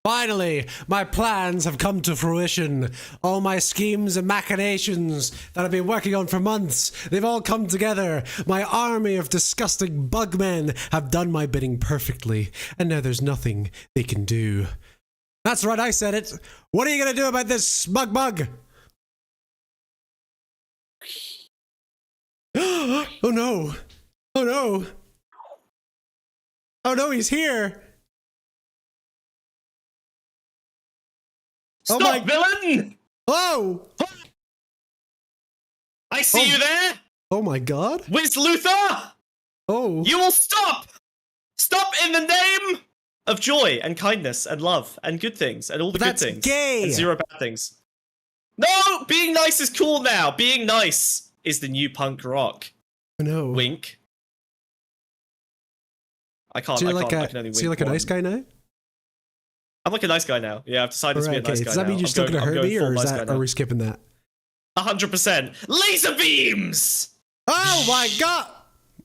Finally, my plans have come to fruition. All my schemes and machinations that I've been working on for months, they've all come together. My army of disgusting bugmen have done my bidding perfectly, and now there's nothing they can do. That's right, I said it. What are you gonna do about this smug bug? Oh no! Oh no! Oh no, he's here! Stop, oh my villain! Oh! I see you there! Oh my god! Wiz Luther! Oh! You will stop! Stop in the name of joy and kindness and love and good things and all the good things. Gay. And zero bad things. No! Being nice is cool now! Being nice is the new punk rock. Oh no. Wink. I can't, So I you're can't, like I can only wink. so you're like a nice guy now? I'm like a nice guy now. Yeah, I've decided to be a nice guy Does that now. mean you're still gonna hurt me, or are we skipping that? 100%. Laser beams! Oh my god!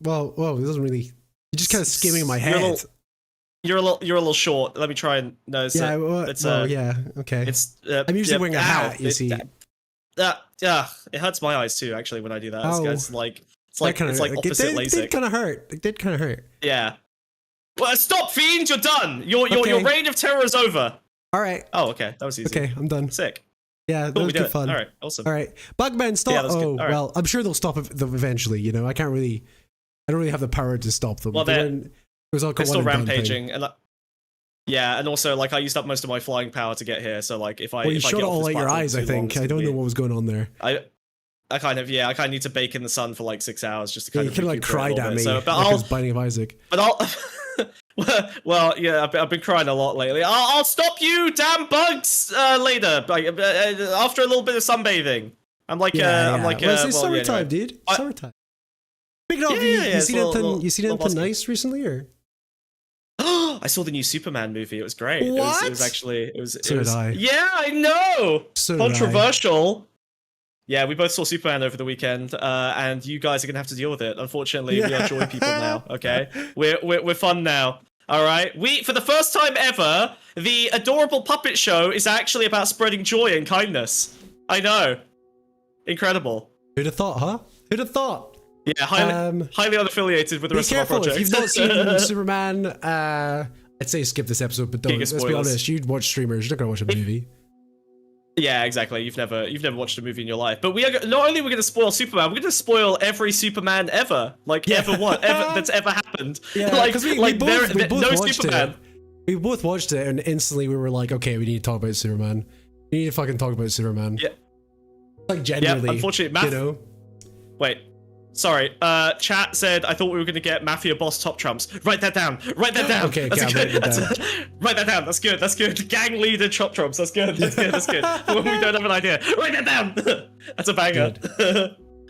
Well, whoa, it doesn't really. You're just kind of skimming my head. You're a little short. Let me try and no. It's, yeah, yeah, okay. It's. I'm usually wearing a hat. You see. Yeah, it hurts my eyes too. Actually, when I do that, it's like opposite LASIK. It did kind of hurt. It did kind of hurt. Yeah. Well, stop, fiend! You're done. Your reign of terror is over. All right. Oh, okay. That was easy. Okay, I'm done. Sick. Yeah, that was good fun. All right, awesome. All right, Bugmen, stop. Yeah, oh, well, I'm sure they'll stop them eventually. You know, I don't really have the power to stop them. Well, they're still rampaging, and yeah, and also like I used up most of my flying power to get here. So like, if I you shot all out your eyes, I think. I don't know what was going on there. I kind of need to bake in the sun for like 6 hours just to kind of. You like cried at me. So, but I was Binding of Isaac. But I'll. Well, yeah, I've been crying a lot lately. I'll stop you, damn bugs, later. After a little bit of sunbathing. I'm like, it's summertime, dude. Summertime. Speaking of, you seen anything nice recently, or? I saw the new Superman movie. It was great. What? It was actually. So did I. Yeah, I know. So controversial. Yeah, we both saw Superman over the weekend, and you guys are gonna have to deal with it. Unfortunately, we are joy people now. Okay, we're fun now. All right. For the first time ever, the adorable puppet show is actually about spreading joy and kindness. I know. Incredible. Who'd have thought, huh? Who'd have thought? Yeah, highly unaffiliated with the rest of our project. If you've not seen Superman, I'd say skip this episode, but don't. Let's be honest. You'd watch streamers. You're not gonna watch a movie. Yeah, exactly. You've never watched a movie in your life. But not only are we going to spoil Superman, we're going to spoil every Superman ever, ever that's ever happened. Yeah, because we both watched Superman. It. We both watched it, and instantly we were like, okay, we need to talk about Superman. We need to fucking talk about Superman. Yeah. Like genuinely. Yeah, unfortunately, you know. Wait. Sorry, chat said I thought we were going to get Mafia boss top trumps. Write that down. Write that down. Okay, that's good. Write that down. That's good. That's good. Gang leader chop trumps. That's good. That's good. That's good. When we don't have an idea. Write that down. That's a banger.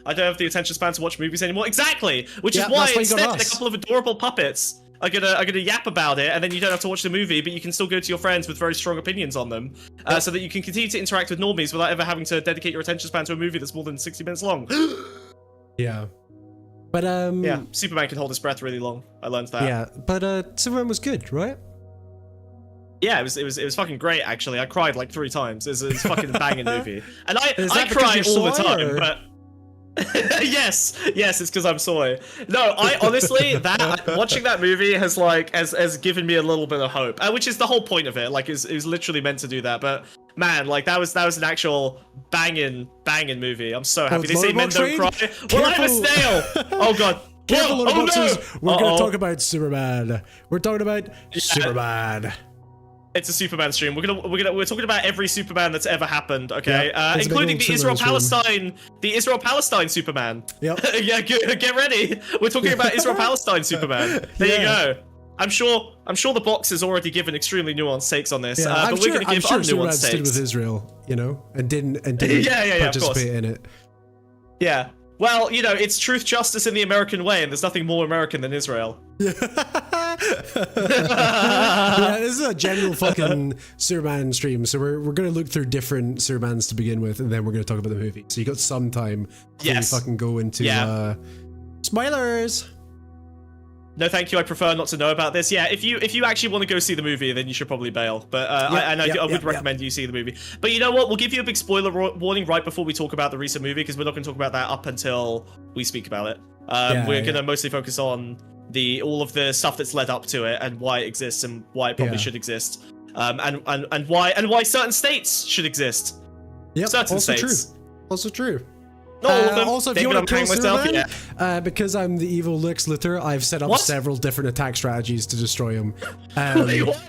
I don't have the attention span to watch movies anymore. Exactly. Which is why instead a couple of adorable puppets are gonna yap about it, and then you don't have to watch the movie, but you can still go to your friends with very strong opinions on them, so that you can continue to interact with normies without ever having to dedicate your attention span to a movie that's more than 60 minutes long. Yeah. But yeah, Superman can hold his breath really long. I learned that. Yeah, but Superman was good, right? Yeah, it was fucking great actually. I cried like 3 times. It's a fucking banging movie, and I cry all the time. But yes, it's because I'm soy. No, I honestly watching that movie has given me a little bit of hope, which is the whole point of it. Like, it was literally meant to do that, but. Man, like that was an actual banging movie. I'm so happy. They say men don't cry. Well, I'm a snail. Oh god. Careful, little boxes. No. We're gonna talk about Superman. We're talking about Superman. It's a Superman stream. We're talking about every Superman that's ever happened. Okay, including the Israel-Palestine Superman. Yep. Yeah, get ready. We're talking about Israel-Palestine Superman. There you go. I'm sure the box has already given extremely nuanced takes on this, but we're going to give unnuanced takes. Stood with Israel, you know, and didn't participate in it. Yeah. Well, you know, it's truth, justice in the American way, and there's nothing more American than Israel. Yeah, this is a general fucking Superman stream, so we're going to look through different Supermans to begin with, and then we're going to talk about the movie. So you got some time before you fucking go into spoilers. No, thank you. I prefer not to know about this. Yeah, if you actually want to go see the movie, then you should probably bail. But I would recommend you see the movie. But you know what? We'll give you a big spoiler warning right before we talk about the recent movie, because we're not going to talk about that up until we speak about it. We're going to mostly focus on all of the stuff that's led up to it and why it exists and why it probably should exist. And why certain states should exist. Yep, certain also states. True. Also true. Not all of them. Also, if David, you want to kill myself, because I'm the evil Lex Luthor, I've set up several different attack strategies to destroy him. Wait, what?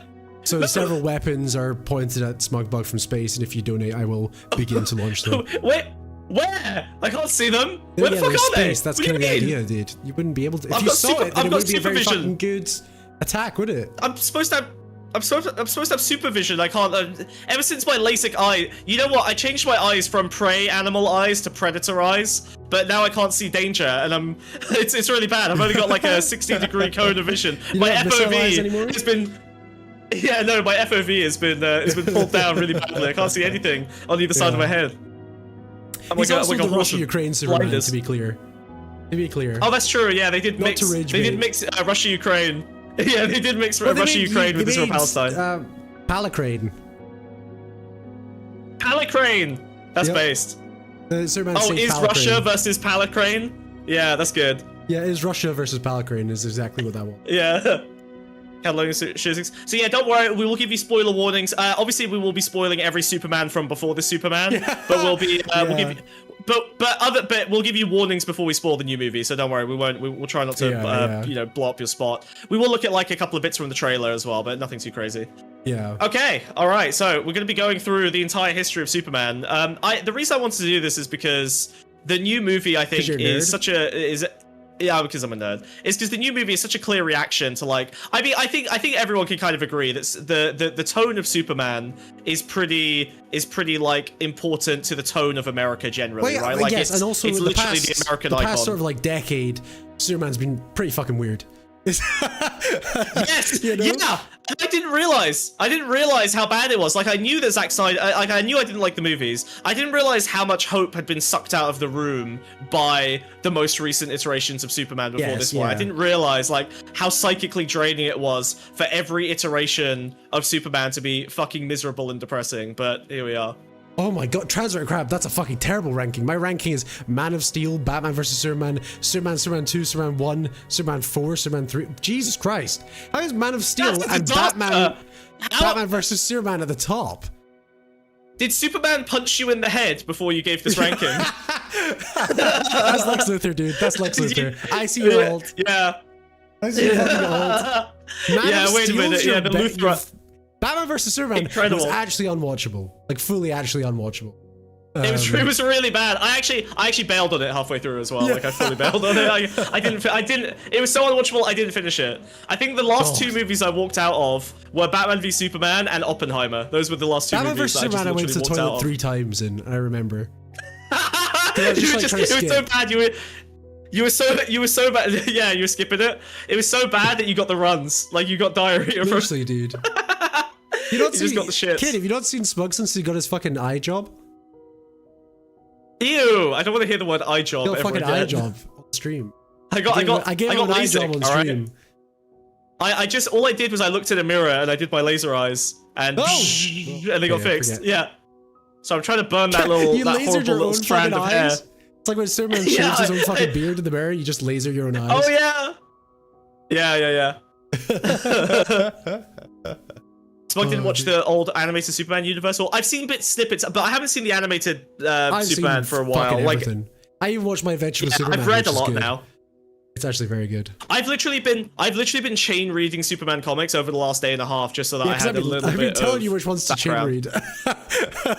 So several weapons are pointed at Smugbug from space, and if you donate, I will begin to launch them. Wait, where? I can't see them. Where the fuck are space. they? That's kind of the idea, dude. You wouldn't be able to. If you saw it, then it would be a very fucking good attack, would it? I'm supposed to have supervision. I can't. Ever since my LASIK eye, you know what? I changed my eyes from prey animal eyes to predator eyes, but now I can't see danger, and it's really bad. I've only got like a 60-degree cone of vision. My FOV has been. Yeah, no, my FOV has been pulled down really badly. I can't see anything on either side of my head. I'm He's like also a the Russia-Ukraine Superman, to be clear. Oh, that's true. Yeah, they did mix. They did mix Russia-Ukraine. Yeah, they did mix Russia-Ukraine with Israel-Palestine. Palacrane. Palacrane. That's based. Superman is Palacrane. Russia versus Palacrane? Yeah, that's good. Yeah, is Russia versus Palacrane is exactly what that was. Yeah. So yeah, don't worry. We will give you spoiler warnings. Obviously, we will be spoiling every Superman from before the Superman, but we'll be we'll give you. But we'll give you warnings before we spoil the new movie, so don't worry. We'll try not to blow up your spot. We will look at like a couple of bits from the trailer as well, but nothing too crazy. Yeah. Okay. All right. So we're going to be going through the entire history of Superman. The reason I wanted to do this is because the new movie I think because I'm a nerd. It's because the new movie is such a clear reaction to like. I mean, I think everyone can kind of agree that the tone of Superman is pretty like important to the tone of America generally, right? Like yes, and also it's literally the American icon. The past sort of like decade, Superman's been pretty fucking weird. Yes, you know? Yeah. And I didn't realize how bad it was. Like I knew that Zack Snyder, I knew I didn't like the movies. I didn't realize how much hope had been sucked out of the room by the most recent iterations of Superman before this one. I didn't realize like how psychically draining it was for every iteration of Superman to be fucking miserable and depressing. But here we are. Oh my god, Transfer Crab, that's a fucking terrible ranking. My ranking is Man of Steel, Batman vs Superman, Superman 2, Superman 1, Superman 4, Superman 3. Jesus Christ. How is Man of Steel and Batman vs Superman at the top? Did Superman punch you in the head before you gave this ranking? That's Lex Luthor, dude. That's Lex Luthor. I see you're old. Yeah. I see you're fucking old. Wait a minute. Yeah, the Luthor. Batman vs Superman was actually unwatchable, like fully actually unwatchable. It was really bad. I actually bailed on it halfway through as well. Like I fully bailed on it. I didn't. It was so unwatchable. I didn't finish it. I think the last two movies I walked out of were Batman v Superman and Oppenheimer. Those were the last two Batman movies. Batman vs Superman I went to the toilet 3 times in. I remember. It was so bad. You were so bad. Yeah, you were skipping it. It was so bad that you got the runs. Like you got diarrhea. Seriously, dude. You just got the shit. Kid, have you not seen Smug since he got his fucking eye job? Ew! I don't want to hear the word eye job. He got a fucking eye job on stream. I gave him an eye job on stream. Right? All I did was I looked in a mirror and I did my laser eyes and and they got fixed. Forget. Yeah. So I'm trying to burn that horrible little strand of hair. It's like when Superman shaves his own fucking beard in the mirror, you just laser your own eyes. Oh yeah. Smug didn't watch the old animated Superman universe. Well, I've seen snippets, but I haven't seen the animated Superman for a while. Like, I even watched my adventure with Superman. I've read a lot now. It's actually very good. I've literally been chain reading Superman comics over the last day and a half, just so that I had a little bit. I've been telling you which ones to chain read.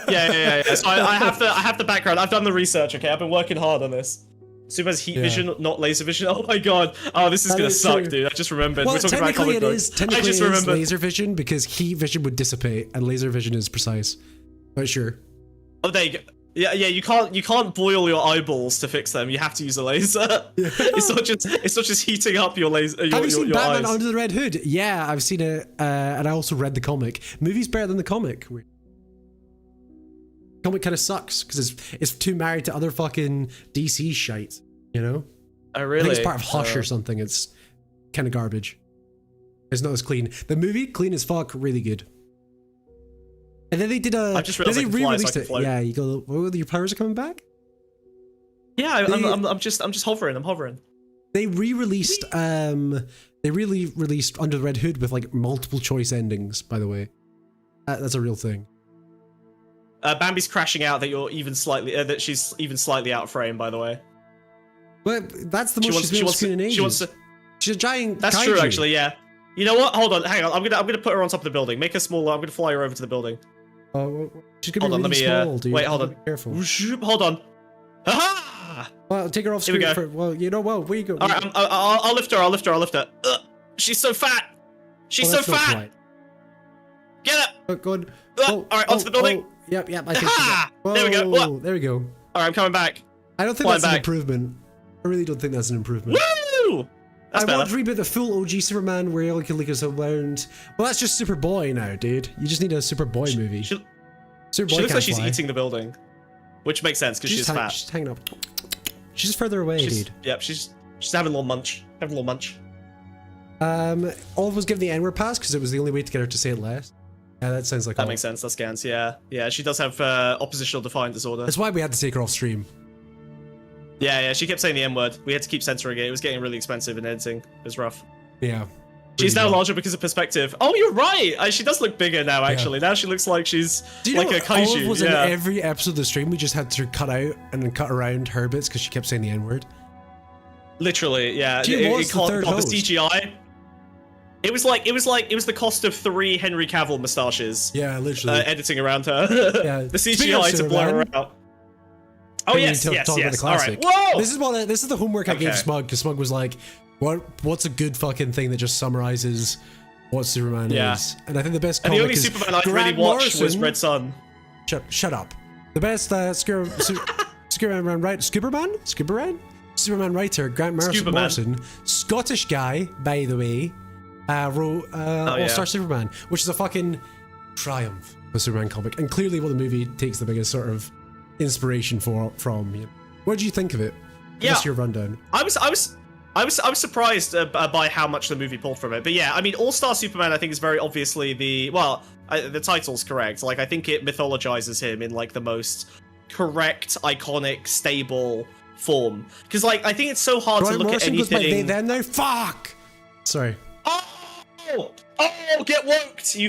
Yeah. So I have the background. I've done the research. Okay, I've been working hard on this. Superman's heat vision, not laser vision. Oh my god. Oh, this is gonna suck, dude. I just remembered. Well, we're talking about comic books. Technically, it is laser vision because heat vision would dissipate, and laser vision is precise. But sure. Oh, there you go. Yeah. You can't boil your eyeballs to fix them. You have to use a laser. It's not just heating up your laser. Have you seen Batman Under the Red Hood? Yeah, I've seen it, and I also read the comic. Movie's better than the comic. Comic kind of sucks because it's too married to other fucking DC shite, you know? Oh really? I think it's part of Hush or something. kind of garbage. It's not as clean. The movie, clean as fuck, really good. And then they did a. I just realized they I can fly, so I re-released can it. float. Yeah, you go. Oh, your powers are coming back. Yeah, I'm just hovering. I'm hovering. They re-released. They really released Under the Red Hood with like multiple choice endings. By the way, that's a real thing. Bambi's crashing out that you're even slightly that she's even slightly out of frame. By the way, but that's the most she's been on screen in ages. She's a giant. That's kaiju. true, actually. Yeah. You know what? Hold on. Hang on. I'm gonna put her on top of the building. Make her smaller. I'm gonna fly her over to the building. She's gonna be really small, dude. Wait, hold on. Be careful. Hold on. Ha! Well, take her off screen. Well, you know what? We go. All right, I'll lift her. I'll lift her. She's so fat. She's so fat. Get up. Oh, good. All right, onto the building. Yep. I think there we go. Whoa. There we go. All right, I'm coming back. I don't think that's an improvement. I really don't think that's an improvement. Woo! That's better. Want to reboot the full OG Superman where he can leak us around. Well, that's just Superboy now, dude. You just need a Superboy movie. Superboy she looks like she's eating the building, which makes sense because she's fat. She's hanging up. She's just further away, dude. Yep, she's having a little munch. Olive was given the N-word pass because it was the only way to get her to say it less. Yeah, that sounds like that makes sense. That's Gans. Yeah. She does have oppositional defiant disorder. That's why we had to take her off stream. Yeah. She kept saying the N-word. We had to keep censoring it. It was getting really expensive in editing. It was rough. Yeah. She's now larger because of perspective. Oh, you're right. She does look bigger now. Actually, now she looks like she's like a kaiju. Olive was in every episode of the stream. We just had to cut out and then cut around her bits because she kept saying the N-word. Literally, yeah. She was the third host. The CGI. It was the cost of 3 Henry Cavill moustaches. Yeah, literally. Editing around her. Yeah. The CGI to blur her out. Oh yes. All right. Whoa! This is the homework I gave Smug because Smug was like, "What's a good fucking thing that just summarizes what Superman is?" And I think the best. And the only Superman I really watched was Red Sun. Shut up. The best Superman writer Grant Morrison, Scottish guy, by the way, wrote All-Star Superman, which is a fucking triumph for Superman comic, and clearly what the movie takes the biggest sort of inspiration from. You know. What did you think of it? Just your rundown. I was surprised by how much the movie pulled from it, but yeah, I mean, All-Star Superman I think is very obviously the title's correct. Like I think it mythologizes him in like the most correct, iconic, stable form. Because like I think it's so hard to look at anything. They then now fuck. Sorry. Oh, get woked! You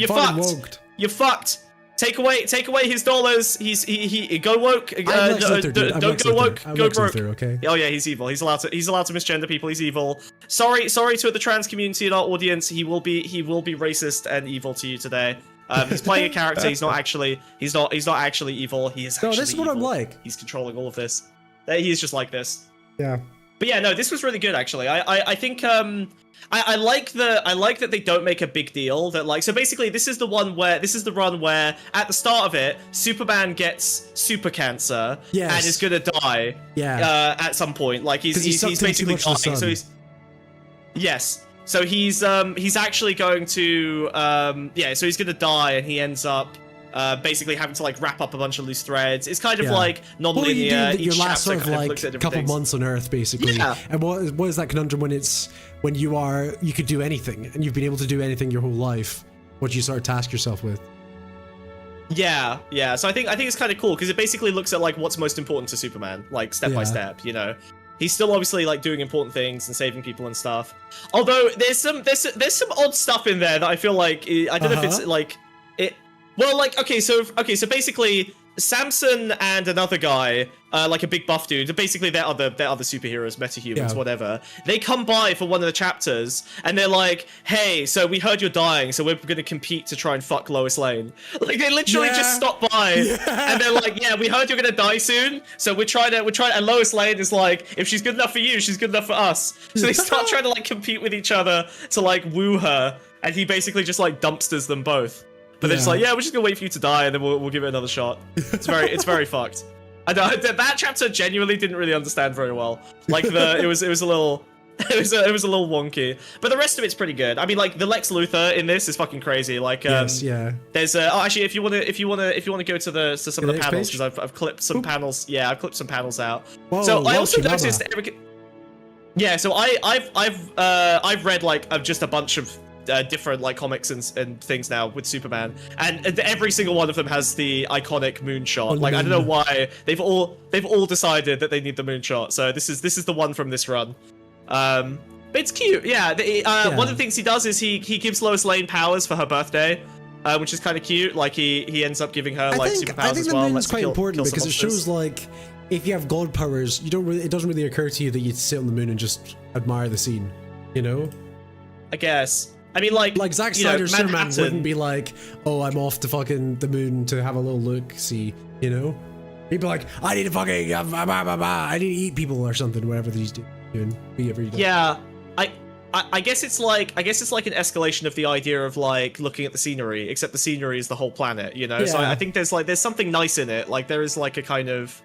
fucked. You fucked. Take away his dollars. He go woke. Don't go woke. Go broke. Okay. Oh yeah, he's evil. He's allowed to misgender people. He's evil. Sorry to the trans community in our audience. He will be racist and evil to you today. He's playing a character. He's not actually evil. He is. No, this is what evil. I'm like. He's controlling all of this. He is just like this. Yeah. But yeah, no, this was really good actually. I think I like that they don't make a big deal that like so basically this is the run where at the start of it Superman gets super cancer and is gonna die at some point. Like he's basically dying. So he's actually going to so he's gonna die and he ends up basically having to like wrap up a bunch of loose threads. It's kind of like non-linear. Your last sort of like couple months on Earth, basically. Yeah. And what is that conundrum when you could do anything and you've been able to do anything your whole life? What do you sort of task yourself with? Yeah. So I think it's kind of cool because it basically looks at like what's most important to Superman, like step by step. You know, he's still obviously like doing important things and saving people and stuff. Although there's some odd stuff in there that I feel like I don't know if it's like it. Well, like, okay, so basically, Samson and another guy, like a big buff dude, basically they're other superheroes, metahumans, whatever. They come by for one of the chapters, and they're like, hey, so we heard you're dying, so we're gonna compete to try and fuck Lois Lane. Like, they literally just stop by, and they're like, yeah, we heard you're gonna die soon, so we're trying to, and Lois Lane is like, if she's good enough for you, she's good enough for us. So they start trying to, like, compete with each other to, like, woo her, and he basically just, like, dumpsters them both. But they're just like, yeah, we're just gonna wait for you to die, and then we'll give it another shot. It's very fucked. That chapter genuinely didn't really understand very well. Like it was a little wonky. But the rest of it's pretty good. I mean, like the Lex Luthor in this is fucking crazy. Like there's actually if you wanna go to some of the panels because I've clipped some panels. Yeah, I've clipped some panels out. Whoa, so I also noticed Yeah, so I've read like just a bunch of different like comics and things now with Superman, and every single one of them has the iconic moonshot. Like I don't know why they've all decided that they need the moonshot. So this is the one from this run. But it's cute. Yeah. One of the things he does is he gives Lois Lane powers for her birthday. Which is kind of cute. Like he ends up giving her like superpowers I think as well. the moon's quite important because it shows like if you have god powers, you don't really. It doesn't really occur to you that you sit on the moon and just admire the scene. You know. I guess. I mean, like Zack Snyder's Superman wouldn't be like, oh, I'm off to fucking the moon to have a little look, see, you know? He'd be like, I need to fucking, I need to eat people or something, whatever he's doing. Yeah, I guess it's like an escalation of the idea of like looking at the scenery, except the scenery is the whole planet, you know? Yeah. So I think there's something nice in it. Like there is like a kind of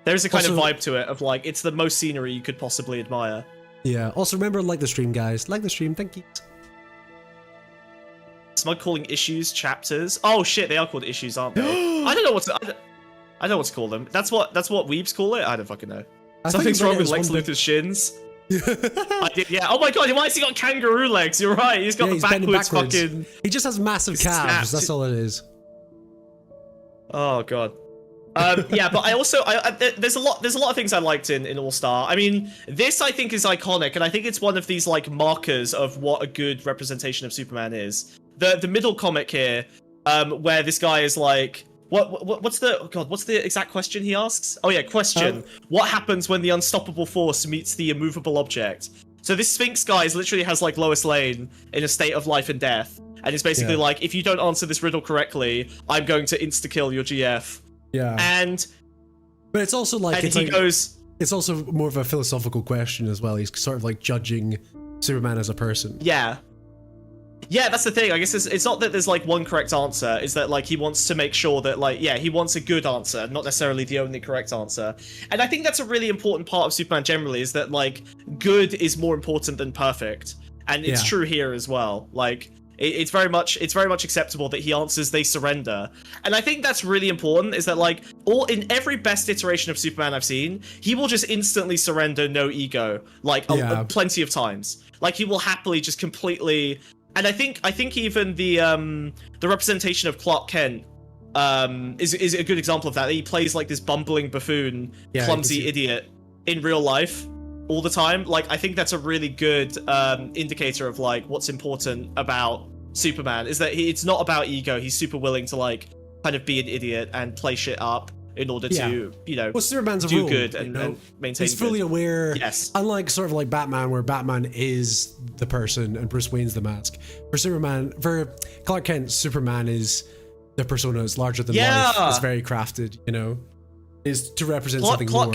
vibe to it of like it's the most scenery you could possibly admire. Yeah. Also remember, like the stream, guys. Like the stream. Thank you. Smug calling issues chapters. Oh shit, they are called issues, aren't they? I don't know what to call them. That's what weebs call it. I don't fucking know. Something's wrong with Lex Luthor's shins. I did, yeah. Oh my god, why has he got kangaroo legs? You're right. He's got the backwards fucking. He just has massive calves. That's all it is. Oh god. Yeah, but there's a lot of things I liked in All Star. I mean, this I think is iconic, and I think it's one of these like markers of what a good representation of Superman is. The middle comic here, where this guy is like, what's the exact question he asks? Oh yeah, question. What happens when the unstoppable force meets the immovable object? So this Sphinx guy literally has like Lois Lane in a state of life and death, and it's basically like, if you don't answer this riddle correctly, I'm going to insta-kill your GF. Yeah. But it's also like it's also more of a philosophical question as well. He's sort of like judging Superman as a person. Yeah. Yeah, that's the thing. I guess it's not that there's like one correct answer. Is that like he wants to make sure that like he wants a good answer, not necessarily the only correct answer. And I think that's a really important part of Superman generally, is that like good is more important than perfect, and it's true here as well. Like it's very much acceptable that he answers they surrender, and I think that's really important. Is that like in every best iteration of Superman I've seen, he will just instantly surrender, no ego, like plenty of times. Like he will happily just completely. And I think even the representation of Clark Kent is a good example of that. He plays like this bumbling buffoon, clumsy idiot in real life all the time. Like I think that's a really good indicator of like what's important about Superman, is that it's not about ego. He's super willing to like kind of be an idiot and play shit up in order to, Superman's do good and maintain. He's fully aware. Yes. Unlike sort of like Batman, where Batman is the person and Bruce Wayne's the mask. For Clark Kent, Superman is the persona. It's larger than life. It's very crafted. Is to represent something more.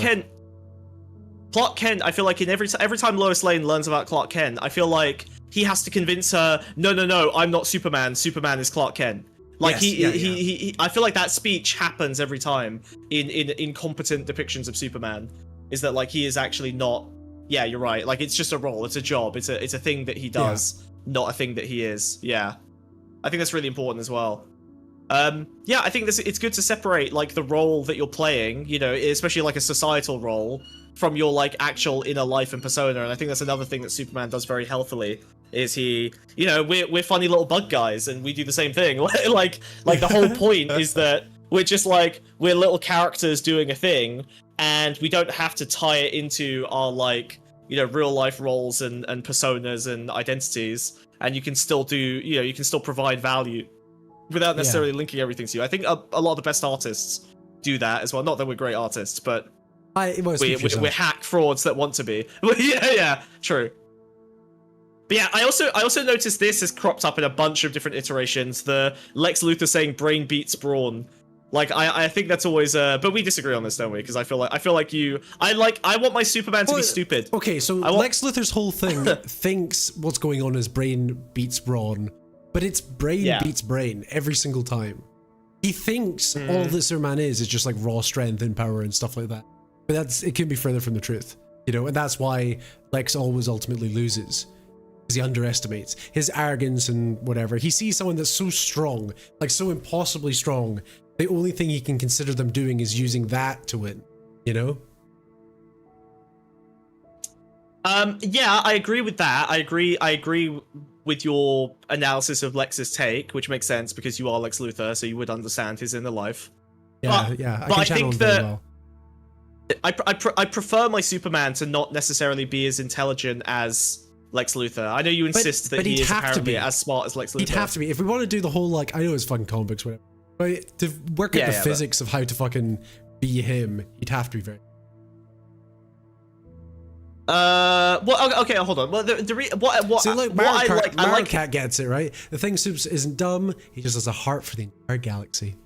Clark Kent. I feel like in every time Lois Lane learns about Clark Kent, I feel like he has to convince her. No, I'm not Superman. Superman is Clark Kent. Like he I feel like that speech happens every time in competent depictions of Superman, is that like he is actually not. Yeah, you're right. Like it's just a role, it's a job, it's a thing that he does, not a thing that he is. Yeah, I think that's really important as well. Yeah, I think it's good to separate like the role that you're playing, especially like a societal role, from your like actual inner life and persona. And I think that's another thing that Superman does very healthily. Is he, we're funny little bug guys, and we do the same thing. like the whole point is that we're just like, we're little characters doing a thing, and we don't have to tie it into our like, real life roles and personas and identities, and you can still do, you can still provide value without necessarily linking everything to you. I think a lot of the best artists do that as well. Not that we're great artists, but we're hack frauds that want to be. yeah, true. But yeah, I also noticed this has cropped up in a bunch of different iterations. The Lex Luthor saying brain beats brawn. Like I think that's always but we disagree on this, don't we? Because I feel like I want my Superman to be stupid. Okay, so Lex Luthor's whole thing thinks what's going on is brain beats brawn, but it's brain beats brain every single time. He thinks all that Superman is just like raw strength and power and stuff like that. But it couldn't be further from the truth, and that's why Lex always ultimately loses. Because he underestimates his arrogance and whatever. He sees someone that's so strong, like so impossibly strong, the only thing he can consider them doing is using that to win, Yeah, I agree with that. I agree with your analysis of Lex's take, which makes sense because you are Lex Luthor, so you would understand his inner life. Yeah, but, yeah. But I channel think him very that well. I prefer my Superman to not necessarily be as intelligent as Lex Luthor. I know you insist that he is apparently as smart as Lex Luthor. He'd have to be. If we want to do the whole, like, I know it's fucking comic books, whatever, but to work out the physics of how to fucking be him, he'd have to be very... Well, okay, hold on. Well, what See, like, what Mario Cat gets it, right? The thing Supes isn't dumb, he just has a heart for the entire galaxy.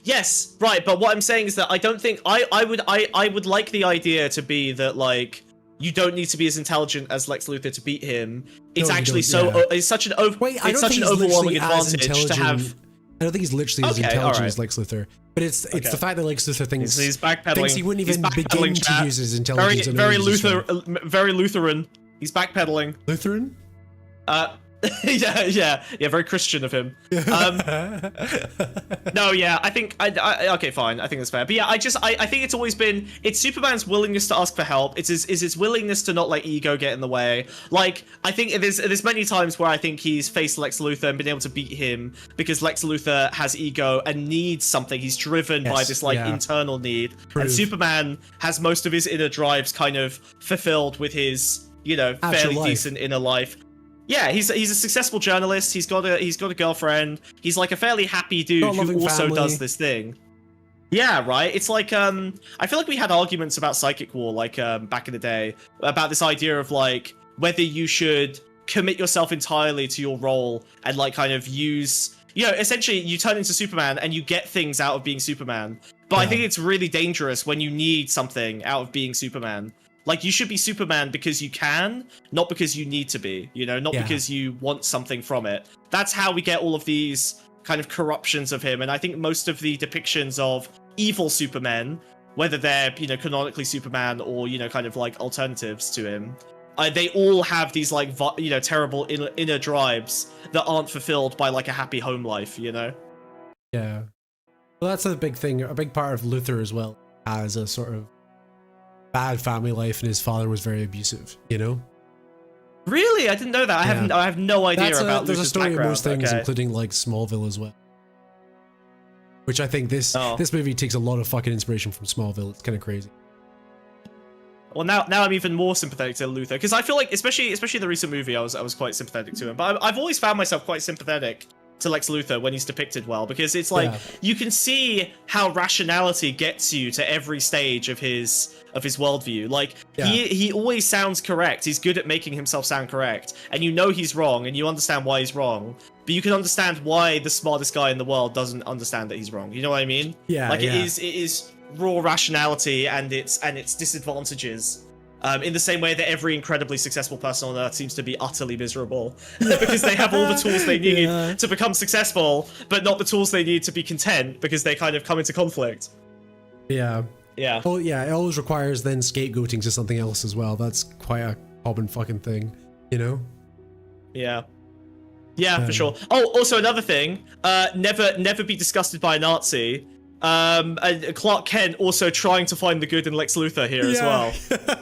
Yes, right, but what I'm saying is that I don't think I would like the idea to be that, like, you don't need to be as intelligent as Lex Luthor to beat him. It's actually it's such an overwhelming advantage to have. I don't think he's literally as intelligent as Lex Luthor, but it's the fact that Lex Luthor thinks he wouldn't even begin to use his intelligence. Very Lutheran. He's backpedaling. Lutheran? yeah, very Christian of him. No, yeah, I think okay, fine, I think that's fair. But yeah, I think it's always been, it's Superman's willingness to ask for help. It's his willingness to not let ego get in the way. Like, I think there's many times where I think he's faced Lex Luthor and been able to beat him because Lex Luthor has ego and needs something. He's driven by this internal need. And Superman has most of his inner drives kind of fulfilled with his, fairly decent inner life. Yeah, he's a successful journalist. He's got a girlfriend. He's like a fairly happy dude who also does this thing. Yeah, right. It's like I feel like we had arguments about Psychic War like back in the day about this idea of like whether you should commit yourself entirely to your role and like kind of use, essentially you turn into Superman and you get things out of being Superman. But I think it's really dangerous when you need something out of being Superman. Like, you should be Superman because you can, not because you need to be, not because you want something from it. That's how we get all of these kind of corruptions of him. And I think most of the depictions of evil Supermen, whether they're, canonically Superman or, kind of like alternatives to him, they all have these like, terrible inner drives that aren't fulfilled by like a happy home life, Yeah. Well, that's a big thing, a big part of Luthor as well, as a sort of bad family life, and his father was very abusive, Really? I didn't know that. I have no idea about there's Luthor's a story of most things, okay. including like Smallville as well. Which I think this movie takes a lot of fucking inspiration from Smallville. It's kind of crazy. Well, now I'm even more sympathetic to Luthor because I feel like, especially the recent movie, I was quite sympathetic to him. But I've always found myself quite sympathetic to Lex Luthor when he's depicted well, because it's like you can see how rationality gets you to every stage of his worldview. Like he always sounds correct. He's good at making himself sound correct, and he's wrong, and you understand why he's wrong. But you can understand why the smartest guy in the world doesn't understand that he's wrong. You know what I mean? Yeah. Like it is raw rationality and its disadvantages. In the same way that every incredibly successful person on Earth seems to be utterly miserable because they have all the tools they need to become successful, but not the tools they need to be content because they kind of come into conflict. Yeah. Yeah. Oh, yeah. It always requires then scapegoating to something else as well. That's quite a common fucking thing, Yeah. Yeah, for sure. Oh, also another thing. Never be disgusted by a Nazi. And Clark Kent also trying to find the good in Lex Luthor here as well.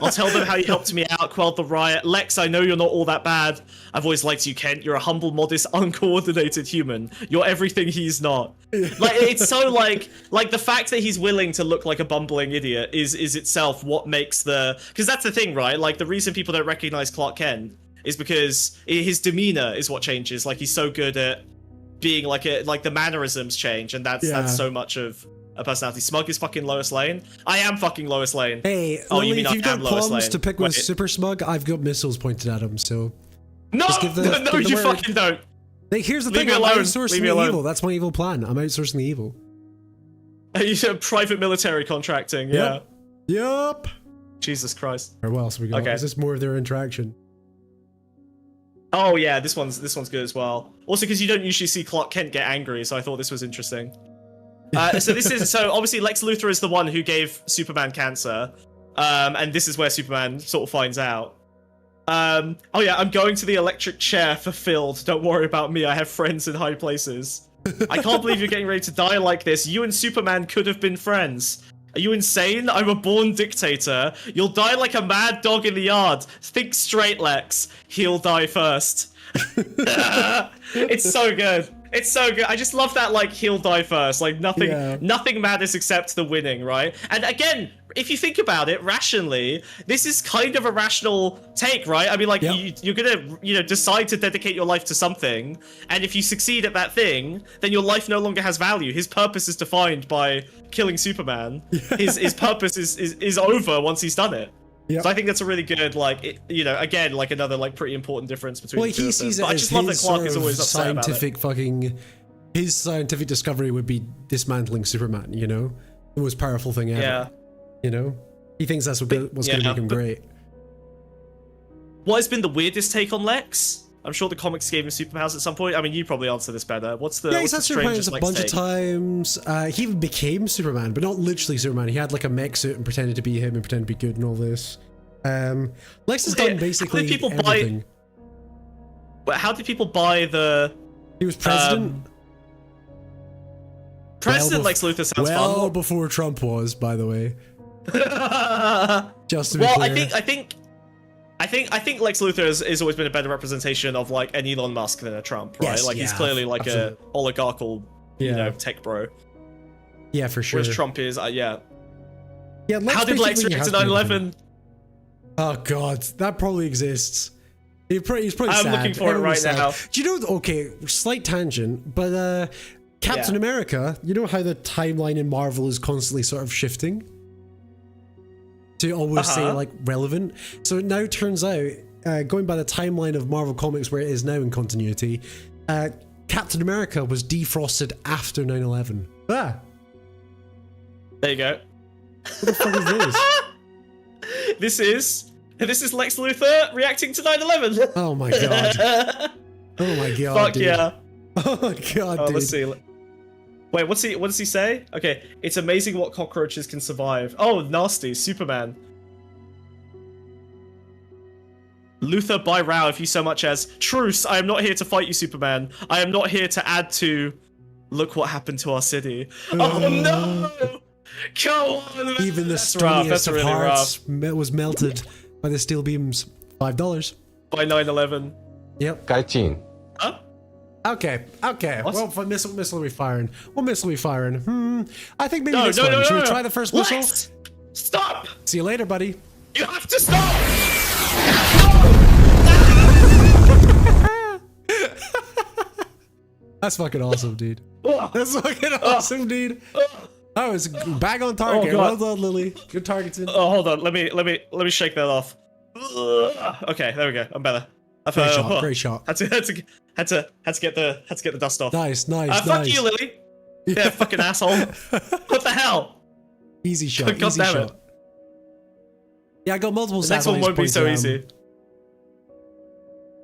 I'll tell them how you helped me out, quelled the riot. Lex, I know you're not all that bad. I've always liked you, Kent. You're a humble, modest, uncoordinated human. You're everything he's not. Like, it's so like the fact that he's willing to look like a bumbling idiot is itself what makes because that's the thing, right? Like, the reason people don't recognize Clark Kent is because his demeanor is what changes. Like, he's so good at being like the mannerisms change, and that's so much of a personality. Smug is fucking Lois Lane. I am fucking Lois Lane. Hey, you mean if you've got Lois plums Lane to pick with Super Smug, I've got missiles pointed at him, so... No, you fucking don't. Hey, here's the thing, I'm outsourcing the evil. That's my evil plan. I'm outsourcing the evil. You said private military contracting, yeah. Yup. Jesus Christ. Or what else have we got? Okay. Is this more of their interaction? Oh yeah, this one's good as well. Also, because you don't usually see Clark Kent get angry, so I thought this was interesting. So obviously Lex Luthor is the one who gave Superman cancer, and this is where Superman sort of finds out. Oh yeah, I'm going to the electric chair fulfilled. Don't worry about me. I have friends in high places. I can't believe you're getting ready to die like this. You and Superman could have been friends. Are you insane? I'm a born dictator. You'll die like a mad dog in the yard. Think straight, Lex. He'll die first. It's so good. It's so good. I just love that, like, he'll die first. Like, nothing matters except the winning, right? And again, if you think about it rationally, this is kind of a rational take, right? I mean, like, you're gonna, decide to dedicate your life to something, and if you succeed at that thing, then your life no longer has value. His purpose is defined by killing Superman. His purpose is over once he's done it. Yep. So I think that's a really good, like, again, like another, like, pretty important difference between the two he of them. sees But it I as just love that his Clark sort is of always upset about it. his scientific discovery would be dismantling Superman, the most powerful thing ever. Yeah. He thinks that's what's going to make him great. What has been the weirdest take on Lex? I'm sure the comics gave him superpowers at some point. I mean, you probably answer this better. What's the he's had strangest superpowers a Lex bunch take? of times. He even became Superman, but not literally Superman. He had like a mech suit and pretended to be him and pretended to be good and all this. Lex has done basically everything. How did people buy the... He was president. President Lex Luthor sounds fun. Well before Trump was, by the way. Just to be clear. I think Lex Luthor has always been a better representation of like an Elon Musk than a Trump, right? Yes, he's clearly like a oligarchical, tech bro. Yeah, for sure. Whereas Trump is, Yeah. How did Lex react to 9/11? Oh god, that probably exists. He's probably I'm sad. looking for it right now. Do you know? Okay, slight tangent, but Captain America. You know how the timeline in Marvel is constantly sort of shifting to always say like relevant. So it now turns out, going by the timeline of Marvel Comics where it is now in continuity, Captain America was defrosted after 9/11. Ah, there you go. What the fuck is this? This is Lex Luthor reacting to 9/11. Oh my god. Oh my god. Fuck dude. yeah. Oh my god, dude. Let's see. Wait, what does he say? Okay, it's amazing what cockroaches can survive. Oh, nasty, Superman. Luthor, by row if you so much as truce. I am not here to fight you, Superman. I am not here to add to. Look what happened to our city. Oh no! Come on, man. Even the That's stoniest of really hearts was melted by the steel beams. $5 by 9/11. Yep. 该进 Huh? Okay. What? Well, what missile are we firing? What missile are we firing? I think maybe this one. Should we try the first missile? Lex, stop! See you later, buddy. You have to stop! That's fucking awesome, dude. That's fucking awesome, dude. That was bang on target. Well done, Lily. Good targeting. Oh, hold on. Let me shake that off. Okay, there we go. I'm better. Great shot. Great shot. Had to get the dust off. Nice. Fuck you, Lily. Yeah, fucking asshole. What the hell? Easy shot. God easy damn shot. it. Yeah, I got multiple The next one won't be so points, easy.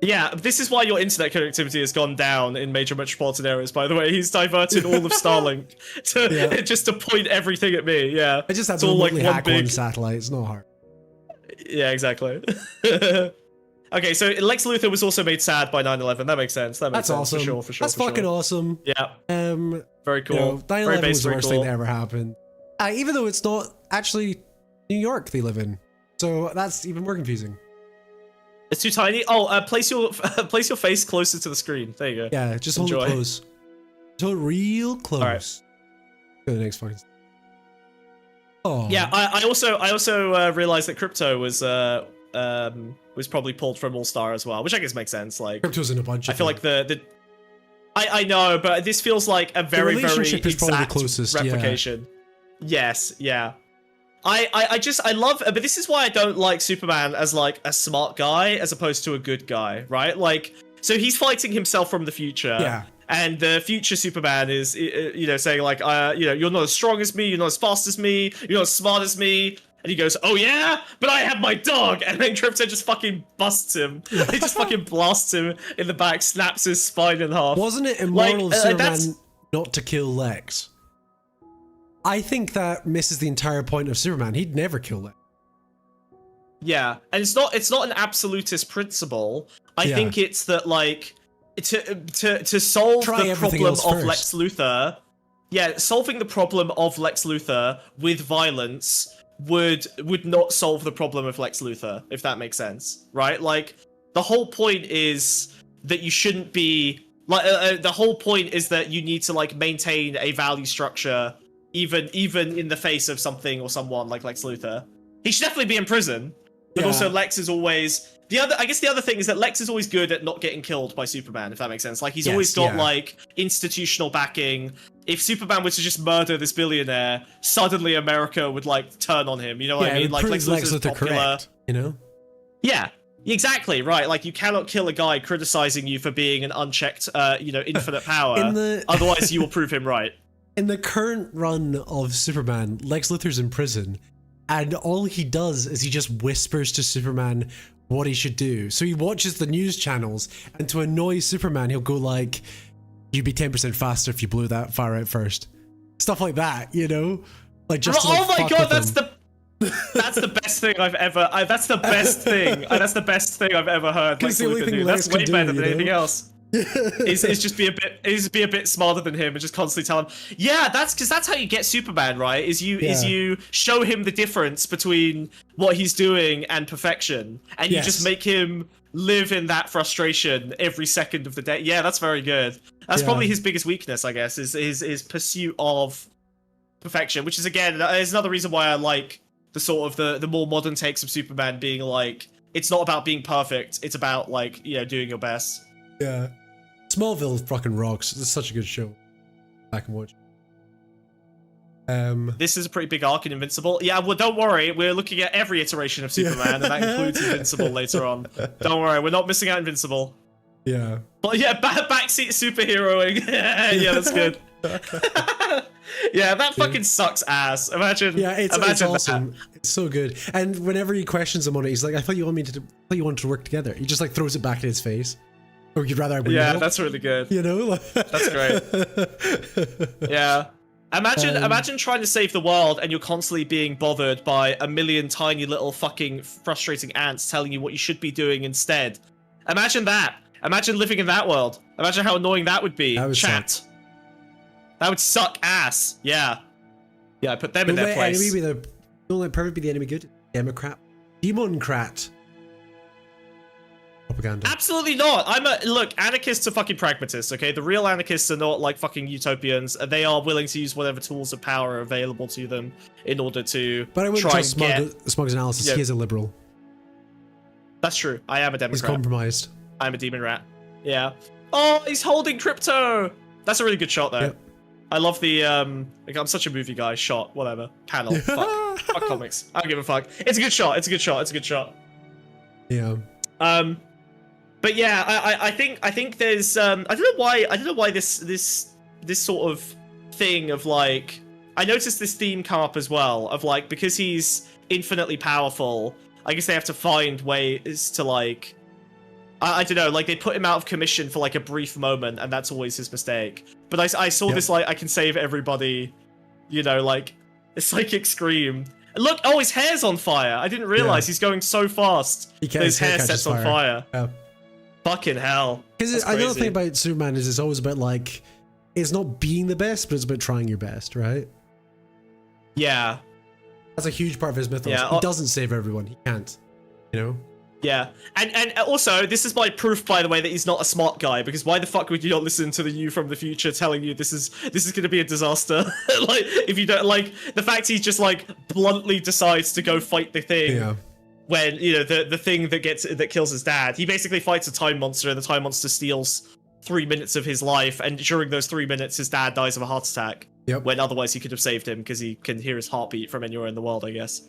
Yeah, this is why your internet connectivity has gone down in major metropolitan areas, by the way. He's diverted all of Starlink just to point everything at me, yeah. I just had it's to all like remotely one hack big... one satellite. It's not hard. Yeah, exactly. Okay, so Lex Luthor was also made sad by 9/11. That makes sense. That makes sense. Awesome. For sure. That's fucking awesome. Yeah. Very cool. 9/11 was the worst thing that ever happened. Even though it's not actually New York they live in. So that's even more confusing. It's too tiny. Oh, place your face closer to the screen. There you go. Yeah, just hold it close. Hold it real close. All right. Go to the next fucking. Oh. Yeah, I also realized that Crypto was probably pulled from All Star as well, which I guess makes sense. Like Crypto's in a bunch. I feel like I know, but this feels like a very exact replication. Yeah. Yes, yeah. I love, but this is why I don't like Superman as like a smart guy as opposed to a good guy, right? Like, so he's fighting himself from the future. Yeah. And the future Superman is, saying like, you're not as strong as me, you're not as fast as me, you're not as smart as me. And he goes, oh yeah? But I have my dog! And then Crypto just fucking busts him. He just fucking blasts him in the back, snaps his spine in half. Wasn't it immoral of Superman not to kill Lex? I think that misses the entire point of Superman. He'd never kill Lex. Yeah, and it's not an absolutist principle. I think it's that like to solve the problem of Lex Luthor, solving the problem of Lex Luthor with violence would not solve the problem of Lex Luthor, if that makes sense, right? Like, the whole point is that you shouldn't be like the whole point is that you need to like maintain a value structure even in the face of something or someone like Lex Luthor. He should definitely be in prison, but also Lex is always the other thing is that Lex is always good at not getting killed by Superman, if that makes sense. Like, he's always got like institutional backing. If Superman was to just murder this billionaire, suddenly America would like turn on him. You know what I mean? Like, Lex Luthor correct, you know? Yeah, exactly, right. Like, you cannot kill a guy criticizing you for being an unchecked, infinite power. Otherwise, you will prove him right. In the current run of Superman, Lex Luthor's in prison, and all he does is he just whispers to Superman what he should do. So he watches the news channels, and to annoy Superman, he'll go like, "You'd be 10% faster if you blew that fire out first." Stuff like that, you know? Like, just to, like, oh my fuck god, with that's him. that's the best thing I've ever. That's the best thing. That's the best thing I've ever heard. Lex Luthor do. That's way better than anything else. is just be a bit smarter than him and just constantly tell him, yeah, that's because that's how you get Superman, right? Is you show him the difference between what he's doing and perfection, and you just make him live in that frustration every second of the day. Yeah, that's very good. That's probably his biggest weakness, I guess, is his pursuit of perfection, which is, again, is another reason why I like the sort of the more modern takes of Superman being like, it's not about being perfect, it's about, like, doing your best. Yeah. Smallville fucking rocks. It's such a good show. Back and watch. This is a pretty big arc in Invincible. Yeah, well, don't worry. We're looking at every iteration of Superman, and that includes Invincible later on. Don't worry. We're not missing out Invincible. Yeah. But yeah, backseat superheroing. Yeah, that's good. Yeah, that fucking sucks ass. Imagine. Yeah, it's awesome. That. It's so good. And whenever he questions him on it, he's like, I thought you wanted to work together. He just like throws it back in his face. Or you'd rather I wouldn't help. That's really good. You know? That's great. Yeah. Imagine trying to save the world and you're constantly being bothered by a million tiny little fucking frustrating ants telling you what you should be doing instead. Imagine that. Imagine living in that world. Imagine how annoying that would be. Chat. That would suck ass. Yeah. Yeah, put them in their place. Don't let perfect be the enemy good. Democrat. Propaganda. Absolutely not. Look, anarchists are fucking pragmatists, okay? The real anarchists are not like fucking utopians. They are willing to use whatever tools of power are available to them in order to But I wouldn't trust Smug's analysis. He is a liberal. That's true. I am a Democrat. He's compromised. I'm a demon rat. Yeah. Oh, he's holding crypto! That's a really good shot, though. Yep. I love the, like, I'm such a movie guy. Shot, whatever. Panel. Fuck. Fuck comics. I don't give a fuck. It's a good shot. It's a good shot. It's a good shot. Yeah. But yeah, I think there's I don't know why this sort of thing of like, I noticed this theme come up as well of like, because he's infinitely powerful, I guess they have to find ways to like, I don't know, like they put him out of commission for like a brief moment, and that's always his mistake. But I saw this like, I can save everybody, like a psychic scream. Look, oh, his hair's on fire. I didn't realize he's going so fast. His hair sets on fire. Yeah. Fucking hell. Because another thing about Superman is it's always about like, it's not being the best, but it's about trying your best, right? Yeah. That's a huge part of his mythos. Yeah, he doesn't save everyone. He can't, Yeah, and also, this is my proof, by the way, that he's not a smart guy, because why the fuck would you not listen to the you from the future telling you this is going to be a disaster? Like, if you don't, like, the fact he just, like, bluntly decides to go fight the thing when, the thing that kills his dad, he basically fights a time monster, and the time monster steals 3 minutes of his life, and during those 3 minutes, his dad dies of a heart attack. Yep. When otherwise he could have saved him, because he can hear his heartbeat from anywhere in the world, I guess.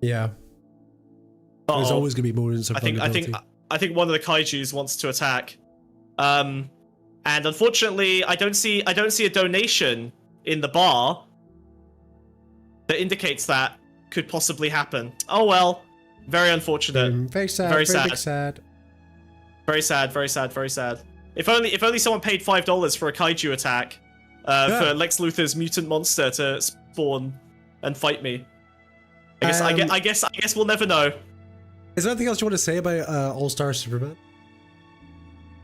Yeah. There's always gonna be moments of vulnerability. I think one of the kaijus wants to attack, and unfortunately, I don't see a donation in the bar that indicates that could possibly happen. Oh well, very unfortunate. Very sad. Very sad. Big sad. Very sad. Very sad. Very sad. If only someone paid $5 for a kaiju attack, for Lex Luthor's mutant monster to spawn and fight me. I guess we'll never know. Is there anything else you want to say about All-Star Superman?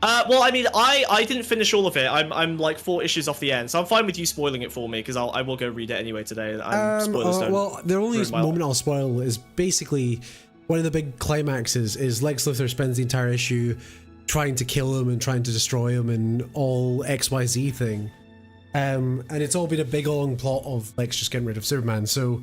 Well, I mean, I didn't finish all of it. I'm like 4 issues off the end, so I'm fine with you spoiling it for me because I will go read it anyway today. Spoilers don't. Well, the only ruin my moment life. I'll spoil is basically one of the big climaxes is Lex Luthor spends the entire issue trying to kill him and trying to destroy him and all XYZ thing. And it's all been a big long plot of Lex just getting rid of Superman. So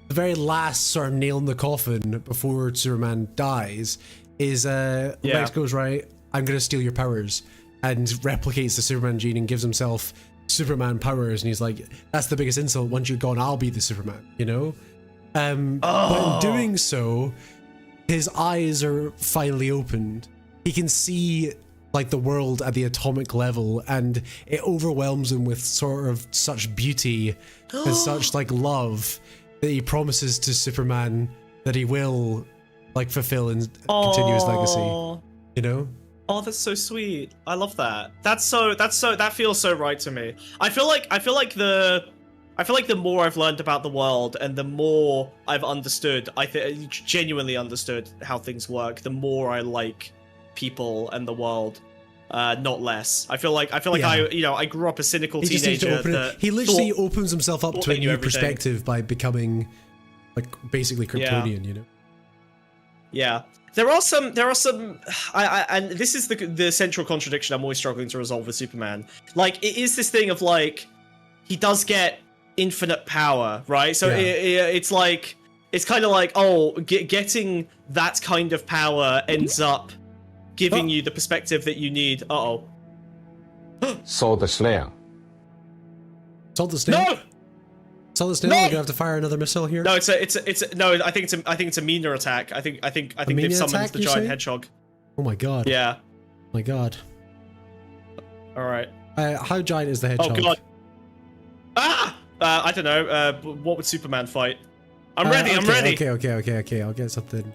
the very last sort of nail in the coffin before Superman dies is Lex goes, right, I'm gonna steal your powers, and replicates the Superman gene and gives himself Superman powers, and he's like, that's the biggest insult. Once you're gone, I'll be the Superman, you know? But in doing so, his eyes are finally opened. He can see like the world at the atomic level, and it overwhelms him with sort of such beauty and such like love that he promises to Superman that he will like fulfill and continue his legacy. You know? Oh, that's so sweet. I love that. That feels so right to me. I feel like the more I've learned about the world and the more I've understood, genuinely understood how things work, the more I like people and the world, not less. I feel like I grew up a cynical teenager. He literally opens himself up to a new perspective by becoming like basically Kryptonian, you know? Yeah. There are some, and this is the central contradiction I'm always struggling to resolve with Superman. Like, it is this thing of like, he does get infinite power, right? So it's like, it's kind of like, getting that kind of power ends up giving you the perspective that you need. Saw the snare. Saw the snare? No! Saw the snare? No! We're gonna have to fire another missile here? No, no, I think it's a meaner attack. I think they've summoned the giant hedgehog. Oh my god. Yeah. Oh my god. Alright. How giant is the hedgehog? Oh god. Ah! I don't know. What would Superman fight? I'm ready. I'm ready. Okay. I'll get something.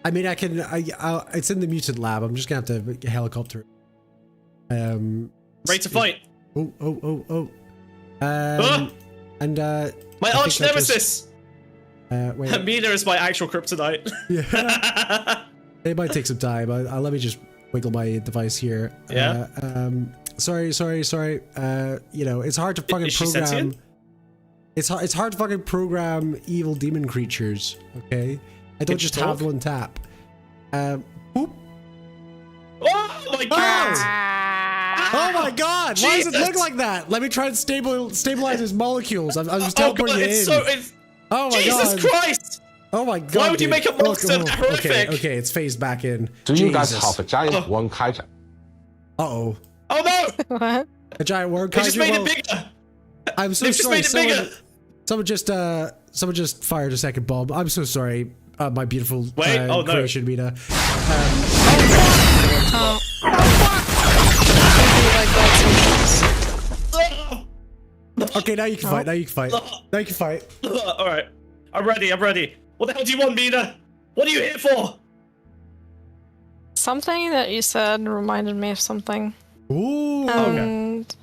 I mean, it's in the mutant lab. I'm just gonna have to helicopter. Ready to fight. And my arch nemesis. Wait. Amina is my actual kryptonite. Yeah. It might take some time. Let me just wiggle my device here. Yeah. Sorry. You know, it's hard to fucking Is she program. sentient? It's hard to fucking program evil demon creatures. Okay. I don't just have one tap. Whoop. Oh my god! Oh my god! Why does it Jesus. look like that? Let me try and stabilize his molecules. I'm just teleporting god, it in. Oh my Jesus god! Christ! Oh my god! Why would you make a monster that horrific? Okay, it's phased back in. Do you guys Jesus. have a giant one kaiju? Uh-oh. Oh no! What? A giant worm They just kaiju? made Well, it bigger! I'm so They've just sorry. made it bigger! Someone just fired a second bomb. I'm so sorry, my beautiful Wait, oh, no. creation, Mina. Okay, now you can fight. Now you can fight. Now you can fight. Alright. I'm ready. What the hell do you want, Mina? What are you here for? Something that you said reminded me of something. Ooh. And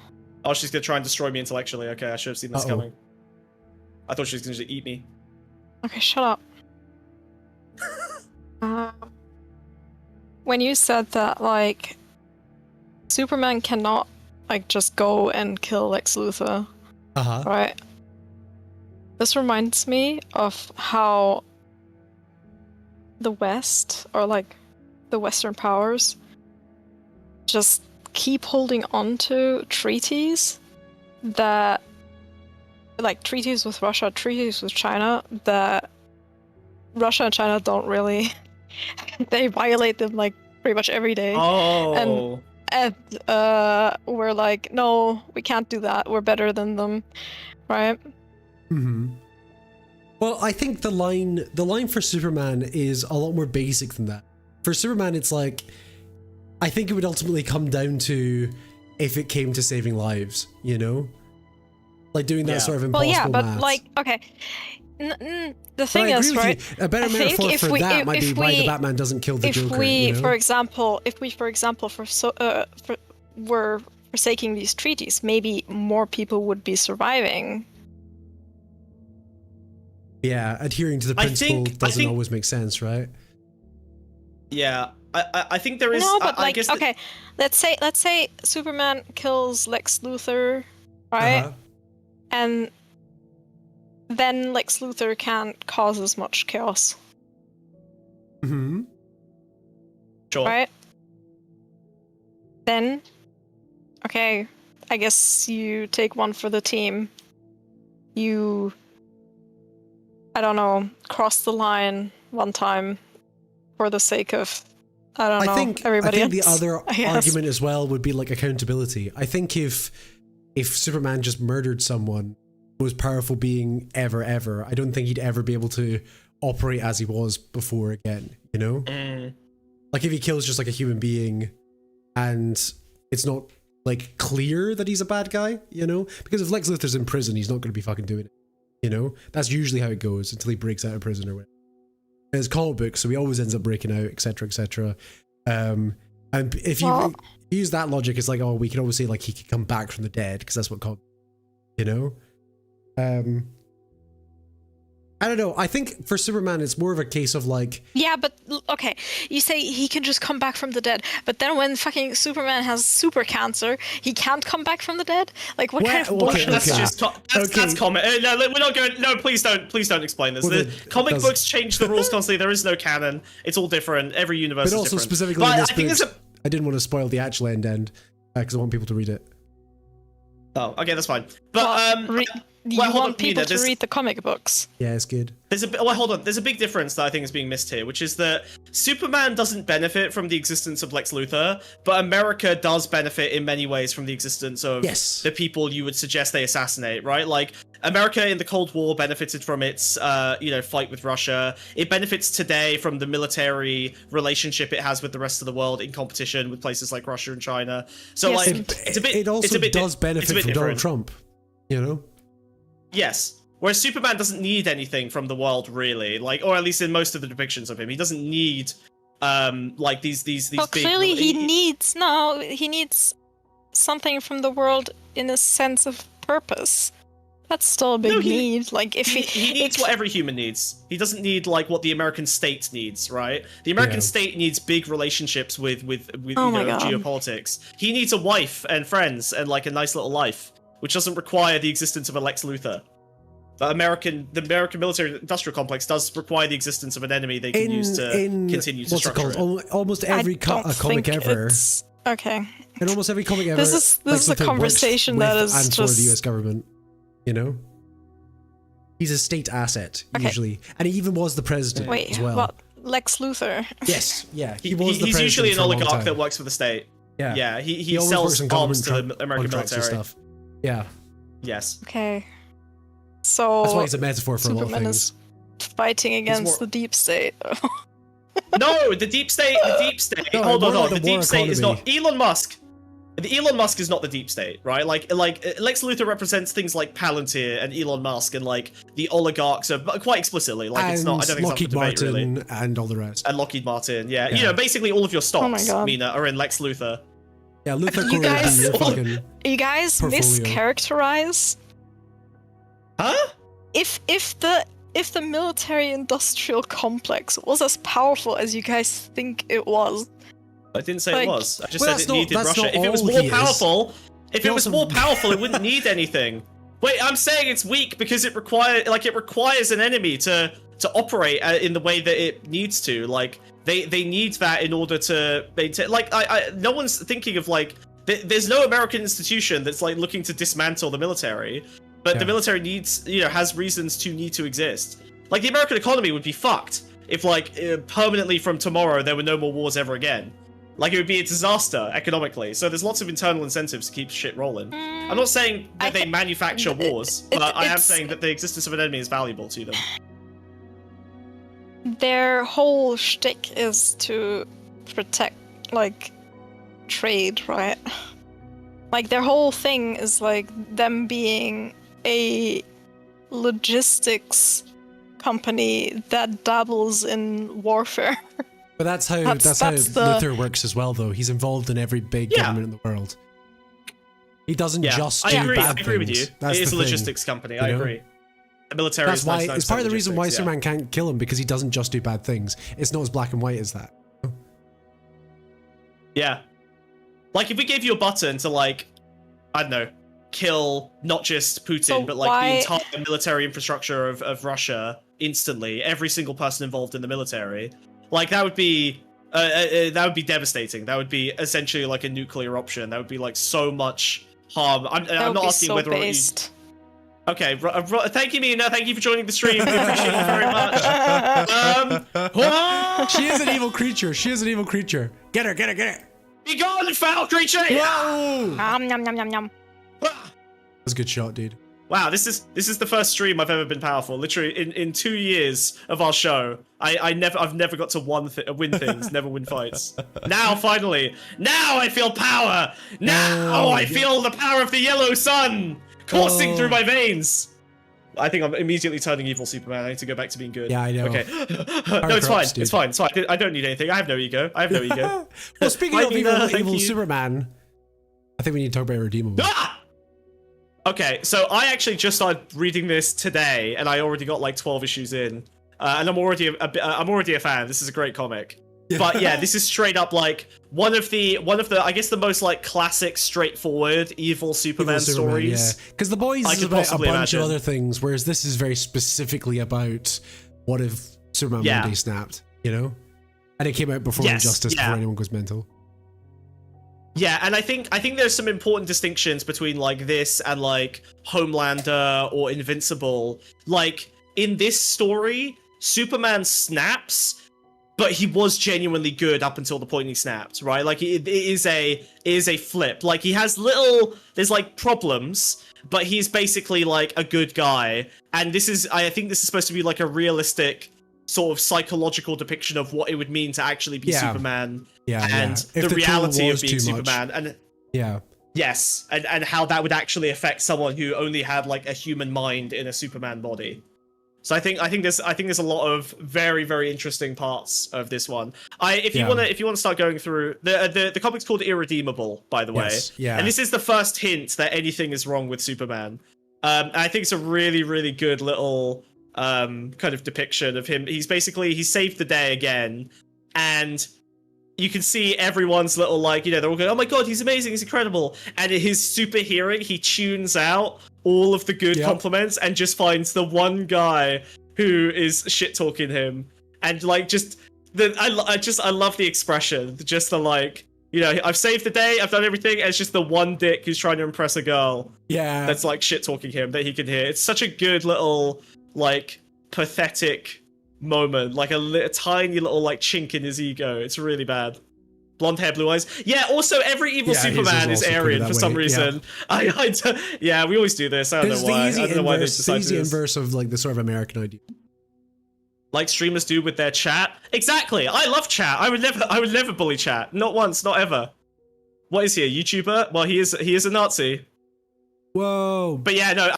Oh, she's gonna try and destroy me intellectually. Okay, I should have seen this Uh-oh. coming. I thought she was gonna just eat me. okay, shut up. When you said that, like, Superman cannot, like, just go and kill Lex Luthor, Uh-huh. right? This reminds me of how the West, or like the Western powers, just keep holding on to treaties that, like treaties with Russia, treaties with China, that Russia and China don't really, they violate them like pretty much every day. Oh. And we're like, no, we can't do that. We're better than them, right? Mm-hmm. Well, I think the line for Superman is a lot more basic than that. For Superman, it's like, I think it would ultimately come down to if it came to saving lives, you know? Like doing that sort of impossible Well, yeah, but maths. like, okay. The thing But I is, agree with right? you. A better I think metaphor if for we- that might be if why the we- Batman doesn't kill the if Joker. we, you know? for example, were forsaking these treaties, maybe more people would be surviving. Yeah, adhering to the I principle think- doesn't always make sense, right? Yeah, I think there is. No, but I like, guess okay, let's say Superman kills Lex Luthor, right? Uh-huh. And then Lex Luthor can't cause as much chaos, Mm-hmm. Sure. right? Then, okay, I guess you take one for the team. You, I don't know, cross the line one time for the sake of, I don't know, I think everybody the else, other I guess. argument as well would be like accountability. I think if Superman just murdered someone, most powerful being ever, I don't think he'd ever be able to operate as he was before again, you know? Mm. Like if he kills just like a human being and it's not like clear that he's a bad guy, you know? Because if Lex Luthor's in prison, he's not going to be fucking doing it, you know? That's usually how it goes until he breaks out of prison or whatever. It's comic books, so he always ends up breaking out, etc., etc. And if you use that logic, it's like, oh, we can always say like he could come back from the dead because that's what comic, you know. I don't know. I think for Superman, it's more of a case of like, Yeah, but okay, you say he can just come back from the dead, but then when fucking Superman has super cancer, he can't come back from the dead? Like, what kind of Well, bullshit okay, is That's that? just that's comic. No, we're not going. No, please don't explain this. Well, The it comic does- books change the rules constantly. There is no canon. It's all different. Every universe but is also different. specifically But in this I think book, there's a. I didn't want to spoil the actual end because I want people to read it. Oh, okay, that's fine. But Well, you hold on, want people Mina, to this- read the comic books. Yeah, it's good. There's a well, hold on. There's a big difference that I think is being missed here, which is that Superman doesn't benefit from the existence of Lex Luthor, but America does benefit in many ways from the existence of Yes. the people you would suggest they assassinate, right? Like America in the Cold War benefited from its, fight with Russia. It benefits today from the military relationship it has with the rest of the world in competition with places like Russia and China. So, Yes. like, it's a bit. It also it's a bit, does it's a benefit bit from Donald different. Trump, you know. Yes. Whereas Superman doesn't need anything from the world, really. Like, or at least in most of the depictions of him, he doesn't need, like these Well, big. clearly he needs something from the world in a sense of purpose. That's still a big No, he- need. Like, if He needs what every human needs. He doesn't need like what the American state needs, right? The American Yeah. state needs big relationships with Oh my God. geopolitics. He needs a wife and friends and like a nice little life, which doesn't require the existence of a Lex Luthor. The American military industrial complex does require the existence of an enemy they can use to continue to what's it structure called? Almost every I don't comic think ever. it's- Okay. In almost every comic ever, This is Lex a Luthor works conversation with that is and for just the U.S. government. You know, he's a state asset Okay. usually, and he even was the president Wait, as well. what? Lex Luthor? Yes, yeah, he was the He's president usually an for a long oligarch time. that works for the state. Yeah, Yeah, he always sells works in arms to government the American contracts and military. stuff. Yeah, Yes. Okay. So that's why it's a metaphor for a lot of Superman things. is fighting against more- the deep state. No, the deep state. No, Hold more on. like The the deep war state is economy. not Elon Musk. The Elon Musk is not the deep state, right? Like Lex Luthor represents things like Palantir and Elon Musk and like the oligarchs are quite explicitly like it's not. I don't think Lockheed it's up for debate Martin really. and all the rest. And Lockheed Martin, yeah. Yeah. You know, basically all of your Oh my stocks, God. Mina, are in Lex Luthor. Yeah, Luthor You Corey guys- your fucking You guys Portfolio. mischaracterize. Huh? If the military industrial complex was as powerful as you guys think it was, I didn't say Like- it was. I just Well, said that's it not- needed that's Russia. not If it was all more he is. powerful, if He it was also- more powerful, it wouldn't need anything. Wait, I'm saying it's weak because it requires an enemy to operate in the way that it needs to. Like they need that in order to maintain. Like no one's thinking of like there's no American institution that's like looking to dismantle the military, but Yeah. the military needs has reasons to need to exist. Like the American economy would be fucked if like permanently from tomorrow there were no more wars ever again. Like it would be a disaster economically. So there's lots of internal incentives to keep shit rolling. I'm not saying that they manufacture wars, but I am it's- saying that the existence of an enemy is valuable to them. their whole shtick is to protect, like, trade, right? Like, their whole thing is, like, them being a logistics company that dabbles in warfare. But that's how That's the- Luthor works as well, though. He's involved in every big Yeah. government in the world. He doesn't Yeah, just I do agree. bad I agree with you. things. That's It is the a thing. logistics company. I you know? agree. The military That's is why 99% it's part of the reason why logistics, yeah. Superman can't kill him, because he doesn't just do bad things. It's not as black and white as that. Yeah. Like, if we gave you a button to, like, I don't know, kill not just Putin, So but, like, why- the entire military infrastructure of Russia instantly, every single person involved in the military, like, that would be devastating. That would be essentially like a nuclear option. That would be, like, so much harm. I'm not asking so whether based. Okay, thank you, Mina. Thank you for joining the stream. We appreciate you very much. She is an evil creature. She is an evil creature. Get her, get her, get her. Be gone, foul creature! Whoa! Yum, yum, yum, yum, yum. That's a good shot, dude. Wow, this is the first stream I've ever been powerful. Literally, in 2 years of our show, I've never got to win things, never win fights. Now, finally, now I feel power. Now I feel the power of the yellow sun coursing through my veins. I think I'm immediately turning evil Superman. I need to go back to being good. Yeah, I know. Okay. No, it's fine. It's fine. It's fine. I don't need anything. I have no ego. Well, speaking Hi, of Mina, thank evil you. Superman, I think we need to talk about Redeemable. Ah! Okay, so I actually just started reading this today, and I already got like 12 issues in, and I'm already a fan. This is a great comic. But yeah, this is straight up like one of the I guess the most like classic, straightforward evil Superman stories. Yeah, because The Boys I is could about a bunch possibly imagine. of other things, whereas this is very specifically about what if Superman Yeah. one day snapped, you know? And it came out before Yes, Injustice, yeah. before anyone goes mental. Yeah, and I think there's some important distinctions between like this and like Homelander or Invincible. Like in this story, Superman snaps, but he was genuinely good up until the point he snapped, right? Like it is a flip. Like he has there's like problems, but he's basically like a good guy. And I think this is supposed to be like a realistic sort of psychological depiction of what it would mean to actually be Superman. Yeah, And yeah. If the reality of was being too much. Superman. And Yeah. yes, and how that would actually affect someone who only had like a human mind in a Superman body. So I think there's a lot of very, very interesting parts of this one. If you want to start going through the comic's called Irredeemable, by the way. Yes, yeah. And this is the first hint that anything is wrong with Superman. I think it's a really, really good little kind of depiction of him. He saved the day again, and you can see everyone's little like, you know, they're all going, oh my god, he's amazing, he's incredible. And in his super hearing, he tunes out all of the good compliments and just finds the one guy who is shit talking him. And like I love the expression, just the like, you know, I've saved the day, I've done everything, and it's just the one dick who's trying to impress a girl. Yeah. That's like shit talking him that he can hear. It's such a good little like pathetic moment, like a tiny little like chink in his ego. It's really bad. Blonde hair, blue eyes. Yeah. Also, every evil Superman is also Aryan pretty for that some way, reason. Yeah, we always do this. I don't know why. I don't know why they It's the decided to easy do this. inverse of like the sort of American idea. Like streamers do with their chat. Exactly. I love chat. I would never bully chat. Not once. Not ever. What is he? A YouTuber? Well, he is a Nazi. Whoa. But yeah, no.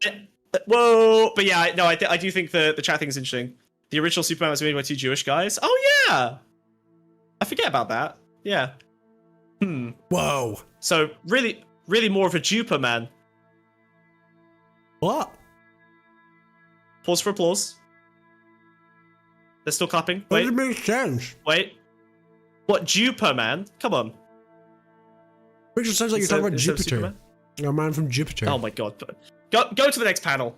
Whoa. But yeah, no. I do think the chat thing is interesting. The original Superman was made by 2 Jewish guys. Oh yeah. I forget about that. Yeah. Whoa. So really, really more of a duper man. What? Pause for applause. They're still clapping. That Wait. doesn't make sense. Wait. What, duper man? Come on. Which sounds like you're talking about Jupiter. A man from Jupiter. Oh my god. Go to the next panel.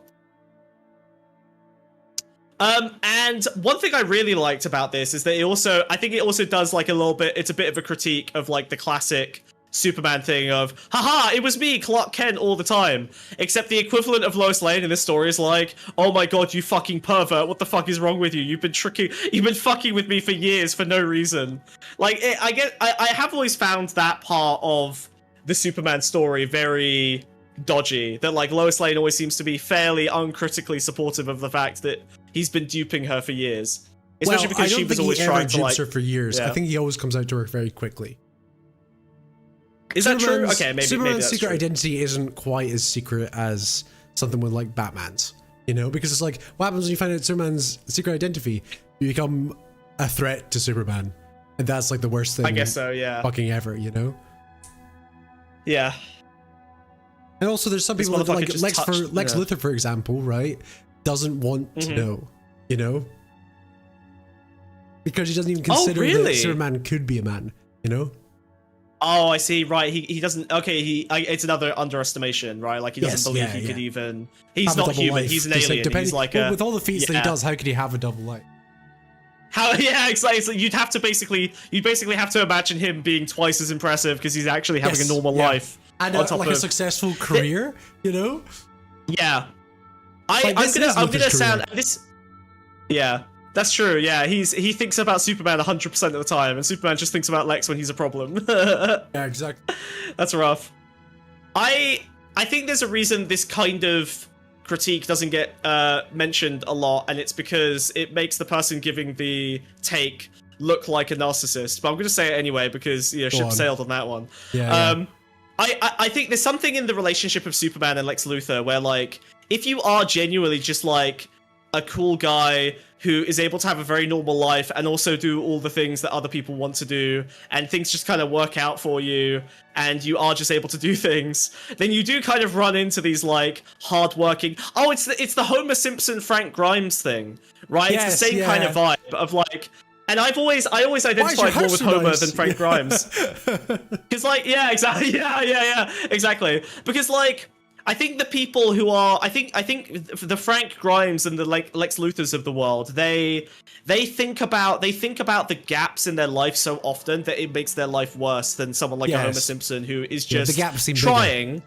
And one thing I really liked about this is that I think it also does like a little bit, it's a bit of a critique of like the classic Superman thing of, haha, it was me, Clark Kent, all the time. Except the equivalent of Lois Lane in this story is like, oh my god, you fucking pervert, what the fuck is wrong with you? You've been fucking with me for years for no reason. Like, I have always found that part of the Superman story very dodgy, that like Lois Lane always seems to be fairly uncritically supportive of the fact that he's been duping her for years. Especially because she was always trying to like... her for years. Yeah. I think he always comes out to her very quickly. Is that true? Okay, maybe Superman's that's secret true. identity isn't quite as secret as something with like Batman's, you know, because it's like, what happens when you find out Superman's secret identity? You become a threat to Superman, and that's like the worst thing. I guess so, yeah. Fucking ever, you know. Yeah. And also, there's some This people that, like motherfucker just Lex touched- Luthor, for example, right, doesn't want to know, you know, because he doesn't even consider really? that Superman could be a man, you know. Oh, I see. Right, he doesn't. Okay, it's another underestimation, right? Like he doesn't Yes, believe yeah, he could yeah. even. He's Have a not double human. life. He's an Just, alien. He's like well, with all the feats that he yeah. does, how could he have a double life? How? Yeah, exactly. You'd have to basically have to imagine him being twice as impressive because he's actually having Yes, a normal yeah. life And on top like of a successful career, you know? yeah. Like, I'm this is gonna Luther's sound career. this. Yeah, that's true. Yeah, he thinks about Superman 100% of the time, and Superman just thinks about Lex when he's a problem. Yeah, exactly. That's rough. I think there's a reason this kind of critique doesn't get mentioned a lot, and it's because it makes the person giving the take look like a narcissist. But I'm going to say it anyway because ship sailed on that one. Yeah, I think there's something in the relationship of Superman and Lex Luthor where, like, if you are genuinely just like a cool guy who is able to have a very normal life and also do all the things that other people want to do, and things just kind of work out for you, and you are just able to do things, then you do kind of run into these like hardworking. Oh, it's the Homer Simpson Frank Grimes thing, right? Yes, it's the same kind of vibe of like. And I always identified more with Homer than Frank Grimes. Because like, yeah, exactly, yeah, exactly. Because like, I think the people who are, I think the Frank Grimes and the like Lex Luthors of the world, they think about the gaps in their life so often that it makes their life worse than someone like a Homer Simpson who is just the gaps seem trying. bigger.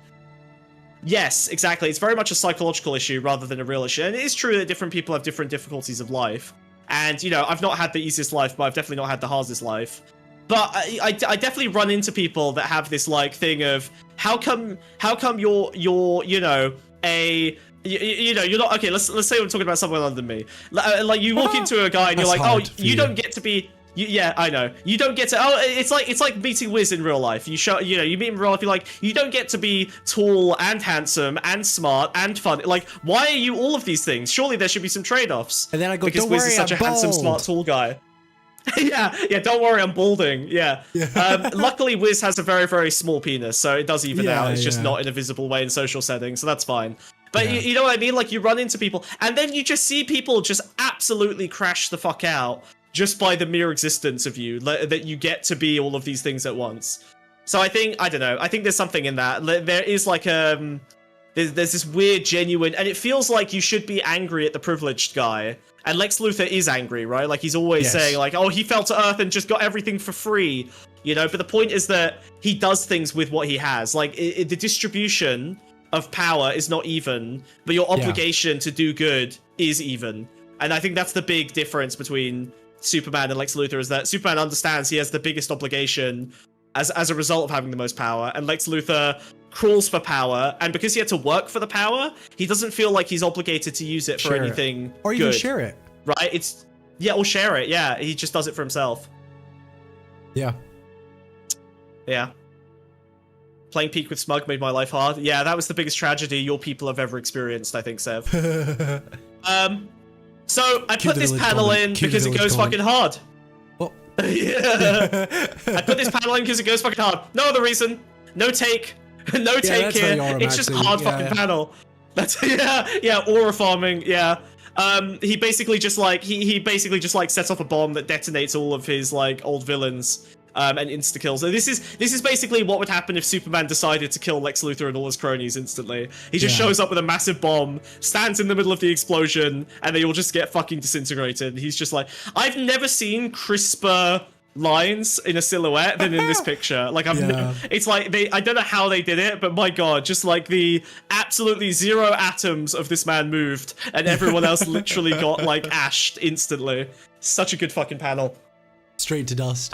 Yes, exactly. It's very much a psychological issue rather than a real issue. And it is true that different people have different difficulties of life. And, I've not had the easiest life, but I've definitely not had the hardest life. But I definitely run into people that have this, like, thing of, how come you're you're not, okay, let's say we're talking about someone other than me. Like, you walk into a guy and you're like, oh, you don't get to be... yeah, I know. You don't get to. Oh, it's like meeting Wiz in real life. You meet him in real life. You're like, you don't get to be tall and handsome and smart and fun. Like, why are you all of these things? Surely there should be some trade-offs. And then I go, because don't Wiz worry, is such I'm a handsome, bald. smart, tall guy. yeah. Don't worry, I'm balding. Yeah. Luckily, Wiz has a very, very small penis, so it does even out. It's just not in a visible way in social settings, so that's fine. But you know what I mean? Like, you run into people, and then you just see people just absolutely crash the fuck out. Just by the mere existence of you, that you get to be all of these things at once. So I don't know. I think there's something in that. There is like there's this weird, genuine, and it feels like you should be angry at the privileged guy. And Lex Luthor is angry, right? Like he's always saying like, oh, he fell to Earth and just got everything for free, But the point is that he does things with what he has. Like the distribution of power is not even, but your obligation to do good is even. And I think that's the big difference between Superman and Lex Luthor, is that Superman understands he has the biggest obligation as a result of having the most power, and Lex Luthor crawls for power, and because he had to work for the power, he doesn't feel like he's obligated to use it for anything or good. even share it. Right? Or share it. Yeah, he just does it for himself. Yeah. Playing Peak with Smug made my life hard. Yeah, that was the biggest tragedy your people have ever experienced, I think, Sev. So I put this panel in because it goes fucking hard. Oh. Yeah. I put this panel in because it goes fucking hard. No other reason. No take. No take here. It's just hard fucking panel. That's aura farming. Yeah. He basically just like he basically just like sets off a bomb that detonates all of his like old villains. And insta kills. So this is basically what would happen if Superman decided to kill Lex Luthor and all his cronies instantly. He just shows up with a massive bomb, stands in the middle of the explosion, and they all just get fucking disintegrated. He's just like, I've never seen crisper lines in a silhouette than in this picture. Like it's like I don't know how they did it, but my god, just like the absolutely zero atoms of this man moved, and everyone else literally got like ashed instantly. Such a good fucking panel. Straight to dust.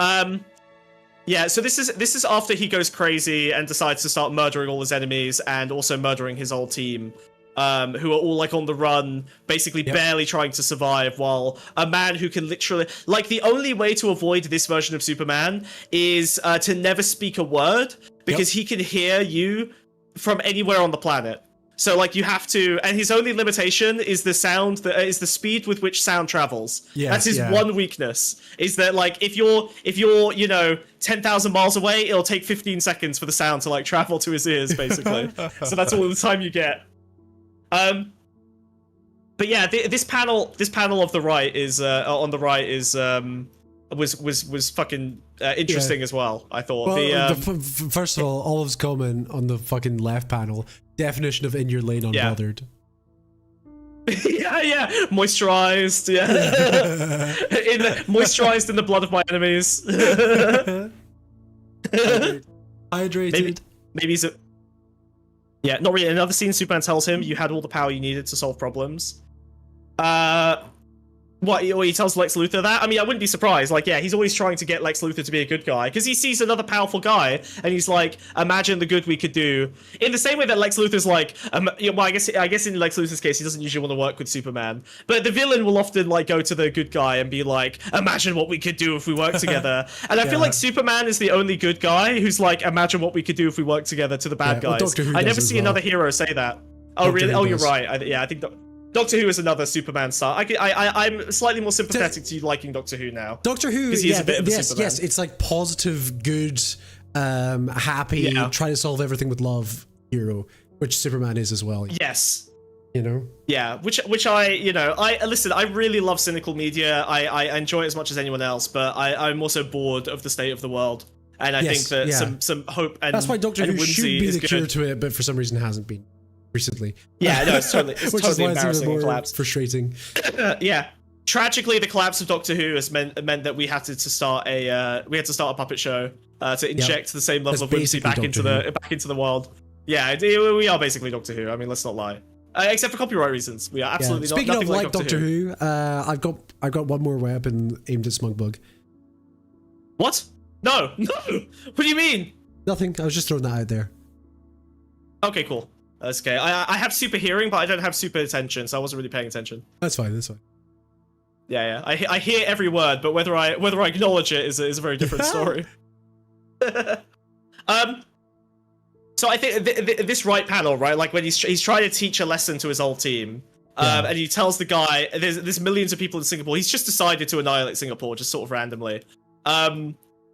Yeah, so this is after he goes crazy and decides to start murdering all his enemies and also murdering his old team, who are all like on the run, basically barely trying to survive, while a man who can literally, like, the only way to avoid this version of Superman is to never speak a word, because he can hear you from anywhere on the planet. So like you have to, and his only limitation is the sound, is the speed with which sound travels. That's his one weakness. Is that like if you're 10,000 miles away, it'll take 15 seconds for the sound to like travel to his ears, basically. So that's all the time you get. But yeah, this panel of the right is on the right is was fucking interesting as well. I thought. Well, first of all, Olive's comment on the fucking left panel, definition of in your lane unbothered. Yeah, moisturized. Yeah, moisturized in the blood of my enemies. Hydrated. Maybe he's a. Yeah, not really. Another scene, Superman tells him, "You had all the power you needed to solve problems." What he tells Lex Luthor that? I mean, I wouldn't be surprised. Like, yeah, he's always trying to get Lex Luthor to be a good guy because he sees another powerful guy and he's like, imagine the good we could do. In the same way that Lex Luthor's like, well, I guess in Lex Luthor's case, he doesn't usually want to work with Superman, but the villain will often like go to the good guy and be like, imagine what we could do if we work together. And I feel like Superman is the only good guy who's like, imagine what we could do if we work together to the bad guys. I never see another hero say that. Oh, really? Oh, you're right. I think. Doctor Who is another Superman star. I'm slightly more sympathetic to you liking Doctor Who now. Doctor Who, because he's a bit of a Superman. Yes, it's like positive, good, happy, try to solve everything with love hero, which Superman is as well. Yes. You know? Yeah, which listen, I really love cynical media. I enjoy it as much as anyone else, but I'm also bored of the state of the world. And I think that some hope and that's why Doctor Who should be the cure good. to it, but for some reason hasn't been. Recently, yeah, no, it's totally which is why embarrassing and collapse. Frustrating. Yeah, tragically, the collapse of Doctor Who has meant that we had to start a puppet show to inject the same level of whimsy back into the world. Yeah, we are basically Doctor Who. I mean, let's not lie. Except for copyright reasons, we are absolutely not. Speaking nothing of like Doctor Who, I've got one more weapon aimed at Smugbug. What? No. What do you mean? Nothing. I was just throwing that out there. Okay, cool. That's okay. I have super hearing, but I don't have super attention, so I wasn't really paying attention. That's fine. Yeah. I hear every word, but whether I acknowledge it is a very different story. So I think this right panel, right, like when he's trying to teach a lesson to his whole team, and he tells the guy, there's millions of people in Singapore. He's just decided to annihilate Singapore, just sort of randomly.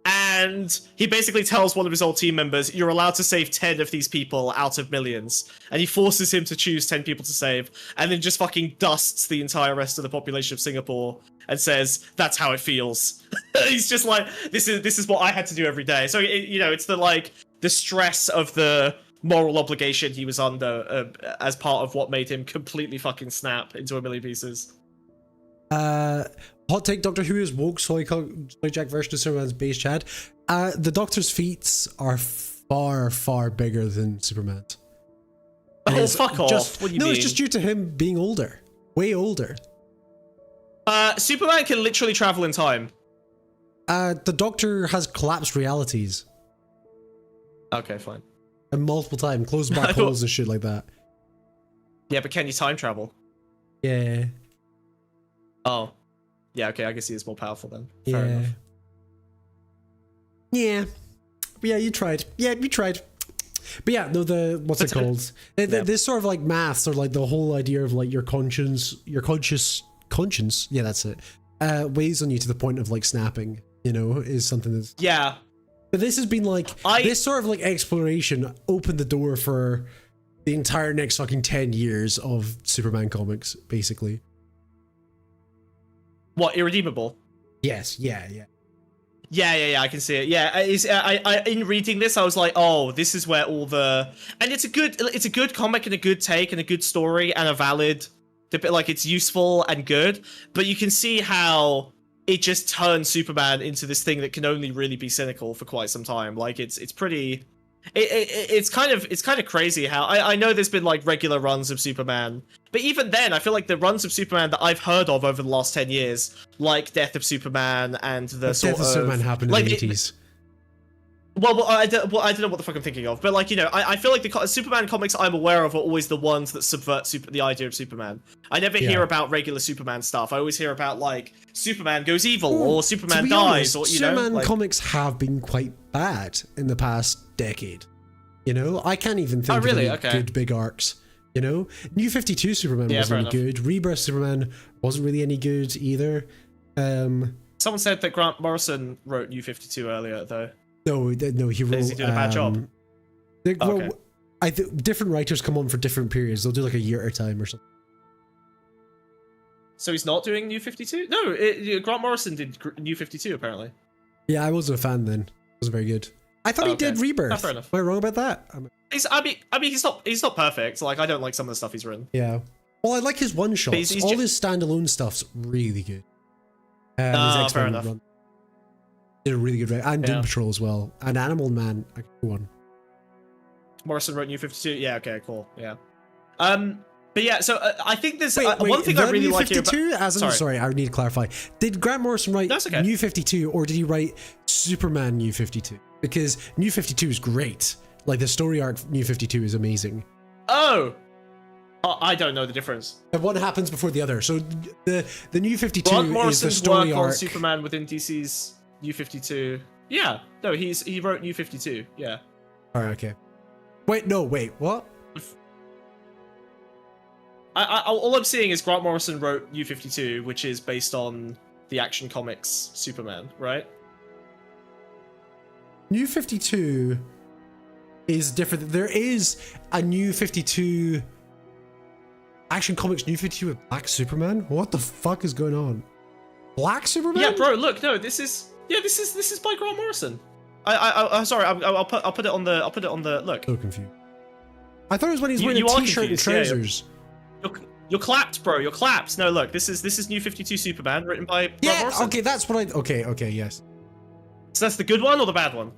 And he basically tells one of his old team members, you're allowed to save 10 of these people out of millions. And he forces him to choose 10 people to save, and then just fucking dusts the entire rest of the population of Singapore and says, that's how it feels. He's just like, this is what I had to do every day. So, it's the stress of the moral obligation he was under as part of what made him completely fucking snap into a million pieces. Hot take: Doctor Who is woke soy jack version of Superman's base Chad. The Doctor's feats are far bigger than Superman's. Oh, fuck off! What do you mean? No, it's just due to him being older, way older. Superman can literally travel in time. The Doctor has collapsed realities. Okay, fine. And multiple times, closed black holes and shit like that. Yeah, but can you time travel? Yeah. Oh. Yeah, okay, I guess he is more powerful then. Fair enough. Yeah. Yeah, you tried. But yeah, no, what's it called? This sort of like maths, or like the whole idea of like your conscience, yeah, that's it, weighs on you to the point of like snapping, is something that's... Yeah. But this has been like, this sort of like exploration opened the door for the entire next fucking 10 years of Superman comics, basically. What, Irredeemable? Yes, yeah. Yeah, I can see it. Yeah, I in reading this, I was like, oh, this is where all the... And it's a good comic and a good take and a good story and a valid... Like, it's useful and good, but you can see how it just turns Superman into this thing that can only really be cynical for quite some time. Like, it's pretty... It's kind of crazy how I know there's been like regular runs of Superman, but even then I feel like the runs of Superman that I've heard of over the last 10 years, like Death of Superman and the sort Death of Superman happened in the 80s. Well, I don't know what the fuck I'm thinking of, but like, I feel like the Superman comics I'm aware of are always the ones that subvert the idea of Superman. I never hear about regular Superman stuff. I always hear about like Superman goes evil or Superman dies, or Superman comics have been quite bad in the past decade. I can't even think of any good big arcs. New 52 Superman wasn't any good. Rebirth Superman wasn't really any good either. Someone said that Grant Morrison wrote New 52 earlier, though. No, he wrote... Is he doing a bad job? Different writers come on for different periods. They'll do like a year at a time or something. So he's not doing New 52? No, Grant Morrison did New 52 apparently. Yeah, I wasn't a fan then. It wasn't very good. I thought he did Rebirth. Oh, fair enough. Am I wrong about that? I mean, he's not perfect. Like, I don't like some of the stuff he's written. Yeah. Well, I like his one shots. He's All his standalone stuff's really good. His X-Men fair enough. run did a really good run. And Doom Yeah. Patrol as well. And Animal Man, a good one. Morrison wrote New 52. Yeah, okay, cool. Yeah. But yeah, so I think there's Wait, one thing I really New like here 52, about... as I'm sorry, I need to clarify. Did Grant Morrison write That's okay. New 52 or did he write Superman New 52? Because New 52 is great. Like the story arc New 52 is amazing. Oh! I don't know the difference. And one happens before the other. So the New 52 Grant is the Morrison's story work arc. on Superman within DC's New 52. Yeah, no, he wrote New 52. Yeah. Alright, okay. Wait, what? All I'm seeing is Grant Morrison wrote New 52, which is based on the Action Comics Superman, right? New 52 is different. There is a New 52 Action Comics New 52 with Black Superman? What the fuck is going on? Black Superman? Yeah, bro, look, no, this is by Grant Morrison. I'm sorry, I'll put it on the look. So confused. I thought it was when he's wearing a t-shirt and trousers. You're clapped, bro. You're clapped. No, look, this is New 52 Superman, written by Grant Yeah, Morrison. okay, that's what I... Okay, yes. So that's the good one or the bad one?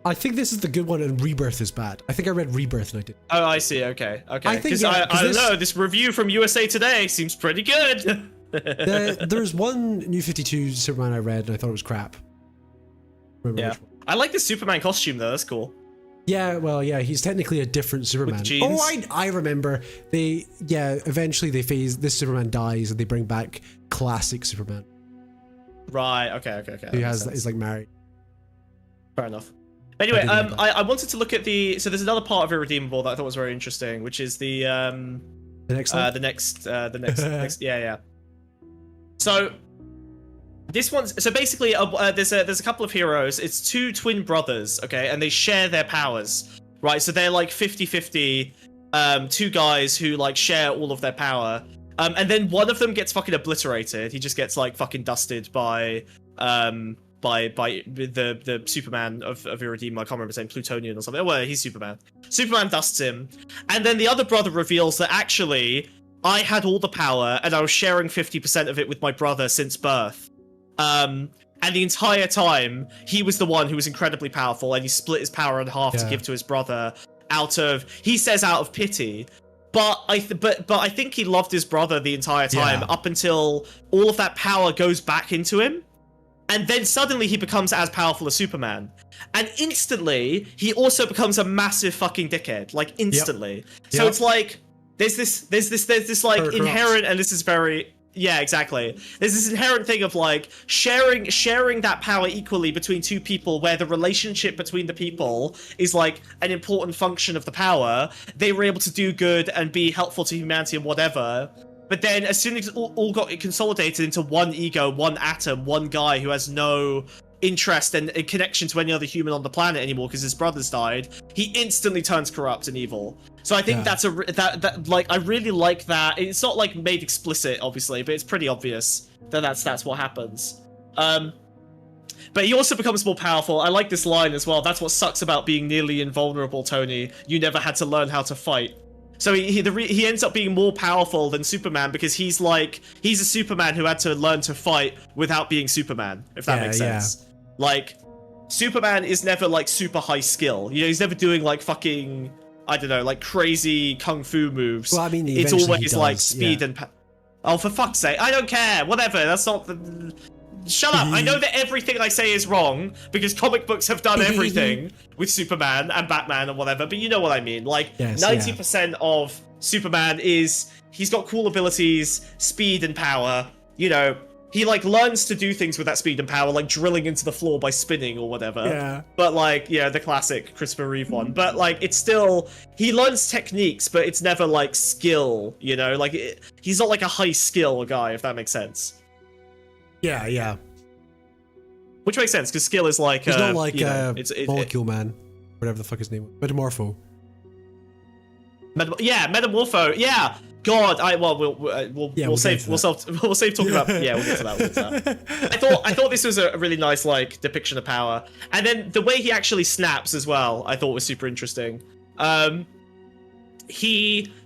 I think this is the good one and Rebirth is bad. I think I read Rebirth and I did. Oh, I see. Okay. I think, Because yeah, I don't know. This review from USA Today seems pretty good. There's one New 52 Superman I read and I thought it was crap. Remember Yeah. which one. I like this Superman costume though. That's cool. Yeah, well, yeah, he's technically a different Superman. jeans. Oh, I remember. Eventually they phase, this Superman dies and they bring back classic Superman. Right. Okay. Who is like married. Fair enough. Anyway, I didn't know that. I wanted to look at so there's another part of Irredeemable that I thought was very interesting, which is the next one? the next yeah. So this one's so basically there's a couple of heroes. It's two twin brothers, okay, and they share their powers, right? So they're like 50-50, two guys who like share all of their power. And then one of them gets fucking obliterated. He just gets like fucking dusted by the Superman of Irredeemable. I can't remember his name, Plutonian or something. Well, he's Superman. Superman dusts him, and then the other brother reveals that actually I had all the power and I was sharing 50% of it with my brother since birth. And the entire time he was the one who was incredibly powerful, and he split his power in half to give to his brother out of pity. But I think he loved his brother the entire time up until all of that power goes back into him. And then suddenly he becomes as powerful as Superman. And instantly, he also becomes a massive fucking dickhead. Like, instantly. So it's like, there's this like inherent, and this is very... Yeah, exactly. There's this inherent thing of like sharing that power equally between two people, where the relationship between the people is like an important function of the power. They were able to do good and be helpful to humanity and whatever. But then as soon as it all got consolidated into one ego, one atom, one guy who has no interest and connection to any other human on the planet anymore because his brothers died, he instantly turns corrupt and evil. So I think that's that like I really like that. It's not like made explicit, obviously, but it's pretty obvious that that's what happens. But he also becomes more powerful. I like this line as well. That's what sucks about being nearly invulnerable, Tony. You never had to learn how to fight. So he ends up being more powerful than Superman because he's a Superman who had to learn to fight without being Superman, if that makes sense. Like, Superman is never like super high skill. You know, he's never doing like fucking, I don't know, like crazy kung fu moves. Well, I mean, it's always like speed and oh, for fuck's sake, I don't care. Whatever. That's not the. Shut up! I know that everything I say is wrong because comic books have done everything with Superman and Batman and whatever, but you know what I mean. Like, 90% of Superman is he's got cool abilities, speed and power. You know, he like learns to do things with that speed and power, like drilling into the floor by spinning or whatever. Yeah. But like, yeah, the classic Christopher Reeve one. But like, it's still he learns techniques, but it's never like skill. You know, like he's not like a high skill guy, if that makes sense. Yeah. Which makes sense, because skill is like... He's not like Molecule Man, whatever the fuck his name was. Metamorpho. Metamorpho, yeah! God, we'll save talking about. Yeah, we'll get to that. We'll get to that. I thought this was a really nice like depiction of power, and then the way he actually snaps as well, I thought was super interesting.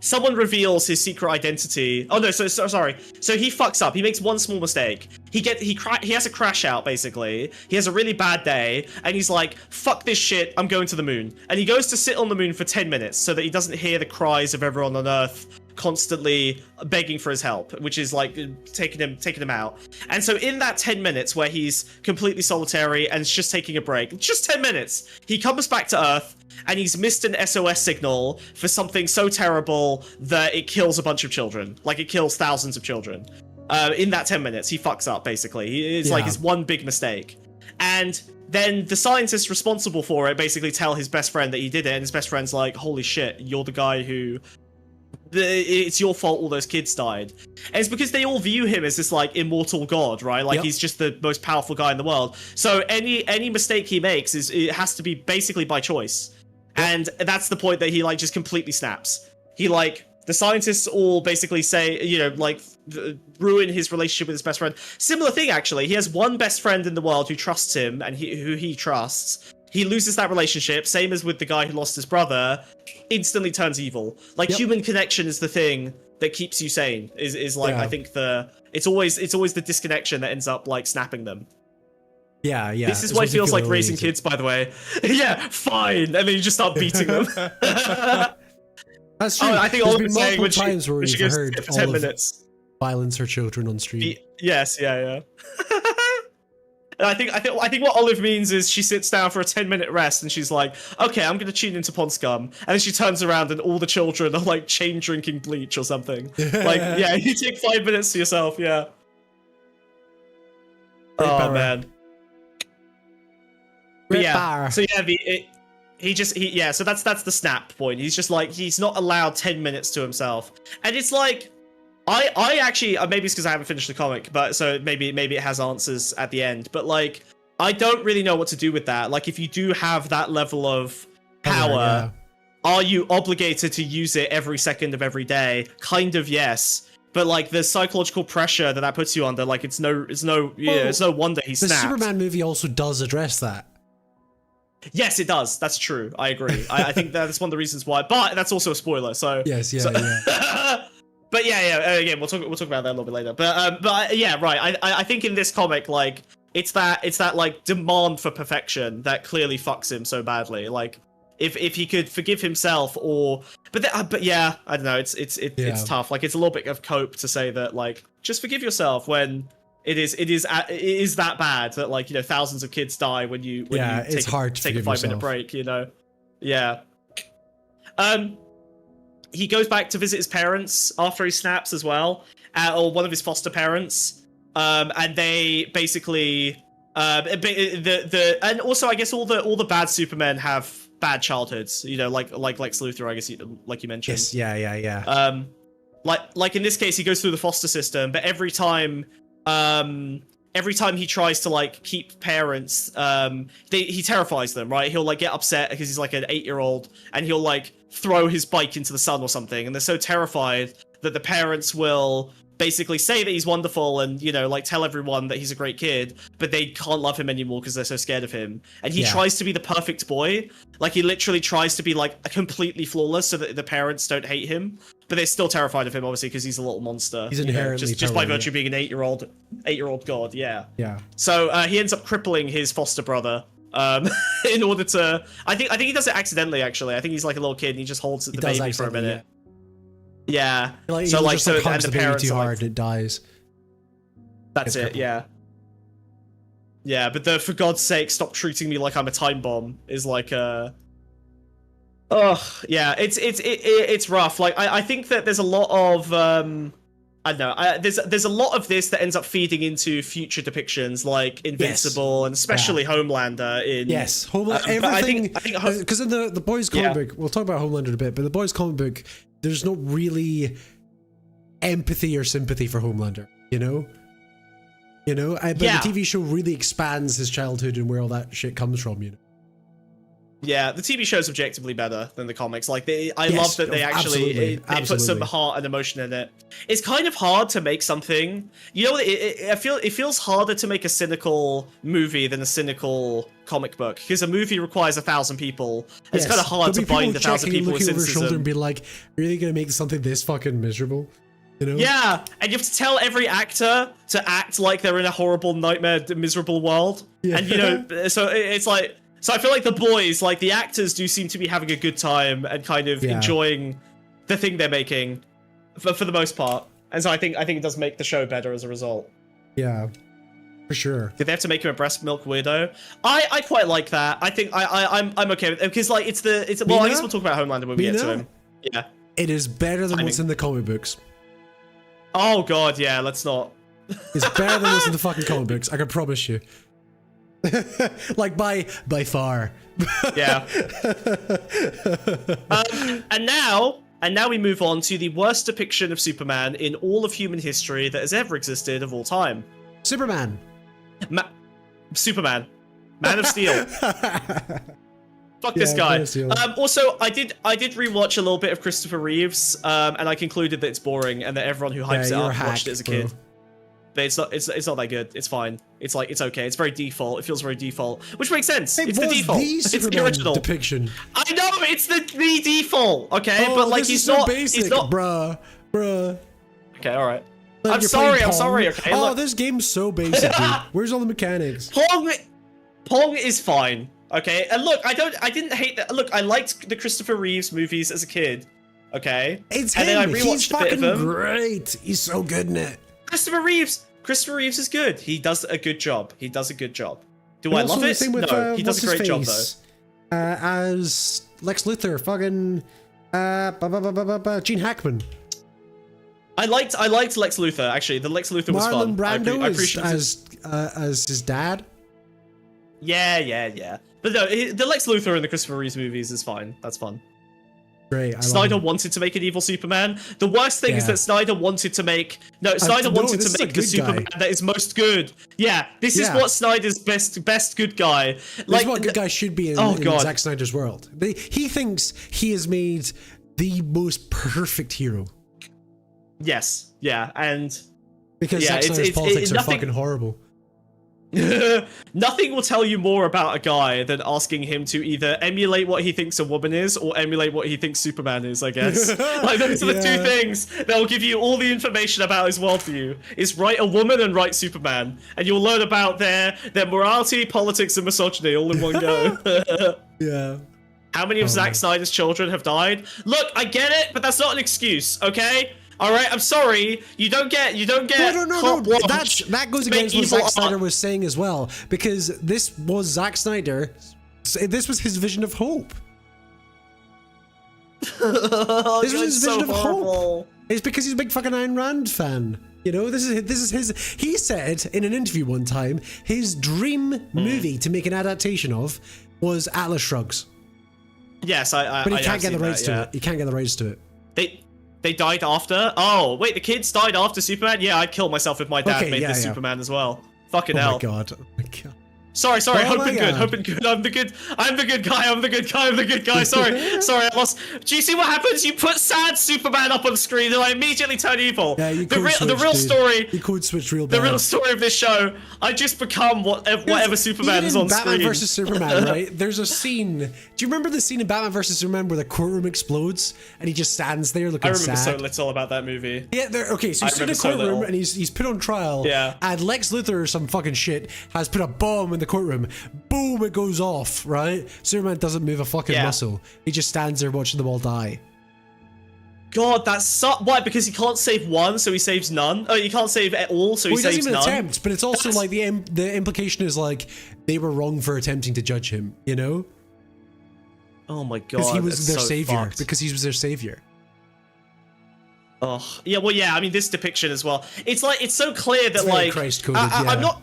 Someone reveals his secret identity. Oh no, sorry. So he fucks up. He makes one small mistake. He has a crash out basically. He has a really bad day, and he's like, "Fuck this shit. I'm going to the moon." And he goes to sit on the moon for 10 minutes so that he doesn't hear the cries of everyone on Earth constantly begging for his help, which is like taking him out. And so in that 10 minutes where he's completely solitary and it's just taking a break, just 10 minutes, he comes back to Earth and he's missed an SOS signal for something so terrible that it kills a bunch of children. Like it kills thousands of children. In that 10 minutes, he fucks up basically. It's like his one big mistake. And then the scientists responsible for it basically tell his best friend that he did it, and his best friend's like, "Holy shit, you're the guy who it's your fault all those kids died." And it's because they all view him as this like immortal god, right? Like he's just the most powerful guy in the world. So any mistake he makes it has to be basically by choice. And that's the point that he like just completely snaps. He like the scientists all basically say, you know, like ruin his relationship with his best friend. Similar thing actually. He has one best friend in the world who trusts him and who he trusts. He loses that relationship, same as with the guy who lost his brother, instantly turns evil. Like human connection is the thing that keeps you sane. Is like I think it's always the disconnection that ends up like snapping them. Yeah. This is what it feels like raising kids, by the way. Yeah, fine. And then you just start beating them. That's true. I think There's been multiple times where we've heard for 10 minutes. Violence for children on stream. Yes, yeah. And I think what Olive means is she sits down for a 10-minute rest and she's like, "Okay, I'm gonna tune into Pond Scum," and then she turns around and all the children are like chain drinking bleach or something. Like, yeah, you take 5 minutes to yourself, yeah. Oh man. But yeah, so yeah, so that's the snap point. He's just like, he's not allowed 10 minutes to himself, and it's like, I actually, maybe it's because I haven't finished the comic, but so maybe it has answers at the end, but like, I don't really know what to do with that. Like, if you do have that level of power, are you obligated to use it every second of every day? Kind of, yes. But like the psychological pressure that puts you under, like it's no wonder he snapped. The Superman movie also does address that. Yes, it does. That's true. I agree. I think that's one of the reasons why. But that's also a spoiler. So yes, yeah. But yeah. Again, we'll talk about that a little bit later. But yeah, right. I think in this comic, like it's that like demand for perfection that clearly fucks him so badly. Like if he could forgive himself, but yeah, I don't know. It's tough. Like it's a little bit of cope to say that like just forgive yourself when it is that bad that like, you know, thousands of kids die when you take a 5-minute break, you know. Yeah. He goes back to visit his parents after he snaps as well, or one of his foster parents, and they basically and also I guess all the bad Supermen have bad childhoods, you know, like Lex Luthor, I guess, like you mentioned. Yes, yeah. Like in this case, he goes through the foster system, but every time he tries to like keep parents, he terrifies them, right? He'll like get upset because he's like an 8-year-old and he'll like throw his bike into the sun or something, and they're so terrified that the parents will basically say that he's wonderful and, you know, like tell everyone that he's a great kid, but they can't love him anymore because they're so scared of him. And he tries to be the perfect boy. Like he literally tries to be like completely flawless so that the parents don't hate him, but they're still terrified of him, obviously, because he's a little monster. He's inherently just by virtue of being an 8-year-old god. Yeah. Yeah. So he ends up crippling his foster brother. In order to, I think he does it accidentally. Actually, I think he's like a little kid and he just holds the baby for a minute. Yeah. Like, so like, so and the parents too hard, it dies. That's it. Yeah. Yeah, but the "for God's sake, stop treating me like I'm a time bomb" is like yeah, it's rough. Like I think that there's a lot of I don't know. There's a lot of this that ends up feeding into future depictions, like Invincible and especially Homelander. Homelander. Everything. Because in the Boys comic book, we'll talk about Homelander in a bit, but the Boys comic book, there's no really empathy or sympathy for Homelander. You know. But the TV show really expands his childhood and where all that shit comes from. You know. Yeah, the TV show is objectively better than the comics. Like, I Yes, love that they actually they put some absolutely. heart and emotion in it. It's kind of hard to make something. You know, it feels harder to make a cynical movie than a cynical comic book because a movie requires 1,000 people. And It's kind of hard to bind 1,000 people with looking over their shoulder cynicism. and be like, really gonna make something this fucking miserable? You know? Yeah, and you have to tell every actor to act like they're in a horrible nightmare, miserable world. Yeah. And you know, so it's like. So I feel like the boys, like the actors, do seem to be having a good time and kind of enjoying the thing they're making, for the most part. And so I think it does make the show better as a result. Yeah, for sure. Did they have to make him a breast milk weirdo? I quite like that. I think I'm okay with it because like it's well Mina? I guess we'll talk about Homelander when we get to him. Yeah. It is better than what's in the comic books. Oh god, yeah. Let's not. It's better than what's in the fucking comic books. I can promise you. Like by far. Yeah. And now we move on to the worst depiction of Superman in all of human history that has ever existed of all time. Superman. Superman. Man of Steel. Fuck this guy. Also, I did rewatch a little bit of Christopher Reeves, and I concluded that it's boring and that everyone who hypes it up watched it as a kid. But it's not that good. It's fine. It's okay. It's very default. It feels very default, which makes sense. It's the default. It's the original depiction. I know it's the default. Okay, but like he's not basic. He's not, bruh. Okay, all right. Like I'm sorry. Okay. Oh, this game's so basic. Dude. Where's all the mechanics? Pong is fine. Okay, and look, I didn't hate that. Look, I liked the Christopher Reeves movies as a kid. Okay, it's and him. Then I rewatched He's fucking great. He's so good in it. Christopher Reeves is good. He does a good job. Do I love it? With, no, he does a great job though. As Lex Luthor, fucking Gene Hackman. I liked Lex Luthor actually. The Lex Luthor was fun. Marlon Brando as his dad. Yeah. But no, the Lex Luthor in the Christopher Reeves movies is fine. That's fun. Great. Snyder wanted to make an evil Superman. The worst thing is that Snyder wanted to make the Superman that is most good. Yeah, this is what Snyder's best good guy. This is what good guy should be in Zack Snyder's world. He thinks he has made the most perfect hero. Yes, yeah, and because Zack Snyder's politics are fucking horrible. Nothing will tell you more about a guy than asking him to either emulate what he thinks a woman is or emulate what he thinks Superman is, I guess. Like, those are the two things that will give you all the information about his worldview. Is write a woman and write Superman. And you'll learn about their morality, politics, and misogyny all in one go. Yeah. How many of Zack Snyder's children have died? Look, I get it, but that's not an excuse, okay? All right, I'm sorry. You don't get. No. That goes against what Zack Snyder was saying as well, because this was Zack Snyder. This was his vision of hope. This was his vision of hope. It's because he's a big fucking Ayn Rand fan. You know, this is his. He said in an interview one time his dream movie to make an adaptation of was Atlas Shrugs. Yes, but he can't get the rights to it. He can't get the rights to it. They died after? Oh, wait, the kids died after Superman? Yeah, I'd kill myself if my dad made this Superman as well. Fucking hell. Oh my god. Sorry, hope and good. I'm the good guy. Sorry, I lost. Do you see what happens? You put sad Superman up on the screen and I immediately turn evil. Yeah, the real story. You code switch real bad. The real story of this show, I just become whatever Superman is on Batman screen. vs Superman, right? There's a scene. Do you remember the scene in Batman vs Superman where the courtroom explodes and he just stands there looking sad? I remember so little about that movie. Yeah, okay, so he's in a courtroom and he's put on trial. Yeah. And Lex Luthor or some fucking shit has put a bomb in the courtroom. Boom, it goes off, right? Superman doesn't move a fucking muscle. He just stands there watching them all die. God, that's why? Because he can't save one, so he saves none. Oh, he can't save it all, so he saves none. He doesn't even attempt, but it's also like the implication is like they were wrong for attempting to judge him, you know? Oh my god, because he was their savior. Fucked. Because he was their savior. Oh yeah, well yeah. I mean, this depiction as well. It's like it's so clear that it's like Christ coded, I'm not.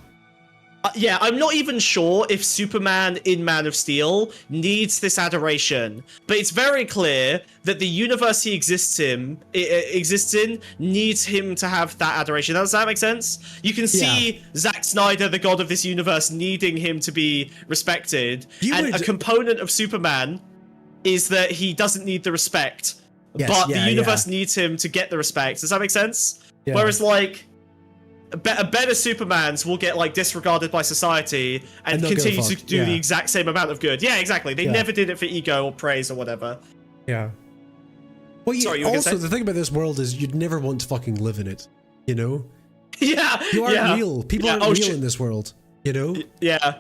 Yeah, I'm not even sure if Superman in Man of Steel needs this adoration, but it's very clear that the universe he exists in needs him to have that adoration. Does that make sense? You can see Zack Snyder, the god of this universe, needing him to be respected, a component of Superman is that he doesn't need the respect, but the universe needs him to get the respect. Does that make sense? Yeah. Whereas, like, better Supermans will get, like, disregarded by society and continue to do the exact same amount of good. Yeah, exactly. They never did it for ego or praise or whatever. Yeah. Well, also, the thing about this world is you'd never want to fucking live in it, you know? Yeah. You aren't real. People aren't real in this world, you know? Yeah.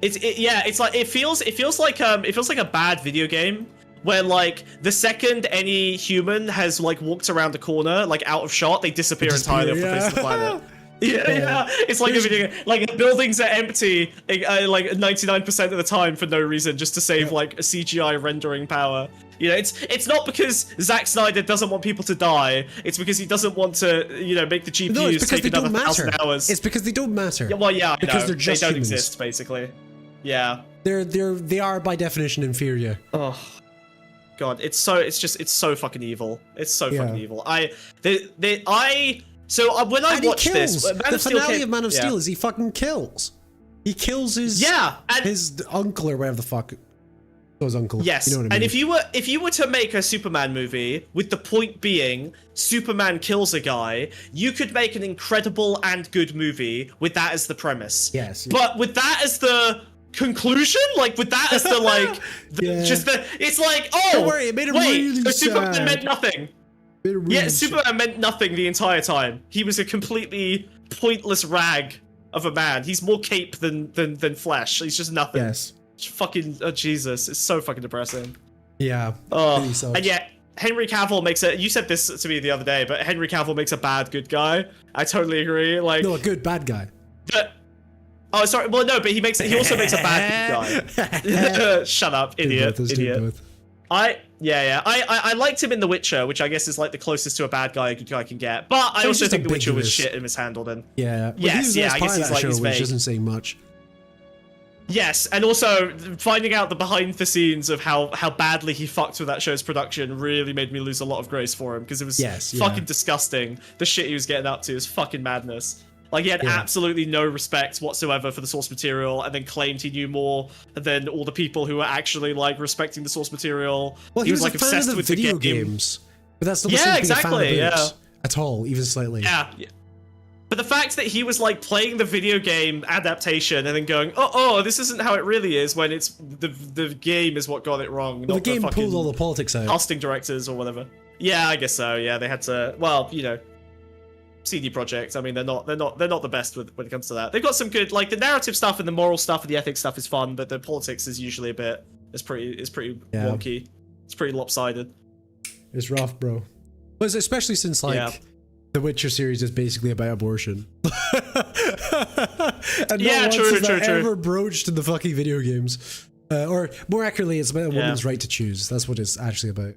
It's like it feels like a bad video game where, like, the second any human has, like, walked around the corner, like, out of shot, they disappear entirely off the face of the planet. Yeah. It's like a video game. Like, buildings are empty, like, 99% of the time for no reason, just to save, like, a CGI rendering power. You know, it's not because Zack Snyder doesn't want people to die. It's because he doesn't want to, you know, make the GPUs take another 1,000 hours. It's because they don't matter. Yeah, well, yeah, because they're just they don't humans. exist, basically. Yeah. They are by definition inferior. Oh. God, it's so fucking evil. It's so fucking evil. When I watched this, the finale of Man of Steel is he fucking kills. He kills his his uncle or whatever the fuck. His uncle. Yes, you know what I mean? And if you were to make a Superman movie with the point being Superman kills a guy, you could make an incredible and good movie with that as the premise. Yes. But with that as the conclusion, like with that as the like it's like, oh, don't worry, it made it really so Superman sad. meant nothing. Superman meant nothing the entire time. He was a completely pointless rag of a man. He's more cape than flesh. He's just nothing. Yes. Fucking Jesus, it's so fucking depressing. Yeah. Oh, and yet Henry Cavill makes a. You said this to me the other day, but Henry Cavill makes a bad good guy. I totally agree. Like, no, a good bad guy. But oh, sorry. Well, no, but he also makes a bad good guy. Shut up, idiot. Idiot. I liked him in The Witcher, which I guess is like the closest to a bad guy a good guy can get. But I also think The Witcher was shit and mishandled in. Yeah. Well, I guess he's like, he's which doesn't say much. Yes, and also finding out the behind the scenes of how badly he fucked with that show's production really made me lose a lot of grace for him, because it was fucking disgusting. The shit he was getting up to is fucking madness. Like, he had absolutely no respect whatsoever for the source material, and then claimed he knew more than all the people who were actually, like, respecting the source material. Well, he was like, obsessed with video games. But that's not the same thing at all, even slightly. Yeah. But the fact that he was, like, playing the video game adaptation and then going, oh, this isn't how it really is, when it's the game is what got it wrong. Well, the game pulled all the politics out. Casting directors or whatever. Yeah, I guess so. Yeah, they had to. Well, you know, CD Projekt. I mean, they're not the best when it comes to that. They've got some good, like, the narrative stuff and the moral stuff and the ethics stuff is fun, but the politics is usually it's pretty wonky. It's pretty lopsided. It's rough, bro. But especially since, like, the Witcher series is basically about abortion. And true. Ever broached in the fucking video games. Or more accurately, it's about a woman's right to choose. That's what it's actually about.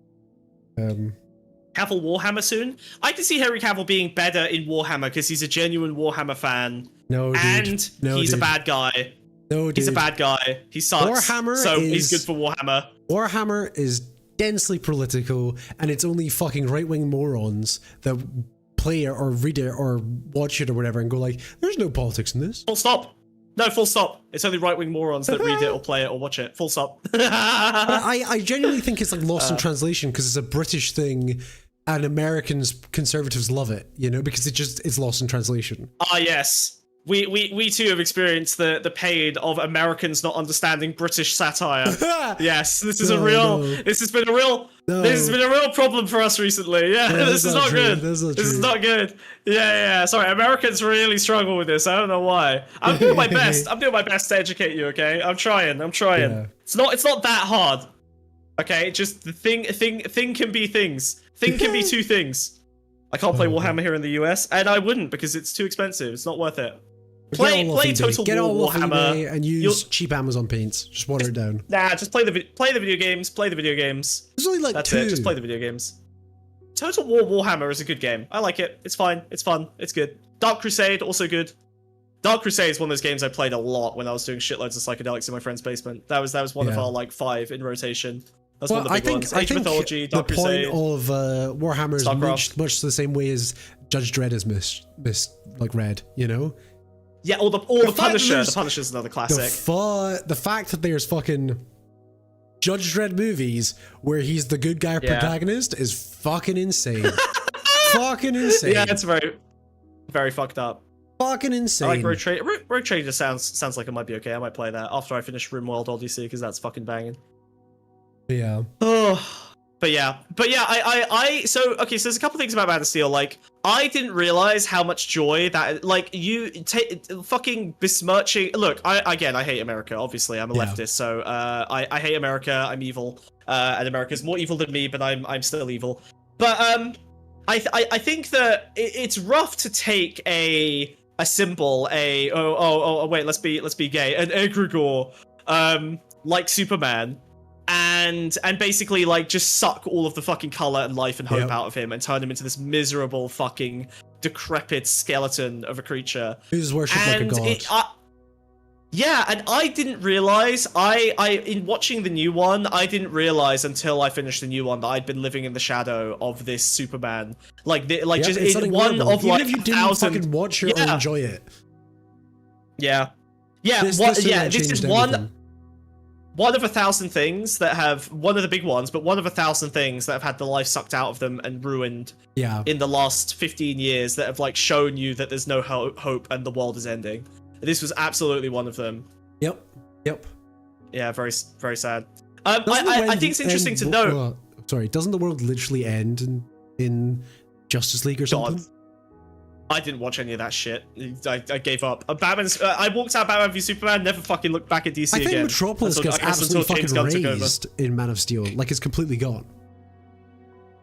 Cavill Warhammer soon? I can see Henry Cavill being better in Warhammer because he's a genuine Warhammer fan. No, dude. And he's a bad guy. No, dude. He's a bad guy. He sucks. He's good for Warhammer. Warhammer is densely political, and it's only fucking right-wing morons that play it or read it or watch it or whatever and go like, there's no politics in this. Full stop. No, full stop. It's only right-wing morons that read it or play it or watch it. Full stop. I genuinely think it's like lost in translation because it's a British thing and Americans, conservatives love it, you know, because it's lost in translation. Ah, yes. We too have experienced the pain of Americans not understanding British satire. Yes, this has been a real problem for us recently. Yeah, this is not good. This is not good. Yeah. Sorry, Americans really struggle with this. I don't know why. I'm doing my best. I'm doing my best to educate you. Okay, I'm trying. Yeah. It's not that hard. Okay, just the thing can be things. Thing can be two things. I can't play Warhammer here in the US, and I wouldn't because it's too expensive. It's not worth it. Play Total War Warhammer and use cheap Amazon paints. Just water it down. Nah, just play the video games. Play the video games. There's only like That's two. it. Just play the video games. Total War Warhammer is a good game. I like it. It's fine. It's fun. It's good. Dark Crusade also good. Dark Crusade is one of those games I played a lot when I was doing shitloads of psychedelics in my friend's basement. That was one of our like 5 in rotation. That's one of the big ones. Age of Mythology, Dark Crusade. The point of Warhammer is much the same way as Judge Dredd is like Red, you know? Yeah, or the Punisher. The Punisher's another classic. The fact that there's fucking Judge Dredd movies where he's the good guy protagonist is fucking insane. Fucking insane. Yeah, it's very, very fucked up. Fucking insane. I like Rogue Trader. Rogue Trader sounds like it might be okay. I might play that after I finish RimWorld Odyssey because that's fucking banging. Yeah. Oh, but yeah. So there's a couple things about Man of Steel. Like, I didn't realize how much joy that, like, you take fucking besmirching. Look, I hate America. Obviously, I'm a leftist, so I hate America. I'm evil, and America's more evil than me, but I'm still evil. But I think that it's rough to take a symbol, wait, let's be gay, an egregore, like Superman, and basically like just suck all of the fucking color and life and hope out of him and turn him into this miserable fucking decrepit skeleton of a creature who's worshipped like a god. Yeah, and I didn't realize, in watching the new one, I didn't realize until I finished the new one that I'd been living in the shadow of this Superman. Just in one of like even if you 1,000. Didn't fucking watch it or enjoy it. Yeah. This is one of 1,000 things that have, one of the big ones, but one of 1,000 things that have had the life sucked out of them and ruined in the last 15 years that have like shown you that there's no hope and the world is ending. This was absolutely one of them. Yep. Yeah, very, very sad. I think it's interesting to note. Sorry, doesn't the world literally end in Justice League or something? God. I didn't watch any of that shit. I gave up. I walked out of Batman v Superman, never fucking looked back at DC again. I think Metropolis gets absolutely fucking raised in Man of Steel. Like, it's completely gone.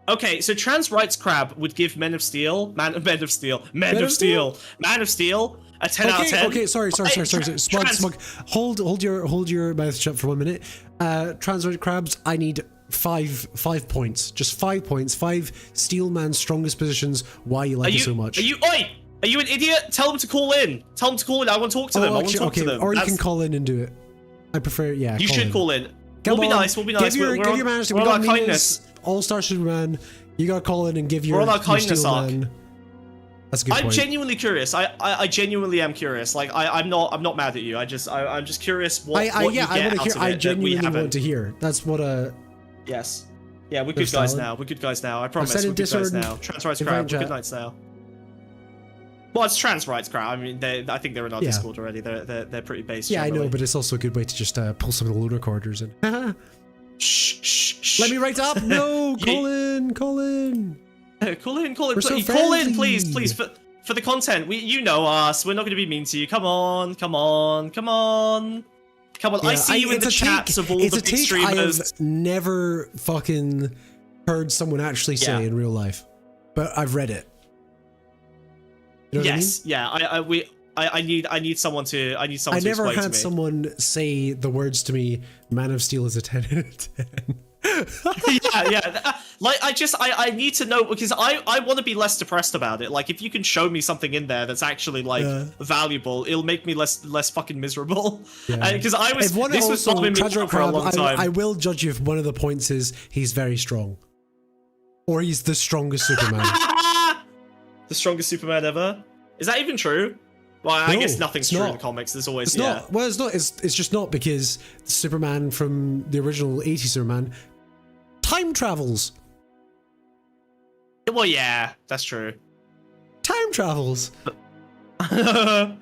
Okay, so Trans Rights Crab would give Man of Steel a 10 out of 10. Okay, sorry. Smug. Hold your mouth shut for 1 minute. Trans Rights Crabs, I need 5 points. Just 5 points. 5 Steelman's strongest positions. Why you like it so much. Are you an idiot? Tell them to call in. I want to talk to them. I want to talk to them. Or you can call in and do it. I prefer, You should call in. We'll be nice. Give your manners. We're on our kindness. All-Star Superman. You gotta call in and give your. We're on our kindness arc. That's a good point. I'm genuinely curious. I genuinely am curious. Like I'm not mad at you. I'm just curious what you get out of it. I genuinely want to hear. That's what Yes. Yeah, we're good guys now. We're good guys now. I promise. We're good guys now. Trans Rights Crowd. We're good nights now. Well, it's Trans Rights Crowd. I mean, I think they're in our Discord already. They're pretty basic. Yeah, generally. I know, but it's also a good way to just pull some of the load recorders in. Shh. Let me write up. No, call in. Call in. We're so call in, please. For the content, you know us. We're not going to be mean to you. Come on. Yeah, I see you in the chats of all the big streamers. I've never fucking heard someone actually say in real life, but I've read it. You know what I mean? Yeah. I need someone to. I never had someone say the words to me. Man of Steel is a 10 out of 10. yeah. Like I need to know because I want to be less depressed about it. Like if you can show me something in there that's actually like valuable, it'll make me less fucking miserable. Because this was bothering me for a long time. I will judge you if one of the points is he's very strong, or he's the strongest Superman. The strongest Superman ever? Is that even true? Well, I guess nothing's true in the comics. There's always not. Well, it's not. It's just not because Superman from the original 80s Superman time travels. Well, yeah, that's true. Time travels. One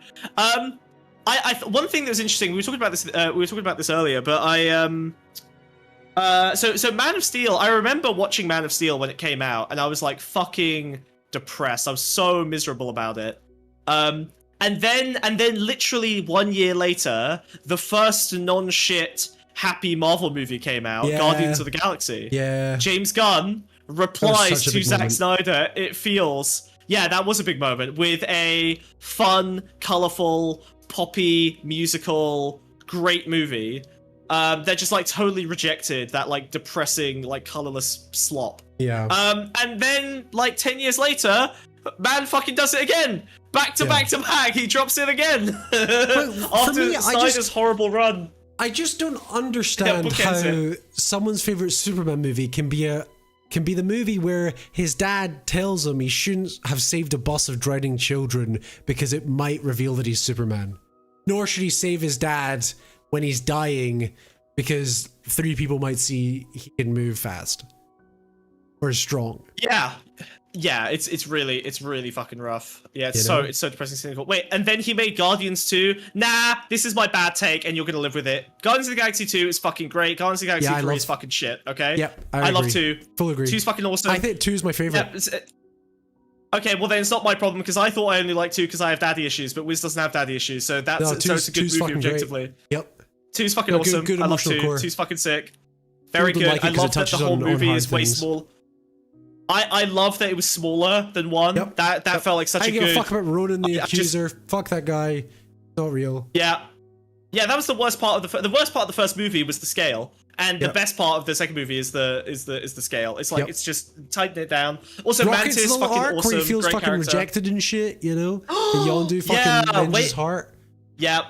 thing that was interesting. We were talking about this. Earlier, but so Man of Steel. I remember watching Man of Steel when it came out, and I was like fucking depressed. I was so miserable about it. And then literally 1 year later, the first non-shit happy Marvel movie came out, Guardians of the Galaxy. Yeah. James Gunn replies to Zack Snyder, it feels... Yeah, that was a big moment, with a fun, colourful, poppy, musical, great movie. They're just like totally rejected that like depressing, like colourless slop. Yeah. And then like 10 years later, Man fucking does it again. Back to back to back. He drops it again. After me, Snyder's horrible run. I just don't understand how someone's favorite Superman movie can be the movie where his dad tells him he shouldn't have saved a bus of drowning children because it might reveal that he's Superman. Nor should he save his dad when he's dying because 3 people might see he can move fast or is strong. Yeah, it's really fucking rough. Yeah, it's so depressing, cynical. Wait, and then he made Guardians 2. Nah, this is my bad take, and you're gonna live with it. Guardians of the Galaxy 2 is fucking great. Guardians of the Galaxy 3 is fucking shit. Okay. Yep, I love 2. Full agree. 2's fucking awesome. I think 2 is my favorite. Yeah, okay, well then it's not my problem because I thought I only like 2 because I have daddy issues, but Wiz doesn't have daddy issues, so it's a good movie objectively. Great. Yep. 2's fucking awesome. Good I love 2. core. 2's fucking sick. Very good. Like I love that the whole movie is way small. I love that it was smaller than 1. Yep. That felt like such a good. I give a fuck about Ronan the Accuser. Fuck that guy. Not real. Yeah, that was the worst part of the worst part of the first movie was the scale, and the best part of the second movie is the scale. It's like it's just tighten it down. Also, Rocket's Mantis fucking arc awesome. where he feels great fucking character. rejected and shit. You know, the Yondu fucking mends his heart. Yeah.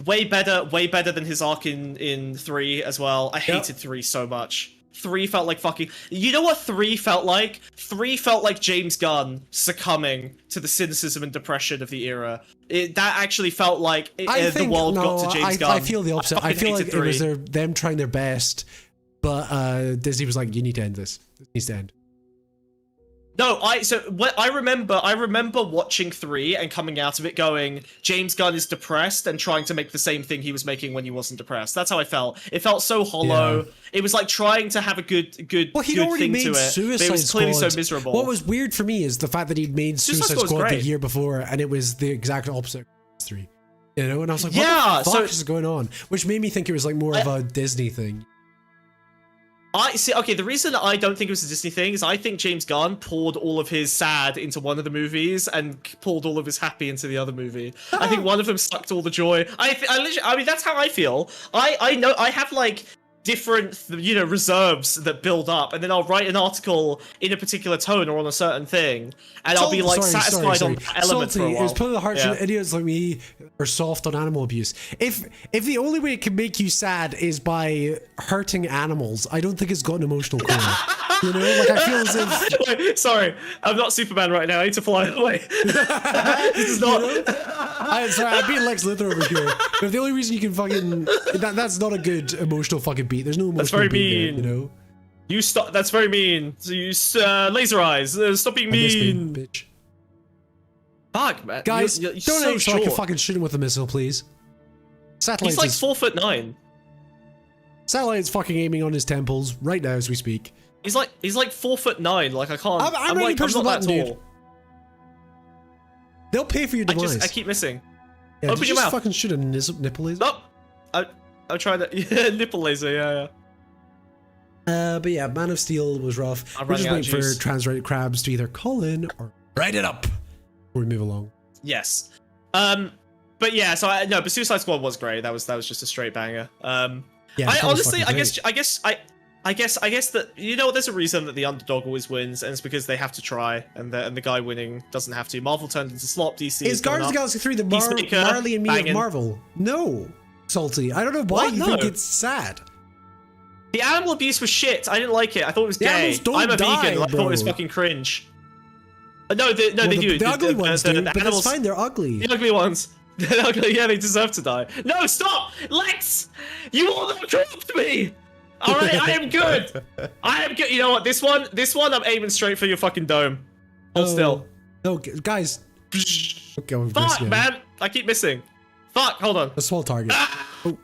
Way better than his arc in 3 as well. I hated 3 so much. 3 felt like fucking... You know what 3 felt like? 3 felt like James Gunn succumbing to the cynicism and depression of the era. That actually felt like the world got to James Gunn. I feel the opposite. I feel like 3. It was them trying their best, but Disney was like, you need to end this. It needs to end. No, I remember watching 3 and coming out of it going, James Gunn is depressed and trying to make the same thing he was making when he wasn't depressed. That's how I felt. It felt so hollow. Yeah. It was like trying to have a good well, he'd good already thing made to it. Suicide But it was clearly Squad. so miserable. What was weird for me is the fact that he'd made Suicide Squad the year before and it was the exact opposite of 3. You know, and I was like, what the fuck is going on? Which made me think it was like more of a Disney thing. I see. Okay, the reason I don't think it was a Disney thing is I think James Gunn poured all of his sad into one of the movies and poured all of his happy into the other movie. I think one of them sucked all the joy. I mean, that's how I feel. I know I have like different, reserves that build up, and then I'll write an article in a particular tone or on a certain thing, and I'll be like satisfied on that element for a while. It was putting the hearts of idiots like me are soft on animal abuse. If the only way it can make you sad is by hurting animals, I don't think it's got an emotional core. You know, like I feel as if. Wait, sorry, I'm not Superman right now. I need to fly away. This is not. I'm being Lex Luthor over here. But if the only reason you can fucking that's not a good emotional fucking beat. There's no emotional. That's very beat mean. There, you know. You stop. That's very mean. So you laser eyes. Stop being mean, bitch. Fuck, man. Guys, you're don't so aim so I can fucking shoot him with a missile, please. He's like 4'9". Satellite's fucking aiming on his temples right now as we speak. He's like 4'9". Like I can't. I'm ready to push the button, dude. They'll pay for your device. I keep missing. Yeah, Open your mouth. Fucking shoot a nipple laser. Nope. I'm trying to. Yeah, nipple laser. Yeah. But yeah, Man of Steel was rough. I'm We're just running out waiting of for juice. Transrated Crabs to either call in or write it up before we move along. Yes. But yeah. So but Suicide Squad was great. That was just a straight banger. Yeah. I honestly, I guess that there's a reason that the underdog always wins, and it's because they have to try, and the guy winning doesn't have to. Marvel turned into slop. DC is Guardians of the Galaxy 3 the Marley and Me of Marvel? No, Salty. I don't know why you think it's sad. The animal abuse was shit. I didn't like it. I thought it was gay. I'm a vegan. I thought it was fucking cringe. No, they do. The ugly ones do, but animals, that's fine. They're ugly. The ugly ones. They're ugly. Yeah, they deserve to die. No, stop, Lex! You will not corrupt me. All right, I am good. I am good. You know what? This one, I'm aiming straight for your fucking dome. Hold still. No, guys. Okay, fuck, man. I keep missing. Fuck, hold on. A small target. Oh.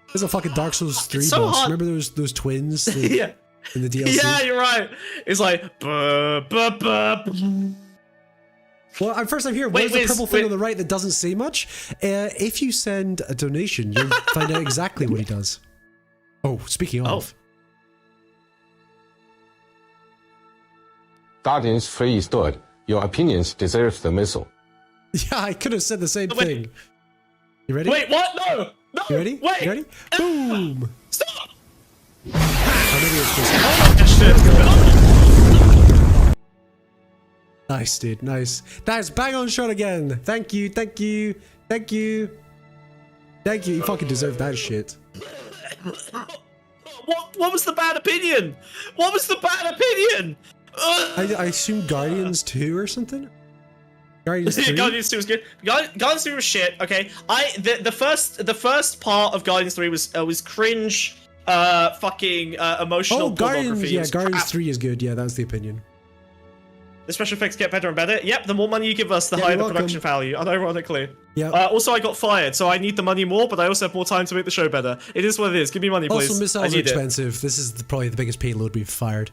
There's a fucking Dark Souls 3 so boss. hard. Remember those twins? Yeah. In the DLC? Yeah, you're right. It's like... Buh, buh, buh. Well, first I'm here. What is the purple thing on the right that doesn't say much? If you send a donation, you'll find out exactly what he does. Oh, speaking of. Guardians 3 is good. Your opinions deserve the missile. Yeah, I could have said the same thing. You ready? Wait, what? No! No! You ready? Wait! You ready? Boom! Stop! Oh, maybe it's just... Nice, dude. Nice. That's bang on shot again. Thank you. Thank you. Thank you. Thank you. You fucking deserve that shit. What was the bad opinion? What was the bad opinion? I assume Guardians 2 or something? Guardians 3? Guardians 2 was good. Guardians 3 was shit. Okay, the first part of Guardians 3 was cringe, fucking emotional pornography. Yeah, Guardians 3 is good. Yeah, that was the opinion. The special effects get better and better. Yep, the more money you give us, the higher the production value, unironically. Yeah. Also, I got fired, so I need the money more, but I also have more time to make the show better. It is what it is. Give me money, please. Also, missiles are expensive. This is probably the biggest payload we've fired.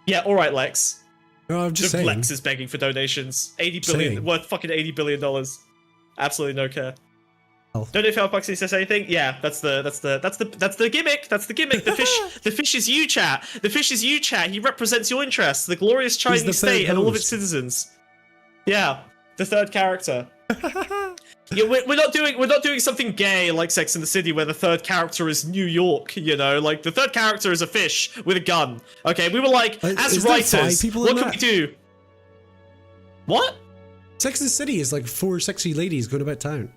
Yeah, alright, Lex. No, I'm just saying. Lex is begging for donations. 80 billion, worth fucking $80 billion. Absolutely no care. Oh. Donate for Buxy says anything? Yeah, that's the gimmick. That's the gimmick. The fish is you, chat. The fish is you, chat. He represents your interests, the glorious Chinese state and all of its citizens. Yeah, the third character. Yeah, we're not doing something gay like Sex and the City where the third character is New York, you know, like the third character is a fish with a gun. Okay, we were like, as writers, what can we do? What? Sex and the City is like 4 sexy ladies going about town.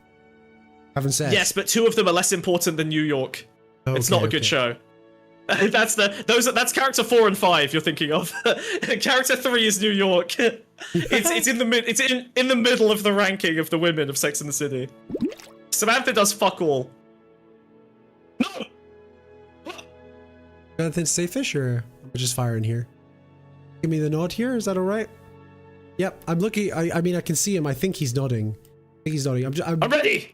Having sex. Yes, but 2 of them are less important than New York. It's not a good show. That's character 4 and 5 you're thinking of. Character 3 is New York. It's in the middle of the ranking of the women of Sex and the City. Samantha does fuck all. No. Anything to say, Fish, or am I just firing here? Give me the nod here. Is that all right? Yep. I'm looking. I mean, I can see him. I think he's nodding. I think he's nodding. I'm ready.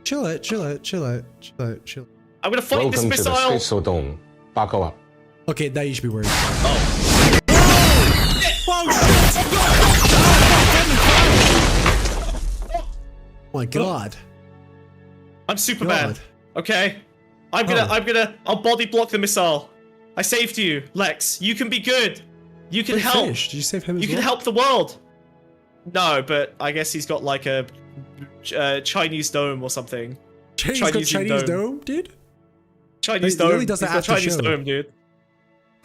Chill out. I'm gonna fight this missile. Welcome to the Space Dome. Buckle up. Okay, now you should be worried. Oh. Oh my god. I'm Superman. Okay. I'll body block the missile. I saved you, Lex. You can be good. You can help. Fish. Did you save him as You well? can help the world. No, but I guess he's got like a Chinese dome or something. He's got Chinese dome, dude? Chinese He dome. really does that He's got after Chinese show. dome, dude.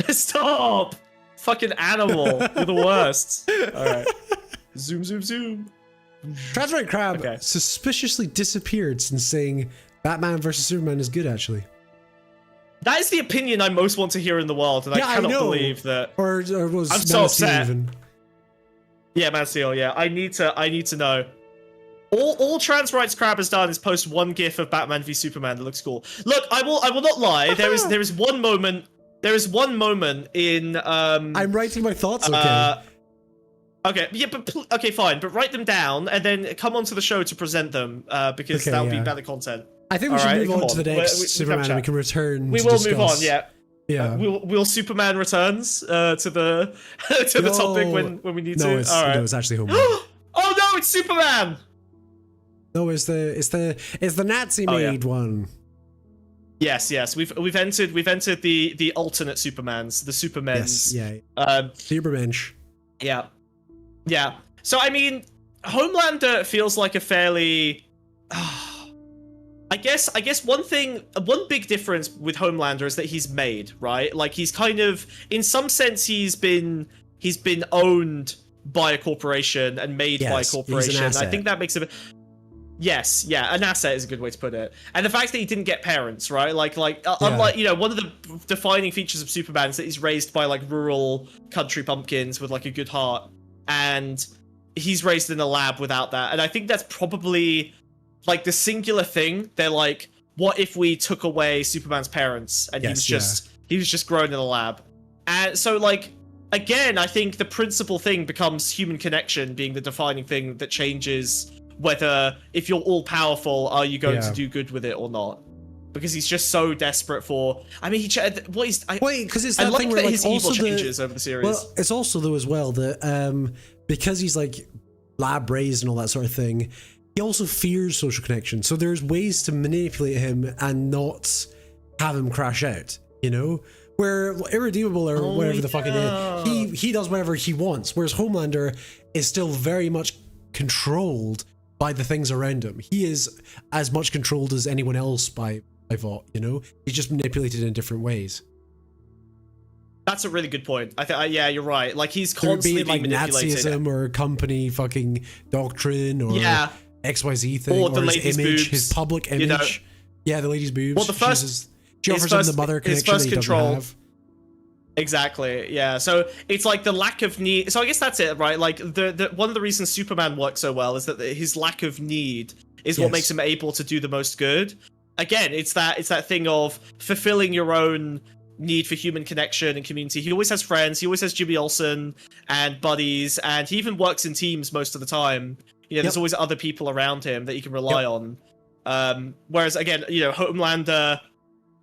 Stop! Fucking animal. You're the worst. Alright. Zoom, zoom, zoom. Transparent Crab Okay. suspiciously disappeared since saying Batman vs Superman is good, actually. That is the opinion I most want to hear in the world, and I cannot believe that. Or was I'm Man so of Steel upset. even? Yeah, Man of Steel, yeah. I need to know. All Trans Rights Crab has done is post one gif of Batman v Superman that looks cool. Look, I will not lie. There is one moment in I'm writing my thoughts, okay. Okay, yeah, but okay, fine, but write them down and then come onto the show to present them because Okay, that would yeah. be better content. I think we should Alright, move on come to the on. next We Superman have and we chat. can return We to will discuss. move on, yeah. Yeah. Will Superman returns to the to the topic when we need no, to? it's, Alright. no, it's actually home. Oh no, it's Superman! No, it's the Nazi made one. Yes, we've entered the alternate Supermans, the Supermen's. Yes, yeah. Supermensch. Yeah. So I mean, Homelander feels like a fairly. I guess one big difference with Homelander is that he's made, right? Like he's kind of, in some sense, he's been owned by a corporation and made by a Yes, he's an corporation. I asset. think that makes him. Yes, yeah, an asset is a good way to put it. And the fact that he didn't get parents, right? Like unlike, you know, one of the defining features of Superman is that he's raised by like rural country pumpkins with like a good heart, and he's raised in a lab without that. And I think that's probably like the singular thing. They're like, what if we took away Superman's parents and he was just grown in a lab? And so like, again, I think the principal thing becomes human connection being the defining thing that changes whether, if you're all powerful, are you going to do good with it or not? Because he's just so desperate for. I mean, because it's I that like thing where that like his evil also changes over the series. Well, it's also though as well that because he's like lab raised and all that sort of thing, he also fears social connection. So there's ways to manipulate him and not have him crash out. You know, where Irredeemable or whatever the fuck it is, he does whatever he wants. Whereas Homelander is still very much controlled by the things around him. He is as much controlled as anyone else by Vought, you know? He's just manipulated in different ways. That's a really good point. I think, yeah, you're right. Like he's There would be constantly it like being manipulated. Nazism or company fucking doctrine or Yeah. XYZ thing Or the his lady's image, boobs, his public image. you know. Yeah, the lady's boobs. Well, the first- she his offers him first- the mother his connection first that he control- doesn't have. Exactly. Yeah. So it's like the lack of need. So I guess that's it, right? Like the one of the reasons Superman works so well is that his lack of need is what Yes. makes him able to do the most good. Again, it's that thing of fulfilling your own need for human connection and community. He always has friends. He always has Jimmy Olsen and buddies, and he even works in teams most of the time. You know, there's always other people around him that he can rely on. Whereas again, you know, Homelander,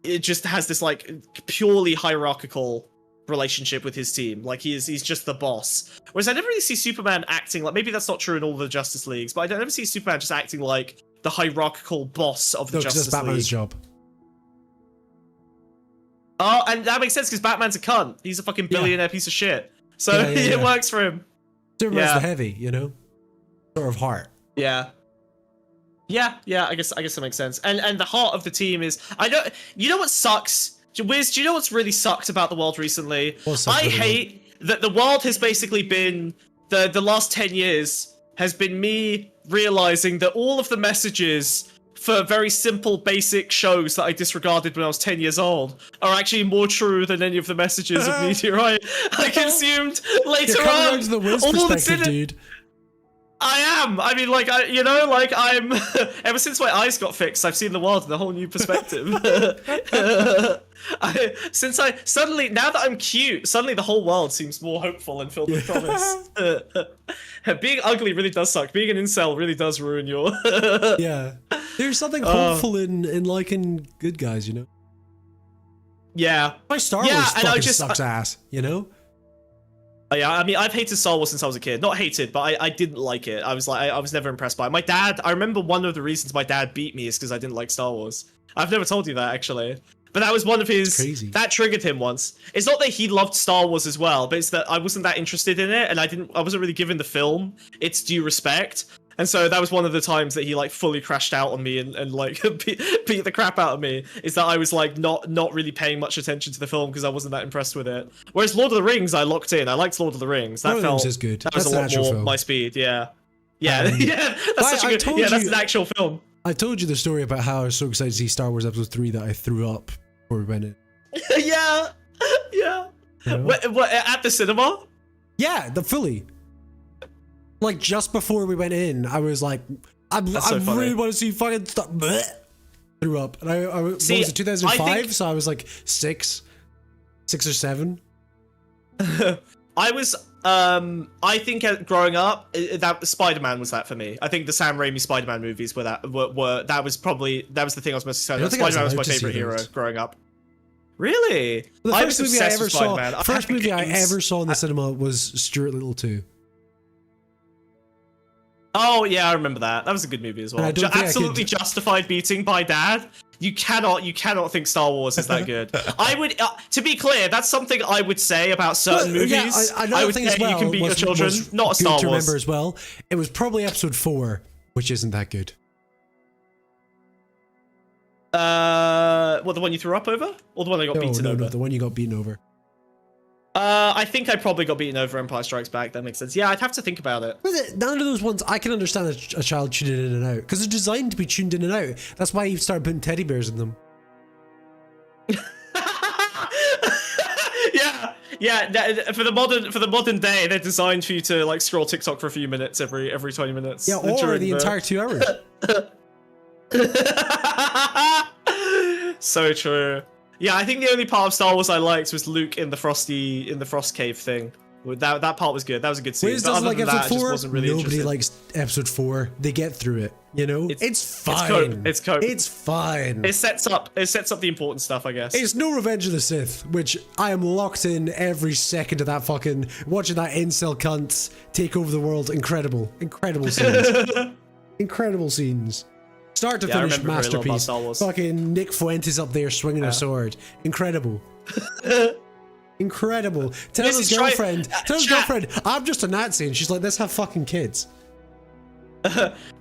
it just has this like purely hierarchical relationship with his team. Like he's just the boss. Whereas I never really see Superman acting like, maybe that's not true in all the Justice Leagues, but I don't ever see Superman just acting like the hierarchical boss of the No, 'cause Justice that's Batman's League. job. Oh, and that makes sense because Batman's a cunt. He's a fucking billionaire piece of shit. So Yeah, it works for him. Superman's Yeah. the heavy, you know? Sort of heart. Yeah. Yeah, I guess that makes sense. And the heart of the team is, I don't, you know what sucks? Wiz, do you know what's really sucked about the world recently? What's sucked I about the hate that the world has basically been, the last 10 years has been me realizing that all of the messages for very simple, basic shows that I disregarded when I was 10 years old are actually more true than any of the messages of media I consumed later You're coming on. around to the Wiz All that's perspective, in it- dude. I am. I mean, like, I'm. Ever since my eyes got fixed, I've seen the world in a whole new perspective. Suddenly, now that I'm cute, suddenly the whole world seems more hopeful and filled with promise. Being ugly really does suck. Being an incel really does ruin your. Yeah. There's something hopeful in liking good guys, you know? Yeah. My Star Yeah, Wars and I fucking just- sucks ass, you know? Yeah, I mean, I've hated Star Wars since I was a kid. Not hated, but I didn't like it. I was never impressed by it. My dad, I remember one of the reasons my dad beat me is because I didn't like Star Wars. I've never told you that, actually. But that was one of his... crazy. That triggered him once. It's not that he loved Star Wars as well, but it's that I wasn't that interested in it, and I wasn't really giving the film its due respect. And so that was one of the times that he like fully crashed out on me and like beat the crap out of me. Is that I was like not really paying much attention to the film because I wasn't that impressed with it. Whereas Lord of the Rings, I locked in. I liked Lord of the Rings. That Lord of the felt Rings is good. That was That's a an lot actual more film. my speed. Yeah, yeah, Um, yeah. That's such a I good. told Yeah, that's you- an actual film. I told you the story about how I was so excited to see Star Wars Episode 3 that I threw up before we went in. Yeah, yeah. You know? What, at the cinema? Yeah, the fully. Like, just before we went in, I was like, I so funny. really want to see fucking stuff. Threw up. And I what See, was it, 2005? I think- So I was like 6 or 7. I was, I think growing up, that Spider-Man was that for me. I think the Sam Raimi Spider-Man movies were that was the thing I was most excited about. I don't think I was Spider-Man was my allowed to see favorite hero those. growing up. Really? The I first was movie I obsessed ever with saw, Spider-Man. first movie I games. ever saw in the cinema was Stuart Little 2. Oh yeah, I remember that. That was a good movie as well. And I don't think I Absolutely could- justified beating by dad. You cannot think Star Wars is that good. I would, to be clear, that's something I would say about certain Well, yeah, movies. another would thing say as well you can beat your was children, not a good Star to Wars. remember as well. It was probably Episode 4, which isn't that good. What, the one you threw up over, or the one I got beaten over? No, the one you got beaten over. I think I probably got beaten over Empire Strikes Back. That makes sense. Yeah, I'd have to think about it. None of those ones, I can understand a child tuning in and out, because they're designed to be tuned in and out. That's why you started putting teddy bears in them. Yeah. For the modern day, they're designed for you to like scroll TikTok for a few minutes every 20 minutes. Yeah, or during the entire 2 hours. So true. Yeah, I think the only part of Star Wars I liked was Luke in the Frost Cave thing. That part was good. That was a good scene. Wiz But doesn't other like than that, I Episode just 4. wasn't really Nobody interested. likes Episode 4. They get through it, you know? It's fine. cope. It's cope. It's fine. It sets up the important stuff, I guess. It's no Revenge of the Sith, which I am locked in every second of that fucking watching that incel cunt take over the world. Incredible scenes. Incredible scenes. Start to Yeah, I finish remember very little about masterpiece. Star Wars. Fucking Nick Fuentes up there swinging a sword. Incredible. Incredible. Tell This his is girlfriend. Tell his chat. girlfriend. I'm just a Nazi, and she's like, let's have fucking kids.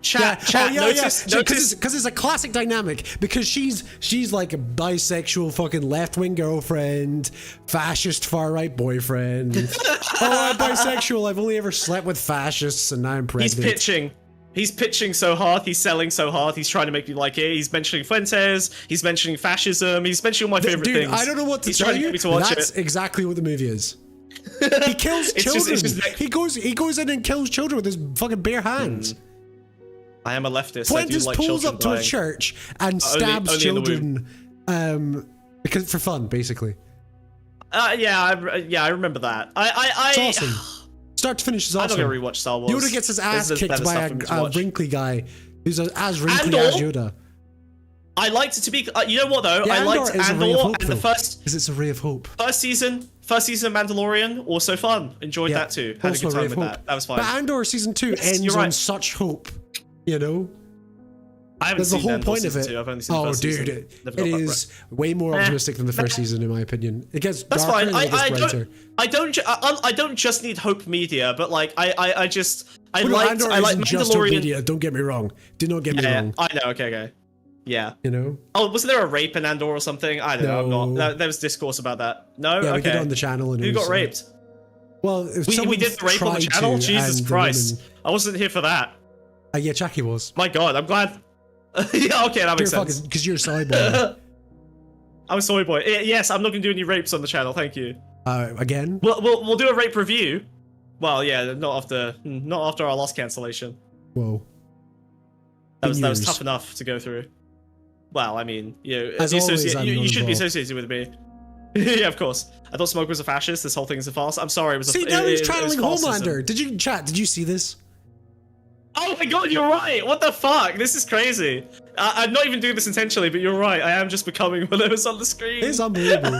Chat. Notice. Because it's a classic dynamic. Because she's like a bisexual fucking left wing girlfriend, fascist far right boyfriend. I'm bisexual. I've only ever slept with fascists, and now I'm pregnant. He's pitching so hard. He's selling so hard. He's trying to make me like it. He's mentioning Fuentes. He's mentioning fascism. He's mentioning all my favorite things. I don't know what to tell you. That's exactly what the movie is. He kills children. He goes in and kills children with his fucking bare hands. I am a leftist. Fuentes I do like pulls children up to dying. a church and stabs children, because for fun, basically. Yeah, I remember that. It's awesome. Start to finish is awesome. I'm not gonna rewatch Star Wars. Yoda gets his ass There's kicked better by stuff for me to a watch. wrinkly guy who's as wrinkly as Yoda. I liked it to be. You know what though? Yeah, I liked Andor is a ray of Andor hope, and the though, first because it's a ray of hope. season of Mandalorian, also fun. Enjoyed that too. Had a Also good a ray time of with hope. that. That was fine. But Andor season 2 ends you're right. on such hope, you know. I haven't That's the seen whole Andor point of season it. 2. I've only seen the Oh, first dude, season. it Never got back is way more optimistic than the first season, in my opinion. It gets That's darker fine. and it gets brighter. I don't just need hope media, but like I Well, no, like Andor isn't just hope Mandalorian. media. Don't get me wrong. Do not get me Yeah, wrong. I know. Okay. Yeah. You know. Oh, wasn't there a rape in Andor or something? I don't know. I'm No. not. There was discourse about that. No. Yeah, okay. we did it on the channel. And Who it got was, raped? Well, if We someone did the rape on the tried channel. to, Jesus and the Christ! woman- I wasn't here for that. Yeah, Jackie was. My God, I'm glad. Yeah, okay, that makes sense. Because you're a side boy. I'm a soy boy. Yes, I'm not gonna do any rapes on the channel. Thank you. Again? We'll do a rape review. Well, yeah, not after our last cancellation. Whoa. That was news. tough enough to go through. Well, I mean, As always, I'm you not should be involved. associated with me. Yeah, of course. I thought Smoke was a fascist. This whole thing's a farce. I'm sorry, it was a See, now he's it was channeling falsism. Homelander. Did you see this? Oh my God, you're right. What the fuck? This is crazy. I'm not even doing this intentionally, but you're right. I am just becoming whatever's on the screen. It's unbelievable.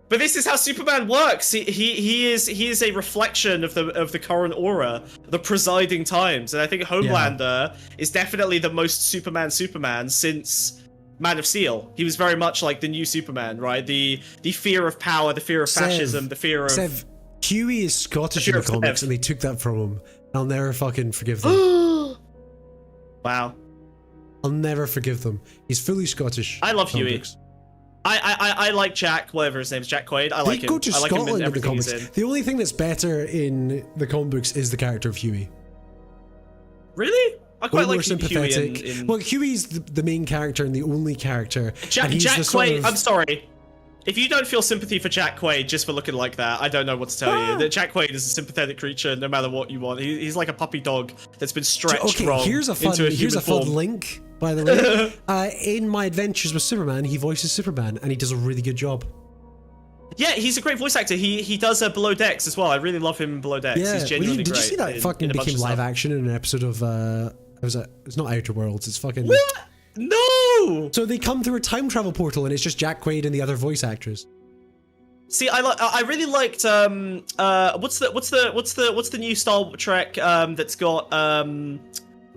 But this is how Superman works. He is a reflection of the current aura, the presiding times, and I think Homelander is definitely the most Superman since Man of Steel. He was very much like the new Superman, right? The fear of power, the fear of fascism, the fear of. Sev, Huey is Scottish in fear the of comics, Sev. and they took that from him. I'll never fucking forgive them. Wow. I'll never forgive them. He's fully Scottish. I love Huey. comics. I like Jack, whatever his name's, Jack Quaid. I like They him. go to I like him in Scotland in the everything he's comics. in. The only thing that's better in the comic books is the character of Huey. Really? I Way quite more like sympathetic. Huey in... Well, Huey's the main character and the only character. Jack and he's the sort Quaid, of- I'm sorry. If you don't feel sympathy for Jack Quaid just for looking like that, I don't know what to tell you. That Jack Quaid is a sympathetic creature no matter what you want. He's like a puppy dog that's been stretched Okay, wrong here's a fun into a human fun form. link, by the way. In My Adventures with Superman, he voices Superman, and he does a really good job. Yeah, he's a great voice actor. He does Below Decks as well. I really love him in Below Decks. Yeah, He's genuinely did great. you see that in fucking a bunch became of live stuff. action in an episode of it's not Outer Worlds, it's fucking What? No! So they come through a time travel portal and it's just Jack Quaid and the other voice actors. See, I really liked what's the new Star Trek that's got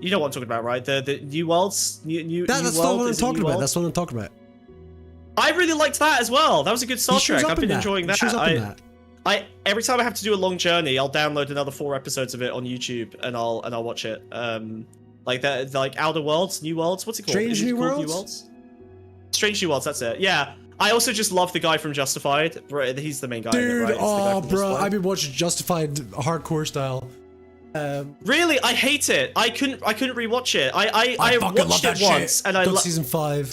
you know what I'm talking about, right? The New Worlds, new That's New not World? what I'm Is it talking New about. World? That's what I'm talking about. I really liked that as well. That was a good Star He shows Trek. up I've in been that. enjoying He that. shows up in that. Every time I have to do a long journey, I'll download another 4 episodes of it on YouTube and I'll watch it. Like that, like Outer Worlds, New Worlds. What's it called? Strange Is it New called Worlds? Strange New Worlds. That's it. Yeah. I also just love the guy from Justified. He's the main guy. in it, Dude, right? It's the guy oh from bro, Justified. I've been watching Justified hardcore style. Really, I hate it. I couldn't rewatch it. I fucking watched love it that once shit. and I Done lo- season 5.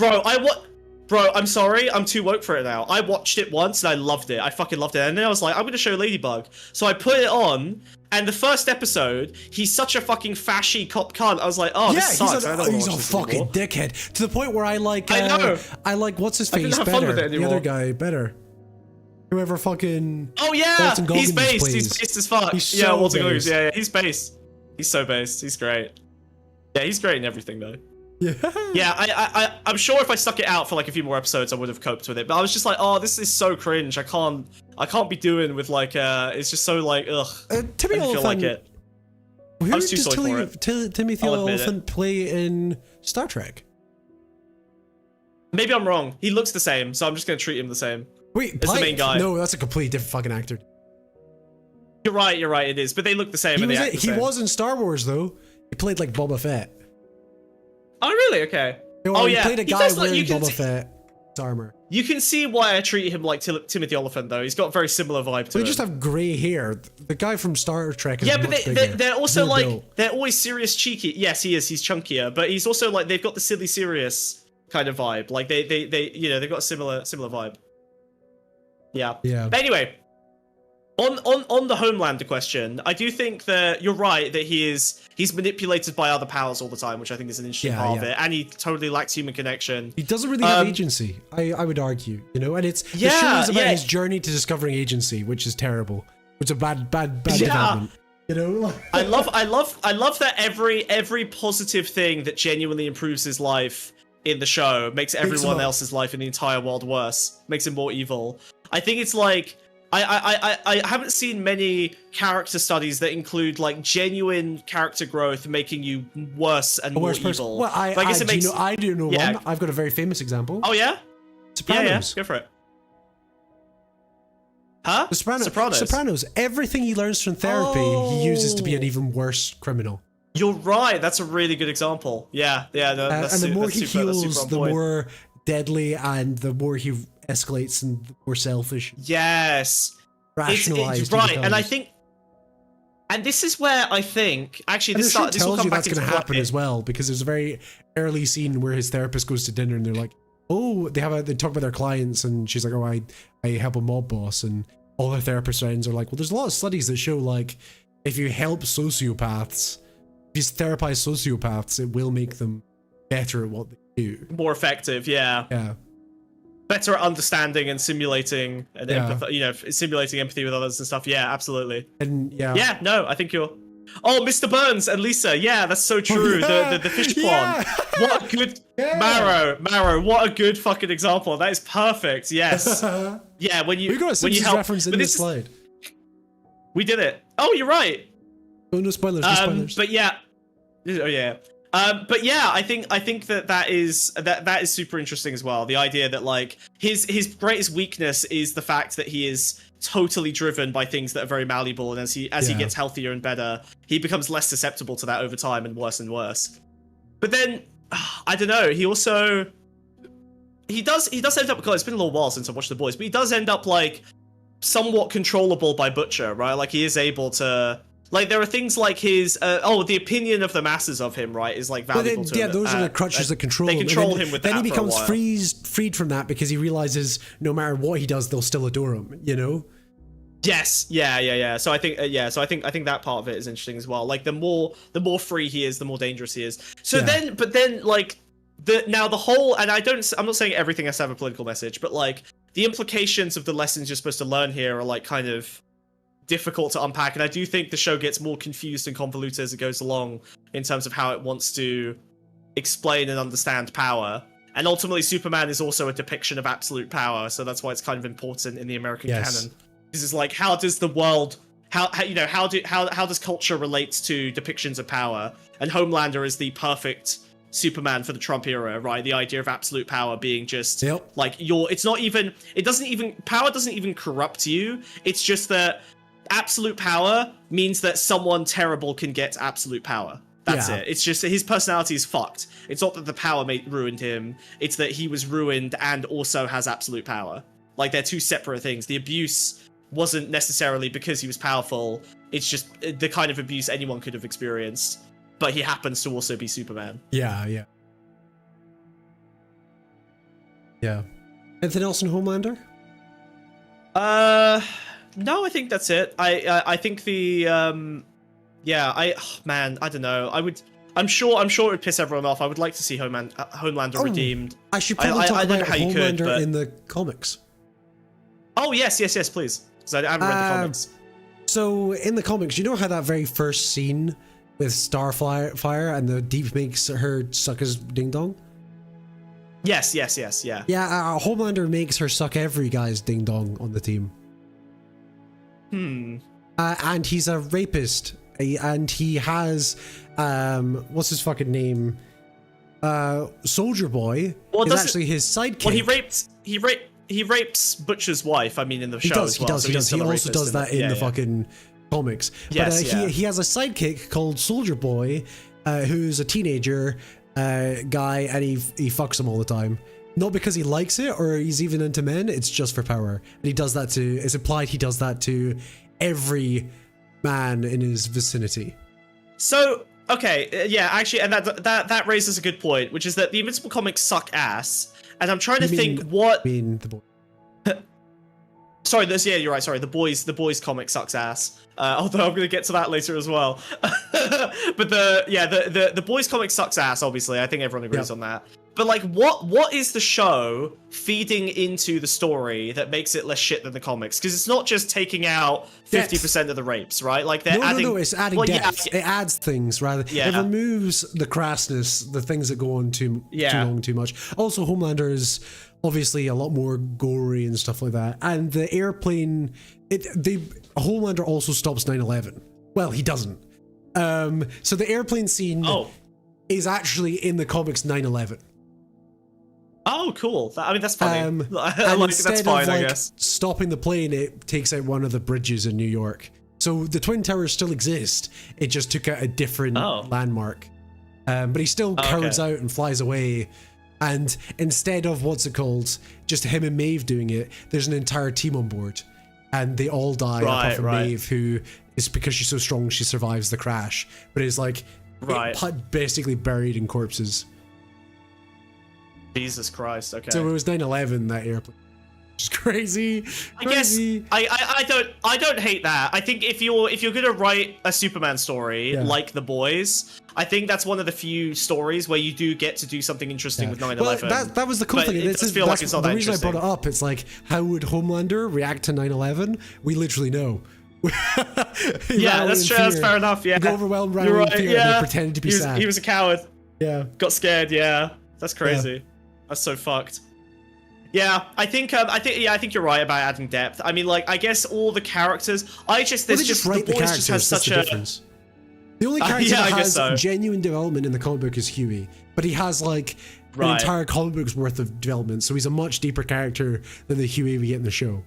Bro, I'm sorry. I'm too woke for it now. I watched it once and I loved it. I fucking loved it. And then I was like, I'm gonna show Ladybug. So I put it on, and the first episode, he's such a fucking fashy cop cunt. I was like, oh, Yeah, this sucks. I don't wanna he's watch a this fucking anymore. dickhead to the point where I like. I know. I like what's his I couldn't face have fun better. with it The other anymore. guy better. Whoever fucking. Oh yeah, Walton he's Goggins based. plays. He's based as fuck. He's Yeah, so Walton Goggins. based. Yeah, he's based. He's so based. He's great. Yeah, he's great in everything though. Yeah. Yeah, I'm sure if I stuck it out for like a few more episodes, I would have coped with it. But I was just like, oh, this is so cringe. I can't be doing with like, it's just so like, ugh. Timmy I feel like Oliphant. it. Who I was too does sorry for Timothy I'll admit Oliphant play in Star Trek? Maybe I'm wrong. He looks the same, so I'm just gonna treat him the same. Wait, It's the Pike? main guy. No, that's a completely different fucking actor. You're right. It is. But they look the same. He and was they act the same. was in Star Wars though. He played like Boba Fett. Oh, really? Okay. Oh yeah. He played a He guy does look- wearing you can Boba see- Fett's armor. You can see why I treat him like Timothy Oliphant, though. He's got a very similar vibe to They him. just have grey hair. The guy from Star Trek is Yeah, but much they, bigger. they're also More like, built. they're always serious, cheeky. Yes, he is. He's chunkier, but he's also like, they've got the silly, serious kind of vibe. Like they you know, they've got a similar vibe. Yeah. Yeah. But anyway, on the Homelander question, I do think that you're right that he's manipulated by other powers all the time, which I think is an interesting Yeah, part of yeah. it, and he totally lacks human connection. He doesn't really have Um, agency, I would argue, you know, and it's the Yeah, show is about yeah. his journey to discovering agency, which is terrible. It's a bad Yeah. development, you know. I love that every positive thing that genuinely improves his life in the show makes everyone him up. else's life in the entire world worse, makes him more evil. I think it's like I haven't seen many character studies that include like genuine character growth making you worse and A more worse person. evil. Well, But I guess it makes. I do know Yeah. one. I've got a very famous example. Oh yeah, Sopranos. yeah, go for it. Huh? The Sopranos. Everything he learns from therapy, he uses to be an Oh. even worse criminal. You're right. That's a really good example. Yeah. No, that's And the more he that's super heals, on the point. more deadly, and the more he escalates, and the more selfish, Yes. rationalized. It's he right, and I becomes. think, and this is where I think actually And the this show will tells come you back that's into going to happen play. as well, because there's a very early scene where his therapist goes to dinner and they're like, "Oh, they talk about their clients," and she's like, "Oh, I help a mob boss," and all her therapist friends are like, "Well, there's a lot of studies that show like if you help sociopaths, if you therapize sociopaths, it will make them better at what they do." More effective, yeah. Yeah, Better at understanding and simulating and Yeah. simulating empathy with others and stuff. Yeah, absolutely. and yeah, Yeah, no, I think you're. Oh, Mr. Burns and Lisa. Yeah, that's so true. yeah. The fish pond. Yeah. What a good Marrow. What a good fucking example. That is perfect. Yes. Yeah, when you we got a when you Simpsons help. reference in but this is- slide. We did it. Oh, you're right. Oh, no spoilers. No spoilers. But yeah, oh yeah. But yeah, I think that is super interesting as well. The idea that like his greatest weakness is the fact that he is totally driven by things that are very malleable, and as he Yeah. gets healthier and better, he becomes less susceptible to that over time and worse and worse. But then I don't know. He also he does end up. God, it's been a little while since I watched The Boys, but he does end up like somewhat controllable by Butcher, right? Like he is able to. Like there are things like his the opinion of the masses of him, right, is like But valuable then, to yeah, him. those are the crutches that control they him. And control then, him with then that he for a becomes while. freed from that because he realizes no matter what he does, they'll still adore him. You know? Yes, yeah. So I think, I think that part of it is interesting as well. Like the more free he is, the more dangerous he is. So Yeah. then, like the whole, and I'm not saying everything has to have a political message, but like the implications of the lessons you're supposed to learn here are like kind of difficult to unpack, and I do think the show gets more confused and convoluted as it goes along in terms of how it wants to explain and understand power. And ultimately, Superman is also a depiction of absolute power, so that's why it's kind of important in the American Yes. canon. This is like, how does the world, how does culture relate to depictions of power? And Homelander is the perfect Superman for the Trump era, right? The idea of absolute power being just Yep. like power doesn't even corrupt you. It's just that absolute power means that someone terrible can get absolute power. That's Yeah. it. It's just that his personality is fucked. It's not that the power ruined him. It's that he was ruined and also has absolute power. Like they're two separate things. The abuse wasn't necessarily because he was powerful. It's just the kind of abuse anyone could have experienced. But he happens to also be Superman. Yeah. Anything else in Homelander? No, I think that's it. I think the I don't know. I'm sure it would piss everyone off. I would like to see Homelander redeemed. I should probably I talk don't know about how you could, Homelander but- in the comics. Oh yes, please. Because I haven't read the comics. So in the comics, you know how that very first scene with Starfire and the Deep makes her suck his ding dong? Yes, yeah. Yeah, Homelander makes her suck every guy's ding dong on the team. And he's a rapist, and he has what's his fucking name? Soldier Boy is actually his sidekick. Well, he rapes Butcher's wife. I mean, in the show as well. He does. He also does that in the yeah. fucking comics. Yes, but he has a sidekick called Soldier Boy, who's a teenager guy, and he fucks them all the time. Not because he likes it or he's even into men, it's just for power. And he does that to, it's implied he does that to every man in his vicinity. So, okay, yeah, actually, and that raises a good point, which is that the Invincible comics suck ass, and I'm trying to think what... I mean, the boy. Sorry, yeah, you're right, sorry, the boys comic sucks ass. Although I'm going to get to that later as well. But the boys comic sucks ass, obviously, I think everyone agrees on that. But like, what is the show feeding into the story that makes it less shit than the comics? Because it's not just taking out 50% of the rapes, right? Like they're adding. No, it's adding depth. Yeah, it adds things rather. Yeah. It removes the crassness, the things that go on too long, too much. Also, Homelander is obviously a lot more gory and stuff like that. And the airplane, Homelander also stops 9/11. Well, he doesn't. So the airplane scene is actually in the comics 9/11. Oh, cool. I mean, that's funny. That's fine, I guess. Stopping the plane, it takes out one of the bridges in New York. So the Twin Towers still exist. It just took out a different landmark. But he still curves out and flies away. And instead of, just him and Maeve doing it, there's an entire team on board. And they all die, apart from Maeve, who is, because she's so strong, she survives the crash. But is like, basically buried in corpses. Jesus Christ, okay. So it was 9/11, that airplane. It's crazy. I guess I don't hate that. I think if you're gonna write a Superman story like The Boys, I think that's one of the few stories where you do get to do something interesting with 9/11. Well, that was the cool thing. It does feel like it's not that interesting. The reason I brought it up, it's like, how would Homelander react to 9/11? We literally know. Yeah, that's true. That's fair enough. Yeah, go overwhelmed, ran in fear, and pretended to be sad. He was a coward. Yeah, got scared. Yeah, that's crazy. Yeah. That's so fucked. Yeah, I think you're right about adding depth. I mean, like, I guess all the characters. The boys just have such a difference. The only character that has genuine development in the comic book is Huey, but he has like an entire comic book's worth of development, so he's a much deeper character than the Huey we get in the show.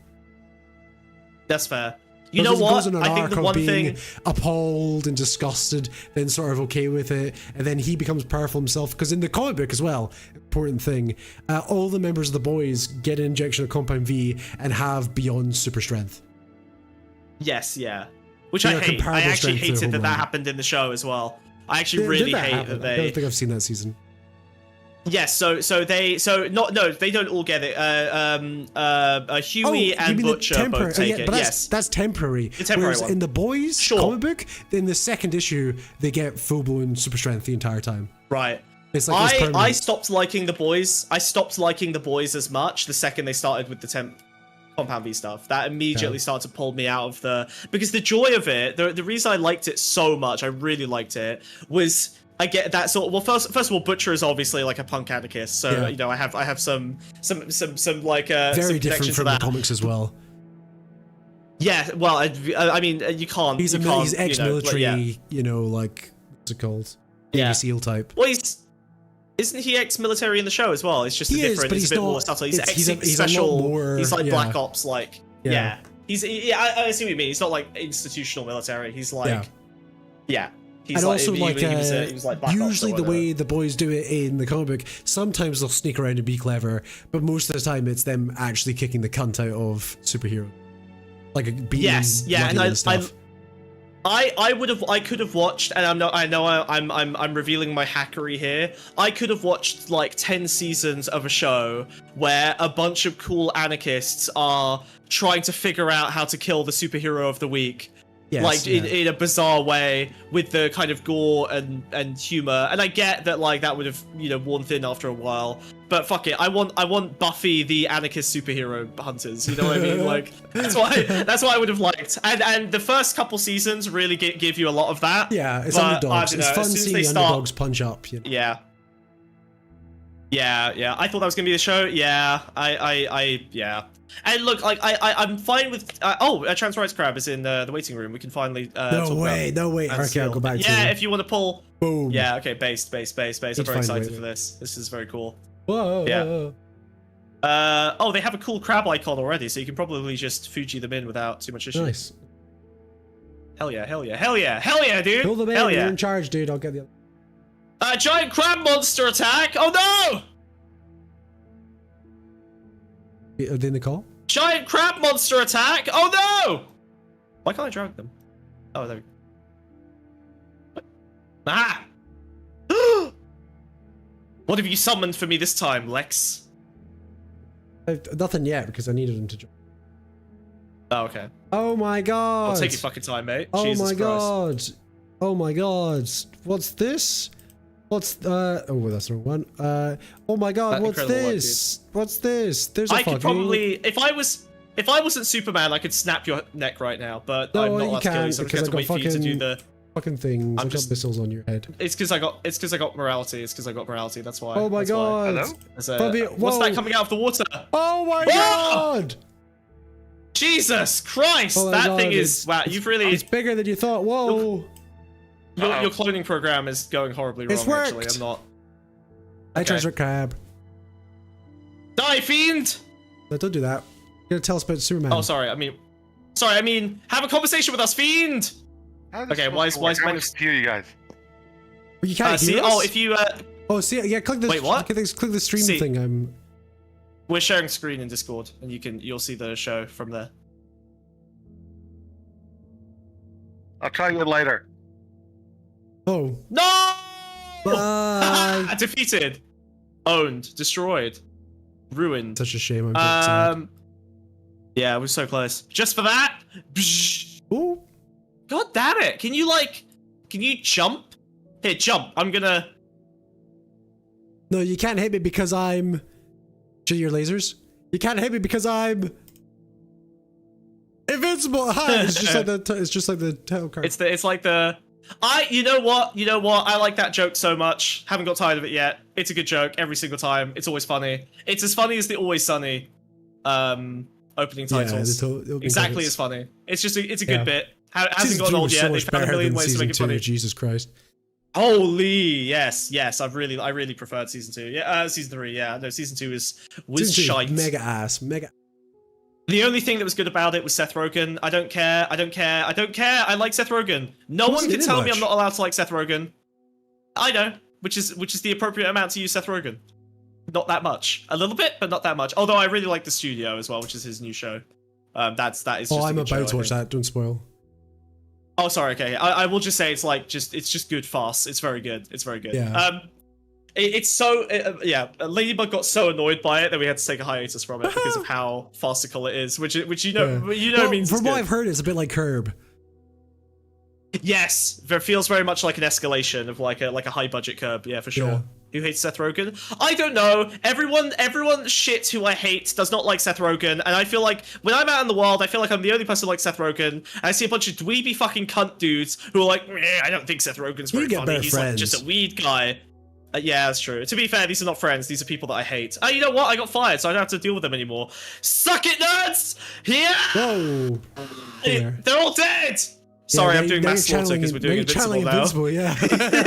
That's fair. You know what? I think the one thing, appalled and disgusted, then sort of okay with it, and then he becomes powerful himself. Because in the comic book as well, important thing, all the members of the boys get an injection of Compound V and have beyond super strength. Yes, yeah. Which I hate. I actually hated that happened in the show as well. I actually really hate that they. I don't think I've seen that season. Yes, they don't all get it. Huey and Butcher both take it. But yes, that's temporary. The temporary one. In the boys comic book, in the second issue, they get full blown super strength the entire time. Right. It's like I stopped liking the boys. I stopped liking the boys as much the second they started with the Compound V stuff. That immediately started to pull me out of because the joy of it, the reason I liked it so much, I really liked it, was I get that sort of, well, first of all, Butcher is obviously like a punk anarchist, so you know, I have some like very different from the comics as well. Yeah, well, I mean, you can't. He's ex-military, you know, like what's it called? Navy SEAL type. Well, isn't he ex-military in the show as well? It's just it's a bit more subtle. He's special. He's like Black Ops, like I see what you mean. He's not like institutional military. He's like He's and like, also, he was like Black usually the way the boys do it in the comic book, sometimes they'll sneak around and be clever, but most of the time it's them actually kicking the cunt out of superhero, like beating and stuff. I could have watched, and I'm revealing my hackery here. I could have watched like 10 seasons of a show where a bunch of cool anarchists are trying to figure out how to kill the superhero of the week. Yes, in a bizarre way, with the kind of gore and humor, and I get that like that would have worn thin after a while, but fuck it, I want Buffy the anarchist superhero hunters, you know what I mean? Like that's what I would have liked, and the first couple seasons really give you a lot of that. Yeah, it's underdogs. It's fun seeing underdogs punch up. You know? Yeah. I thought that was gonna be the show. Yeah. And look, like I'm fine with. Trans Rights Crab is in the waiting room. We can finally. No way. Okay, I'll go back. Yeah, if you want to pull. Boom. Yeah. Okay. Based. I'm very excited for this. This is very cool. Whoa. Yeah. They have a cool crab icon already, so you can probably just Fuji them in without too much issue. Nice. Hell yeah, dude. Pull them in. Hell yeah. You're in charge, dude. I'll get the other. Giant crab monster attack! Oh no! Are they in the call? Giant crab monster attack! Oh no! Why can't I drag them? Oh, there we go. Ah! What have you summoned for me this time, Lex? Nothing yet because I needed him to join. Oh, okay. Oh my god! I'll take your fucking time, mate. Oh Jesus my Christ. god! Oh my god! What's this? What's oh, that's the wrong one. Oh my god! That What's incredible work, this? What's this? There's a I could fucking... probably, if I wasn't Superman, I could snap your neck right now. But No, I'm not you allowed to kill you, can't, so I'm because going to I wait got for you to do the. fucking things. I got just- missiles on your head. It's because I got morality. It's because I got morality. That's why. Oh my That's why. god! Hello? There's a- Bobby, what's whoa. that coming out of the water? Oh my Whoa! god! Jesus Christ! Oh my That god, thing is it's- wow. You've really It's bigger than you thought. Whoa! your cloning program is going horribly wrong. It's worked. Actually, I'm not. I Okay. treasure crab. Die, fiend! No, don't do that. You're gonna tell us about Superman. Oh, sorry. I mean, have a conversation with us, fiend. Okay, why is I mine? can't hear you guys. You can't See, hear us? oh, if you Oh, see, yeah, click the Wait, what? click the stream See. thing. we're sharing screen in Discord, and you'll see the show from there. I'll try you later. Oh. No! Bye. Defeated, owned, destroyed, ruined. Such a shame. I'm sad. Yeah, we're so close. Just for that. Bzz. Ooh. God damn it! Can you jump? Here, jump. I'm gonna. No, you can't hit me because I'm. Shoot your lasers. You can't hit me because I'm invincible. Hi, it's just like the title card. It's like the. You know what? I like that joke so much. Haven't got tired of it yet. It's a good joke every single time. It's always funny. It's as funny as the Always Sunny opening titles. Exactly as funny. It's just it's a good bit. Hasn't Season gotten 2 old was yet. so They much found a better million than ways to season make it 2. funny. Jesus Christ. Holy yes. I really preferred season 2. Yeah, season 3. Yeah, no, season 2 was Season 2, shite. mega ass. Mega. The only thing that was good about it was Seth Rogen. I don't care. I like Seth Rogen. No one wasn't can in it tell me much. I'm not allowed to like Seth Rogen. I know, which is the appropriate amount to use Seth Rogen. Not that much. A little bit, but not that much. Although I really like The Studio as well, which is his new show. That is just Oh, a I'm good show, about to I watch think. that. Don't spoil. Oh, sorry. Okay, I will just say it's just good farce. It's very good. It's very good. Yeah. It's so Ladybug got so annoyed by it that we had to take a hiatus from it because of how farcical it is, which Well, means from it's what good. I've heard, it's a bit like Curb. Yes, there feels very much like an escalation of like a high budget Curb. Yeah, for sure. Yeah. Who hates Seth Rogen? I don't know. Everyone shit who I hate does not like Seth Rogen, and I feel like when I'm out in the world, I feel like I'm the only person who likes Seth Rogen. And I see a bunch of dweeby fucking cunt dudes who are like, I don't think Seth Rogen's very get funny. better He's like friends. just a weed guy. Yeah, that's true. To be fair, these are not friends. These are people that I hate. Oh, you know what? I got fired, so I don't have to deal with them anymore. Suck it, nerds! Here! Whoa. There. They're all dead! Sorry, Yeah, I'm doing now mass you're slaughter because we're doing channeling Invincible now. Invincible,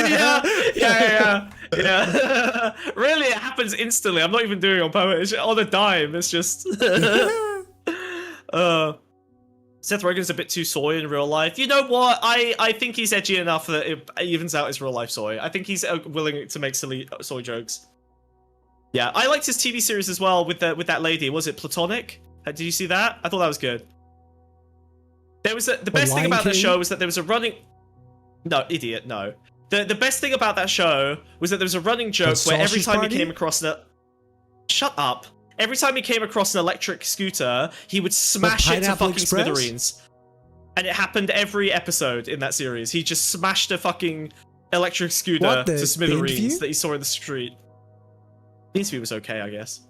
yeah. yeah. Really, it happens instantly. I'm not even doing it on purpose. It's on a dime. It's just. Seth Rogen's a bit too soy in real life. You know what? I think he's edgy enough that it evens out his real life soy. I think he's willing to make silly soy jokes. Yeah, I liked his TV series as well with that lady. Was it Platonic? Did you see that? I thought that was good. There was the best thing Lion about that King? show was that there was a running. No, idiot, no. The best thing about that show was that there was a running joke where every Sausage time Party? he came across Shut up. Every time he came across an electric scooter, he would smash it to Pineapple fucking Express? smithereens. And it happened every episode in that series. He just smashed a fucking electric scooter What, the to smithereens Beanview? that he saw in the street. Beanview was okay, I guess.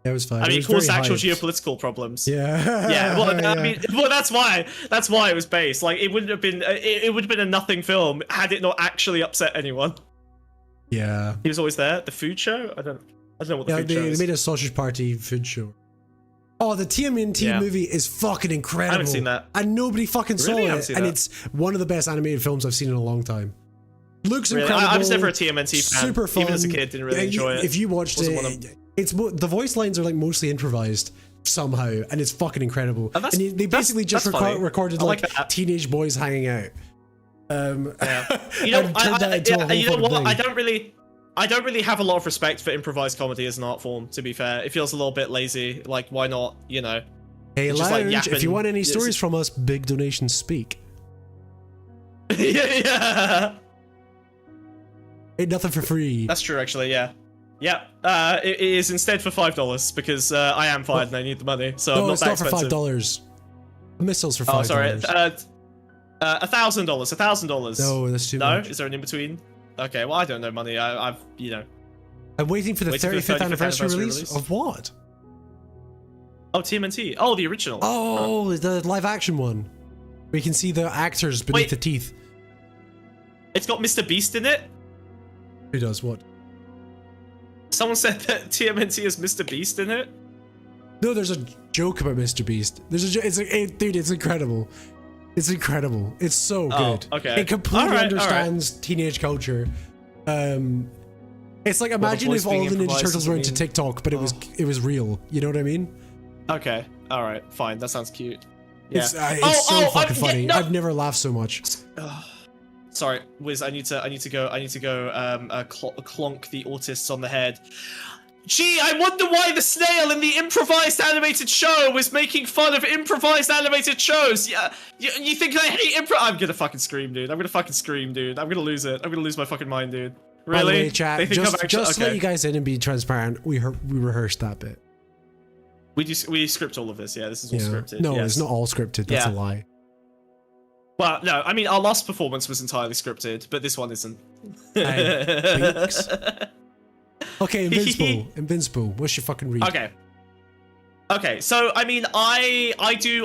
That was fine. I mean, It it was caused very actual hyped. geopolitical problems. Yeah. Yeah, well, Yeah. I mean, well, that's why it was based. Like, it wouldn't have been, it would have been a nothing film had it not actually upset anyone. Yeah. He was always there. The food show? I don't know what the Yeah, food show they is. made a sausage party food show. Oh, the TMNT Yeah. movie is fucking incredible. I haven't seen that. And nobody fucking saw Really? I haven't it. seen And that. it's one of the best animated films I've seen in a long time. Looks Really? incredible. I was never a TMNT fan. Super fun. Even as a kid, didn't really enjoy it. If you watched Wasn't one it, of- it's the voice lines are like mostly improvised somehow, and it's fucking incredible. Oh, that's- and they basically just that's funny. recorded I like like that. teenage boys hanging out. Yeah. You know, and turned that into a whole you know fucking what? thing. I don't really have a lot of respect for improvised comedy as an art form. To be fair, it feels a little bit lazy. Like, why not? You know. Hey, just like Lounge, if you yapping. want any Yes. stories from us, big donations speak. Yeah. Ain't nothing for free. That's true, actually. Yeah. Yeah. It is instead for $5 because I am fired and I need the money. So I'm No, not it's that not for expensive. $5. Missiles for $5. Oh, sorry. $1,000. $1,000. No, that's too No? much. Is there an in between? Okay. Well, I don't know money. I've you know. I'm waiting for the Waiting for the 35th 35th anniversary anniversary release release. of what? Oh, TMNT. Oh, the original. Oh, the live action one. We can see the actors beneath Wait. the teeth. It's got Mr. Beast in it. Who does what? Someone said that TMNT has Mr. Beast in it. No, there's a joke about Mr. Beast. Dude, it's incredible. It's incredible. It's so Oh, good. okay. It completely Alright, understands teenage culture. It's like imagine voice if all being the Ninja improvised Turtles were into doesn't mean- TikTok, but it was real. You know what I mean? Okay. All right. Fine. That sounds cute. Yeah. It's so fucking funny. Yeah, no. I've never laughed so much. Sorry, Wiz. I need to go. Clonk the autists on the head. Gee, I wonder why the snail in the improvised animated show was making fun of improvised animated shows. Yeah, you think I hate improv? I'm gonna fucking scream, dude. I'm gonna lose it. I'm gonna lose my fucking mind, dude. Really? By the way, chat, They think just, I'm actually- just to let okay. you guys in and be transparent, we rehearsed that bit. We script all of this. Yeah, this is all Yeah. scripted. No, yes. it's not all scripted. That's Yeah. a lie. Well, no, I mean, our last performance was entirely scripted, but this one isn't. Thanks. Okay, Invincible. Invincible. What's your fucking read? Okay, so I mean, I do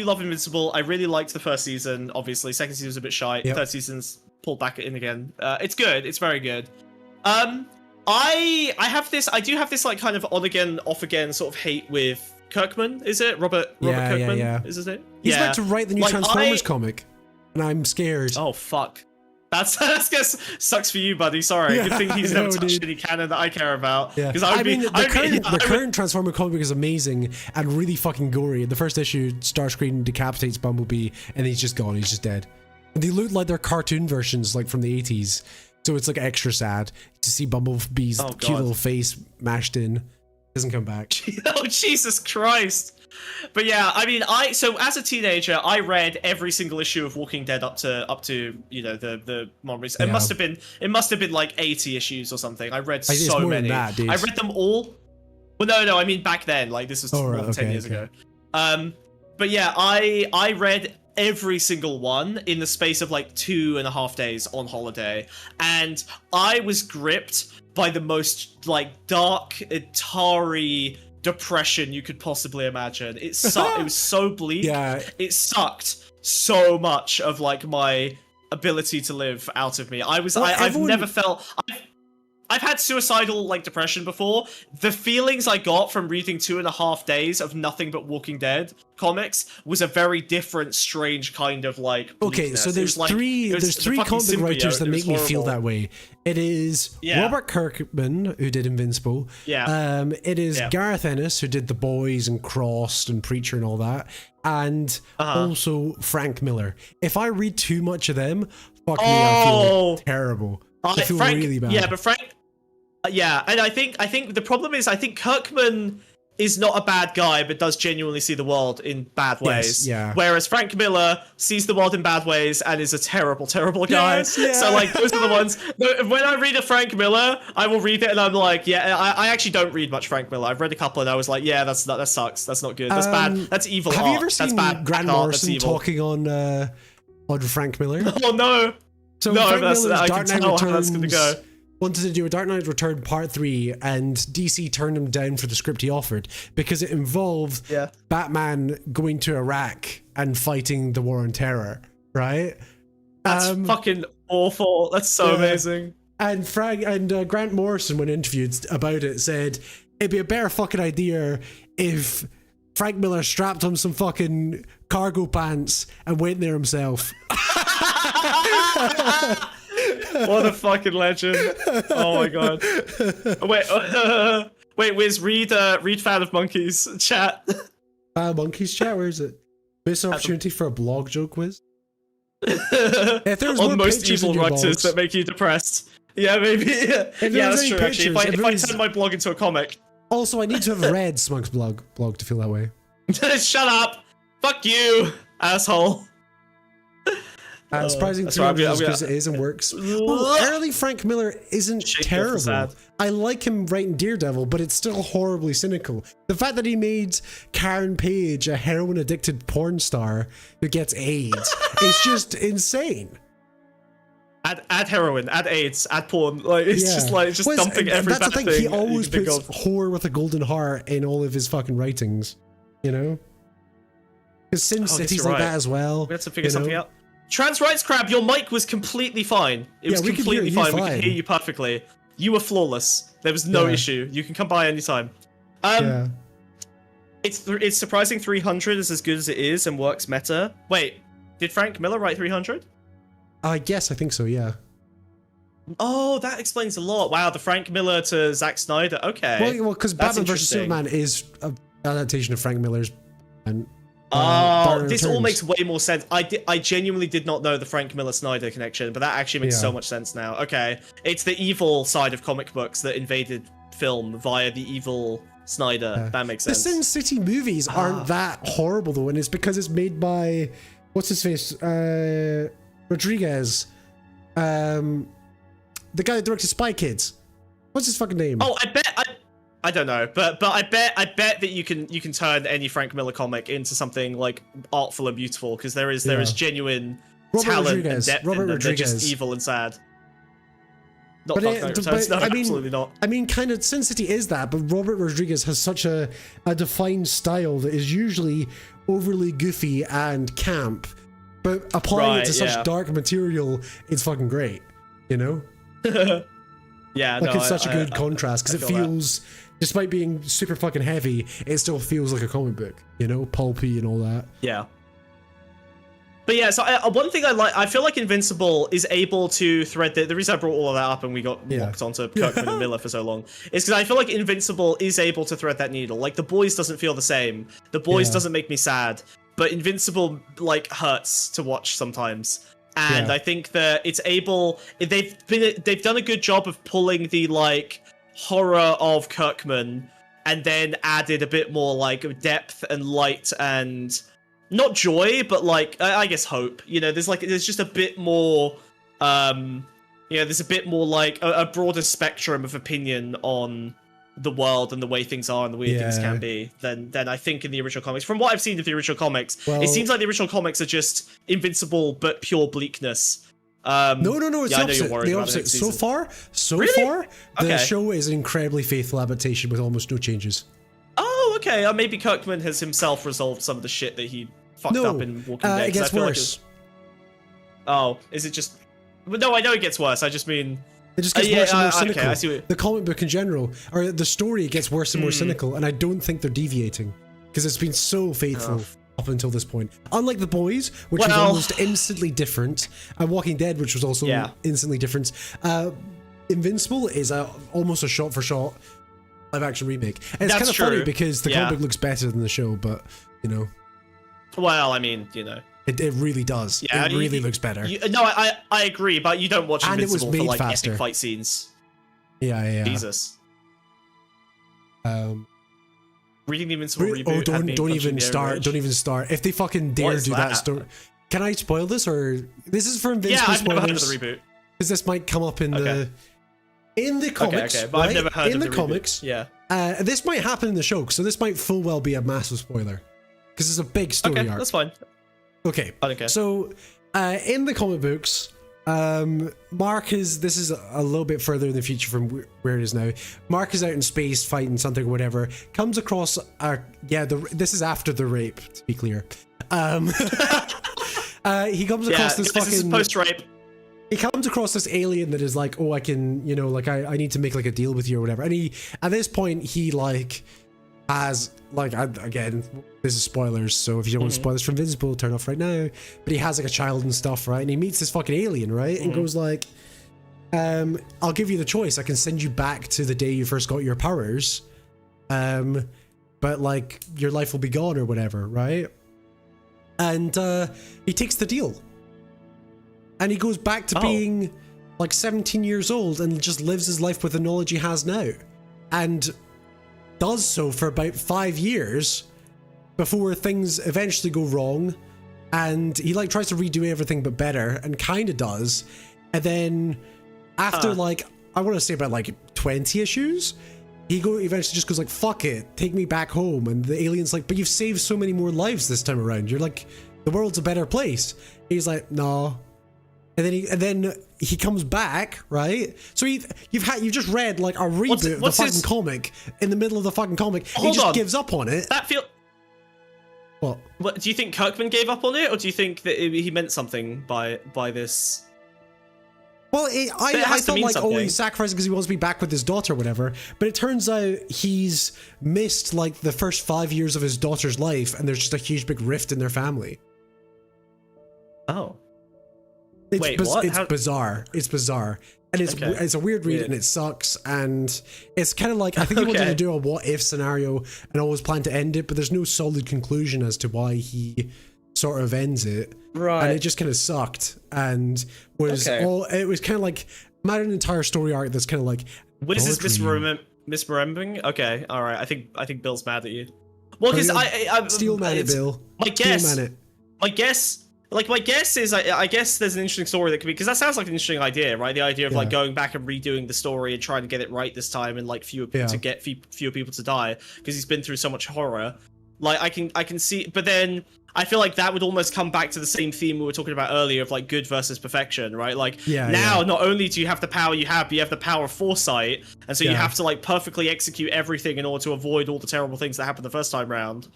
love Invincible. I really liked the first season. Obviously, second season was a bit shy. Yep. Third season's pulled back in again. It's good. It's very good. I do have this like kind of on again, off again sort of hate with Kirkman. Is it Robert Yeah, Kirkman? yeah. Is his name? He's yeah. meant to write the new Like, Transformers comic, and I'm scared. Oh fuck. That's sucks for you, buddy. Sorry. Yeah, Good thing he's I never know, touched dude. any canon that I care about. Yeah, Because I mean, the current Transformer comic is amazing and really fucking gory. In the first issue, Starscream decapitates Bumblebee, and he's just gone. He's just dead. And they look like they're cartoon versions, like from the 80s. So it's like extra sad to see Bumblebee's Oh, cute God. little face mashed in. Doesn't come back. Oh Jesus Christ! But yeah, I mean, so as a teenager, I read every single issue of Walking Dead up to you know the memories. It Yeah. must have been like 80 issues or something. I read It's so more many. than that, dude. I read them all. Well, no, I mean back then. Like this was Oh, more right, than 10 okay, years okay. ago. But yeah, I read every single one in the space of like 2.5 days on holiday, and I was gripped by the most like dark Atari depression you could possibly imagine. It sucked. It was so bleak. Yeah. It sucked so much of like my ability to live out of me. I've everyone- never felt. I've had suicidal like depression before. The feelings I got from reading 2.5 days of nothing but Walking Dead comics was a very different, strange kind of like. Okay, bleakness. so It there's was like- three it was there's the three fucking comic writers symbiote. that It was make me feel horrible. that way. It is Yeah. Robert Kirkman, who did Invincible. Yeah. It is Yeah. Gareth Ennis, who did The Boys and Crossed and Preacher and all that, and also Frank Miller. If I read too much of them, fuck me, I feel terrible. I feel Frank, really bad. Yeah, but Frank. Yeah, and I think the problem is I think Kirkman is not a bad guy, but does genuinely see the world in bad ways. yeah. Whereas Frank Miller sees the world in bad ways and is a terrible, terrible guy. Yes, yeah. So like those are the ones. When I read a Frank Miller, I will read it and I'm like, yeah. I actually don't read much Frank Miller. I've read a couple and I was like, yeah, that sucks. That's not good. That's bad. That's evil. Have art. you ever That's seen bad Grant art. That's Morrison evil. talking on Frank Miller? Oh no. So No, Frank that's- Miller's I Dark can Knight tell how Returns that's gonna go. wanted to do a Dark Knight Return Part 3, and DC turned him down for the script he offered because it involved Batman going to Iraq and fighting the War on Terror, right? That's fucking awful. That's so yeah. amazing. And Grant Morrison, when interviewed about it, said it'd be a better fucking idea if Frank Miller strapped on some fucking cargo pants and went there himself. What a fucking legend. Oh my god. Wait, Wiz, read Fan of Monkeys chat. Monkeys chat, where is it? Missed an opportunity for a blog joke, Wiz? If there was on more most pictures in evil your writers blogs- that make you depressed. Yeah, maybe. Yeah, there was that's any true. Actually, pictures, if I turn my blog into a comic, Also, I need to have read Smug's blog to feel that way. shut up. Fuck you, asshole. Surprising that's to me right, as good as it is and works. Early Frank Miller isn't Shake you up terrible. sad. I like him writing Daredevil, but it's still horribly cynical. The fact that he made Karen Page a heroin-addicted porn star who gets AIDS is just insane. Add heroin, add AIDS, add porn. Like it's just Well, dumping every that's bad the thing. thing He always you can puts think of. whore with a golden heart in all of his fucking writings, you know? Because Sin guess City's you're like right. that as well. We had to figure you something know? out. Trans Rights Crab, your mic was completely fine. It was we could hear completely you fine. We fine. could hear you perfectly. You were flawless. There was no Yeah. issue. You can come by anytime. Yeah. It's surprising 300 is as good as it is and works meta. Wait, did Frank Miller write 300? I guess I think so, yeah. Oh, that explains a lot. Wow, the Frank Miller to Zack Snyder. Okay. Well, because That's Batman vs interesting. Superman is an adaptation of Frank Miller's. And Oh, Batman this all Returns. makes way more sense. I genuinely did not know the Frank Miller Snyder connection, but that actually makes Yeah. so much sense now. Okay, it's the evil side of comic books that invaded film via the evil Snyder. Yeah. That makes The sense. Sin City movies aren't that horrible though, and it's because it's made by what's his face, Rodriguez, the guy that directed Spy Kids. What's his fucking name? Oh, I don't know, but I bet that you can turn any Frank Miller comic into something like artful and beautiful because there is genuine Robert talent Rodriguez. and depth Robert in them. They're just Rodriguez. evil and sad. Not But Dark it- Knight but Returns. No, I mean- absolutely not. I mean, kind of, Sin City is that, but Robert Rodriguez has such a defined style that is usually overly goofy and camp, but applying it to Right, such yeah. dark material, it's fucking great, you know? Yeah, Like, no, it's such a good I- contrast, because I it feel that. feels, despite being super fucking heavy, it still feels like a comic book, you know? Pulpy and all that. Yeah. But yeah, so one thing I feel like Invincible is able to thread the reason I brought all of that up and we got locked onto Kirkman and Miller for so long is because I feel like Invincible is able to thread that needle. Like The Boys doesn't feel the same. The Boys Yeah. doesn't make me sad, but Invincible like hurts to watch sometimes. And Yeah. I think that it's able. They've done a good job of pulling the like horror of Kirkman and then added a bit more like depth and light and not joy, but like I guess hope. You know, there's just a bit more. There's a bit more like a broader spectrum of opinion on the world and the way things are and the way things Yeah. can be than I think in the original comics. From what I've seen of the original comics, Well- it seems like the original comics are just Invincible but pure bleakness. No, it's yeah, the I know you're opposite. worried The about opposite. next So season. far, Really? the Okay. show is an incredibly faithful adaptation with almost no changes. Oh, okay. Maybe Kirkman has himself resolved some of the shit that he fucked No, up in Walking Dead. it 'cause I gets feel like worse. oh, is it just? But no, I know it gets worse. I just mean. It just gets yeah, worse and more okay, cynical. I see what- The comic book in general, or the story gets worse and more cynical, and I don't think they're deviating because it's been so faithful up until this point. Unlike The Boys, which was Well- almost instantly different, and Walking Dead, which was also Yeah. instantly different. Invincible is almost a shot-for-shot live-action remake. And it's That's kind of funny true. because the Yeah. comic book looks better than the show, but you know, Well, I mean, you know. it really does. Yeah, it really looks better. No, I agree, but you don't watch And it was Invincible for made like faster. epic fight scenes. yeah. Jesus. Um, Reading the Invincible reboot. oh, had don't me don't punching even the air start. rage. Don't even start. If they fucking dare is do that that? story, can I spoil this or this is for Invincible Yeah, I've never heard of spoilers? the reboot. Because this might come up in Okay. the comics. Okay, but I've right? never heard in of the the comics. Reboot. Yeah. This might happen in the show, so this might full well be a massive spoiler because it's a big story Okay, arc. that's fine. Okay, I don't care. so in the comic books, Mark is. This is a little bit further in the future from where it is now. Mark is out in space fighting something or whatever. Comes across this is after the rape. To be clear, he comes across this this is fucking. post-rape. He comes across this alien that is like, oh, I can, like I need to make like a deal with you or whatever. And he, at this point, he like has like, again, this is spoilers, so if you don't want spoilers from Invincible, turn off right now. But he has like a child and stuff, right? And he meets this fucking alien, right? And goes like, I'll give you the choice. I can send you back to the day you first got your powers, but like your life will be gone or whatever, right? And he takes the deal. and he goes back to being like 17 years old and just lives his life with the knowledge he has now, and does so for about 5 years before things eventually go wrong, and he like tries to redo everything but better, and kind of does, and then after like I want to say about like 20 issues, he eventually just goes like, fuck it, take me back home. And the alien's like, but you've saved so many more lives this time around, you're like, the world's a better place. He's like, no. And then he comes back, right? So you've just read like a reboot of the fucking comic in the middle of the fucking comic. He just gives up on it. That feel. What? What do you think? Kirkman gave up on it, or do you think that he meant something by this? Well, I thought like, oh, he's sacrificing because he wants to be back with his daughter, or whatever. But it turns out he's missed like the first 5 years of his daughter's life, and there's just a huge big rift in their family. Oh. It's bizarre. It's bizarre. And it's a weird read, and it sucks, and it's kind of like, I think he wanted to do a what if scenario and always planned to end it, but there's no solid conclusion as to why he sort of ends it. Right. And it just kind of sucked, and was it was kind of like, imagine an entire story arc that's kind of like, what is this misremembering? Okay, all right. I think Bill's mad at you. Well, because I Steel Man it, Bill. My guess is, I guess there's an interesting story that could be, because that sounds like an interesting idea, right? The idea of like going back and redoing the story and trying to get it right this time, and like fewer people to die, because he's been through so much horror. Like I can see, but then I feel like that would almost come back to the same theme we were talking about earlier of like good versus perfection, right? Like not only do you have the power you have, but you have the power of foresight, and so you have to like perfectly execute everything in order to avoid all the terrible things that happened the first time round.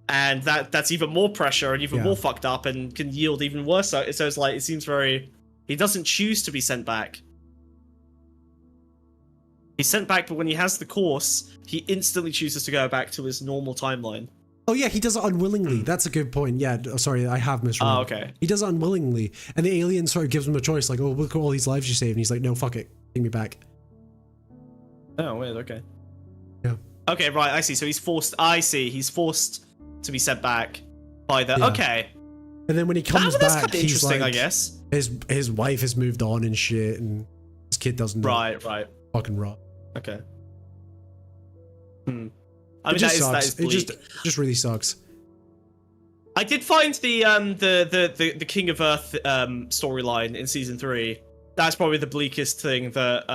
And that's even more pressure and even more fucked up and can yield even worse. So it's like, it seems very... He doesn't choose to be sent back. He's sent back, but when he has the course, he instantly chooses to go back to his normal timeline. Oh yeah, he does it unwillingly. That's a good point. Yeah, sorry, I have misremembered. Oh, okay. He does it unwillingly. And the alien sort of gives him a choice, like, oh, look at all these lives you saved. And he's like, no, fuck it. Take me back. Oh, weird, okay. Yeah. Okay, right, I see. So he's forced... He's forced to be sent back by the okay, and then when he comes back, he's interesting, like, I guess his wife has moved on and shit, and his kid doesn't know. Right, Fucking rot. Okay. I mean, that is bleak. It just really sucks. I did find the King of Earth storyline in season 3. That's probably the bleakest thing that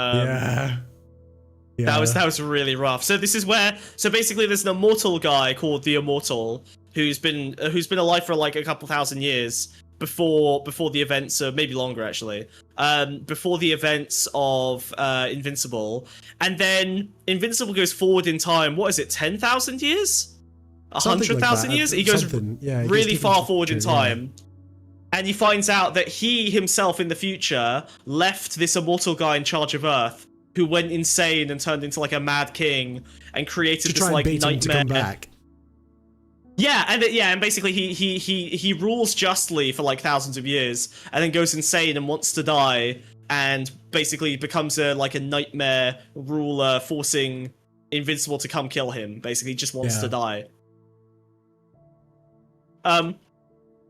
That was really rough. So this is where, basically there's an immortal guy called the Immortal who's been alive for like a couple thousand years before the events of, maybe longer actually, before the events of Invincible, and then Invincible goes forward in time. What is it? 10,000 years? 100,000 years? He goes really far forward in time. And he finds out that he himself in the future left this immortal guy in charge of Earth, who went insane and turned into like a mad king and created this like nightmare. To come back. Yeah, and basically he rules justly for like thousands of years, and then goes insane and wants to die, and basically becomes a nightmare ruler, forcing Invincible to come kill him. Basically, just wants to die.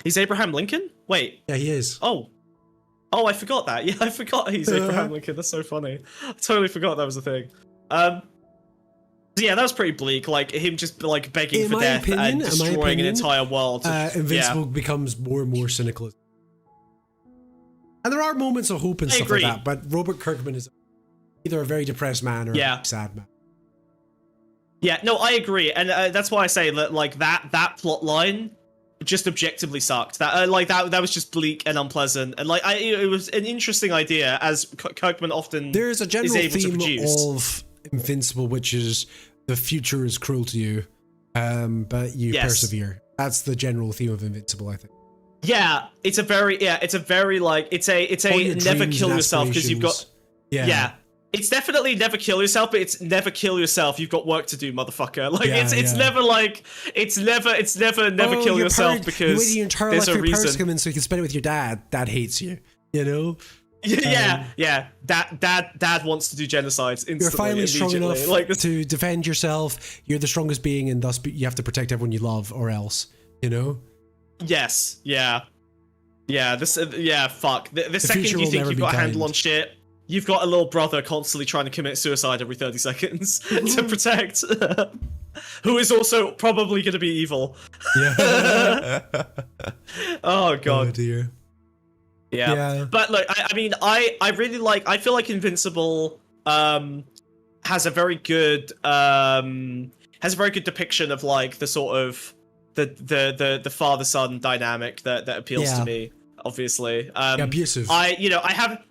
He's Abraham Lincoln? Wait. Yeah, he is. Oh, I forgot that. Yeah, I forgot he's Abraham Lincoln. That's so funny. I totally forgot that was a thing. So yeah, that was pretty bleak. Like him just like begging for death and destroying an entire world. Invincible becomes more and more cynical. And there are moments of hope and stuff like that, but Robert Kirkman is either a very depressed man or a sad man. Yeah, no, I agree, and that's why I say that like that plot line just objectively sucked. That that was just bleak and unpleasant, and like it was an interesting idea, as Kirkman often there's a general is able theme to produce. Of Invincible, which is the future is cruel to you, but you persevere. That's the general theme of Invincible, I think. Yeah, it's a very like it's a never kill yourself because you've got It's definitely never kill yourself, but it's never kill yourself. You've got work to do, motherfucker. Like it's never like it's never kill yourself because you wait your entire there's life a for reason. Paris come in so you can spend it with your dad. Dad hates you. You know. Dad wants to do genocides instantly. You're finally strong enough like to defend yourself. You're the strongest being, and thus you have to protect everyone you love, or else. You know. Yes. Yeah. Yeah, fuck. The second future you will think never you've be got a handle kind. on shit, you've got a little brother constantly trying to commit suicide every 30 seconds to protect. Who is also probably going to be evil. Yeah. Oh Oh god. dear. Yeah. But look, I mean, I really like. I feel like Invincible has a very good depiction of like the sort of the father son dynamic that appeals to me. Obviously, Abusive. I have.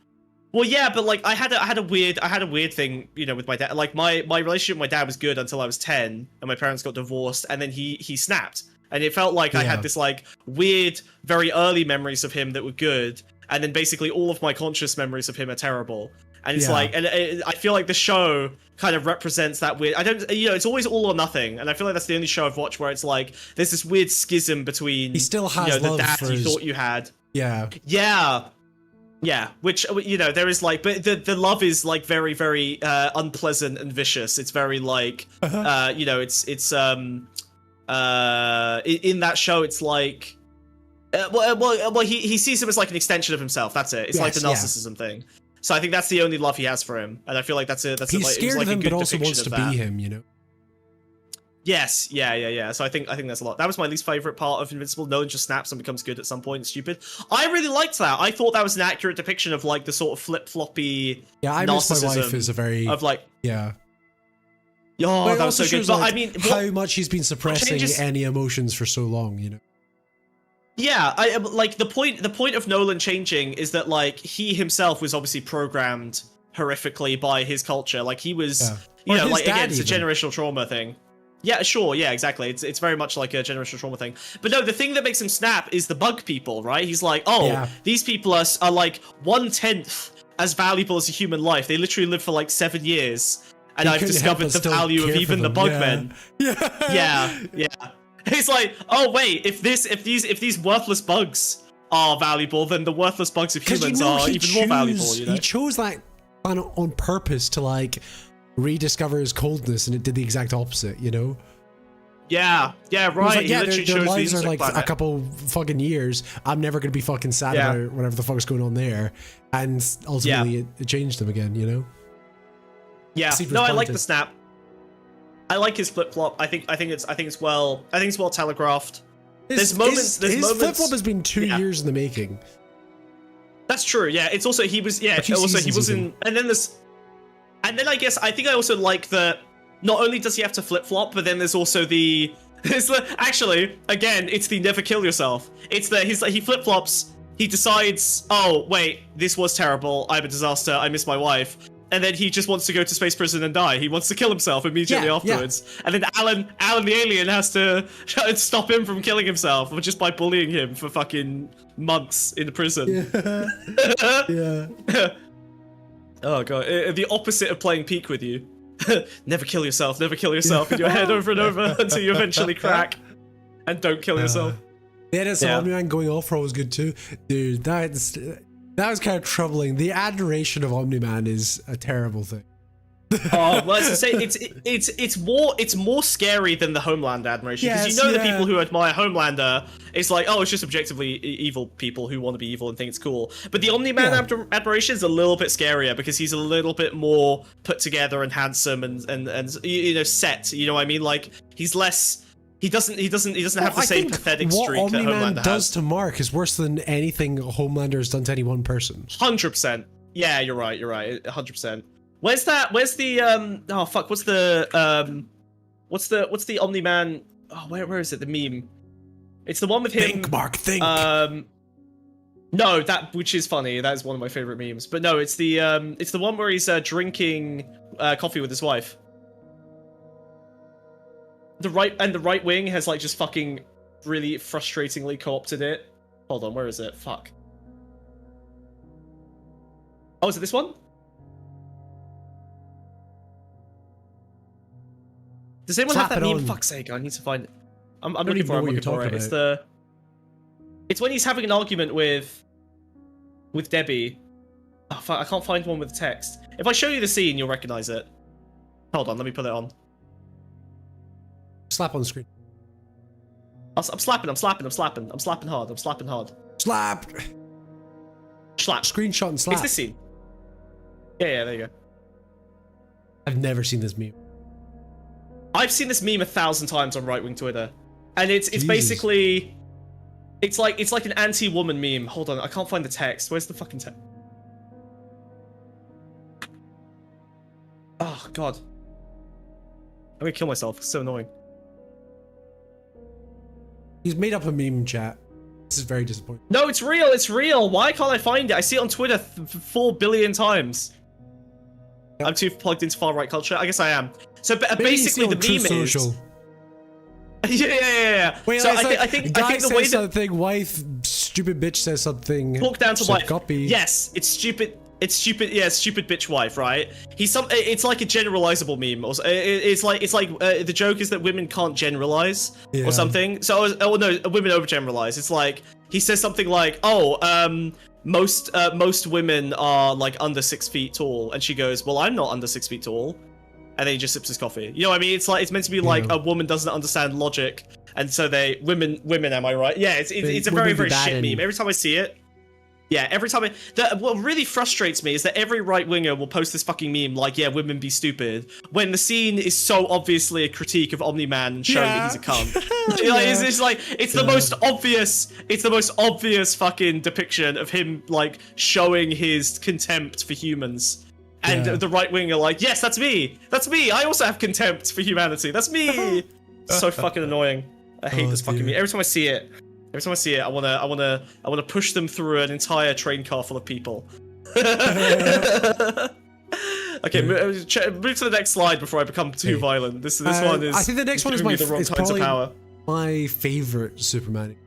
Well, yeah, but like I had a weird thing, with my dad. Like my relationship with my dad was good until I was 10, and my parents got divorced, and then he snapped, and it felt like I had this like weird, very early memories of him that were good, and then basically all of my conscious memories of him are terrible. And it's like, and I feel like the show kind of represents that weird. It's always all or nothing, and I feel like that's the only show I've watched where it's like there's this weird schism between He still has the love dad for you his- thought you had. Yeah. Yeah, which there is like, but the love is like very, very unpleasant and vicious. It's very like, it's in that show, it's like, he sees him as like an extension of himself. That's it. It's like the narcissism thing. So I think that's the only love he has for him, and I feel like that's He's scared of him, but also wants to that. be him. Yes, yeah. So I think that's a lot. That was my least favorite part of Invincible. Nolan just snaps and becomes good at some point. Stupid. I really liked that. I thought that was an accurate depiction of like the sort of flip-floppy. Yeah, I miss my wife is a very of like. Yeah. Oh, But it that was also so good. shows, But like, I mean, how much he's been suppressing any emotions for so long. Yeah, I like the point of Nolan changing is that like he himself was obviously programmed horrifically by his culture. Like he was, like again, it's a generational trauma thing. Yeah, sure, yeah, exactly. It's very much like a generational trauma thing. But no, the thing that makes him snap is the bug people, right? He's like, these people are like 1/10 as valuable as a human life. They literally live for like 7 years, and I've discovered the value of even the bugmen. Yeah. It's like, oh wait, if these worthless bugs are valuable, then the worthless bugs of humans are even more valuable. He chose that planet on purpose to like rediscover his coldness, and it did the exact opposite. Yeah, right. Like, their lives are like a couple fucking years. I'm never gonna be fucking sad about whatever the fuck's going on there, and ultimately it changed them again. Yeah. No, I like the snap. I like his flip flop. I think it's well telegraphed. There's moments. His flip flop has been 2 years in the making. That's true. Yeah. It's also he was in, and then I guess I think I also like that. Not only does he have to flip flop, but then there's also actually again it's the never kill yourself. It's he flip flops. He decides, oh wait, this was terrible. I'm a disaster. I miss my wife. And then he just wants to go to space prison and die. He wants to kill himself immediately afterwards. And then Alan the alien has to try and stop him from killing himself just by bullying him for fucking months in the prison. Yeah. Oh god, the opposite of playing Peak with you. Never kill yourself in your head over and over until you eventually crack. And don't kill yourself. The edits of Omni-Man going off for was good too. Dude, that was kind of troubling. The adoration of Omni-Man is a terrible thing. Oh, well, as I say, it's more scary than the Homeland admiration, because the people who admire Homelander, it's like, oh, it's just objectively evil people who want to be evil and think it's cool. But the Omni-Man admiration is a little bit scarier because he's a little bit more put together and handsome and set. You know what I mean? Like he's less. He doesn't have the same pathetic streak that Homelander Omni-Man does has. to Mark is worse than anything Homelander has done to any one person. 100%. Yeah, you're right. 100%. Where's the oh fuck, what's the Omni-Man, oh where is it, the meme? It's the one with him. Think, Mark, think. No, that, which is funny, that is one of my favorite memes. But no, it's the one where he's drinking coffee with his wife. The right wing has like just fucking really frustratingly co-opted it. Hold on, where is it? Fuck. Oh, is it this one? Does anyone have that meme? Fuck's sake, I need to find it. I'm looking for it. It's when he's having an argument with Debbie. Oh, fuck, I can't find one with text. If I show you the scene, you'll recognize it. Hold on, let me put it on. Slap on the screen. I'm slapping hard. Slap. Slap. Screenshot and It's slap. this scene. Yeah, there you go. I've never seen this meme. I've seen this meme 1,000 times on right-wing Twitter, and it's Jesus. basically, it's like an anti-woman meme. Hold on, I can't find the text. Where's the fucking text? Oh god, I'm gonna kill myself. It's so annoying. He's made up a meme, chat. This is very disappointing. No, it's real. It's real. Why can't I find it? I see it on Twitter 4 billion times. I'm too plugged into far-right culture. I guess I am. So Maybe you see basically, it the on Truth meme is. Social. Yeah. Wait, So like, I think guy the way says that something, wife, stupid bitch says something. talk down to said wife. Copy. Yes, it's stupid. It's stupid. Yeah, stupid bitch wife. Right? It's like a generalizable meme. It's like the joke is that women can't generalize Yeah. or something. So no, women overgeneralize. It's like he says something like, most women are like under 6 feet tall, and she goes, well, I'm not under 6 feet tall. And then he just sips his coffee. You know what I mean? It's meant to be like a woman doesn't understand logic, and so women. Am I right? Yeah, it's a very very shit meme. Every time I see it, what really frustrates me is that every right winger will post this fucking meme like, yeah, women be stupid, when the scene is so obviously a critique of Omni-Man and showing that he's a cunt. It's the most obvious fucking depiction of him like showing his contempt for humans. And the right wing are like, yes, that's me. That's me. I also have contempt for humanity. That's me. So fucking annoying. I hate this fucking meme. Every time I see it, I wanna push them through an entire train car full of people. Okay, move to the next slide before I become too violent. This one is. I think the next one is giving me the wrong is kinds of probably power. my favorite Superman.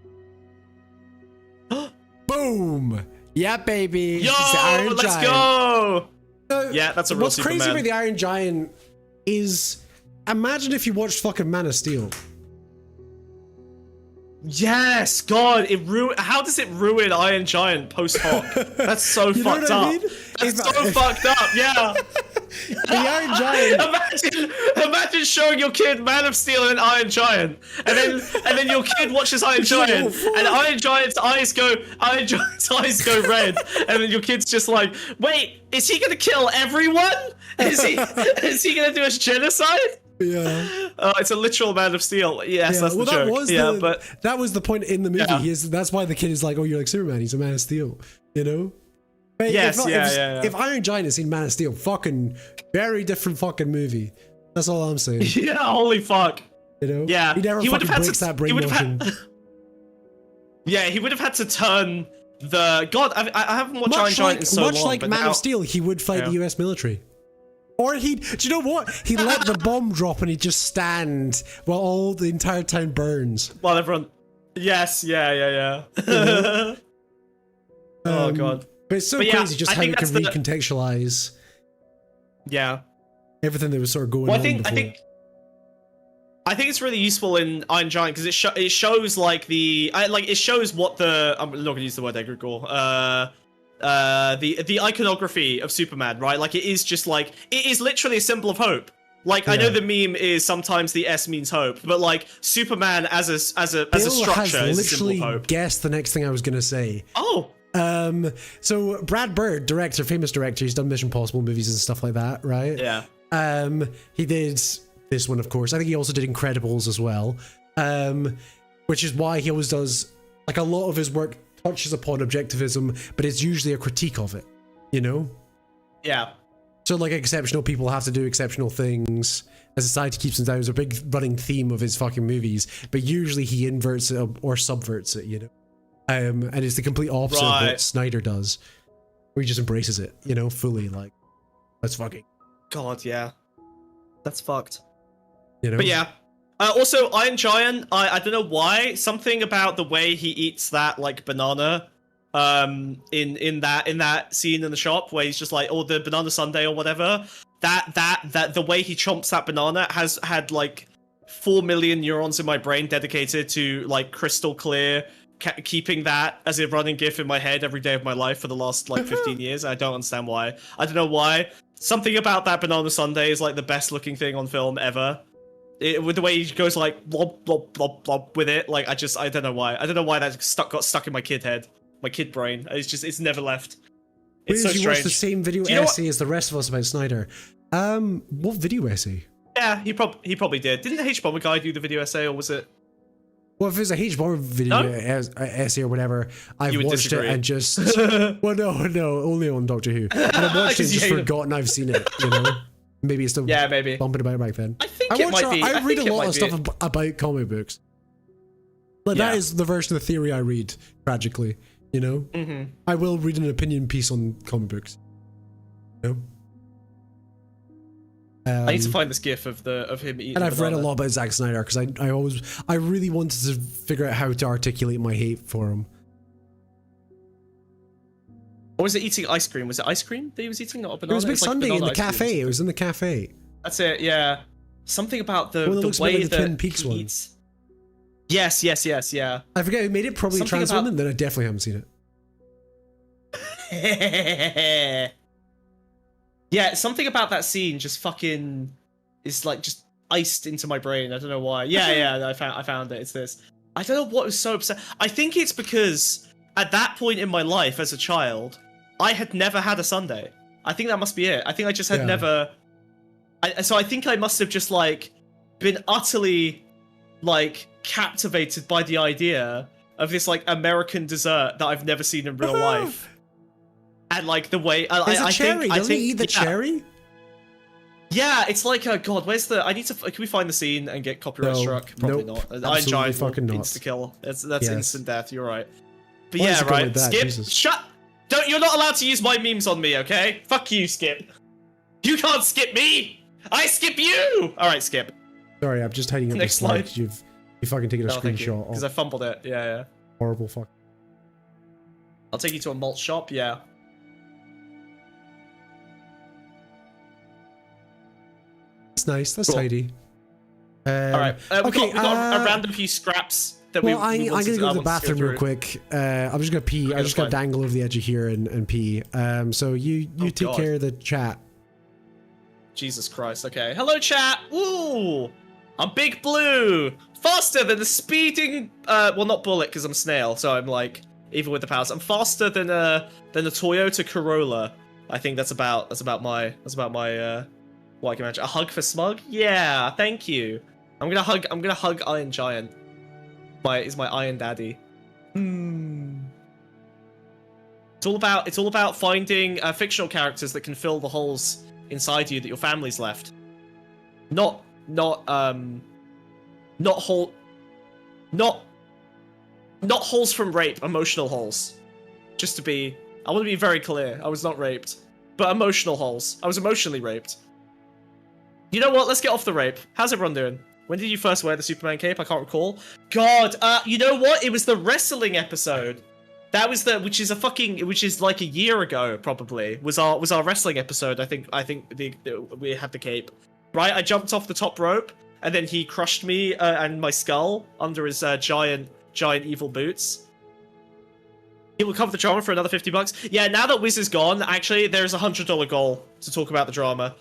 Boom! Yeah, baby. Yo, It's the Iron let's Giant. go. So, Yeah, that's a real what's crazy Superman. about the Iron Giant is, imagine if you watched fucking Man of Steel. Yes, God, how does it ruin Iron Giant post hoc? That's so You know fucked what I up. mean? That's so fucked up. Yeah. The Iron Giant. Imagine showing your kid Man of Steel and Iron Giant, and then your kid watches Iron Giant, and Iron Giant's eyes go red, and then your kid's just like, wait, is he gonna kill everyone? Is he gonna do a genocide? Yeah. It's a literal Man of Steel. Yes, Yeah, that's the joke. but that was the point in the movie. Yeah. That's why the kid is like, "Oh, you're like Superman. He's a Man of Steel," you know. But Yes, if, if Iron Giant has seen Man of Steel, fucking very different fucking movie. That's all I'm saying. Yeah, holy fuck. You know. Yeah, He never he would fucking have had breaks to- that he would have brainwashing. had- Yeah, he would have had to turn the God. I haven't watched Iron Giant in so long. Much like but Man now- of Steel, he would fight the Yeah. U.S. military. Or do you know what? He'd let the bomb drop and he'd just stand while the entire town burns. While everyone. Yes, yeah. Oh god. But it's so But yeah, crazy just I how think it can that's the- recontextualize Yeah. everything that was sort of going Well, on before. I think it's really useful in Iron Giant because it shows like it shows what the I'm not gonna use the word egregore. The iconography of Superman, right? Like it is just like it is literally a symbol of hope. Like I know the meme is sometimes the S means hope, but like Superman as a Bill structure has is a symbol of literally hope. guessed the next thing I was going to say. Oh, So Brad Bird, director, famous director, he's done Mission Impossible movies and stuff like that, right? yeah. He did this one, of course. I think he also did Incredibles as well. Which is why he always does, like, a lot of his work touches upon objectivism, but it's usually a critique of it, you know? Yeah. So, like, exceptional people have to do exceptional things as society keeps them down. It's a big running theme of his fucking movies, but usually he inverts it or subverts it, you know? And it's the complete opposite of Right. what Snyder does, where he just embraces it, you know, fully, like, let's fucking, God, yeah. That's fucked. you know? But yeah. Also, Iron Giant, I don't know why, something about the way he eats that like banana, in that scene in the shop where he's just like, oh, the banana sundae or whatever. That the way he chomps that banana has had like 4 million neurons in my brain dedicated to like crystal clear, keeping that as a running gif in my head every day of my life for the last like 15 years. I don't understand why. I don't know why. Something about that banana sundae is like the best looking thing on film ever. With the way he goes like blob blob blob blob with it, like I don't know why. I don't know why that got stuck in my kid head. kid brain. It's never left. Whereas It's so you strange. watch the same video Do you know essay as the rest of us about Snyder. What video essay? Yeah, he probably did. Didn't the H-Bomber guy do the video essay, or was it? Well, if it's a H-Bomber video No? essay or whatever, I've You would watched disagree. it and just... well, no, only on Doctor Who. And I've watched it and 'Cause you just hate him. forgotten I've seen it, you know? Maybe it's still Yeah, maybe. bumping about back then. I think it might be. I read a think it lot might of be. stuff about comic books. Like, that Yeah. is the version of the theory I read, tragically, you know? Mm-hmm. I will read an opinion piece on comic books. You know? I need to find this gif of him eating. And I've read a banana. lot about Zack Snyder because I really wanted to figure out how to articulate my hate for him. Or was it eating ice cream? Was it ice cream that he was eating, not a banana? It was Big It's like Sunday in banana the ice cream. cafe. It was in the cafe. That's it. Yeah. Something about the Well, it looks a bit way like the that Twin Peaks he one. eats. Yes. Yeah. I forget who made it. Probably a Something trans about- woman. Then I definitely haven't seen it. Yeah, something about that scene just fucking is like just iced into my brain. I don't know why. Yeah, I found it. It's this. I don't know what was so upset. I think it's because at that point in my life as a child, I had never had a Sunday. I think that must be it. I think I just had Yeah. never. So I think I must have just like been utterly like captivated by the idea of this like American dessert that I've never seen in real life. And like the way It's a cherry. I Doesn't think, he eat the yeah. cherry? Yeah, it's like God. Where's the? I need to. Can we find the scene and get copyright No, struck? Probably nope, not. Iron absolutely Giant fucking not. insta kill. That's Yes. instant death. You're right. But Why yeah, is it going right. like that? Skip. Jesus. Shut. Don't. You're not allowed to use my memes on me. Okay. Fuck you, Skip. You can't skip me. I skip you. All right, Skip. Sorry, I'm just hiding up the Next slide. slide. You've fucking taken a screenshot Because of I fumbled it. Yeah. horrible fuck. I'll take you to a malt shop. Yeah. That's nice. That's Cool. tidy. All right. We've okay, got a random few scraps that Well, we I'm wanted gonna go to the I wanted bathroom go real through. quick. I'm just gonna pee. I'm that's just gonna fine. dangle over the edge of here and pee. So you Oh, take God. care of the chat. Jesus Christ, okay. Hello, chat! Woo! I'm Big Blue! Faster than the speeding... well, not bullet, because I'm snail, so I'm, like, even with the powers. I'm faster than a Toyota Corolla. I think that's about my, what I can imagine. A hug for Smug? Yeah, thank you. I'm gonna hug Iron Giant. Is my Iron Daddy. It's all about finding fictional characters that can fill the holes inside you that your family's left. Not holes from rape, emotional holes. I want to be very clear. I was not raped, but emotional holes. I was emotionally raped. You know what? Let's get off the rape. How's everyone doing? When did you first wear the Superman cape? I can't recall. God, you know what? It was the wrestling episode. That was which is like a year ago, probably, was our wrestling episode. I think we had the cape. Right? I jumped off the top rope, and then he crushed me and my skull under his giant evil boots. He will cover the drama for another $50. Yeah, now that Wiz is gone, actually, there's a $100 goal to talk about the drama.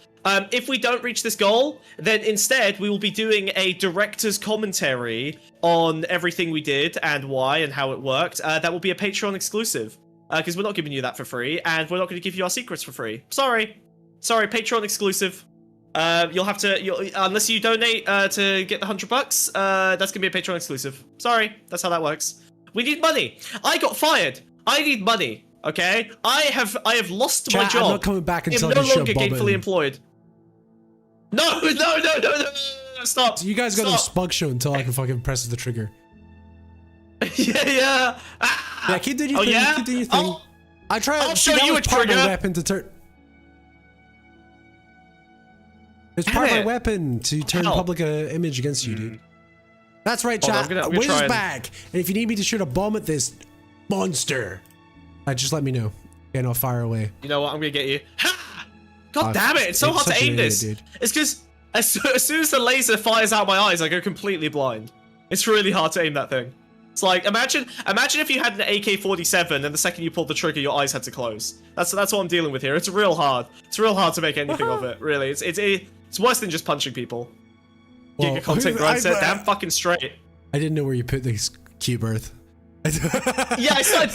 If we don't reach this goal, then instead we will be doing a director's commentary on everything we did and why and how it worked. That will be a Patreon exclusive, because we're not giving you that for free, and we're not going to give you our secrets for free. Sorry, Patreon exclusive. You'll have to, unless you donate to get the $100, that's gonna be a Patreon exclusive. Sorry, that's how that works. We need money. I got fired. I need money. Okay, I have lost my Chat, job. I'm not coming back until I'm no I shove longer Bob gainfully in. employed. No, stop. So you guys got no Stop. spug show until I can fucking press the trigger. yeah. Ah. Yeah, keep doing your thing. Yeah? Keep doing your thing. I try. I'll see, show that you was a part of my trigger. weapon to turn. It's Damn part of my it. weapon to turn Ow. public image against you, dude. That's right, Hold on, chat. I'm gonna Wiz try is and- back, and if you need me to shoot a bomb at this monster, just let me know. And I'll fire away. You know what? I'm gonna get you. Ha! God Oh, damn it! It's so hard to such an aim idiot, this. dude. It's because as soon as the laser fires out my eyes, I go completely blind. It's really hard to aim that thing. It's like imagine if you had an AK-47 and the second you pulled the trigger, your eyes had to close. That's what I'm dealing with here. It's real hard. It's real hard to make anything of it. Really, it's worse than just punching people. Well, Giga content grind said, damn fucking straight. I didn't know where you put this cube earth. Yeah, I started.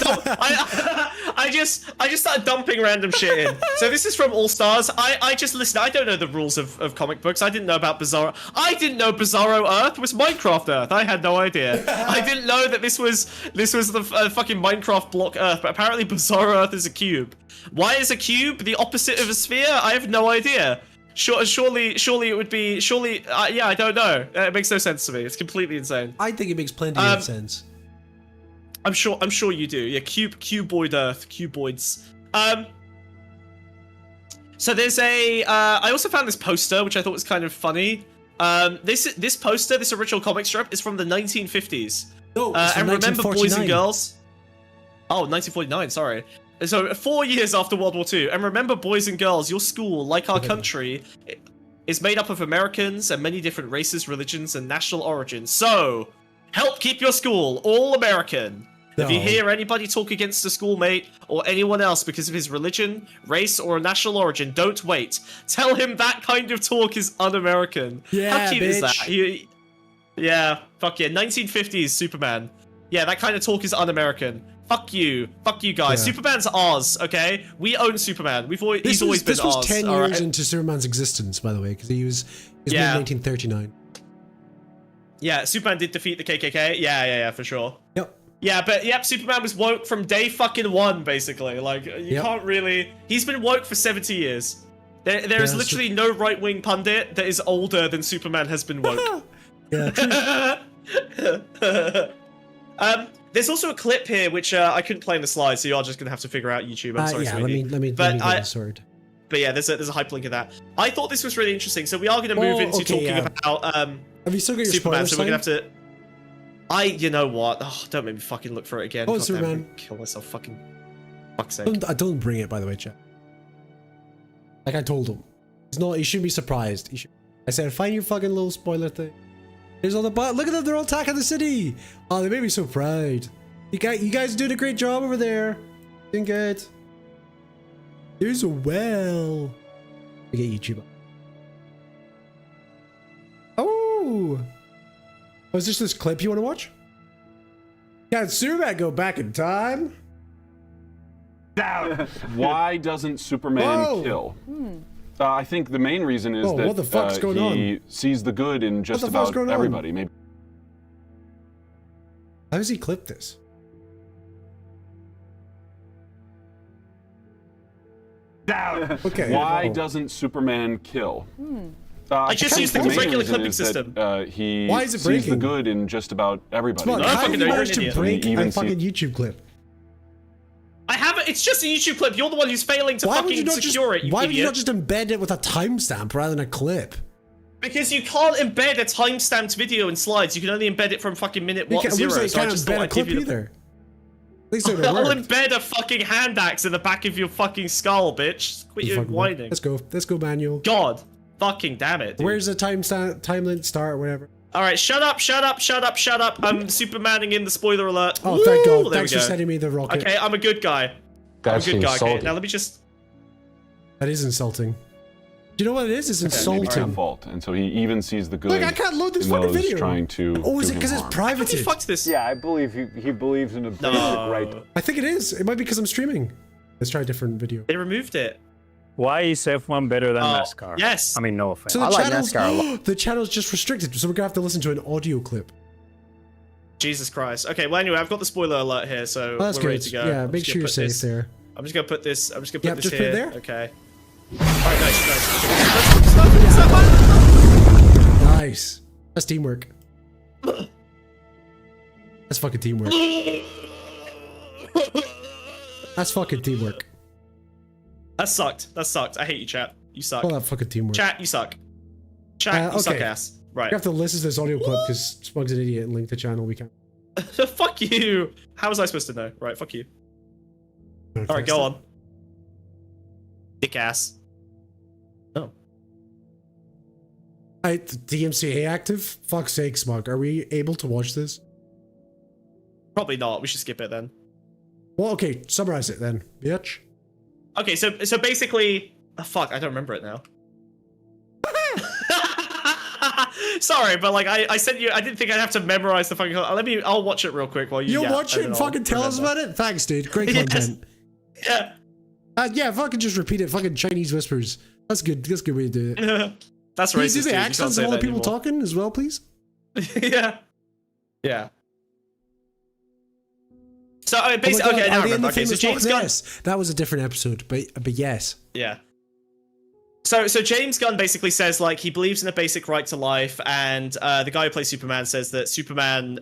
I just started dumping random shit in. So this is from All Stars. I just listen. I don't know the rules of comic books. I didn't know about Bizarro. I didn't know Bizarro Earth was Minecraft Earth. I had no idea. I didn't know that this was the fucking Minecraft block Earth. But apparently Bizarro Earth is a cube. Why is a cube the opposite of a sphere? I have no idea. Surely it would be. Yeah, I don't know. It makes no sense to me. It's completely insane. I think it makes plenty of sense. I'm sure you do. Yeah, cuboid Earth, cuboids. So there's a. I also found this poster, which I thought was kind of funny. This poster, this original comic strip, is from the 1950s. No, it's from and remember, boys 1949. and girls. Oh, 1949. Sorry. So 4 years after World War II, and remember, boys and girls, your school, like our country, is made up of Americans and many different races, religions, and national origins. So help keep your school all American. If you No. hear anybody talk against a schoolmate or anyone else because of his religion, race, or national origin, don't wait. Tell him that kind of talk is un-American. Yeah, How cute is that? bitch. Yeah, fuck yeah. 1950s Superman. Yeah, that kind of talk is un-American. Fuck you guys. Yeah. Superman's ours, okay? We own Superman. He's always been This was ours. 10 all years right? into Superman's existence, by the way, because he was made in Yeah. 1939. Yeah, Superman did defeat the KKK. Yeah, for sure. Yep. Yeah, but yep, Superman was woke from day fucking one, basically. Like, you Yep. can't really. He's been woke for 70 years. There is that's literally no right wing pundit that is older than Superman has been woke. Yeah. There's also a clip here which I couldn't play in the slides, so you are just gonna have to figure out YouTube. I'm sorry, yeah, sweetie. let me But get the sword. But yeah, there's a hyperlink of that. I thought this was really interesting, so we are gonna move Oh, into okay, talking yeah. about Have you still got your Superman. spoilers So we're gonna signed? have to. You know what? Oh, don't make me fucking look for it again. Oh, God damn, Superman. I'm gonna kill myself. Fucking fuck's sake. Don't bring it, by the way, chat. Like I told him, he shouldn't be surprised. I said, find your fucking little spoiler thing. There's all the look at them, they're all attacking the city. Oh, they made me so proud. You guys are doing a great job over there. Doing good. There's a well. I get YouTube. Oh, was this clip you want to watch? Can Superman go back in time? Why doesn't Superman Whoa. kill? I think the main reason is Whoa, that what the fuck's going he on? sees the good in just the fuck's about going on? everybody. Maybe How does he clip this? Okay. why Oh. doesn't Superman kill? I just think used the main regular reason clipping is that, system. He Why is it sees the breaking? good in just about everybody. Come on, No, how fucking did no, you you're manage an to idiot. break Even a fucking YouTube clip? I haven't. It's just a YouTube clip. You're the one who's failing to Why would you fucking not just secure it. You Why would you idiot. not just embed it with a timestamp rather than a clip? Because you can't embed a timestamped video in slides. You can only embed it from fucking minute You what can't, zero. you So I can't just embed thought a I'd give clip you the. either. At least it would I'll work. embed a fucking hand axe in the back of your fucking skull, bitch. Quit your Fucking- whining. Let's go, manual. God, fucking damn it. Dude. Where's the timeline start or whatever? All right, shut up. I'm Supermaning in the spoiler alert. Oh, thank Woo! God! There Thanks we for go. sending me the rocket. Okay, I'm a good guy. I'm a That's good guy. Okay, insulting. now let me just. That is insulting. Do you know what it is? It's Maybe it's insulting. their fault, and so he even sees the good Look, I can't load this in fucking those video. trying to. Oh, is do it him because it's harm. Have you privated? fucked this? Yeah, I believe he believes in a basic right. I think it is. It might be because I'm streaming. Let's try a different video. They removed it. Why is F1 better than Oh, NASCAR? yes. I mean, no offense. So the I like channel's NASCAR a lot. the channel's just restricted, so we're gonna have to listen to an audio clip. Jesus Christ. Okay, well anyway, I've got the spoiler alert here, so Oh, that's we're good. ready to go. Yeah, I'm make just sure gonna you're put safe this- there. I'm just gonna put this. I'm just gonna put Yep, this just put it here. there. Okay. Alright, nice. Nice. That's teamwork. That's fucking teamwork. That's fucking teamwork. That sucked. That sucked. I hate you, chat. You suck. All that fucking teamwork. Chat, you suck. Chat, you suck okay. ass. Right. We have to listen to this audio clip because Smug's an idiot and link the channel. We can't. Fuck you. How was I supposed to know? Right, fuck you. Alright, go on. Dick ass. Oh. Alright, DMCA active? Fuck's sake, Smug. Are we able to watch this? Probably not. We should skip it then. Well, okay, summarize it then, bitch. Okay, so basically, oh, fuck, I don't remember it now. Sorry, but like I sent you. I didn't think I'd have to memorize the fucking. I'll watch it real quick while you. You'll yap, watch it and then fucking I'll tell us remember. about it? Thanks, dude. Great Yes. content. Yeah. Yeah, fucking just repeat it. Fucking Chinese whispers. That's good. That's a good way to do it. That's Can you racist. do dude. the You can't accents say of all the that people anymore. talking as well, please? Yeah. Yeah. So Oh my basically, God, okay, now are I they in remember. the Okay, so famous James Loch Gunn. Ness? That was a different episode, but yes. Yeah. So James Gunn basically says like he believes in a basic right to life, and the guy who plays Superman says that Superman,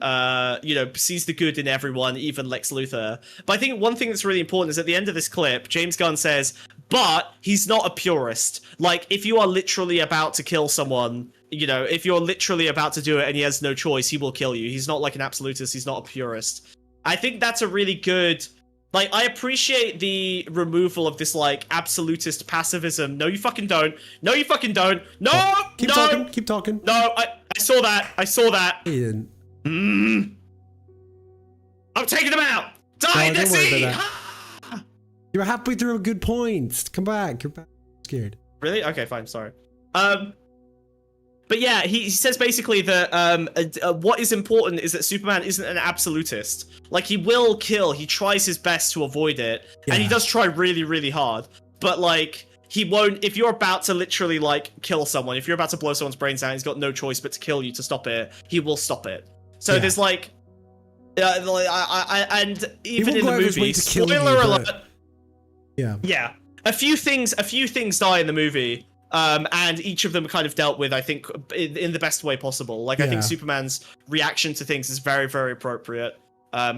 sees the good in everyone, even Lex Luthor. But I think one thing that's really important is at the end of this clip, James Gunn says, but he's not a purist. Like if you are literally about to kill someone, if you're literally about to do it and he has no choice, he will kill you. He's not like an absolutist. He's not a purist. I think that's a really good. Like, I appreciate the removal of this, like, absolutist pacifism. No, you fucking don't. No, you fucking don't. No! Keep no! talking. Keep talking. No, I saw that. I saw that. You didn't. I'm taking them out! Die No, in the don't worry sea! about You were halfway through a good point. Come back. You're back. Scared. Really? Okay, fine, sorry. But yeah, he says basically that what is important is that Superman isn't an absolutist. Like, he will kill, he tries his best to avoid it, and he Yeah. does try really, really hard. But, like, he won't, if you're about to literally, like, kill someone, if you're about to blow someone's brains out, he's got no choice but to kill you to stop it, he will stop it. So Yeah. there's, like, and even won't in go the out of his way movie, to kill spoiler you, alert, but- Yeah. yeah, a few things die in the movie, and each of them are kind of dealt with, I think, in the best way possible. Like, I think Yeah. Superman's reaction to things is very, very appropriate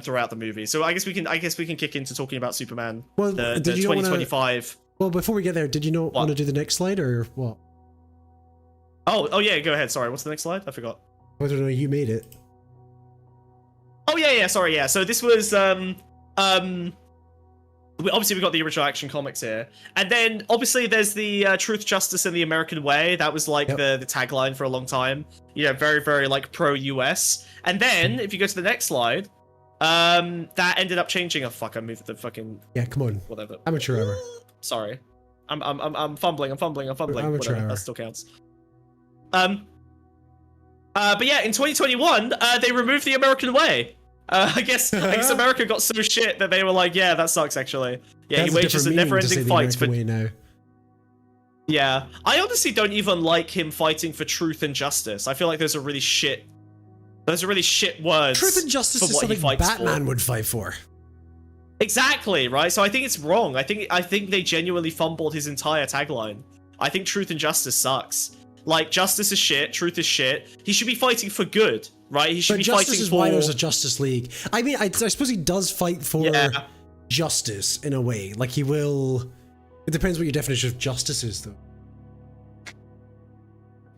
throughout the movie. So I guess we can kick into talking about Superman, Well, the did you wanna- 2025. Well, before we get there, did you not want to do the next slide or what? Oh yeah, go ahead. Sorry, what's the next slide? I forgot. I don't know. You made it. Oh yeah, sorry, yeah. So this was obviously we got the original Action Comics here, and then obviously there's the Truth, Justice, and the American Way. That was like the tagline for a long time. Very, very like pro-US. And then if you go to the next slide, that ended up changing. Oh fuck! I moved the fucking Yeah, come on. whatever. Amateur hour. Sorry, I'm fumbling. Amateur Whatever. hour. That still counts. But yeah, in 2021, they removed the American Way. I guess America got so shit that they were like, yeah, that sucks actually. Yeah, That's he wages a different meaning to say never-ending the fight for. American way now. Yeah, I honestly don't even like him fighting for truth and justice. I feel like those are really shit. Those are really shit words. Truth and justice for is what he something fights Batman for. would fight for. Exactly, right? So I think it's wrong. I think they genuinely fumbled his entire tagline. I think truth and justice sucks. Like, justice is shit, truth is shit. He should be fighting for good, right? He should But be justice fighting is for. why there's a Justice League. I mean, I suppose he does fight for Yeah. justice in a way. Like, he will. It depends what your definition of justice is, though.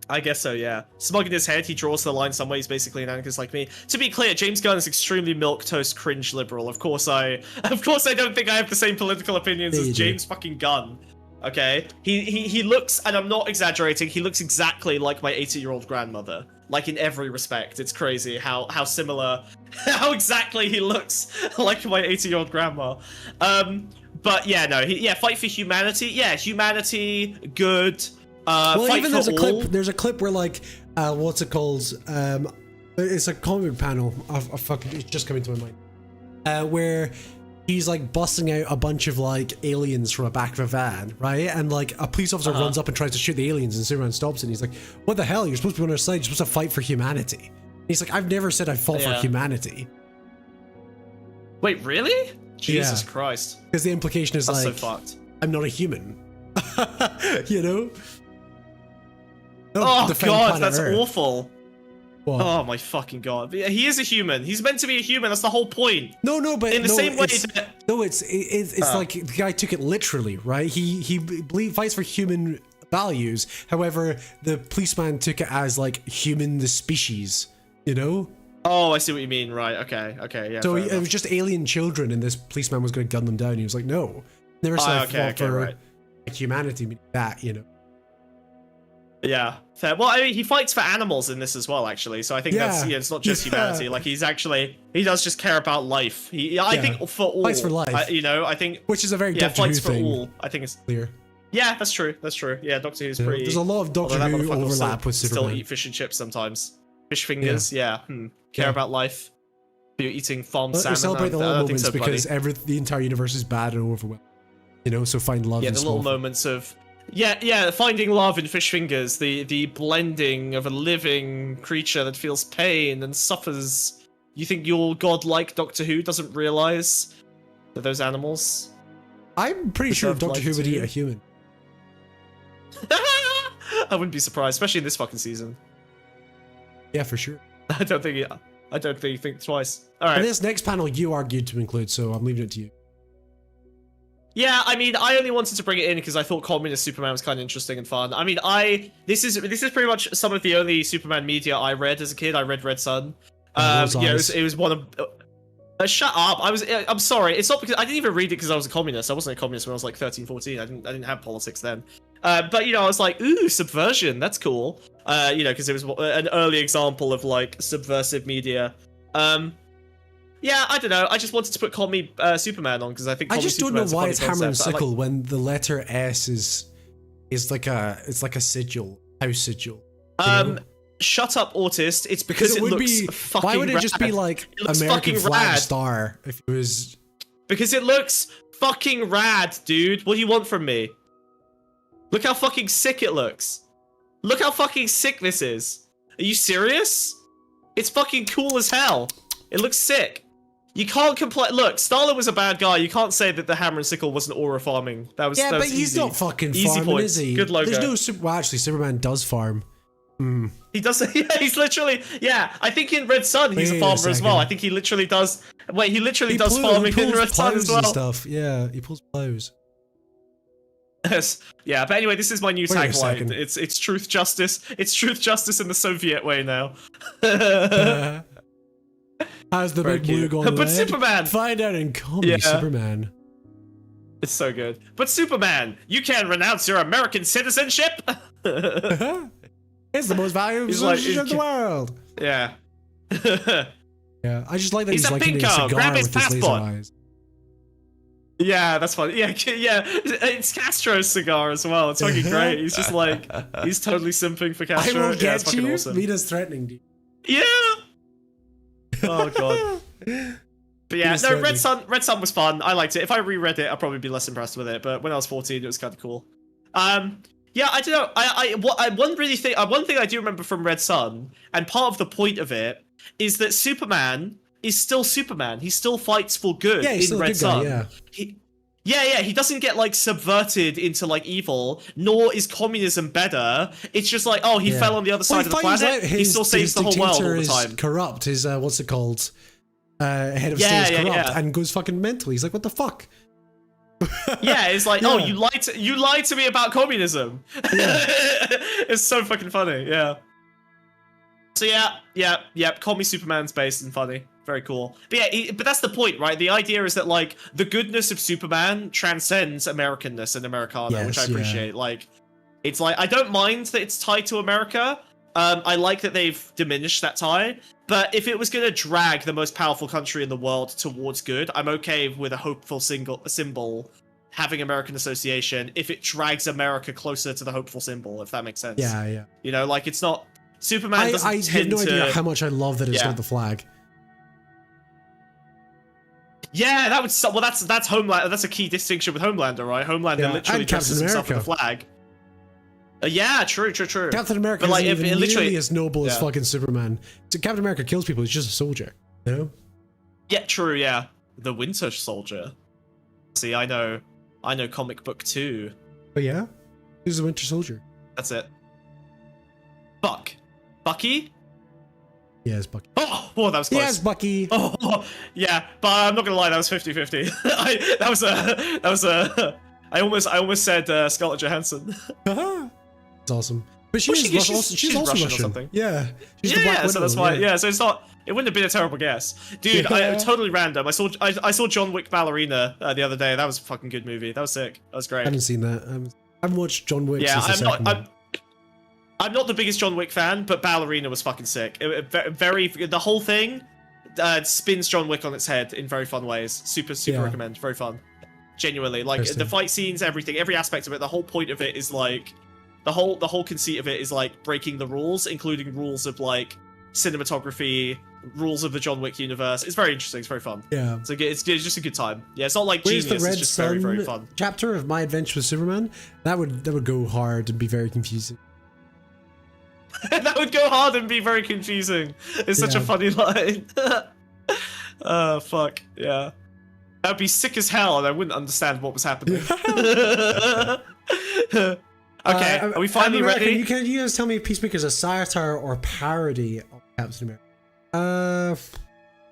I guess so, yeah. Smug in his head, he draws the line somewhere. He's basically an anarchist like me. To be clear, James Gunn is extremely milquetoast cringe liberal. Of course I don't think I have the same political opinions Yeah, as you do. James fucking Gunn. Okay? He looks, and I'm not exaggerating, he looks exactly like my 80-year-old grandmother. Like, in every respect. It's crazy how similar, how exactly he looks like my 80-year-old grandma. But yeah, no, fight for humanity. Yeah, humanity, good. Well, fight even for all. there's a clip where, like, what's it called? It's a comic panel. It's just coming to my mind. Where he's like busting out a bunch of like aliens from the back of a van, right? And like a police officer runs up and tries to shoot the aliens, and Superman stops it. And he's like, "What the hell? You're supposed to be on our side. You're supposed to fight for humanity." And he's like, "I've never said I fought for Yeah. humanity." Wait, really? Jesus Yeah. Christ. Because the implication is That's like, so fucked. I'm not a human. You know? Oh Defend god, planet that's Earth. awful. What? Oh my fucking god. But yeah, he is a human. He's meant to be a human. That's the whole point. No, but In the no, same way it's- that. No, it's like the guy took it literally, right? He fights for human values. However, the policeman took it as like human the species, you know? Oh, I see what you mean. Right. Okay. Yeah. So fair it enough. was just alien children, and this policeman was going to gun them down. He was like, "No, never said I fought for right. like, humanity." Meaning that, you know? Yeah. Fair. Well, I mean, he fights for animals in this as well, actually. So I think that's it's not just Yeah. humanity. Like he does just care about life. I think for all. Fights for life. I think. Which is a very Yeah, Doctor Who fights for thing. all. I think it's. Clear. Yeah, that's true. That's true. Yeah, Doctor Who's You know, pretty. there's a lot of Doctor although that Who motherfucker will overlap with still Superman. eat fish and chips sometimes. Fish fingers. Yeah. Care Yeah. about life. You're eating farmed Let salmon. celebrate the I little don't think moments so, because buddy. the entire universe is bad and overwhelmed. You know, so find love Yeah, in the small little things. moments of finding love in fish fingers, the blending of a living creature that feels pain and suffers. You think your godlike Doctor Who doesn't realize that those animals? I'm pretty sure deserve Doctor life Who would too. eat a human. I wouldn't be surprised, especially in this fucking season. Yeah, for sure. I don't think you think twice. All right. And this next panel you argued to include, so I'm leaving it to you. Yeah, I mean, I only wanted to bring it in because I thought Communist Superman was kind of interesting and fun. I mean, this is pretty much some of the only Superman media I read as a kid. I read Red Sun. It was one of. Shut up! I'm sorry. It's not because I didn't even read it because I was a communist. I wasn't a communist when I was like 13, 14. I didn't have politics then. But I was like, ooh, subversion. That's cool. Because it was an early example of like subversive media. Yeah, I don't know. I just wanted to put Call Me Superman on because I think. I Call Me just don't know Superman's a why funny it's hammer and concept. I like- sickle when the letter S is like a sigil, house sigil. you know? Shut up, autist. It's because it would looks be. fucking Why would it just be rad. like It looks American fucking flag rad. star if it was? Because it looks fucking rad, dude. What do you want from me? Look how fucking sick it looks. Look how fucking sick this is. Are you serious? It's fucking cool as hell. It looks sick. You can't complain. Look, Stalin was a bad guy. You can't say that the hammer and sickle wasn't aura farming. That was Yeah, that but was he's easy. not fucking Easy farming, points. is he? Good logo. There's no well, actually, Superman does farm. He does. Yeah, he's literally. Yeah, I think in Red Sun he's Wait a a farmer as well. second. I think he literally does. Wait, he literally He does pulls- farming he in pulls Red Sun plows as and well. stuff. Yeah, he pulls plows. Yes. Yeah, but anyway, this is my new Wait a tagline. second. It's truth, justice. It's truth, justice in the Soviet way now. How's the Very big blue cute. gone But red? Superman! Find out in Comedy Yeah. Superman. It's so good. But Superman, you can't renounce your American citizenship. It's the most valuable He's like- citizenship in the world. Yeah. Yeah, I just like that He's he's a like eating a pinko. cigar Grab his with his laser passport. eyes. Yeah, that's funny. Yeah, yeah. It's Castro's cigar as well. It's fucking great. He's just like, he's totally simping for I Castro. will Yeah, it's get fucking you. awesome. Vita's threatening you. Yeah. Oh god. But yeah, He's no, threatening. Red Sun was fun. I liked it. If I reread it, I'd probably be less impressed with it. But when I was 14, it was kind of cool. Yeah, I don't know. One thing I do remember from Red Sun, and part of the point of it is that Superman is still Superman. He still fights for good Yeah, he's in still a Red good guy, Sun. yeah. He doesn't get like subverted into like evil, nor is communism better. It's just like, oh, he Yeah. fell on the other side of the finds planet. out He still saves the whole world all dictator the is time. corrupt. His what's it called? Head of Yeah, state is yeah, corrupt yeah. and goes fucking mental. He's like, what the fuck? Yeah, it's like, Yeah. oh, you lied to me about communism. It's so fucking funny, yeah. So yeah, Call Me Superman's based and funny. Very cool. But yeah, but that's the point, right? The idea is that like the goodness of Superman transcends Americanness and Americana, which I Yes, yeah. appreciate. Like, it's like I don't mind that it's tied to America. I like that they've diminished that tie. But if it was going to drag the most powerful country in the world towards good, I'm okay with a hopeful symbol having American association if it drags America closer to the hopeful symbol, if that makes sense. Yeah. You know, like it's not Superman doesn't I have tend no idea to. how much I love that it's Yeah. got the flag. Yeah, that would. Well, that's Homeland. That's a key distinction with Homelander, right? Homelander Yeah, literally and dresses Captain himself with a America. flag. Yeah, true. Captain America But, like, isn't if even it literally- nearly as noble as Yeah. fucking Superman. So Captain America kills people. He's just a soldier. You know? Yeah, true. Yeah, the Winter Soldier. See, I know comic book 2. But yeah, he's a Winter Soldier. That's it. Bucky. Yes, Bucky. Oh, that was close. Yes, Bucky. Oh, yeah, but I'm not gonna lie, that was 50-50. I almost said Scarlett Johansson. It's awesome. But Well, she's she's also Russian or Russian. something. Yeah. She's the Black Yeah, so Widow, that's why. Yeah, so it's not. It wouldn't have been a terrible guess, dude. Yeah. Totally random. I saw John Wick Ballerina the other day. That was a fucking good movie. That was sick. That was I great. haven't seen that. I haven't watched John Wick Yeah, since the second one. I'm not the biggest John Wick fan, but Ballerina was fucking sick. The whole thing spins John Wick on its head in very fun ways. Super Yeah. recommend. Very fun. Genuinely, like the Interesting. fight scenes, everything, every aspect of it. The whole point of it is like the whole conceit of it is like breaking the rules, including rules of like cinematography, rules of the John Wick universe. It's very interesting. It's very fun. Yeah. It's just a good time. Yeah, it's not like Where's Genius. the Red It's just very, very Sun fun. chapter of My Adventure with Superman? That would go hard and be very confusing. That would go hard and be very confusing. It's such a Yeah. funny line. Oh, fuck. Yeah. That'd be sick as hell, and I wouldn't understand what was happening. Okay, are we finally ready? Can you guys tell me if Peacemaker's a satire or parody of Captain America?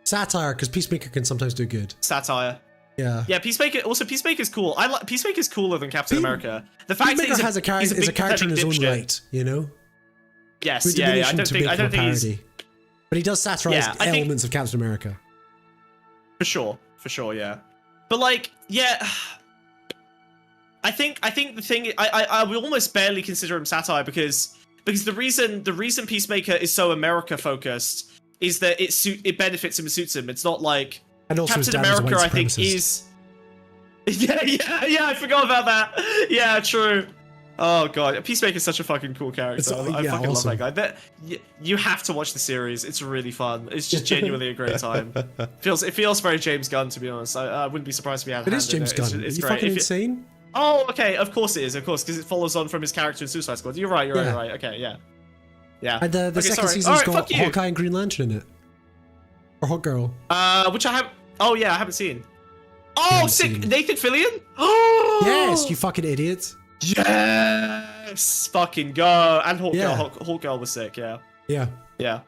Satire, because Peacemaker can sometimes do good. Satire. Yeah. Yeah, Peacemaker. Also, Peacemaker's cool. I like Peacemaker's cooler than Captain America. The fact Peacemaker that has a character is a big character in his own pathetic dipshit. right, you know. Yes, With yeah. I diminution don't to think. make I him a don't think he's parody. But he does satirize Yeah, I think- elements of Captain America. for sure. Yeah, but like, yeah. I think the thing I will almost barely consider him satire because the reason Peacemaker is so America focused is that it benefits him and suits him. It's not like And also his Captain dad is a America, white I think, supremacist. is. Yeah, I forgot about that. Yeah, true. Oh god, Peacemaker's such a fucking cool character. It's, I yeah, fucking awesome. love that guy. You have to watch the series. It's really fun. It's just genuinely a great time. It feels very James Gunn, to be honest. I wouldn't be surprised if he had. It is James Gunn. It's Are you great. fucking If you- insane? Oh, okay. Of course it is. Of course, because it follows on from his character in Suicide Squad. You're right. You're Yeah. right. Okay, yeah. Yeah. And the Okay, second sorry. season's Alright, got fuck you. Hawkeye and Green Lantern in it. Or Hawk Girl. Which I have. Oh yeah, I haven't seen. Oh, haven't sick! seen. Nathan Fillion. Oh Yes, you fucking idiot. Yes, fucking go! And Hawk Yeah. Girl. Hawk Girl was sick. Yeah. Yeah. Yeah.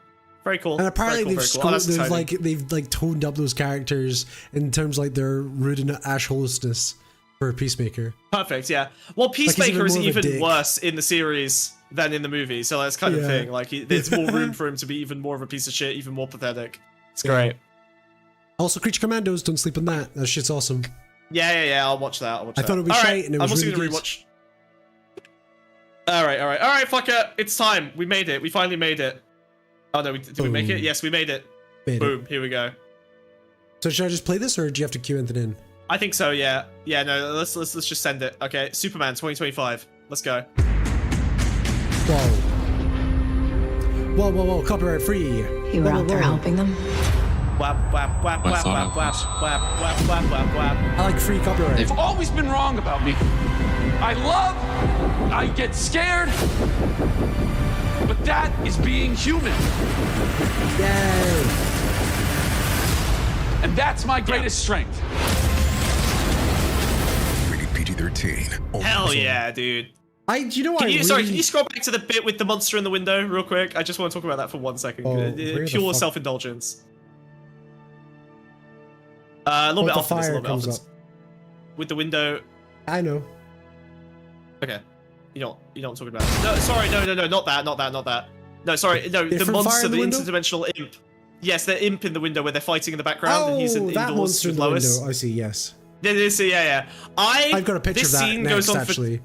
Very cool. And apparently very cool, they've very cool. Oh, that's exciting. they've like toned up those characters in terms of like their rude and assholelessness for Peacemaker. Perfect. Yeah. Well, he's Peacemaker is more of a even dick. worse in the series than in the movie, so that's kind of Yeah. thing. Like, there's more room for him to be even more of a piece of shit, even more pathetic. It's Yeah. great. Also, Creature Commandos, don't sleep on that. That shit's awesome. Yeah. I'll watch that. I thought it was All shite right, and it was I'm also really gonna good. rewatch. All right, fucker. It's time. We made it. We finally made it. Oh no, did we make it? Boom. Yes, we made it. Made it. Boom. Here we go. So should I just play this or do you have to cue anything in? I think so. Yeah. Yeah. No. Let's just send it. Okay. Superman 2025. Let's go. Whoa, copyright free. You were out there helping them? Whap whap whap I whap thought whap it whap was. whap whap whap whap whap. I like free copyright. They've always been wrong about me. I get scared, but that is being human, Yay! and that's my greatest strength. Rated PG-13. Hell yeah, dude. You know what? Can I you, really... sorry, can you scroll back to the bit with the monster in the window real quick? I just want to talk about that for 1 second. Oh, where the Pure fuck- self-indulgence. A little Oh, bit the off this, a fire little bit off comes this. up. With the window. I know. Okay. You know what I'm talking about. No, sorry, no, not that. No, sorry, no, the Different fire monster, in the the window? interdimensional imp. Yes, the imp in the window where they're fighting in the background Oh, and he's that indoors monster in with the Lois. window. I see, yes. Yeah. I've got a picture this of that scene next, goes on actually.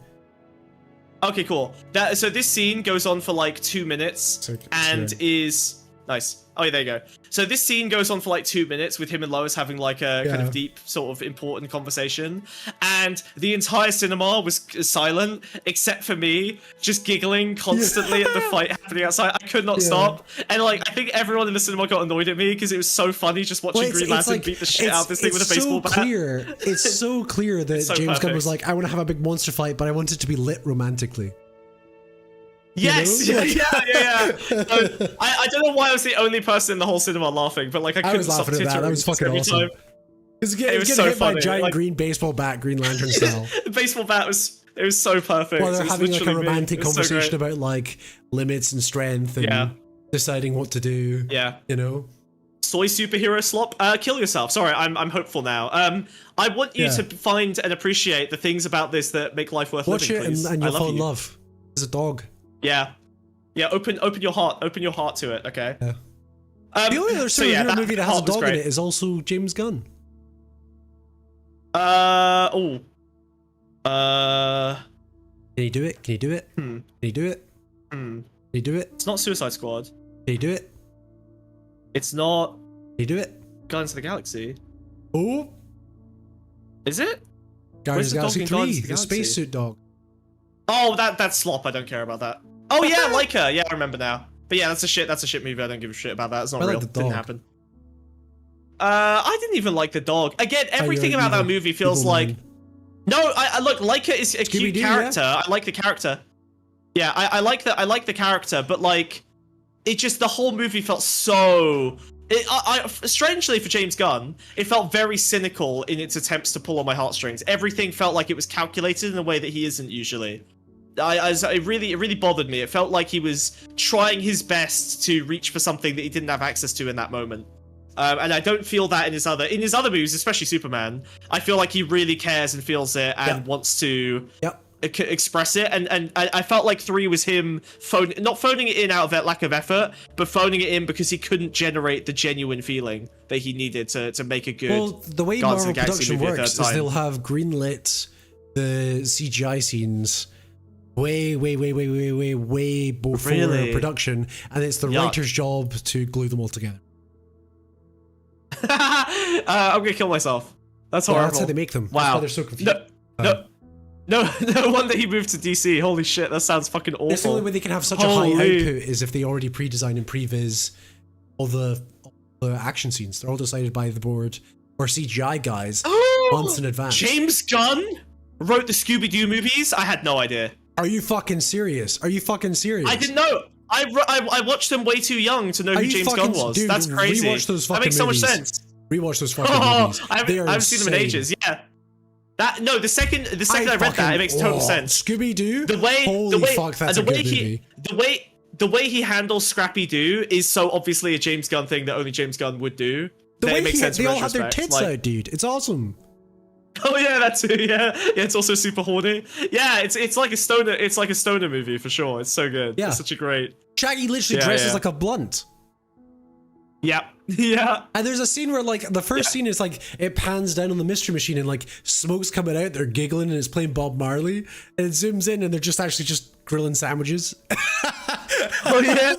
Okay, cool. So this scene goes on for like 2 minutes So- and so- is nice. Oh, yeah, there you go. So this scene goes on for like 2 minutes with him and Lois having like a kind Yeah. of deep, sort of important conversation, and the entire cinema was silent except for me, just giggling constantly at the fight happening outside. I could not Yeah. stop, and like I think everyone in the cinema got annoyed at me because it was so funny just watching Green Lantern beat the shit out of this thing with a baseball bat. It's so clear that so James Gunn was perfect. like, I want to have a big monster fight, but I want it to be lit romantically. Yes, You know? yeah. So, I don't know why I was the only person in the whole cinema laughing, but like I I couldn't was stop laughing at that. tittering That was fucking every awesome. time. It's It getting was hit so by a funny, giant like- green baseball bat, Green Lantern style. The baseball bat was so perfect. While they're It was having like a literally me. romantic It was so conversation great. about like limits and strength and Yeah. deciding what to do. Yeah. You know? Soy superhero slop. Kill yourself. Sorry, I'm hopeful now. I want you Yeah. to find and appreciate the things about this that make life worth Watch living. it Please. and I you'll fall in you. love. There's a dog. Yeah. Open your heart. Open your heart to it. Okay. Yeah. The only other so superhero yeah, that movie that has a part was dog in great. it is also James Gunn. Oh. Can you do it? Can you do it? Can you do it? Can you do it? It's not Suicide Squad. Can you do it? It's not Can you do it? Guardians of the Galaxy. Oh, Is it? Guardians of the Where's the Galaxy dog in 3, Guardians of the the Galaxy? spacesuit dog. Oh, that's slop. I don't care about that. Oh yeah, Leica. Yeah, I remember now. But yeah, that's a shit movie. I don't give a shit about that. It's not I like real. the Didn't dog. happen. I didn't even like the dog. Again, everything you're about that evil- movie feels evil like. man. No, I look. Leica is a cute Scooby-Doo, character. I like the character. Yeah, I like that. I like the character, but like, it just the whole movie felt so. Strangely for James Gunn, it felt very cynical in its attempts to pull on my heartstrings. Everything felt like it was calculated in a way that he isn't usually. It really bothered me. It felt like he was trying his best to reach for something that he didn't have access to in that moment. And I don't feel that in his other movies, especially Superman. I feel like he really cares and feels it and wants to express it. And I felt like 3 was him not phoning it in out of that lack of effort, but phoning it in because he couldn't generate the genuine feeling that he needed to make a good. Well, the way Guardians of Marvel the Galaxy production movie a works third is time. they'll have greenlit the CGI scenes way before Really? production, and it's the Yuck. writer's job to glue them all together. I'm gonna kill myself. That's Yeah, horrible. that's how they make them. That's Wow. why they're so confused. No wonder he moved to DC. Holy shit, that sounds fucking awful. It's the only way they can have such a high Holy. output is if they already pre-design and previs all the action scenes. They're all decided by the board or CGI guys months in advance. James Gunn wrote the Scooby-Doo movies? I had no idea. Are you fucking serious? Are you fucking serious? I didn't know. I watched them way too young to know Are who you James fucking- Gunn was. dude, That's crazy. rewatch those That fucking makes so much movies. sense. Rewatch those fucking Oh, movies. I They are haven't seen them in insane. ages. Yeah. The second I read that, it makes total sense. Scooby-Doo? The way fuck, that's the a way good movie. the way he handles Scrappy Doo is so obviously a James Gunn thing that only James Gunn would do. The that way it makes sense they in all have their retrospect. tits Like- out, dude. It's awesome. Oh yeah, that too. Yeah, it's also super horny. Yeah, it's like a stoner. It's like a stoner movie for sure. It's so good. Yeah. It's such a great. Shaggy literally Yeah, dresses yeah. like a blunt. Yeah, yeah. And there's a scene where, like, the first scene is like it pans down on the mystery machine and like smoke's coming out. They're giggling and it's playing Bob Marley. And it zooms in and they're just actually just grilling sandwiches. Oh yeah,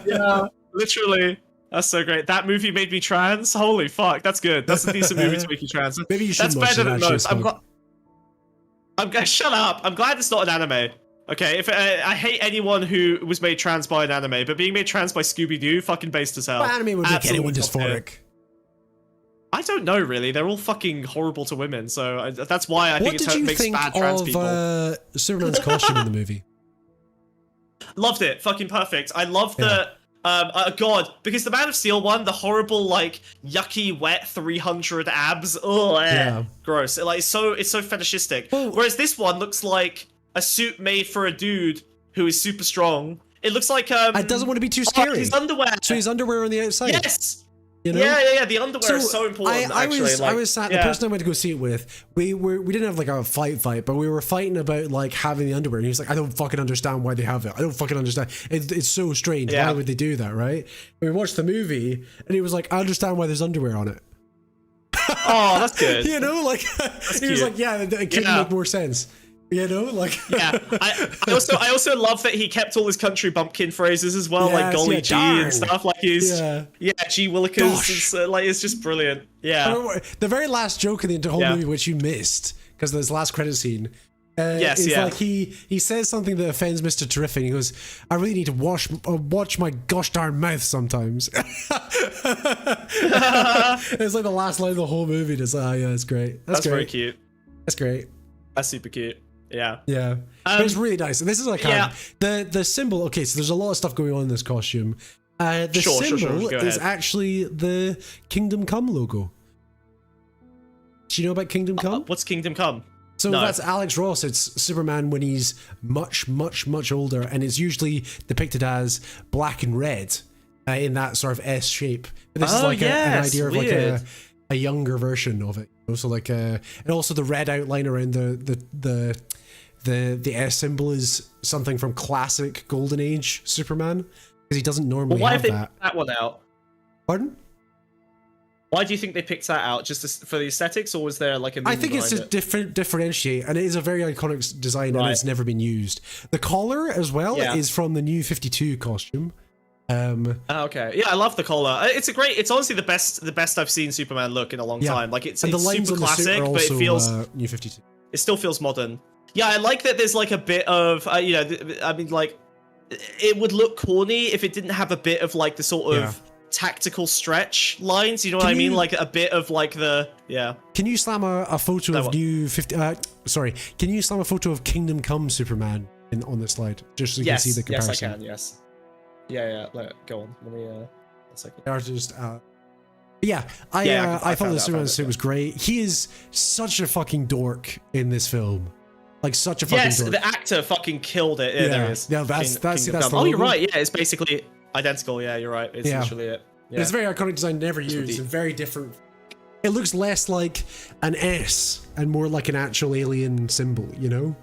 yeah. Literally. That's so great. That movie made me trans. Holy fuck, that's good. That's a decent movie to make you trans. Maybe you should That's watch better it, than actually, most. I'm Smug. glad. Shut up. I'm glad it's not an anime. Okay, if I hate anyone who was made trans by an anime, but being made trans by Scooby-Doo, fucking based as hell. Well, anime would make Absolutely anyone top tier. dysphoric. I don't know, really. They're all fucking horrible to women, so that's why I think What it did you makes think bad trans of people. Superman's costume in the movie? Loved it. Fucking perfect. I love Yeah. the. God, because the Man of Steel one, the horrible, like, yucky, wet 300 abs. Oh, Yeah. gross. It's so fetishistic. Well- Whereas this one looks like a suit made for a dude who is super strong. It looks like It doesn't want to be too scary. his underwear. So his underwear on the outside. Yes. You know? Yeah. The underwear is so important. I actually. was sat. The person I went to go see it with, we didn't have like a fight, but we were fighting about like having the underwear. And he was like, I don't fucking understand why they have it. I don't fucking understand. It's so strange. Yeah. Why would they do that, right? And we watched the movie, and he was like, I understand why there's underwear on it. Oh, that's good. You know, like he was cute. like, yeah, it couldn't Yeah. make more sense. You know, like Yeah, I also love that he kept all his country bumpkin phrases as well, like Yes, golly yeah, gee darn. and stuff. Like he's Yeah. gee willikers. Gosh. It's just brilliant. I Yeah, don't know, the very last joke in the whole Yeah. movie, which you missed because there's last credit scene. Yes, is yeah. like he says something that offends Mr. Terrific. He goes, "I really need to watch my gosh darn mouth sometimes." It's like the last line of the whole movie. It's like, yeah, it's great. that's great. very cute. That's great. That's super cute. Yeah. Yeah, but it's really nice. And this is like yeah. the symbol. Okay, so there's a lot of stuff going on in this costume. The Sure, symbol go is ahead. actually the Kingdom Come logo. Do you know about Kingdom Come? What's Kingdom Come? So No. that's Alex Ross. It's Superman when he's much, much, much older, and it's usually depicted as black and red in that sort of S shape. But this is Oh, like an yes, idea of weird. like a younger version of it. So like and also the red outline around the S symbol is something from classic Golden Age Superman because he doesn't Well, normally why have have they that. picked that one out? Pardon? Why do you think they picked that out? Just for the aesthetics, or was there like a? I meaning think it's behind just differentiate, and it is a very iconic design, and Right. it's never been used. The collar as well Yeah. is from the new 52 costume. Okay. Yeah, I love the collar. It's honestly the best I've seen Superman look in a long time. Like it's and the lines super on the suit classic, are but it also, feels New 52. it still feels modern. Yeah, I like that there's like a bit of I mean like it would look corny if it didn't have a bit of like the sort of tactical stretch lines, you know what I mean? Like a bit of like the Can you slam a photo of New 50? Sorry, can you slam a photo of Kingdom Come Superman on this slide, just so you can see the comparison? Yes, I can. Yes. Yeah. Go on. Let me. A second. The artist. I thought the Superman suit was great. He is such a fucking dork in this film. Like such a fucking dork. The actor fucking killed it. Yeah, there he is. Yeah, that's the oh, you're logo. right. Yeah, it's basically identical. Yeah, you're right. It's literally it. Yeah. It's very iconic design, never used, and very different. It looks less like an S and more like an actual alien symbol, you know?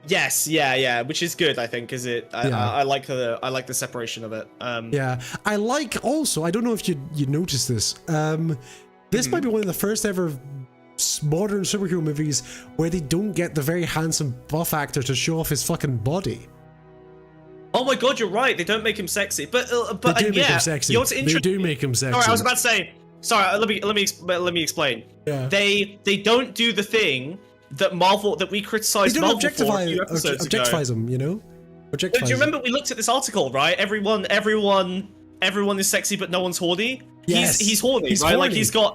Yes, yeah, which is good, I think, because I like the separation of it. Yeah, I like also. I don't know if you noticed this. This might be one of the first ever modern superhero movies where they don't get the very handsome buff actor to show off his fucking body. Oh my god, you're right. They don't make him sexy, but they do make him sexy. You know what's they do make him sexy. Sorry, I was about to say. Sorry, let me explain. Yeah. They don't do the thing that we criticized Marvel for a few episodes ago. Objectifies him, you know? Do you remember we looked at this article, right? Everyone is sexy, but no one's horny. Yes. He's horny, He's right? horny. Like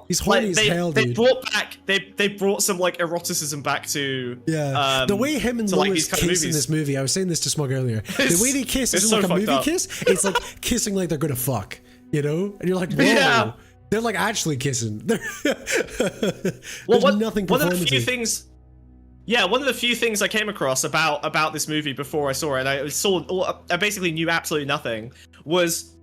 he's horny as hell, they dude. they brought some like eroticism back to the way him and Lois kiss in this movie. I was saying this to Smug earlier. The way they kiss isn't like a movie kiss. It's like kissing like they're gonna fuck, you know? And you're like, whoa. Yeah. They're like actually kissing. Well, nothing one of the few things. Yeah, one of the few things I came across about this movie before I saw it, I basically knew absolutely nothing, was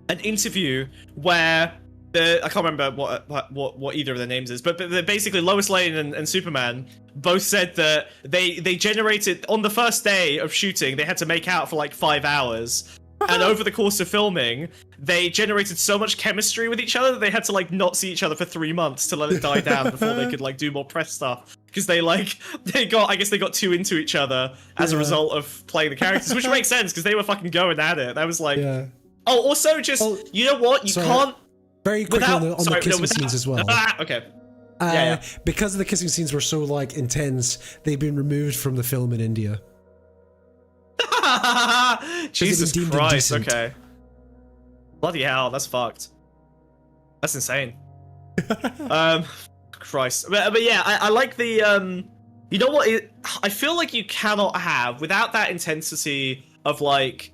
an interview where I can't remember what either of their names is, but basically Lois Lane and Superman both said that they generated on the first day of shooting, they had to make out for like 5 hours. And over the course of filming, they generated so much chemistry with each other that they had to like not see each other for 3 months to let it die down before they could like do more press stuff. Because they got too into each other as a result of playing the characters, which makes sense because they were fucking going at it. That was like, oh, also just you know what, you can't very quickly on the kissing scenes as well. Okay. Because the kissing scenes were so like intense, they've been removed from the film in India. Jesus Christ, okay. Bloody hell, that's fucked. That's insane. Christ. But yeah, I like the, you know what, I feel like you cannot have, without that intensity of, like,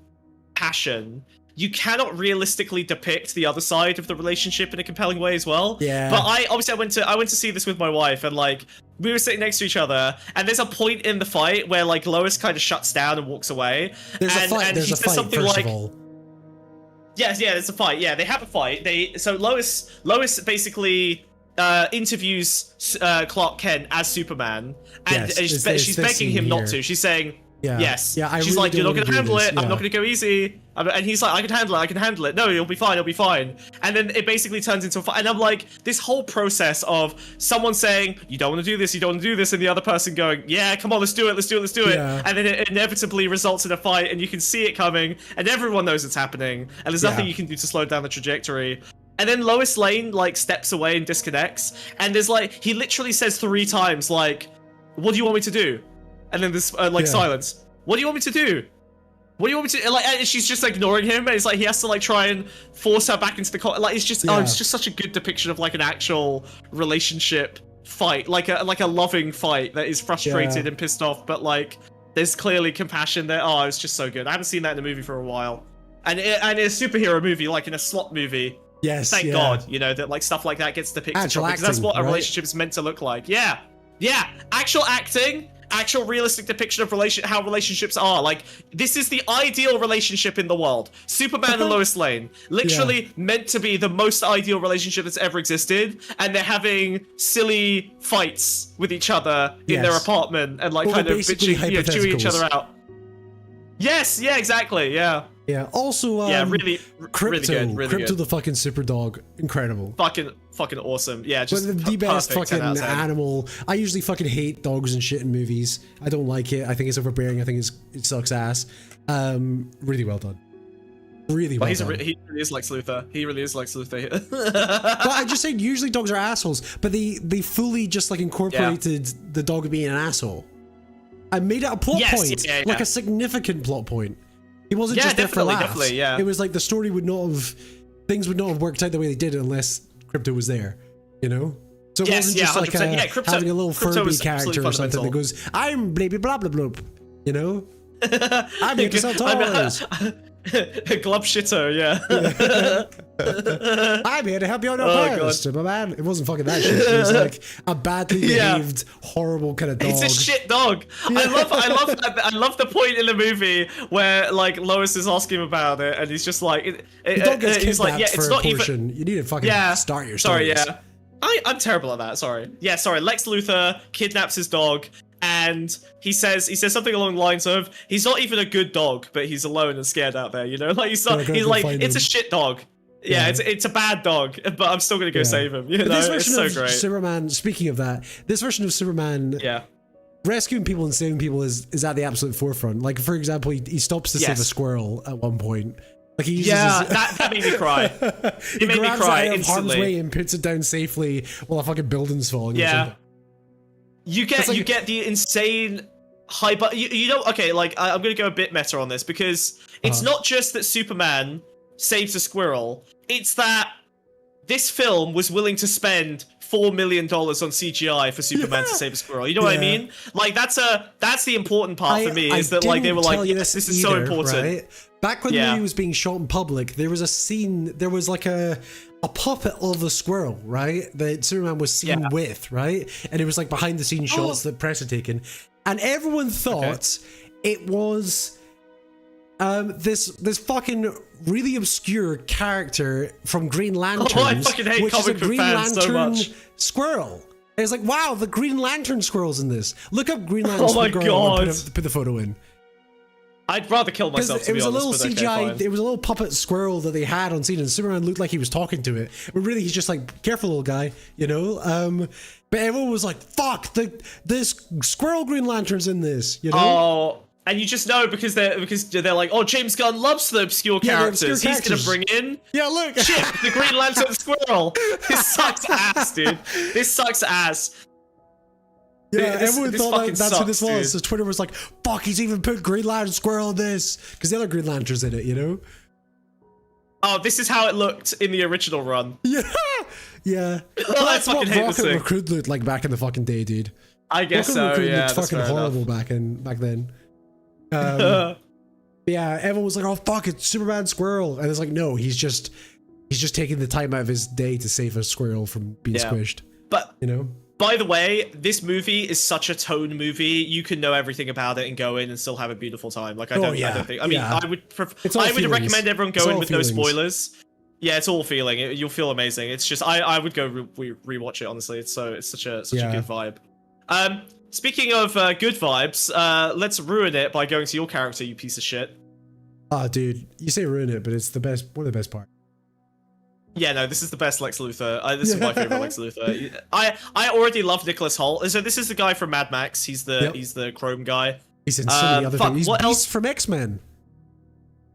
passion, you cannot realistically depict the other side of the relationship in a compelling way as well. Yeah. But I went to see this with my wife, and like we were sitting next to each other, and there's a point in the fight where like Lois kind of shuts down and walks away. There's a fight. There's a fight. Something first like, of all. Yes, yeah, there's a fight. Yeah, they have a fight. So Lois basically interviews Clark Kent as Superman, and she's begging him not to. She's saying. Yeah. Yes. Yeah, she's really like, you're not going to handle it. Yeah. I'm not going to go easy. And he's like, I can handle it. No, you'll be fine. And then it basically turns into a fight. And I'm like, this whole process of someone saying, you don't want to do this, and the other person going, yeah, come on, let's do it. Yeah. And then it inevitably results in a fight, and you can see it coming, and everyone knows it's happening, and there's nothing you can do to slow down the trajectory. And then Lois Lane, like, steps away and disconnects, and there's like, he literally says 3 times, like, what do you want me to do? And then this silence. What do you want me to do? What do you want me to like? And she's just ignoring him, and it's like he has to like try and force her back into the like. It's just it's just such a good depiction of like an actual relationship fight, like a loving fight that is frustrated and pissed off, but like there's clearly compassion there. Oh, it's just so good. I haven't seen that in a movie for a while, and in a superhero movie, like in a slot movie. Yes, thank God, you know that like stuff like that gets depicted because that's what a relationship is meant to look like. Yeah, actual acting. Actual realistic depiction of how relationships are. Like, this is the ideal relationship in the world. Superman and Lois Lane. Literally meant to be the most ideal relationship that's ever existed. And they're having silly fights with each other in their apartment and like kind of bitching, chewing each other out. Yes, yeah, exactly, yeah. Yeah, also, really good. Crypto the fucking super dog. Incredible. Fucking awesome. Yeah, just the best fucking animal. I usually fucking hate dogs and shit in movies. I don't like it. I think it's overbearing. I think it sucks ass. Really well done. Really But well done. he really is Lex Luthor. He really is Lex Luthor. But I just said usually dogs are assholes, but they fully just like incorporated the dog being an asshole. I made it a plot point, like a significant plot point. He wasn't just there for laughs. Definitely, yeah. It was like the story would not have, things would not have worked out the way they did unless Crypto was there, you know? So it wasn't just like having a little Furby character or something that goes, I'm baby blah blah blah, you know? I'm here to sell toys. Glub shitter, yeah. I'm here to help you on your post, my man. It wasn't fucking that shit. It was like a badly behaved, horrible kind of dog. It's a shit dog. I love the point in the movie where like Lois is asking him about it, and he's just like, the dog gets he's like, yeah, for it's a not portion. You need to fucking start your stories. Sorry, yeah. I'm terrible at that. Sorry. Yeah, sorry. Lex Luthor kidnaps his dog. And he says something along the lines of, he's not even a good dog, but he's alone and scared out there, you know? Like he's like, it's a shit dog. Yeah, it's a bad dog, but I'm still gonna go save him. You know, this version it's so of great. Superman, speaking of that, this version of Superman, rescuing people and saving people is at the absolute forefront. Like for example, he stops to save a squirrel at one point. Like he uses that made me cry. It made me cry out of harm's instantly. way and puts it down safely while a fucking building's falling. Yeah. You get the insane high, but you know, okay, like I'm gonna go a bit meta on this because it's not just that Superman saves a squirrel; it's that this film was willing to spend $4 million on CGI for Superman to save a squirrel. You know what I mean? Like that's the important part for me is that like they were like, yes, this is so important. Right? Back when the movie was being shot in public, there was a scene. There was like a puppet of a squirrel, right? That Superman was seen with, right? And it was like behind the scenes shots that press had taken, and everyone thought it was this fucking really obscure character from Green Lanterns, I fucking hate which is a comic book Green fans so Lantern much. squirrel. And it's like, wow, the Green Lantern squirrel's in this. Look up Green Lantern squirrel and put the photo in. I'd rather kill myself, to be honest. It was a little but CGI, okay, it was a little puppet squirrel that they had on scene, and Superman looked like he was talking to it. But really, he's just like, careful, little guy, you know? But everyone was like, fuck, this squirrel Green Lantern's in this, you know? Oh, and you just know because they're like, oh, James Gunn loves the obscure characters. He's gonna bring in Chip, the Green Lantern squirrel. This sucks ass, dude. This sucks ass. Yeah, everyone thought that's who this was. So Twitter was like, fuck, he's even put Green Lantern squirrel in this. Because the other Green Lantern's in it, you know? Oh, this is how it looked in the original run. Yeah. Yeah. Well, that's what Rocket Raccoon looked like back in the fucking day, dude. I guess so, Raccoon yeah. looked fucking horrible back then. Yeah, everyone was like, oh fuck, it's Superman squirrel. And it's like, no, he's just taking the time out of his day to save a squirrel from being squished. But, you know? By the way, this movie is such a tone movie. You can know everything about it and go in and still have a beautiful time. Like I don't think. I mean, I would recommend everyone go in with no spoilers. Yeah, it's all feeling. You'll feel amazing. It's just I would go rewatch it honestly. It's such a good vibe. Speaking of good vibes, let's ruin it by going to your character, you piece of shit. Oh, dude, you say ruin it, but it's the best. One of the best parts. Yeah, no, this is the best Lex Luthor. This is my favorite Lex Luthor. I already love Nicholas Hoult. So this is the guy from Mad Max. He's the Chrome guy. He's in so many other things. He's Beast from X-Men.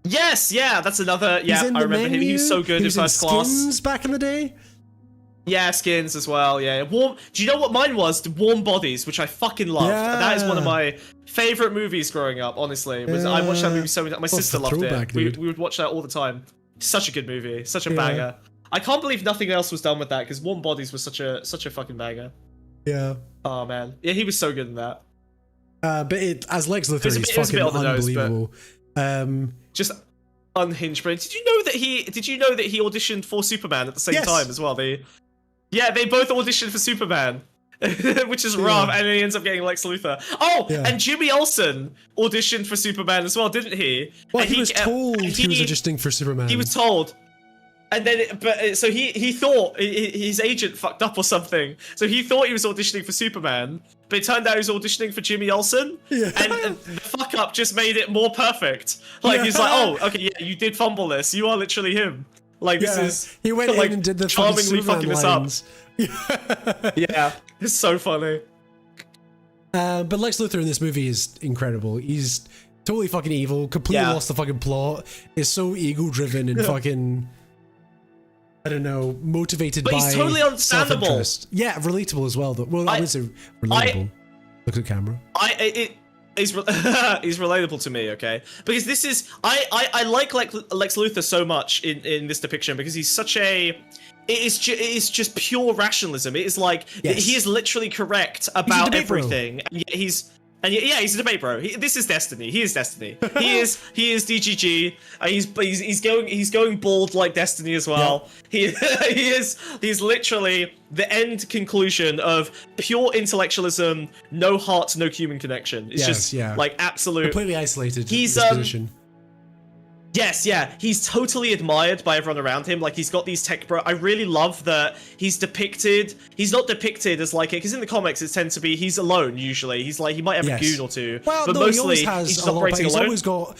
Yes, yeah, that's another. Yeah, I remember him. He was so good in First Class. Skins back in the day. Yeah, Skins as well. Yeah, Warm. Do you know what mine was? Warm Bodies, which I fucking loved. Yeah. That is one of my favorite movies growing up. Honestly, I watched that movie so many. My sister loved it. We would watch that all the time. Such a good movie. Such a banger. I can't believe nothing else was done with that because Warm Bodies was such a fucking banger. Yeah. Oh man. Yeah, he was so good in that. But as Lex Luthor, he's fucking unbelievable. Just unhinged. But did you know that he auditioned for Superman at the same time as well? They both auditioned for Superman. Which is rough, and he ends up getting Lex Luthor. Oh, and Jimmy Olsen auditioned for Superman as well, didn't he? Well, he was told he was auditioning for Superman. He was told. And then, so he thought his agent fucked up or something. So he thought he was auditioning for Superman, but it turned out he was auditioning for Jimmy Olsen. Yeah. And the fuck up just made it more perfect. Like he's like, oh, okay, yeah, you did fumble this. You are literally him. Like this is. He went in and did the charmingly fucking this up. Lines. Yeah, it's so funny. But Lex Luthor in this movie is incredible. He's Totally fucking evil. Completely Yeah. lost the fucking plot. Is so ego-driven and fucking, I don't know, motivated But by he's totally understandable. self-interest. Yeah, relatable as well. Though. Well, I would say relatable. Look at the camera. He's he's relatable to me, okay? Because this is I like Lex Luthor so much in this depiction because he's such a it is just pure rationalism. It is like Yes. he is literally correct about debate bro. everything. And yet he's a debate bro. This is Destiny. He is Destiny. he is DGG. He's going bald like Destiny as well. He's literally the end conclusion of pure intellectualism, no heart, no human connection. It's just like absolute completely isolated. He's disposition. Yes, yeah, he's totally admired by everyone around him. Like, he's got these tech bro. I really love that he's not depicted as like, because in the comics it tends to be he's alone usually. He's like, he might have a goon or two, Well, but no, mostly he always has he's just a lot, but operating he's alone. always got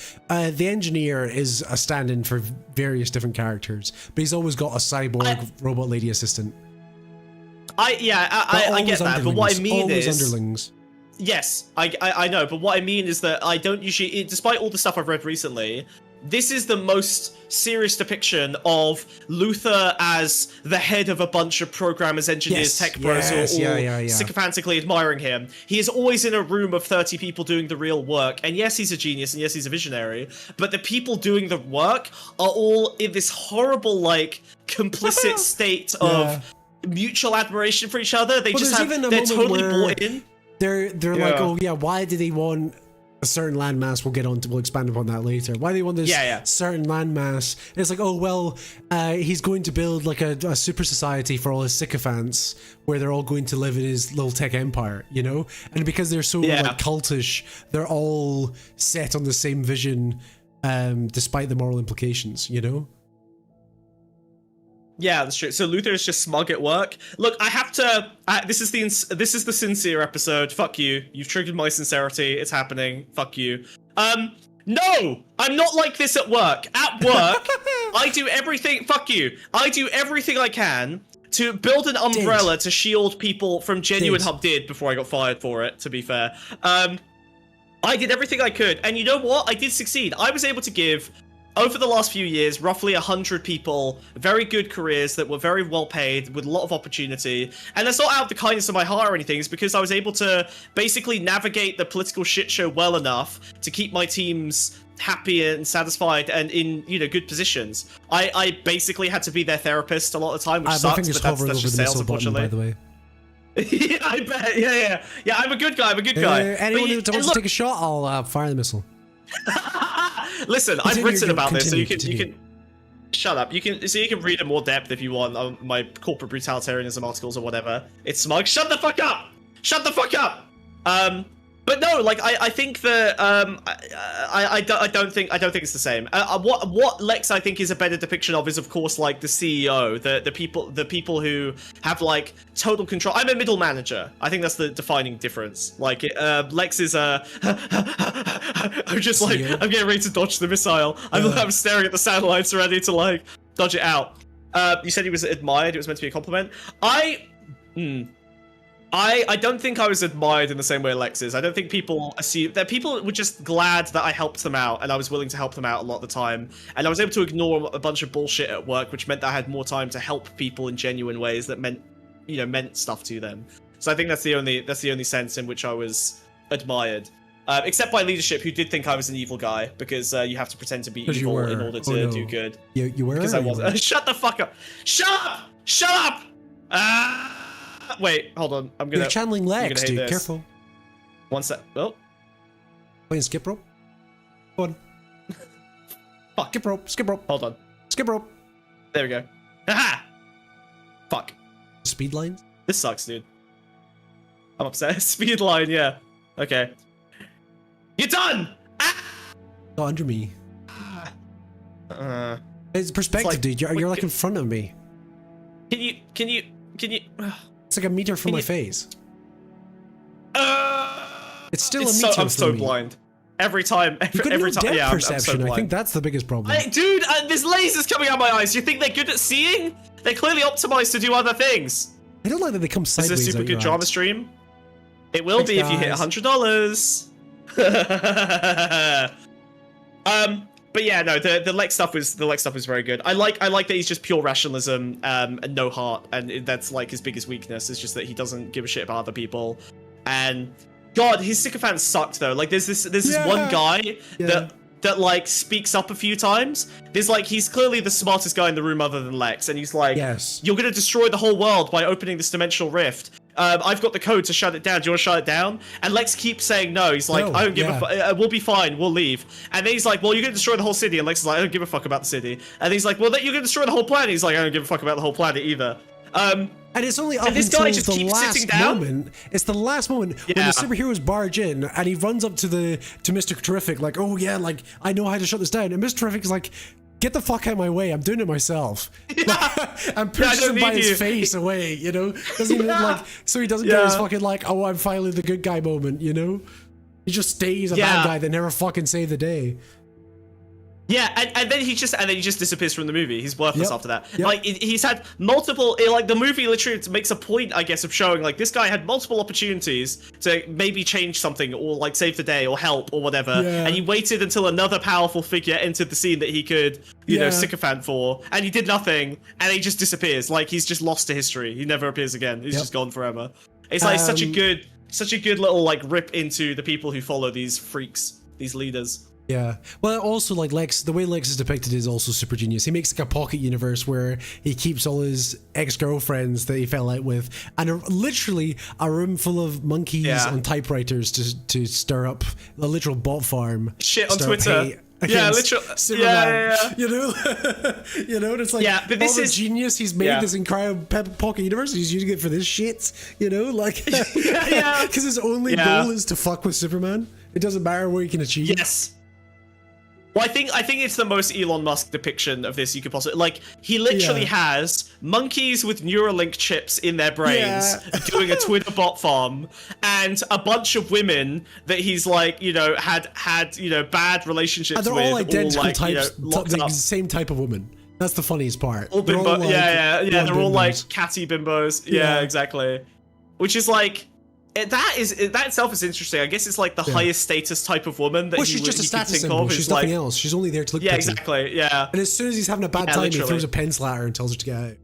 the engineer is a stand-in for various different characters, but he's always got a cyborg robot lady assistant. I get that, but what I mean always is underlings. Yes, I know, but what I mean is that I don't usually, despite all the stuff I've read recently, this is the most serious depiction of Luthor as the head of a bunch of programmers, engineers, tech bros who are all sycophantically admiring him. He is always in a room of 30 people doing the real work, and yes, he's a genius, and yes, he's a visionary, but the people doing the work are all in this horrible, like, complicit state of mutual admiration for each other. They just have, they're totally bought in. They're like, oh yeah, why do they want a certain landmass? We'll expand upon that later. Why do they want this certain landmass? And it's like, oh well, he's going to build like a super society for all his sycophants, where they're all going to live in his little tech empire, you know. And because they're so like cultish, they're all set on the same vision, despite the moral implications, you know. Yeah, that's true. So Luthor is just smug at work. Look, I have to. This is the sincere episode. Fuck you. You've triggered my sincerity. It's happening. Fuck you. No, I'm not like this at work. At work, I do everything. Fuck you. I do everything I can to build an umbrella to shield people from genuine harm. Did before I got fired for it. To be fair, I did everything I could, and you know what? I did succeed. I was able to give, over the last few years, roughly 100 people very good careers that were very well paid with a lot of opportunity. And that's not out of the kindness of my heart or anything. It's because I was able to basically navigate the political shit show well enough to keep my teams happy and satisfied and in, you know, good positions. I basically had to be their therapist a lot of the time, which sucks, but that's just sales, unfortunately. By the way. Yeah, I bet. Yeah, I'm a good guy. Anyone who wants to take a shot, I'll fire the missile. Listen, I've written about this, so you can shut up. You can read in more depth if you want on my corporate brutalitarianism articles or whatever. It's smug. Shut the fuck up. Shut the fuck up. But no, like I think that I don't think it's the same. What Lex I think is a better depiction of is of course like the CEO, the people who have like total control. I'm a middle manager. I think that's the defining difference. Like Lex is I'm just like I'm getting ready to dodge the missile. I'm staring at the satellites ready to like dodge it out. You said he was admired. It was meant to be a compliment. I don't think I was admired in the same way Lex is. I don't think people assume that people were just glad that I helped them out, and I was willing to help them out a lot of the time. And I was able to ignore a bunch of bullshit at work, which meant that I had more time to help people in genuine ways that meant stuff to them. So I think that's the only sense in which I was admired. Except by leadership, who did think I was an evil guy, because you have to pretend to be evil in order to do good. You were? Because I wasn't. Shut the fuck up! Shut up! Shut up! Wait, hold on. You're channeling Lex, dude. This. Careful. One sec. Oh. Playing skip rope. Go on. Fuck. Skip rope. Skip rope. Hold on. Skip rope. There we go. Haha! Fuck. Speed lines? This sucks, dude. I'm upset. Speed line, yeah. Okay. You're done! Ah! Not under me. It's perspective, like, dude. You're like in front of me. Can you... It's like a meter from my face. It's still a meter I'm from so me. blind. Every time. You've got every no time. depth Yeah, perception. I'm so blind. I think that's the biggest problem. Dude, there's lasers coming out of my eyes. You think they're good at seeing? They're clearly optimized to do other things. I don't like that they come sideways. This is a super out good your drama eyes. stream. It will be if you hit $100. But yeah, no, the Lex stuff was very good. I like that he's just pure rationalism and no heart, and that's like his biggest weakness. Is just that he doesn't give a shit about other people. And God, his sycophants sucked though. Like there's this one guy that like speaks up a few times. There's like he's clearly the smartest guy in the room other than Lex, and he's like, "You're gonna destroy the whole world by opening this dimensional rift. I've got the code to shut it down. Do you want to shut it down?" And Lex keeps saying no. He's like, "I don't give a fuck. We'll be fine. We'll leave." And then he's like, "Well, you're gonna destroy the whole city." And Lex is like, "I don't give a fuck about the city." And he's like, "Well, you're gonna destroy the whole planet." He's like, "I don't give a fuck about the whole planet either." And it's only up this until guy just the keeps last sitting down. moment. It's the last moment when the superheroes barge in and he runs up to Mr. Terrific like, "Oh yeah, like I know how to shut this down." And Mr. Terrific is like, "Get the fuck out of my way! I'm doing it myself." And pushes him by his face away. You know, doesn't even like so he doesn't get his fucking like, "Oh, I'm finally the good guy" moment. You know, he just stays a bad guy that never fucking saved the day. Yeah, and then he just disappears from the movie. He's worthless after that. Like he's had multiple. Like the movie literally makes a point, I guess, of showing like this guy had multiple opportunities to maybe change something or like save the day or help or whatever, and he waited until another powerful figure entered the scene that he could, you know, sycophant for, and he did nothing, and he just disappears. Like he's just lost to history. He never appears again. He's just gone forever. It's like such a good little like rip into the people who follow these freaks, these leaders. Yeah. Well, also like Lex, the way Lex is depicted is also super genius. He makes like a pocket universe where he keeps all his ex-girlfriends that he fell out with, and literally a room full of monkeys on typewriters to stir up a literal bot farm. Shit on Twitter. Yeah, literally. Yeah. You know, you know, and it's like but this all the is genius. He's made this incredible pocket universe. He's using it for this shit. You know, like because his only goal is to fuck with Superman. It doesn't matter what he can achieve. Yes. Well, I think it's the most Elon Musk depiction of this you could possibly like. He literally has monkeys with Neuralink chips in their brains doing a Twitter bot farm, and a bunch of women that he's like, you know, had you know bad relationships and they're with, all identical like, types, you know, the same type of woman. That's the funniest part. All bimbo, all like, they're all like bimbos. catty bimbos. Yeah, exactly. Which is like. That itself is interesting. I guess it's like the highest status type of woman that well, she's just a status symbol. She's like, nothing else. She's only there to look pretty. Exactly. Yeah. And as soon as he's having a bad time, he throws a pencil at her and tells her to get out.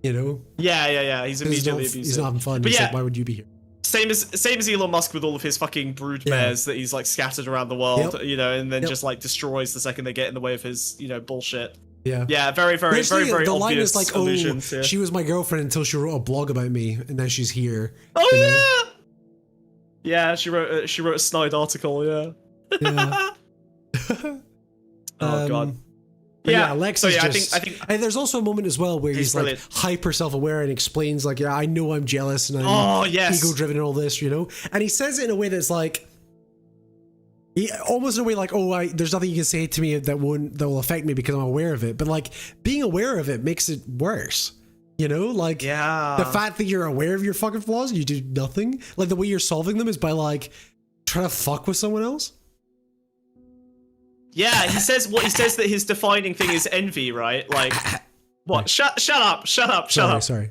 You know? Yeah. He's immediately abusive. He's not having fun. But he's like, why would you be here? Same as Elon Musk with all of his fucking brood mares that he's like scattered around the world, you know, and then just like destroys the second they get in the way of his, you know, bullshit. Yeah, very the line obvious is like, allusions, she was my girlfriend until she wrote a blog about me, and now she's here. Oh yeah. Yeah, she wrote a snide article. Yeah. Oh god. Yeah, Lex is just. I think and there's also a moment as well where he's like hyper self-aware and explains like, I know I'm jealous and I'm ego-driven and all this, you know. And he says it in a way that's like, almost in a way like, there's nothing you can say to me that will affect me because I'm aware of it. But like being aware of it makes it worse. You know, like the fact that you're aware of your fucking flaws and you do nothing, like the way you're solving them is by like trying to fuck with someone else. Yeah, he says that his defining thing is envy, right? Like, what? Shut up! Sorry.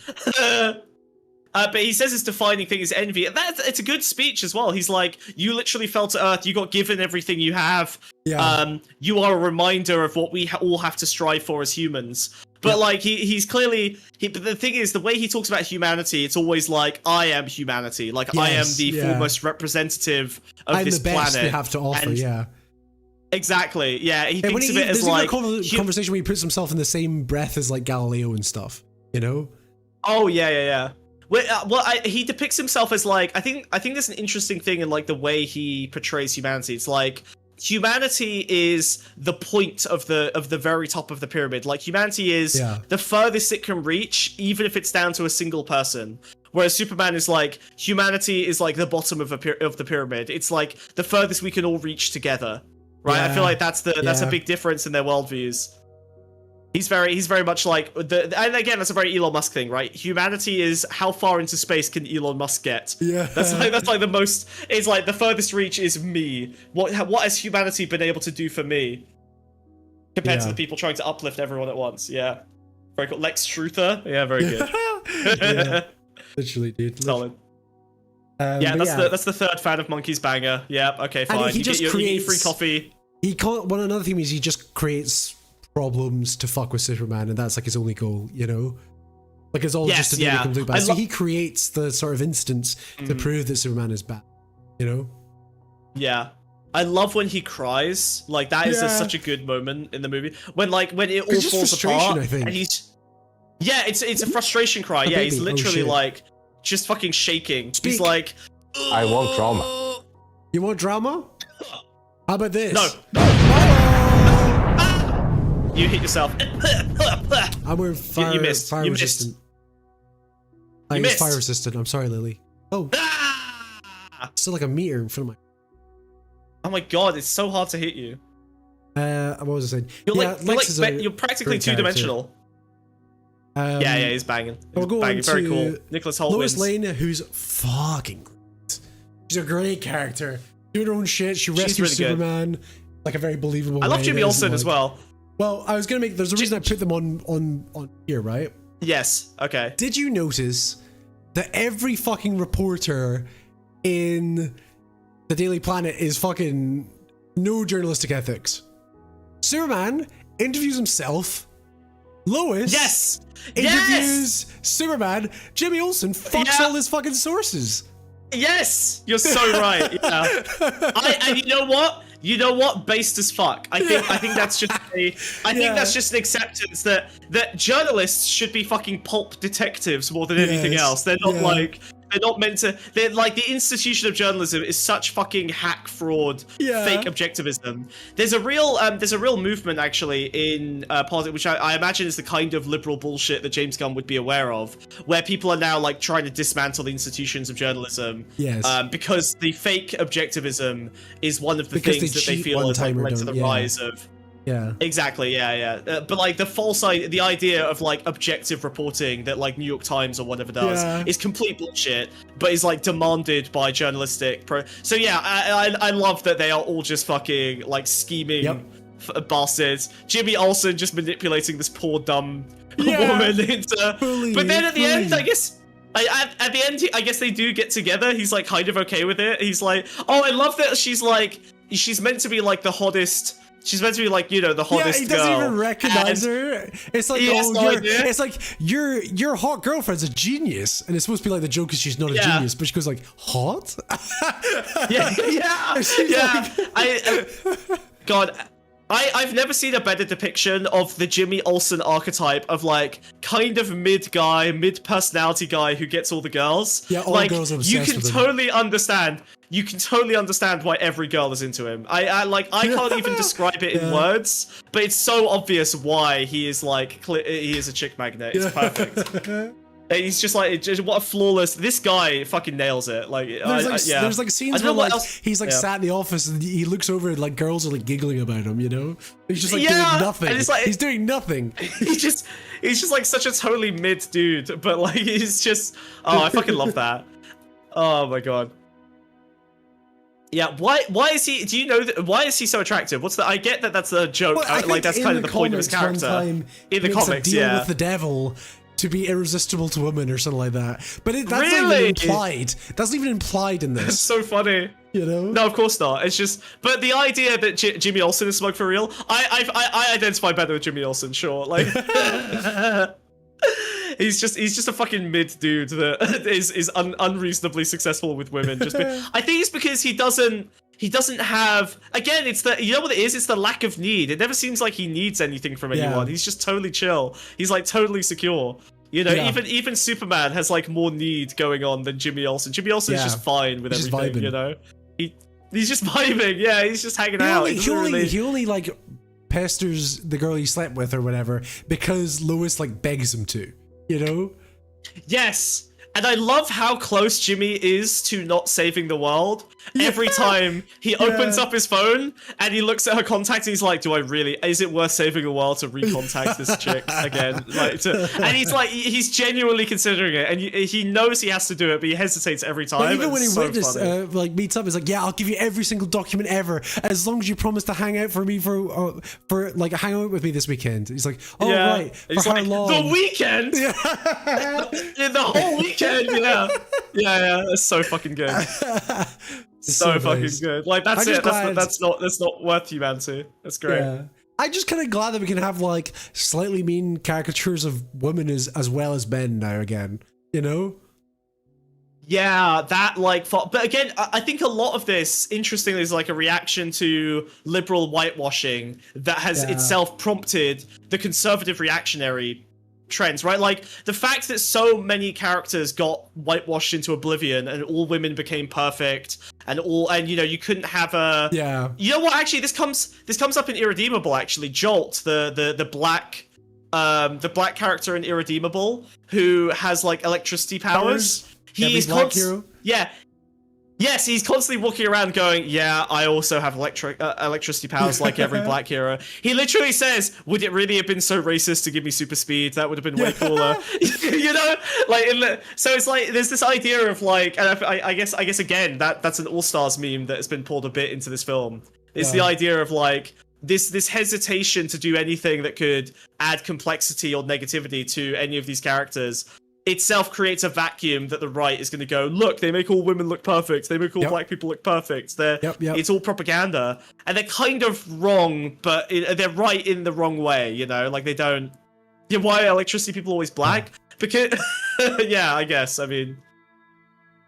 But he says his defining thing is envy. It's a good speech as well. He's like, you literally fell to Earth. You got given everything you have. Yeah. You are a reminder of what we all have to strive for as humans. But like he's clearly. But the thing is, the way he talks about humanity, it's always like, I am humanity. Like I am the foremost representative of this planet. I'm the best they have to offer. Exactly. Yeah. He thinks of it as like a conversation where he puts himself in the same breath as like Galileo and stuff. You know. Oh yeah. Well, he depicts himself as like I think there's an interesting thing in like the way he portrays humanity. It's like humanity is the point of the very top of the pyramid. Like humanity is the furthest it can reach, even if it's down to a single person. Whereas Superman is like humanity is like the bottom of the pyramid. It's like the furthest we can all reach together, right? I feel like that's a big difference in their worldviews. He's very much like and again that's a very Elon Musk thing, right? Humanity is how far into space can Elon Musk get? Yeah, that's like the most. It's like the furthest reach is me. What has humanity been able to do for me compared to the people trying to uplift everyone at once? Yeah, very cool. Lex Truther. Yeah, very good. Literally, dude. Solid. Yeah, but that's the third fan of Monkey's banger. Yep. Okay, And fine. he You just get your free creates- coffee. Another thing is he just creates problems to fuck with Superman, and that's like his only goal, you know? Like it's all just to make him complete bad. So he creates the sort of instance to prove that Superman is bad, you know? Yeah. I love when he cries. Like that is such a good moment in the movie. When it all It's just falls frustration, apart I think. and he's it's a frustration cry. A Yeah, he's baby. Oh, literally shit. like just fucking shaking. Speak. He's like I want drama. You want drama? How about this? No. You hit yourself. I'm wearing fire, you missed. fire You resistant. missed. I You use missed. fire resistant. I'm sorry, Lily. Oh, still like a meter in front of Oh my god, it's so hard to hit you. my. What was I saying? You're is a you're practically great character. two-dimensional. Yeah, he's banging. We'll He's go banging. on Very to cool. Nicholas Holt Lois wins. Lane, who's fucking great. She's a great character. Doing her own shit. She She's rescues really good. Superman. Like a very believable I love way Jimmy that isn't Olsen as like- well. Well, I was gonna make. There's a reason I put them on here, right? Yes. Okay. Did you notice that every fucking reporter in the Daily Planet is fucking no journalistic ethics? Superman interviews himself. Lois Yes. interviews Superman. Jimmy Olsen fucks Yeah. all his fucking sources. Yes, you're so right. Yeah. And you know what? You know what? Based as fuck. I think that's just that's just an acceptance that journalists should be fucking pulp detectives more than anything Yes, else. They're not yeah. they're not meant to. They're like the institution of journalism is such fucking hack fraud, Yeah. fake objectivism. There's a real movement actually in politics, which I imagine is the kind of liberal bullshit that James Gunn would be aware of, where people are now like trying to dismantle the institutions of journalism. Yes. Because the fake objectivism is one of the Because things they that they cheat feel one has like time or led to the don't, yeah. rise of. Yeah. Exactly, yeah. But like the idea of like objective reporting that like New York Times or whatever does Yeah. is complete bullshit, but is like demanded by journalistic So yeah, I love that they are all just fucking like scheming Yep. bastards. Jimmy Olsen just manipulating this poor dumb Yeah. woman into. Fully, but then at the end, fully. I guess. At the end, I guess they do get together. He's like kind of okay with it. He's like, oh, I love that she's meant to be like the hottest. She's meant to be like, you know, the hottest he girl. doesn't even recognize And- her. It's like, He has no idea. it's like your hot girlfriend's a genius, and it's supposed to be like the joke is she's not a Yeah. genius, but she goes like hot. Yeah. She's like- God, I've never seen a better depiction of the Jimmy Olsen archetype of like kind of mid personality guy who gets all the girls. Yeah, all like, girls are you obsessed can with him. totally understand. You can totally understand why every girl is into him. I can't even describe it in Yeah. words, but it's so obvious why he is like he is a chick magnet. It's perfect. He's just like what a flawless. This guy fucking nails it. Like, there's like scenes I don't know where what like else- he's like yeah. sat in the office and he looks over and like girls are like giggling about him, you know? He's just like Yeah, doing nothing. and it's like- he's doing nothing. he's just like such a totally mid dude, but like he's just I fucking love that. Oh my god. Yeah, why is he? Do you know why is he so attractive? What's the? I get that that's a joke. Well, I like think that's in kind of the point of his comics one character time in the he makes comics. a deal Yeah, with the devil to be irresistible to women or something like that. But that's not Really? even implied. That's not even implied in it's this. so funny. You know? No, of course not. It's just, but the idea that Jimmy Olsen is smug for real, I identify better with Jimmy Olsen. Sure, like he's just a fucking mid dude that is unreasonably successful with women. I think it's because he doesn't have. Again, it's the you know what it is. It's the lack of need. It never seems like he needs anything from anyone. Yeah. He's just totally chill. He's like totally secure. You know, Yeah. even Superman has like more need going on than Jimmy Olsen. Jimmy Olsen is Yeah. just fine with He's just everything. vibing. You know, he's just vibing. Yeah, he's just hanging out. He only like pesters the girl he slept with or whatever because Lois like begs him to. You know? Yes. And I love how close Jimmy is to not saving the world. every time he opens up his phone and he looks at her contact and he's like, do I really, is it worth saving a while to recontact this chick again? And he's like, he's genuinely considering it, and he knows he has to do it, but he hesitates every time. But even when he so witness like meets up, he's like, yeah, I'll give you every single document ever, as long as you promise to hang out for me for like hang out with me this weekend. He's like, oh right, for how long? The weekend? Yeah. The whole weekend, yeah. That's so fucking good. so fucking good. Like that's it. That's not worth humanity. That's great. Yeah. I'm just kind of glad that we can have like slightly mean caricatures of women as well as men now again. You know? Yeah, that like, but again, I think a lot of this, interestingly, is like a reaction to liberal whitewashing that has itself prompted the conservative reactionary trends, right? Like the fact that so many characters got whitewashed into oblivion and all women became perfect and you know, you couldn't have a you know what, actually this comes up in Irredeemable, actually. Jolt, the black character in Irredeemable who has like electricity powers. He's Yes, he's constantly walking around going, yeah, I also have electricity powers like every black hero. He literally says, would it really have been so racist to give me super speed? That would have been way cooler. You know? Like, so it's like, there's this idea of like, and I guess again, that's an All-Stars meme that has been pulled a bit into this film. It's the idea of like, this hesitation to do anything that could add complexity or negativity to any of these characters itself creates a vacuum that the right is going to go, look, they make all women look perfect, they make all black people look perfect, it's all propaganda, and they're kind of wrong, but they're right in the wrong way, you know, like they don't, why are electricity people always black? Because I guess, I mean,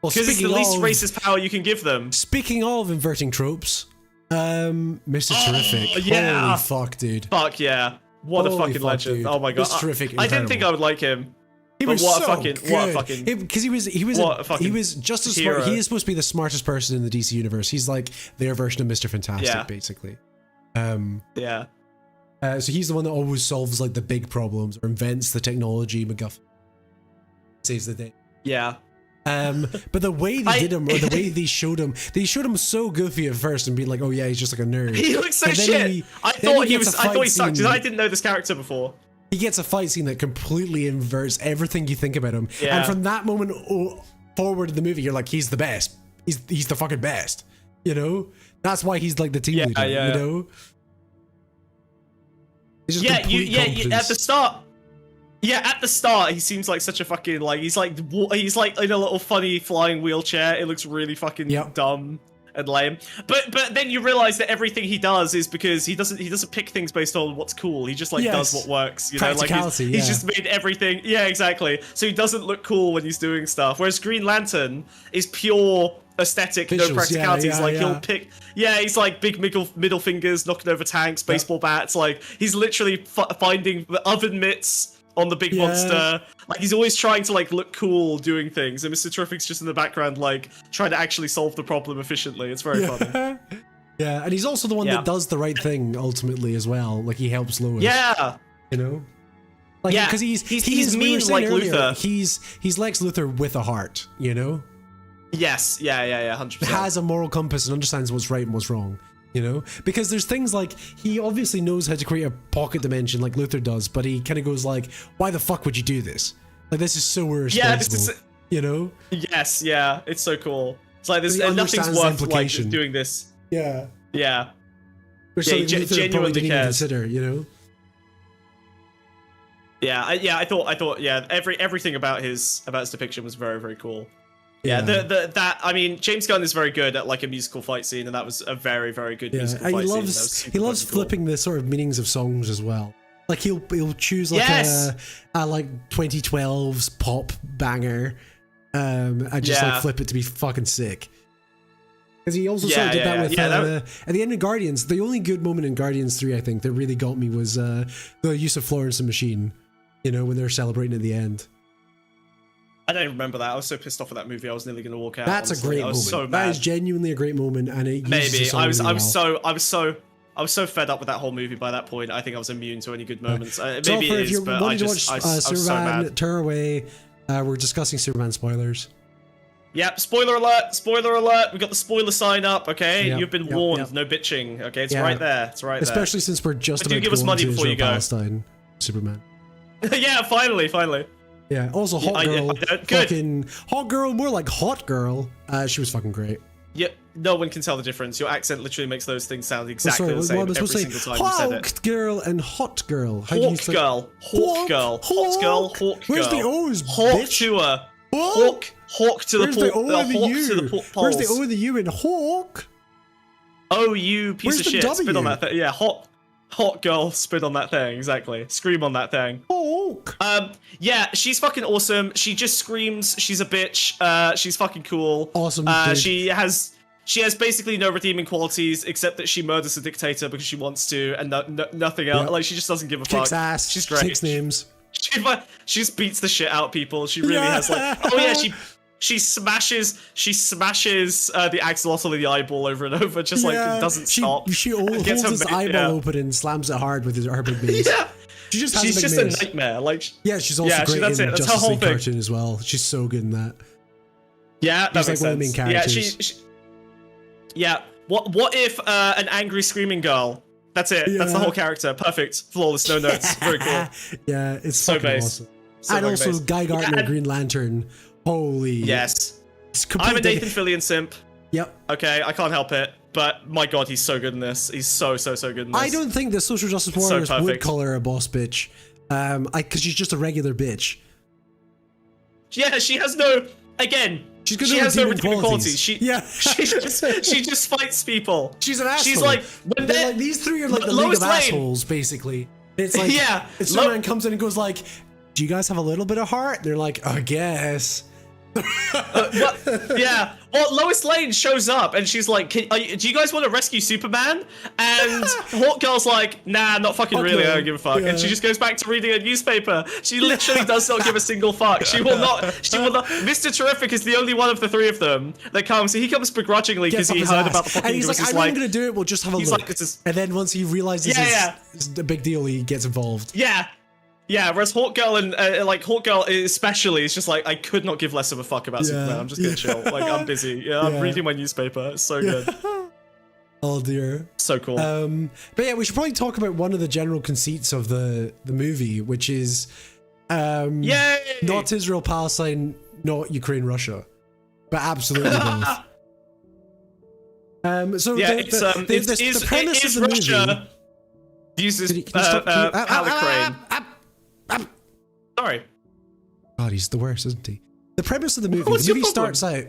because it's the least racist power you can give them. Speaking of inverting tropes, Mr. Terrific, holy fuck, dude, fuck yeah, what a fucking legend, dude. Oh my god, Mr. Terrific, I didn't think I would like him. He was what so a fucking because he was just as smart. He is supposed to be the smartest person in the DC universe. He's like their version of Mr. Fantastic, basically. So he's the one that always solves like the big problems or invents the technology MacGuffin, saves the day. Yeah. But the way they did him, or the way they showed him so goofy at first and being like, oh yeah, he's just like a nerd. He looks so shit. I thought he sucked because I didn't know this character before. He gets a fight scene that completely inverts everything you think about him. Yeah. And from that moment forward in the movie, you're like, he's the best. He's the fucking best. You know? That's why he's like the team leader, you know? He's just at the start. Yeah, at the start, he seems like such a fucking, like, he's like in a little funny flying wheelchair. It looks really fucking dumb and lame, but then you realize that everything he does is because he doesn't pick things based on what's cool. He just like does what works, you know, like he's just made everything. Yeah, exactly. So he doesn't look cool when he's doing stuff, whereas Green Lantern is pure aesthetic, visuals, no practicalities. He'll pick he's like big middle fingers, knocking over tanks, baseball bats. Like he's literally finding the oven mitts on the big monster. Like he's always trying to like look cool doing things, and Mr. Terrific's just in the background like trying to actually solve the problem efficiently. It's very funny. Yeah, and he's also the one that does the right thing ultimately as well. Like he helps Lois. Yeah, you know, like because he's mean like Luthor. He's Lex Luthor with a heart. You know. Yes. Yeah. 100%. Has a moral compass and understands what's right and what's wrong. You know, because there's things like he obviously knows how to create a pocket dimension like Luthor does, but he kind of goes like, why the fuck would you do this? Like, this is so irresponsible. You know? Yes, yeah, it's so cool. It's like there's nothing's worth like doing this. Yeah. Which genuinely cares. Consider, you know? I thought everything about his depiction was very, very cool. Yeah, I mean, James Gunn is very good at like a musical fight scene, and that was a very, very good musical fight scene. He loves flipping the sort of meanings of songs as well. Like he'll choose like a like 2012's pop banger, and just like flip it to be fucking sick. Because he also sort of did that with at the end of Guardians. The only good moment in Guardians 3, I think, that really got me was the use of Florence and Machine. You know, when they're celebrating at the end. I don't remember that. I was so pissed off at that movie. I was nearly going to walk out. That's honestly. A great moment. So that is genuinely a great moment, and it maybe I was so fed up with that whole movie by that point. I think I was immune to any good moments. Maybe it is, but I was so mad. Superman, Tearaway. We're discussing Superman spoilers. Yep, spoiler alert, spoiler alert. We got the spoiler sign up, okay? Yep, You've been yep, warned, yep. no bitching, okay? It's Yeah. right there, it's right Especially since we're just But do about give to us go money into before you Israel, go. Palestine, Superman. there. Yeah, finally. Yeah, also Hot I- Girl. good. Fucking Hot Girl, more like Hot Girl. She was fucking great. Yeah, no one can tell the difference. Your accent literally makes those things sound exactly the same what am I every supposed to single say? time you said it. Hawk Girl and Hot Girl. How do you Hawk say- girl, Hawk girl, Hot girl, Hawk girl. Where's the O's, Hawk bitch? to her. Hawk? Hawk to the Where's the port. O and the Hawk U? to the port Where's the poles. O and the U in Hawk? Oh, you piece Where's of the shit! Spit on W? that thing. Yeah, hot girl. Spit on that thing. Exactly. Scream on that thing. Hawk. Yeah, she's fucking awesome. She just screams. She's a bitch. She's fucking cool. Awesome, dude. She has basically no redeeming qualities except that she murders a dictator because she wants to, and nothing else. Yep. Like she just doesn't give a fuck. Kicks ass. She's great. Takes names. She just beats the shit out of people. She really has like. Oh yeah, she smashes the axolotl in the eyeball over and over, just like it doesn't stop. She And holds gets her his ma- eyeball yeah. open and slams it hard with her big mace. Yeah. She just has She's a big just mace. a nightmare. Like Yeah, she's also Yeah, great that's in it. That's her Justice whole League thing. cartoon as well. She's so good in that. yeah, that She's makes like one of the sense. main Yeah, characters. yeah. What if an angry screaming girl? That's it. That's the Yeah. whole character. Perfect. Flawless. No notes. Very cool. Yeah, it's So fucking base. awesome. So And fucking also base. Guy Gardner, Yeah, and- Green Lantern. Holy. Yes. It's I'm a complete Nathan Fillion simp. Yep. Okay, I can't help it. But my god, he's so good in this. He's so good in this. I don't think the Social Justice So Warriors would perfect. call her a boss bitch. Because she's just a regular bitch. Yeah, she has no. Again, She's got she no has no redeeming redeeming qualities. qualities. Yeah. she just fights people. She's an asshole. She's like when They're they're like these three are like the Lois league of Lane. assholes, basically. It's like Yeah, if Superman comes in and goes like, "Do you guys have a little bit of heart?" They're like, "I guess." Yeah. Well, Lois Lane shows up and she's like, do you guys want to rescue Superman? And Hawk Girl's like, nah, not fucking Fuck really. no. I don't give a fuck. Yeah. And she just goes back to reading a newspaper. She literally does not give a single fuck. She will not. Mr. Terrific is the only one of the three of them that comes. He comes begrudgingly because Gets up he his heard ass. about the fucking and he's like, news. "I'm not gonna do it. We'll just have a he's look." like, this is- And then once he realizes Yeah, it's a big deal, he gets involved. Yeah. Yeah, whereas Hawk Girl and like Hawk Girl especially is just like I could not give less of a fuck about Superman. I'm just gonna chill. Like I'm busy. Yeah, I'm Yeah. reading my newspaper. It's so good. Oh dear. So cool. But yeah, we should probably talk about one of the general conceits of the movie, which is Yay! not Israel Palestine, not Ukraine Russia, but absolutely both. So Yeah, the premise of the Russia movie. uses Can you stop- can you- Palukraine. Sorry. God, he's the worst, isn't he? The premise of the movie. What's The your movie problem? starts out.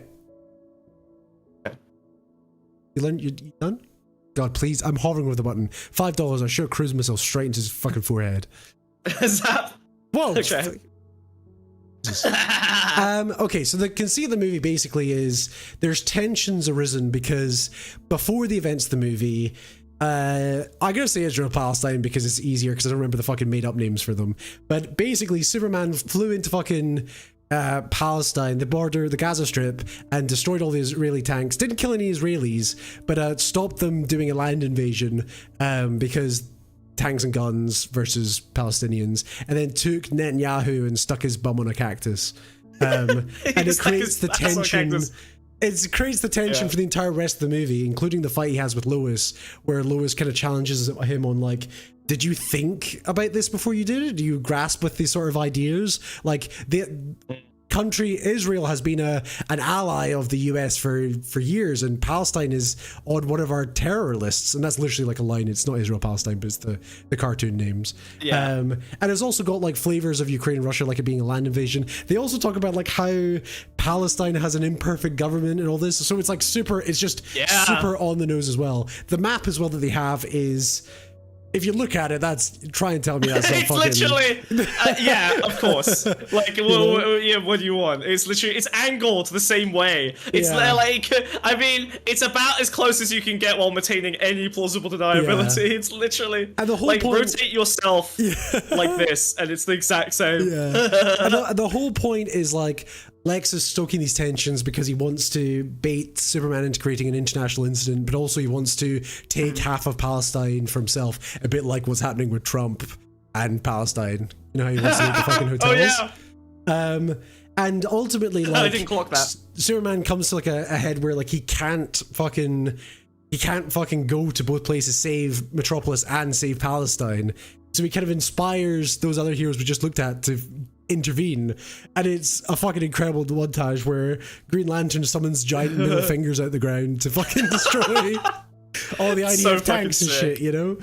You done? God, please! I'm hovering over the button. $5. I should cruise myself straight into his fucking forehead. Is that Whoa! okay? Okay, so the conceit of the movie basically is there's tensions arisen because before the events of the movie, I'm gonna say Israel Palestine because it's easier because I don't remember the fucking made up names for them. But basically, Superman flew into fucking Palestine, the border, the Gaza Strip, and destroyed all the Israeli tanks. Didn't kill any Israelis, but stopped them doing a land invasion because tanks and guns versus Palestinians, and then took Netanyahu and stuck his bum on a cactus. And it stuck creates his the ass on a tension. cactus. It creates the tension for the entire rest of the movie, including the fight he has with Lois, where Lois kind of challenges him on like, did you think about this before you did it? Do you grasp with these sort of ideas? Like the country Israel has been an ally of the US for years, and Palestine is on one of our terror lists, and that's literally like a line. It's not Israel Palestine, but it's the cartoon names. Yeah. And it's also got like flavors of Ukraine and Russia, like it being a land invasion. They also talk about like how Palestine has an imperfect government and all this, so it's like super super on the nose as well. The map as well that they have is, if you look at it, that's try and tell me that's not It's fucking... literally, yeah, of course. Like, yeah, what do you want? It's literally, it's angled the same way. It's Yeah. like, I mean, it's about as close as you can get while maintaining any plausible deniability. Yeah. It's literally, And the whole like, point- rotate yourself like this, and it's the exact same. Yeah. And the whole point is like Lex is stoking these tensions because he wants to bait Superman into creating an international incident, but also he wants to take half of Palestine for himself, a bit like what's happening with Trump and Palestine. You know how he wants to make the fucking hotels? Oh, yeah. And ultimately, like, I didn't clock that. Superman comes to like a head where like he can't fucking go to both places, save Metropolis and save Palestine. So he kind of inspires those other heroes we just looked at to intervene, and it's a fucking incredible montage where Green Lantern summons giant middle fingers out the ground to fucking destroy all the IDF tanks and shit, you know.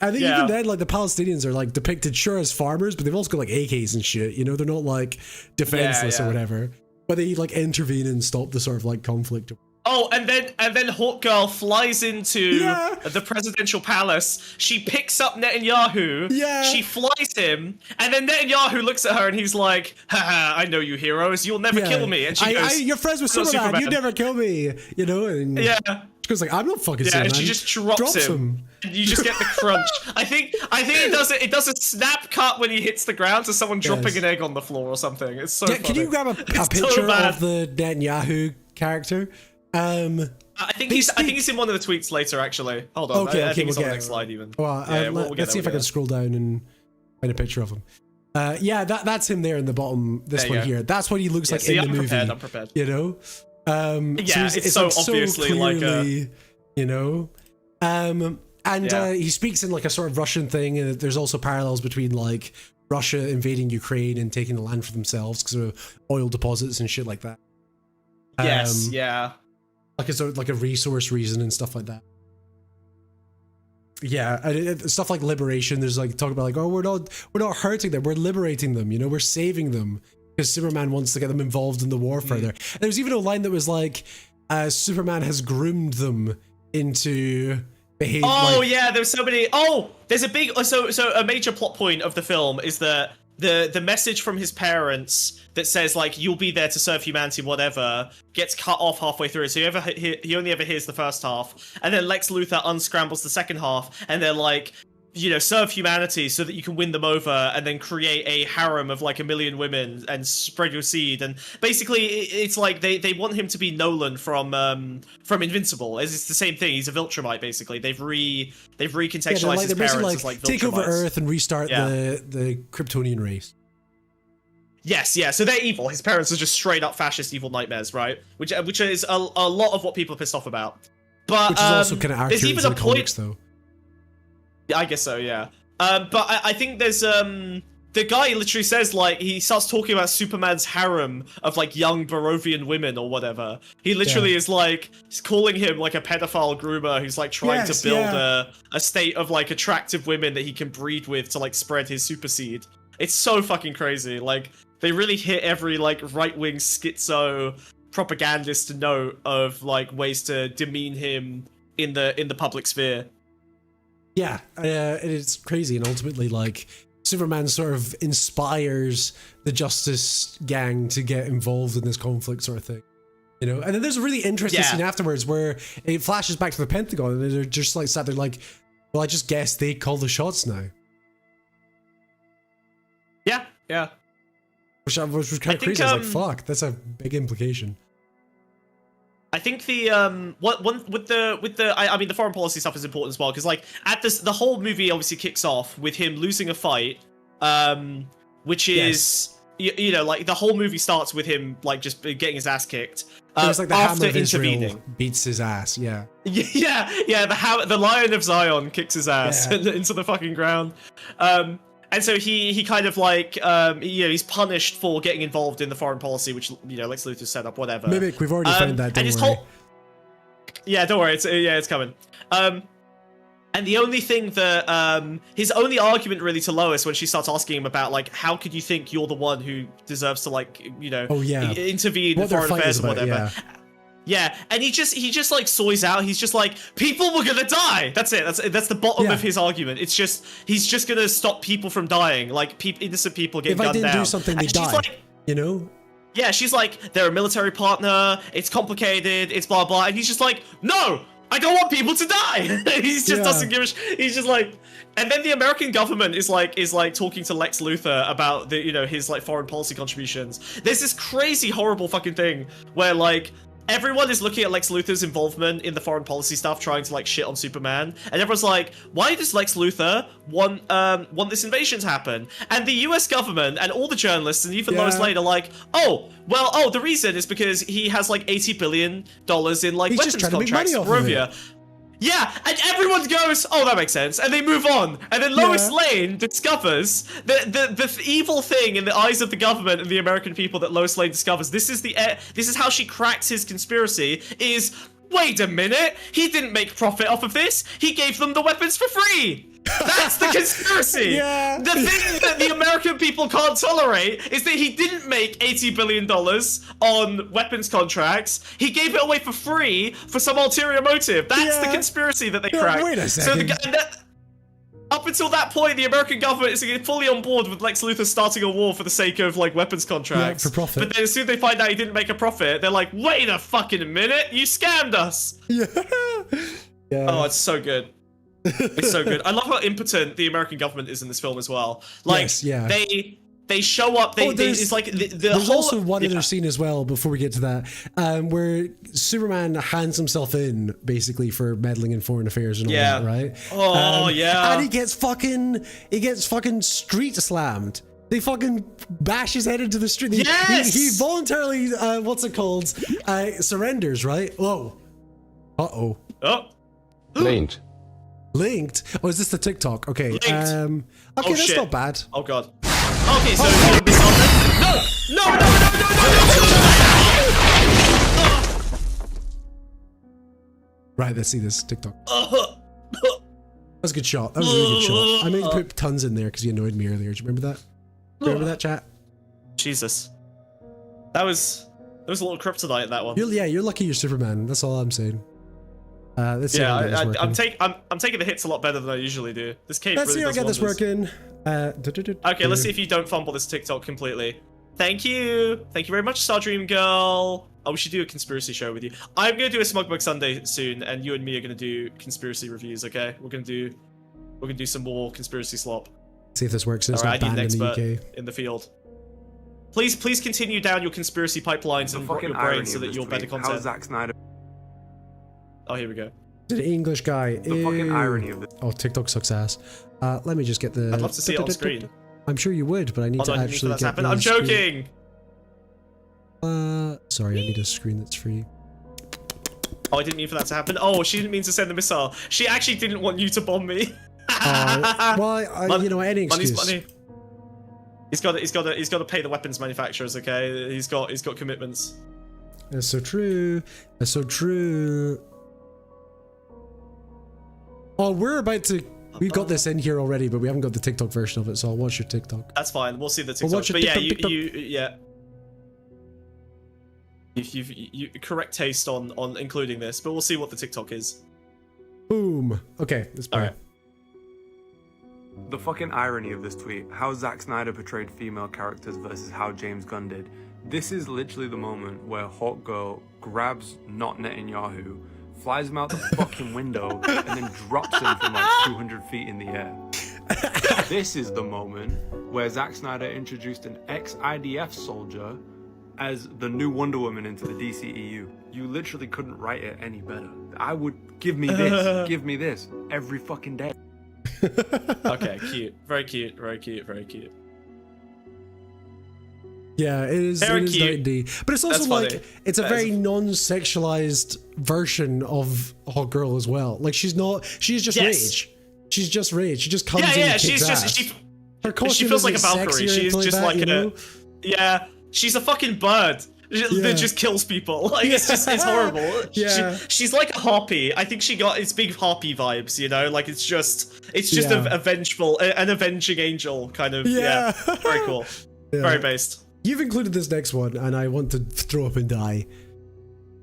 I think even then, like, the Palestinians are like depicted sure as farmers, but they've also got like AKs and shit, you know. They're not like defenseless or whatever, but they like intervene and stop the sort of like conflict. Oh, and then Hawk Girl flies into the presidential palace. She picks up Netanyahu. Yeah. She flies him, and then Netanyahu looks at her and he's like, "Haha, I know you heroes. You'll never kill me." And she goes, "You're friends with Superman. You never kill me." You know? And she goes like, "I'm not fucking Superman." And she just drops him. And you just get the crunch. I think it does a snap cut when he hits the ground to someone dropping an egg on the floor or something. It's so funny. Can you grab a picture of the Netanyahu character? I think he's in one of the tweets later. Actually, hold on. I think he's on the next slide even. Well, let's see if I can scroll down and find a picture of him. That's him there in the bottom. This one here. That's what he looks like in the movie. I'm prepared. You know. It's so obviously clearly, like you know. He speaks in like a sort of Russian thing, and there's also parallels between like Russia invading Ukraine and taking the land for themselves because of oil deposits and shit like that. Yes. Yeah. Like a resource reason and stuff like that. Yeah, and stuff like liberation. There's like talk about like, oh, we're not hurting them, we're liberating them. You know, we're saving them because Superman wants to get them involved in the war further. And there was even a line that was like, Superman has groomed them into behavior. Oh yeah, there's so many. Oh, there's a big so a major plot point of the film is that the message from his parents that says like you'll be there to serve humanity, whatever, gets cut off halfway through. So he only ever hears the first half, and then Lex Luthor unscrambles the second half, and they're like, you know, serve humanity so that you can win them over, and then create a harem of like 1 million women and spread your seed. And basically, it's like they want him to be Nolan from Invincible. It's the same thing. He's a Viltrumite basically. They've recontextualized his parents as like Viltrumites. Take over Earth and restart the Kryptonian race. Yes, yeah. So they're evil. His parents are just straight up fascist evil nightmares, right? Which is a lot of what people are pissed off about. But which is also kind of accurate to the comics, though. I guess so, yeah. But I think there's the guy literally says like he starts talking about Superman's harem of like young Barovian women or whatever. He literally is like he's calling him like a pedophile groomer who's like trying to build a state of like attractive women that he can breed with to like spread his super seed. It's so fucking crazy. Like they really hit every like right-wing schizo propagandist note of like ways to demean him in the public sphere. Yeah, it's crazy, and ultimately, like, Superman sort of inspires the Justice Gang to get involved in this conflict sort of thing, you know? And then there's a really interesting scene afterwards where it flashes back to the Pentagon, and they're just, like, sat there like, well, I just guess they call the shots now. Yeah, yeah. Which was kind of crazy. I was like, fuck, that's a big implication. I think the I mean the foreign policy stuff is important as well because like at this the whole movie obviously kicks off with him losing a fight, which is you know like the whole movie starts with him like just getting his ass kicked. It's like the after Hammer of intervening, Israel beats his ass. Yeah. The Lion of Zion kicks his ass into the fucking ground. And so he kind of like, he's punished for getting involved in the foreign policy, which, you know, Lex Luthor set up, whatever. Mimic, we've already found that, don't worry. Yeah, don't worry, it's coming. And the only thing that, his only argument really to Lois when she starts asking him about, like, how could you think you're the one who deserves to, like, you know, intervene in foreign affairs or whatever. Yeah, and he just like soys out. He's just like, people were gonna die. That's it. That's the bottom of his argument. It's just he's just gonna stop people from dying, like innocent people getting gunned down. If I didn't do something, they die. Like, you know? Yeah, she's like, they're a military partner. It's complicated. It's blah blah. And he's just like, no, I don't want people to die. He just doesn't give a he's just like, and then the American government is like talking to Lex Luthor about the his like foreign policy contributions. There's this crazy horrible fucking thing where like everyone is looking at Lex Luthor's involvement in the foreign policy stuff, trying to like shit on Superman, and everyone's like, why does Lex Luthor want this invasion to happen? And the US government and all the journalists and even Lois Lane are like, the reason is because he has like $80 billion in like He's weapons contracts for Rovia. Yeah, and everyone goes, oh, that makes sense, and they move on. And then Lois Lane discovers the evil thing in the eyes of the government and the American people that Lois Lane discovers. This is how she cracks his conspiracy. Wait a minute, he didn't make profit off of this. He gave them the weapons for free. That's the conspiracy. The thing that the American people can't tolerate is that he didn't make $80 billion on weapons contracts. He gave it away for free for some ulterior motive. That's the conspiracy that they cracked. Wait a second. Up until that point, the American government is fully on board with Lex Luthor starting a war for the sake of like weapons contracts. For profit. But then as soon as they find out he didn't make a profit, they're like, wait a fucking minute, you scammed us. Oh, it's so good. It's so good. I love how impotent the American government is in this film as well. Like, they show up. It's like there's whole, also one other scene as well before we get to that, where Superman hands himself in basically for meddling in foreign affairs and all that, right? And he gets fucking street slammed. They fucking bash his head into the street. He voluntarily, surrenders, right? Whoa. Oh. Linked? Oh, is this the TikTok? Okay. Linked. Okay, that's not bad. Oh god. Okay, so it's gonna be something. No! Right, let's see this TikTok. That was a good shot. That was a really good shot. I meant to put tons in there because you annoyed me earlier. Do you remember that? Do you remember that, chat? Jesus. That was a little kryptonite, that one. You're lucky you're Superman. That's all I'm saying. Let's see I'm taking the hits a lot better than I usually do. This cape Let's really see how I does get this wonders. working. Okay, let's see if you don't fumble this TikTok completely. Thank you very much, Stardream Girl. Oh, we should do a conspiracy show with you. I'm gonna do a Smug Bug Sunday soon, and you and me are gonna do conspiracy reviews. Okay, we're gonna do some more conspiracy slop. See if this works. It's Alright, not I need an banned in expert the UK. in the field. Please continue down your conspiracy pipelines and rot your brain so that you're better content. How's Zack Snyder? Oh, here we go. The English guy. The fucking irony of this. Oh, TikTok sucks ass. Let me just get the. I'd love to see it on screen. I'm sure you would, but I need to actually get the I'm joking. Sorry, I need a screen that's free. Oh, I didn't mean for that to happen. Oh, she didn't mean to send the missile. She actually didn't want you to bomb me. Well, you know, any excuse. Money's money. He's got to pay the weapons manufacturers. Okay, he's got commitments. That's so true. That's so true. Oh, we've got this in here already, but we haven't got the TikTok version of it, so I'll watch your TikTok. That's fine. We'll see the TikTok. But yeah, you correct taste on including this, but we'll see what the TikTok is. Boom. Okay, let's play. All right. The fucking irony of this tweet, how Zack Snyder portrayed female characters versus how James Gunn did. This is literally the moment where Hawk Girl grabs Not Netanyahu, flies him out the fucking window, and then drops him from like 200 feet in the air. This is the moment where Zack Snyder introduced an ex-IDF soldier as the new Wonder Woman into the DCEU. You literally couldn't write it any better. I would give me this every fucking day. Okay, cute. Very cute, very cute, very cute. Yeah, it is. Very it is cute. 90. But it's also That's like funny. it's a That very is- non-sexualized version of Hot Girl as well. Like she's just Yes. rage. She's just rage. She just comes in Yeah, and she's kicks just ass. Her she costume feels like a isn't Valkyrie. sexy or She's anything just that, like you know? yeah, she's a fucking bird. That just kills people. Like it's horrible. Yeah. She's like a harpy. I think it's big harpy vibes, you know? Like it's just Yeah. a vengeful, an avenging angel kind of. Yeah. Very cool. Yeah. Very based. You've included this next one, and I want to throw up and die.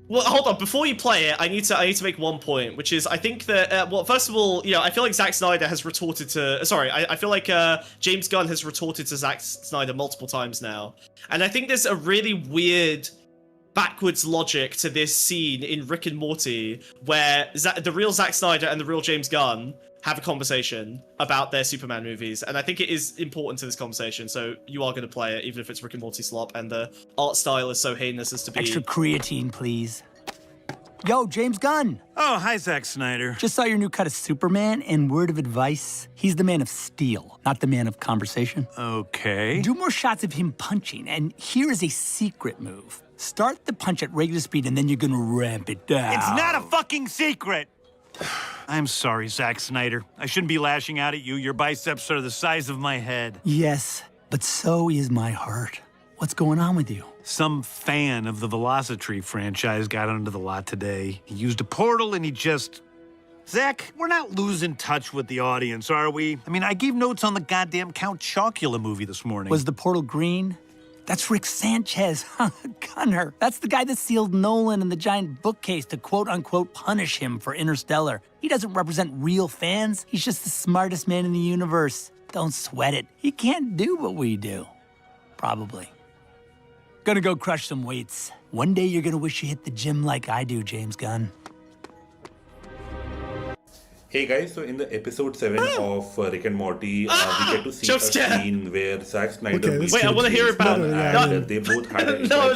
Well, hold on. Before you play it, I need to make one point, which is I think that well, first of all, you know, I feel like Zack Snyder has retorted to. Sorry, I feel like James Gunn has retorted to Zack Snyder multiple times now, and I think there's a really weird backwards logic to this scene in Rick and Morty where the real Zack Snyder and the real James Gunn have a conversation about their Superman movies, and I think it is important to this conversation. So you are going to play it, even if it's Rick and Morty slop, and the art style is so heinous as to be. Extra creatine, please. Yo, James Gunn. Oh, hi, Zack Snyder. Just saw your new cut of Superman, and word of advice, he's the man of steel, not the man of conversation. Okay. Do more shots of him punching, and here is a secret move. Start the punch at regular speed, and then you're gonna ramp it down. It's not a fucking secret. I'm sorry, Zack Snyder. I shouldn't be lashing out at you. Your biceps are the size of my head. Yes, but so is my heart. What's going on with you? Some fan of the Velocitree franchise got onto the lot today. He used a portal and he just... Zach, we're not losing touch with the audience, are we? I mean, I gave notes on the goddamn Count Chocula movie this morning. Was the portal green? That's Rick Sanchez, Gunner. That's the guy that sealed Nolan in the giant bookcase to quote-unquote punish him for Interstellar. He doesn't represent real fans. He's just the smartest man in the universe. Don't sweat it. He can't do what we do. Probably. Gonna go crush some weights. One day you're gonna wish you hit the gym like I do, James Gunn. Hey guys, so in the episode 7 of Rick and Morty, we get to see a scene where Zack Snyder... Wait, I want to hear about it. And they both had an No,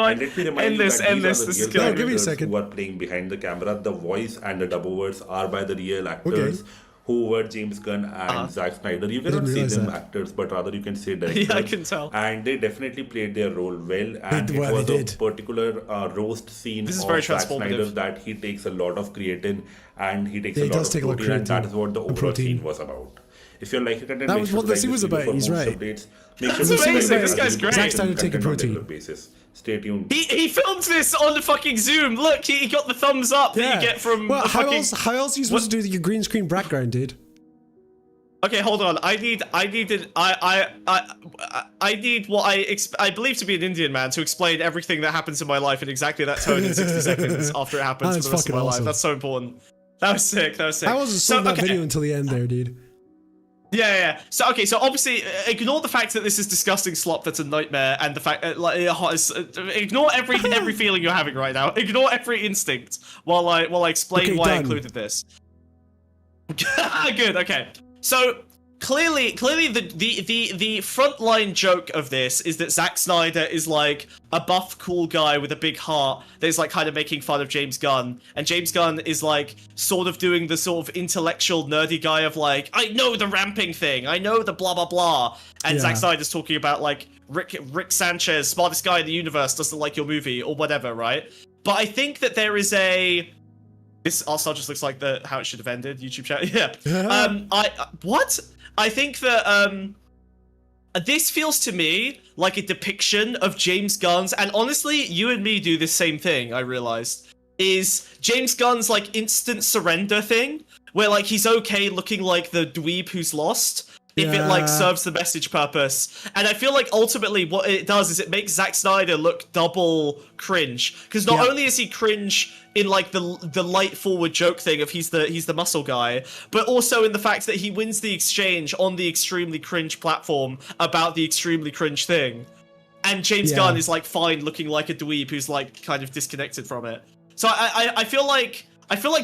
and let me remind you that these are the real Give me a characters second. who are playing behind the camera. The voice and the dub words are by the real actors who were James Gunn and Zack Snyder. You cannot say them actors, but rather you can say directors. Yeah, I can tell. And they definitely played their role well. And it was a particular roast scene of Zack Snyder that he takes a lot of creatine and he takes a lot of protein, and that is what the overall scene was about. If you're like content, that was what the scene was about. He's right. Updates, make sure That's amazing. This guy's great. Zack Snyder taking protein. Basis. Stay tuned. He filmed this on the fucking Zoom. Look, he got the thumbs up that you get from well, the how fucking... else are you supposed to do your green screen background, dude? Okay, hold on. I need what I believe to be an Indian man to explain everything that happens in my life in exactly that tone in 60 seconds after it happens for the rest of my life. That's so important. That was sick. That was sick. I wasn't seeing that video until the end there, dude. Yeah. So okay, so obviously ignore the fact that this is disgusting slop that's a nightmare, and the fact ignore every feeling you're having right now. Ignore every instinct while I explain why I included this. Good. Okay. So clearly the frontline joke of this is that Zack Snyder is like a buff cool guy with a big heart that is like kind of making fun of James Gunn, and James Gunn is like sort of doing the sort of intellectual nerdy guy of like, I know the ramping thing, I know the blah blah blah, and Zack Snyder's talking about like Rick Sanchez, smartest guy in the universe, doesn't like your movie or whatever, right? But I think that there is a... This also just looks like how it should have ended. YouTube chat. Yeah. I think that this feels to me like a depiction of James Gunn's, and honestly, you and me do this same thing, I realized, is James Gunn's like instant surrender thing, where like he's okay looking like the dweeb who's lost if it like serves the message purpose. And I feel like ultimately what it does is it makes Zack Snyder look double cringe, because not only is he cringe in like the light forward joke thing of he's the muscle guy, but also in the fact that he wins the exchange on the extremely cringe platform about the extremely cringe thing, and James Gunn is like fine looking like a dweeb who's like kind of disconnected from it. So I feel like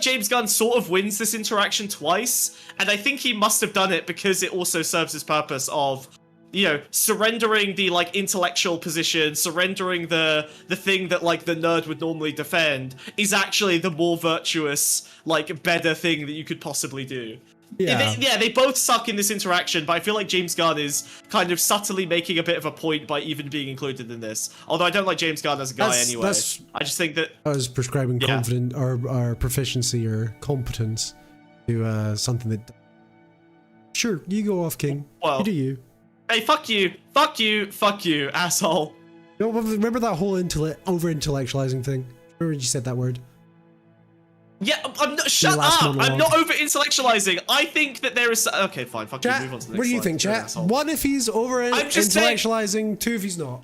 James Gunn sort of wins this interaction twice, and I think he must have done it because it also serves his purpose of, you know, surrendering the like intellectual position, surrendering the thing that like the nerd would normally defend is actually the more virtuous, like better thing that you could possibly do. They both suck in this interaction, but I feel like James Gunn is kind of subtly making a bit of a point by even being included in this. Although I don't like James Gunn as a guy anyway. I just think that I was prescribing confident or proficiency or competence to something that. Sure, you go off, King. Well, you do you. Hey, fuck you, asshole. No, remember that whole over-intellectualizing thing? Remember when you said that word? Yeah, I'm not. Shut up! Monologue. I'm not over-intellectualizing. I think that there is. Okay, fine. Fuck you. Move on to the next. What do you think, chat? One, if he's over-intellectualizing. Two, if he's not.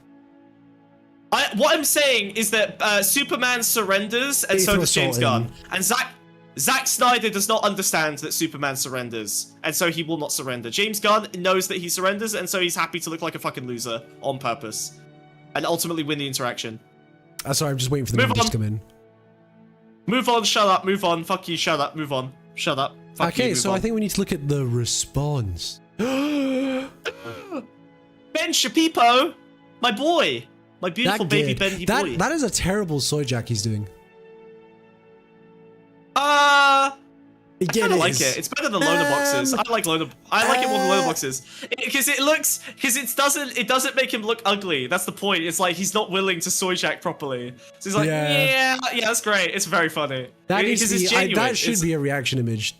What I'm saying is that Superman surrenders, and so does James Gunn. And Zack Snyder does not understand that Superman surrenders, and so he will not surrender. James Gunn knows that he surrenders, and so he's happy to look like a fucking loser on purpose, and ultimately win the interaction. Sorry, I'm just waiting for the numbers to come in. Move on, shut up, move on, fuck you, shut up, move on, shut up, fuck you, okay, so I think we need to look at the response. Ben Shapipo, my boy, my beautiful baby Benny boy. That is a terrible soy jack he's doing. I kind of like it. It's better than loader boxes. I like it more than loader boxes because it doesn't make him look ugly. That's the point. It's like he's not willing to soy jack properly. So he's like, yeah, that's great. It's very funny. That should be a reaction image.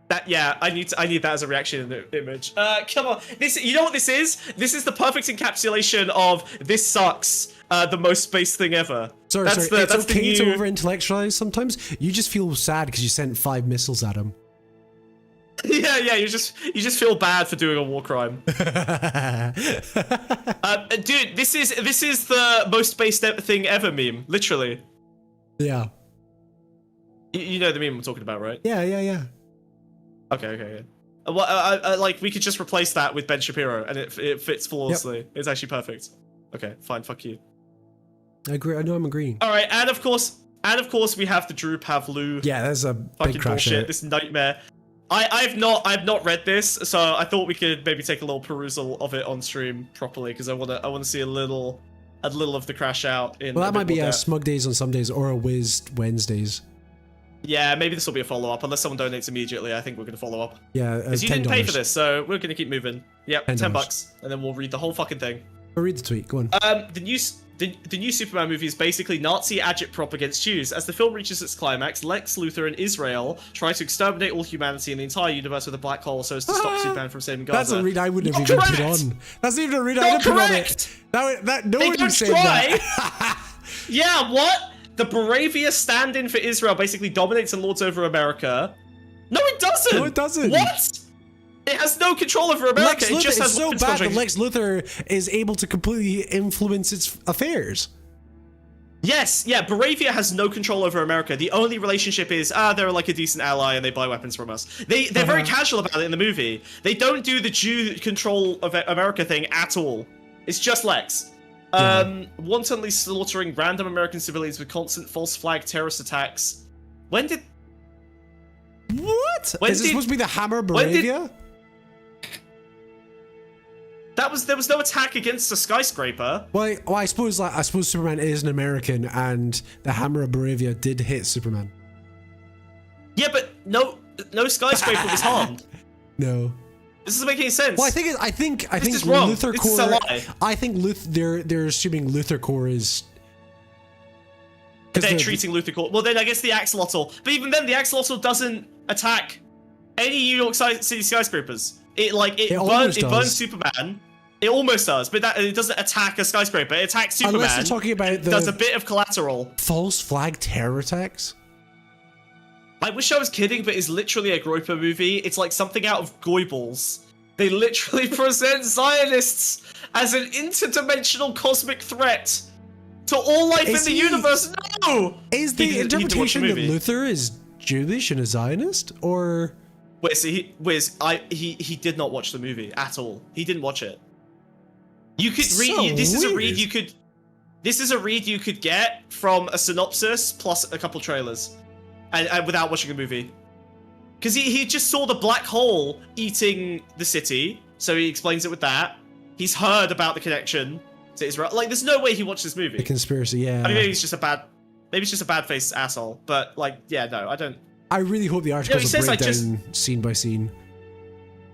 I need that as a reaction image. Come on, you know what this is? This is the perfect encapsulation of this sucks. The most space thing ever. Sorry. It's okay to over-intellectualize sometimes. You just feel sad because you sent 5 missiles at him. Yeah. You just feel bad for doing a war crime. Dude, this is the most space thing ever meme. Literally. Yeah. You know the meme I'm talking about, right? Yeah. Okay. Well, like we could just replace that with Ben Shapiro, and it fits flawlessly. Yep. It's actually perfect. Okay, fine. Fuck you. I agree. I know I'm agreeing. All right, and of course we have the Drew Pavlou. Yeah, that's a fucking big crash bullshit. This nightmare. I've not read this, so I thought we could maybe take a little perusal of it on stream properly because I want to see a little of the crash out. Well, that might be a Smug Days on some days or a Wiz Wednesdays. Yeah, maybe this will be a follow-up. Unless someone donates immediately, I think we're going to follow up. Yeah, because you didn't pay for this, so we're going to keep moving. Yep, $10, and then we'll read the whole fucking thing. I'll read the tweet. Go on. The new Superman movie is basically Nazi agitprop against Jews. As the film reaches its climax, Lex Luthor and Israel try to exterminate all humanity and the entire universe with a black hole so as to stop Superman from saving Gaza. That's a read I wouldn't have even put on. That's even a read I would put on it. No one would say that. Yeah, what? The Baravia stand-in for Israel basically dominates and lords over America. No, it doesn't! No, it doesn't. What? It has no control over America. It just has so bad that Lex Luthor is able to completely influence its affairs. Yes, yeah, Baravia has no control over America. The only relationship is, they're like a decent ally and they buy weapons from us. They're very casual about it in the movie. They don't do the Jew control of America thing at all. It's just Lex. Wantonly slaughtering random American civilians with constant false flag terrorist attacks. When did... What? Is it supposed to be the Hammer Baravia? There was no attack against a skyscraper. Well, I suppose Superman is an American, and the Hammer of Baravia did hit Superman. Yeah, but no skyscraper was harmed. No. This doesn't make any sense. Well, I think this is wrong. Luthor This Core. is a lie. I think they're assuming Luthor Core is. They're treating Luthor Core. Well, then I guess the Axolotl. But even then, the Axolotl doesn't attack any New York City skyscrapers. It burns Superman. It almost does, but it doesn't attack a skyscraper. It attacks Superman. Unless you're talking about does a bit of collateral. False flag terror attacks? I wish I was kidding, but it's literally a Groper movie. It's like something out of Goebbels. They literally present Zionists as an interdimensional cosmic threat to all life in the universe. No! Is the interpretation that Luthor is Jewish and a Zionist, or... Wait, so he did not watch the movie at all. He didn't watch it. You could read. This is a read you could. This is a read you could get from a synopsis plus a couple trailers, and without watching a movie. Because he just saw the black hole eating the city, so he explains it with that. He's heard about the connection to Israel. Like, there's no way he watched this movie. The conspiracy, yeah. I mean, maybe he's just a bad-faced asshole. But like, yeah, no, I don't. I really hope the article is a breakdown scene by scene.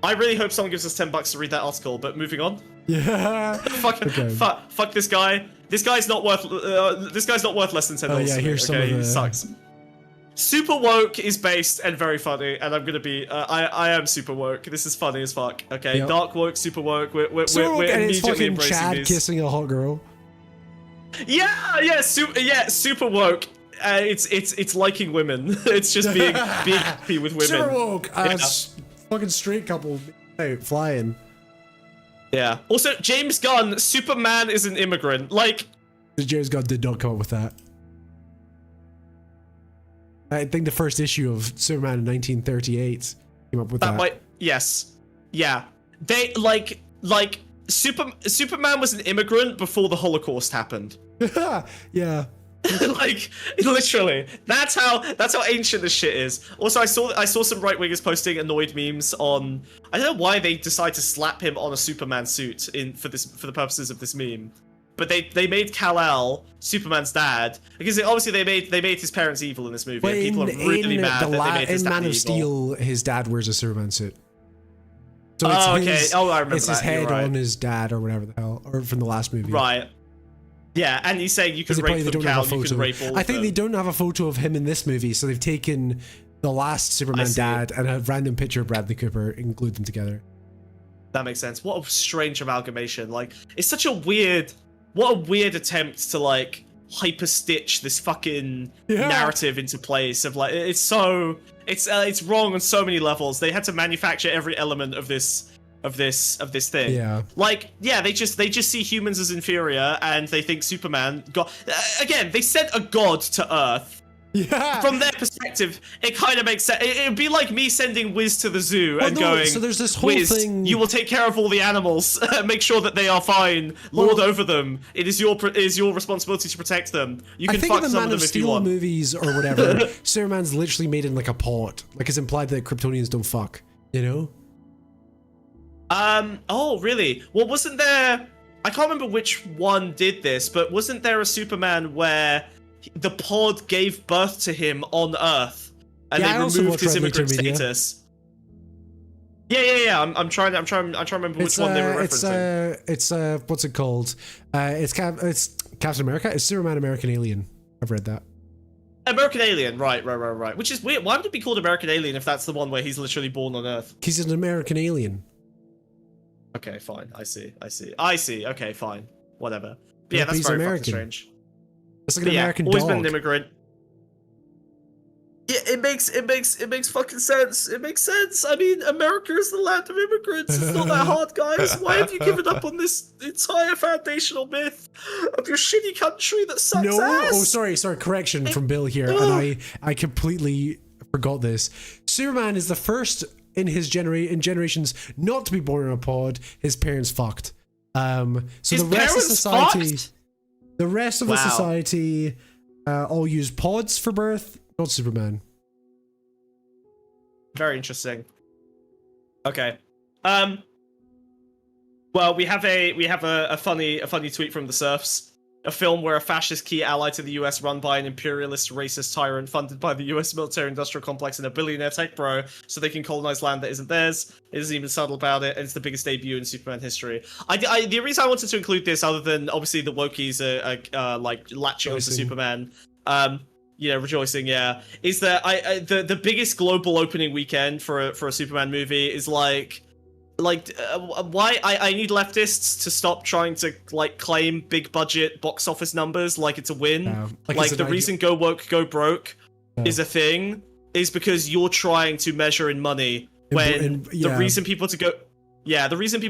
I really hope someone gives us $10 to read that article. But moving on. Yeah. Fuck this guy. This guy's not worth less than $10. Oh yeah, here's some of the... He sucks. Super Woke is based and very funny, and I'm gonna be. I am super woke. This is funny as fuck. Okay, yep. Dark woke, super woke. We're immediately embracing Chad these. Kissing a hot girl. Yeah, super woke. It's liking women. It's just being happy with women. Super woke. Fucking straight couple out flying. Yeah. Also, James Gunn, Superman is an immigrant. Like, James Gunn did not come up with that. I think the first issue of Superman in 1938 came up with that. Yes. Yeah. They Superman was an immigrant before the Holocaust happened. Yeah. Like, literally. That's how ancient this shit is. Also, I saw some right wingers posting annoyed memes on. I don't know why they decide to slap him on a Superman suit for the purposes of this meme. but they made Kal-El Superman's dad because obviously they made his parents evil in this movie, and people are really mad that they made his dad Man of evil. Steel, his dad wears a Superman suit. So I remember it's his that. head Right. on his dad or whatever the hell, or from the last movie. Right. Yeah, and he's saying you can rape them, Cal, you can rape all of them. I think they don't have a photo of him in this movie, so they've taken the last Superman dad and a random picture of Bradley Cooper and glued them together. That makes sense. What a strange amalgamation. Like, it's such a weird attempt to like hyper stitch this fucking narrative into place of like it's wrong on so many levels. They had to manufacture every element of this thing. Yeah. Like, yeah, they just see humans as inferior and they think Superman again, they sent a god to Earth. Yeah. From their perspective, it kind of makes sense. It would be like me sending Wiz to the zoo going, so there's this whole Wiz, thing. you will take care of all the animals, make sure that they are fine, lord over them. It is your responsibility to protect them. You can fuck some of them if you want. Movies or whatever, Superman's literally made in like a pot. Like it's implied that Kryptonians don't fuck. You know? Oh, really? Well, wasn't there... I can't remember which one did this, but wasn't there a Superman where the pod gave birth to him on Earth and they removed his immigrant status? Yeah. I'm trying to remember which one they were referencing. It's what's it called? It's Captain America. It's Superman American Alien. I've read that. American Alien, right. Which is weird. Why would it be called American Alien if that's the one where he's literally born on Earth? He's an American alien. Okay, fine. I see. Okay, fine. Whatever. But yeah, that's very fucking strange. It's like an American always dog. Been an immigrant. Yeah, it makes fucking sense. It makes sense. I mean, America is the land of immigrants. It's not that hard, guys. Why have you given up on this entire foundational myth of your shitty country that sucks ass? Oh, sorry. Correction from Bill here, and I completely forgot this. Superman is the first in his generations not to be born in a pod. His parents fucked. So his the rest of society, fucked? the rest of the society, all use pods for birth. Not Superman. Very interesting. Okay. Well, we have a funny tweet from the Serfs. A film where a fascist key ally to the US run by an imperialist racist tyrant funded by the US military-industrial complex and a billionaire tech bro so they can colonize land that isn't theirs. It isn't even subtle about it, and it's the biggest debut in Superman history. The reason I wanted to include this, other than obviously the wokies are like latching onto Superman, rejoicing, is that the biggest global opening weekend for a Superman movie is why I need leftists to stop trying to claim big budget box office numbers like it's a win. The reason Go Woke Go Broke is a thing is because you're trying to measure in money when the reason people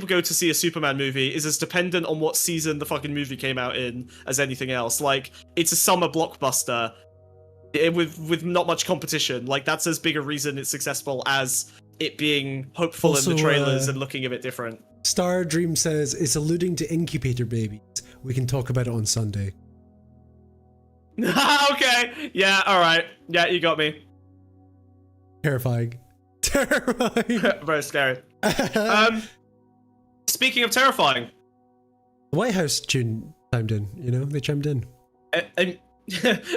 go to see a Superman movie is as dependent on what season the fucking movie came out in as anything else. Like, it's a summer blockbuster with not much competition. Like, that's as big a reason it's successful as it being hopeful also, in the trailers and looking a bit different. Star Dream says it's alluding to incubator babies. We can talk about it on Sunday. Okay. Yeah, alright. Yeah, you got me. Terrifying. Very scary. Speaking of terrifying. The White House chimed in, they chimed in.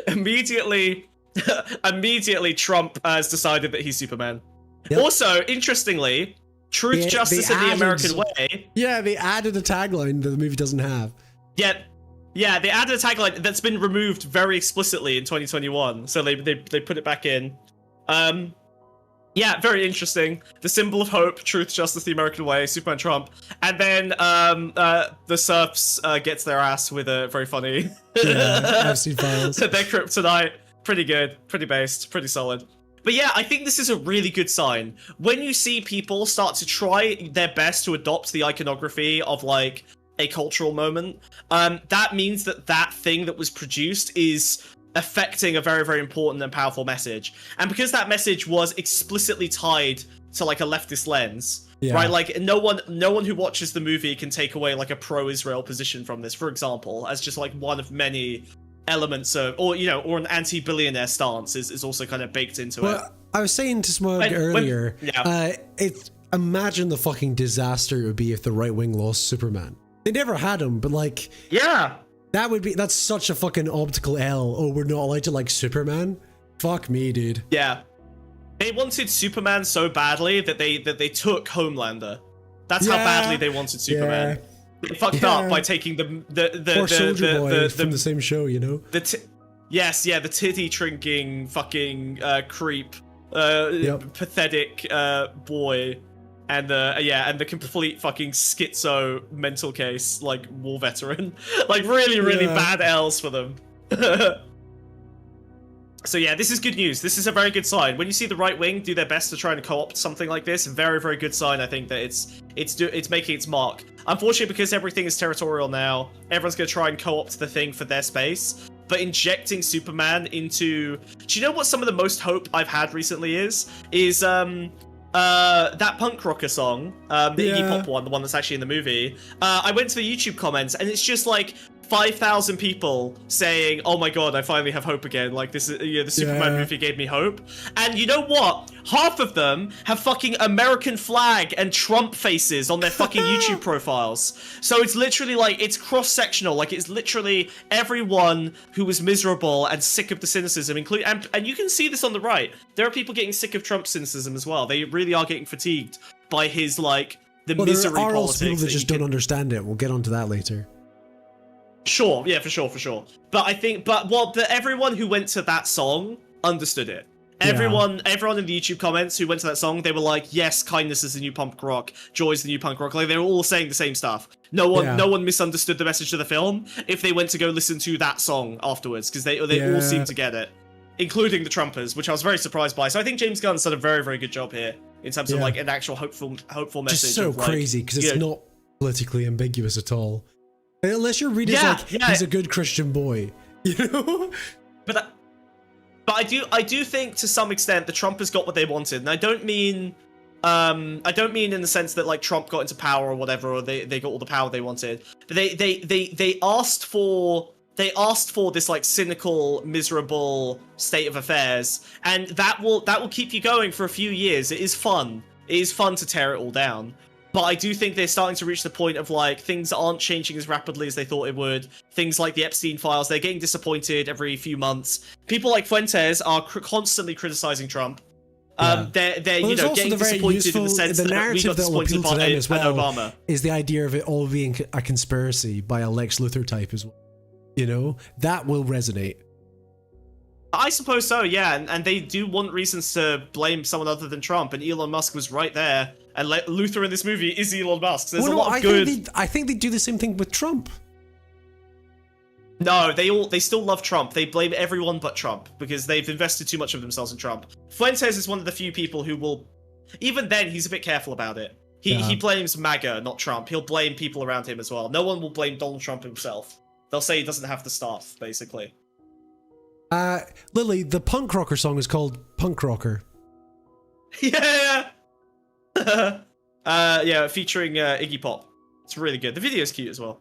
Immediately Trump has decided that he's Superman. Yep. Also, interestingly, Truth, Justice, and the American Way. Yeah, they added a tagline that the movie doesn't have. Yeah, they added a tagline that's been removed very explicitly in 2021, so they put it back in. Yeah, very interesting. The symbol of hope, Truth, Justice, the American Way, Superman, Trump, and then the Serfs gets their ass with a very funny. Yeah, I've seen files. Their kryptonite, pretty good, pretty based, pretty solid. But yeah, I think this is a really good sign. When you see people start to try their best to adopt the iconography of like a cultural moment, that means that thing that was produced is affecting a very, very important and powerful message. And because that message was explicitly tied to like a leftist lens, right? Like no one who watches the movie can take away like a pro-Israel position from this, for example, as just like one of many elements of, or an anti-billionaire stance is also kind of baked into it. I was saying to Smug earlier, imagine the fucking disaster it would be if the right wing lost Superman. They never had him, but like, yeah, that's such a fucking optical L. Oh, we're not allowed to like Superman. Fuck me, dude. Yeah, they wanted Superman so badly that they took Homelander. That's how badly they wanted Superman. Yeah. They fucked up by taking the Soldier Boy from the same show, you know. the titty trinking fucking creep, pathetic boy, and the complete fucking schizo mental case like war veteran, like really bad L's for them. So yeah, this is good news. This is a very good sign. When you see the right wing do their best to try and co-opt something like this, very, very good sign. I think that it's making its mark. Unfortunately, because everything is territorial now, everyone's going to try and co-opt the thing for their space. But injecting Superman into... Do you know what some of the most hope I've had recently is that punk rocker song, the Iggy Pop one, the one that's actually in the movie. I went to the YouTube comments and it's just like 5,000 people saying, "Oh my god, I finally have hope again. Like this is the Superman movie gave me hope." And you know what? Half of them have fucking American flag and Trump faces on their fucking YouTube profiles. So it's literally like it's cross-sectional. Like it's literally everyone who was miserable and sick of the cynicism, including and you can see this on the right. There are people getting sick of Trump's cynicism as well. They really are getting fatigued by his like the misery there are politics. Also people that just don't understand it. We'll get onto that later. Sure, yeah, for sure. But I think, everyone who went to that song understood it. Everyone in the YouTube comments who went to that song, they were like, "Yes, kindness is the new punk rock. Joy is the new punk rock." Like they were all saying the same stuff. No one misunderstood the message of the film if they went to go listen to that song afterwards, because they all seemed to get it, including the Trumpers, which I was very surprised by. So I think James Gunn's done a very, very good job here in terms of like an actual hopeful message. Just so crazy because it's not politically ambiguous at all. Unless you're reading he's a good Christian boy, you know. But I do think to some extent the Trumpers got what they wanted, and I don't mean in the sense that like Trump got into power or whatever, or they got all the power they wanted. But they asked for this like cynical, miserable state of affairs, and that will keep you going for a few years. It is fun. It is fun to tear it all down. But I do think they're starting to reach the point of like things aren't changing as rapidly as they thought it would. Things like the Epstein files, they're getting disappointed every few months. People like Fuentes are constantly criticizing Trump. They're getting disappointed in the sense that we got disappointed by Obama. Is the idea of it all being a conspiracy by a Lex Luthor type as well. You know, that will resonate. I suppose so, yeah, and they do want reasons to blame someone other than Trump, and Elon Musk was right there. And Luthor in this movie is Elon Musk. So there's a lot of good. I think they do the same thing with Trump. No, they still love Trump. They blame everyone but Trump because they've invested too much of themselves in Trump. Fuentes is one of the few people who will, even then, he's a bit careful about it. He blames MAGA, not Trump. He'll blame people around him as well. No one will blame Donald Trump himself. They'll say he doesn't have the stuff, basically. Lily, the punk rocker song is called Punk Rocker. Yeah. Featuring Iggy Pop. It's really good. The video's cute as well.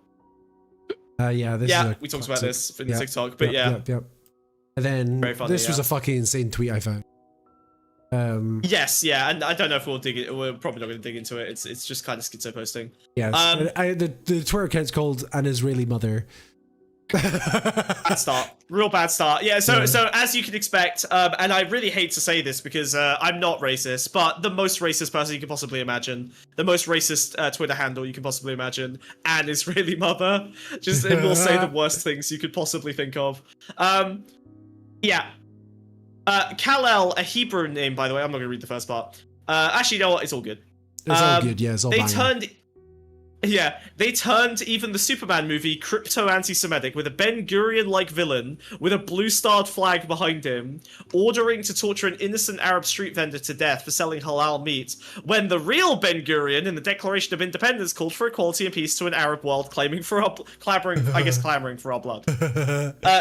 We talked about this in the TikTok, but And then this was a fucking insane tweet I found. Yes, and I don't know if we'll dig it. We're probably not going to dig into it. It's just kind of schizo posting. Yes, the Twitter account's called An Israeli Mother. Bad start. Real bad start. Yeah, so as you can expect, and I really hate to say this because I'm not racist, but the most racist person you could possibly imagine, the most racist Twitter handle you can possibly imagine, An Israeli Mother. It will say the worst things you could possibly think of. Kal-El, a Hebrew name, by the way. I'm not going to read the first part. Actually, you know what? It's all good. It's all good, yeah. It's all they turned even the Superman movie crypto-anti-Semitic with a Ben-Gurion-like villain with a blue-starred flag behind him, ordering to torture an innocent Arab street vendor to death for selling halal meat, when the real Ben-Gurion in the Declaration of Independence called for equality and peace to an Arab world clamoring for our blood.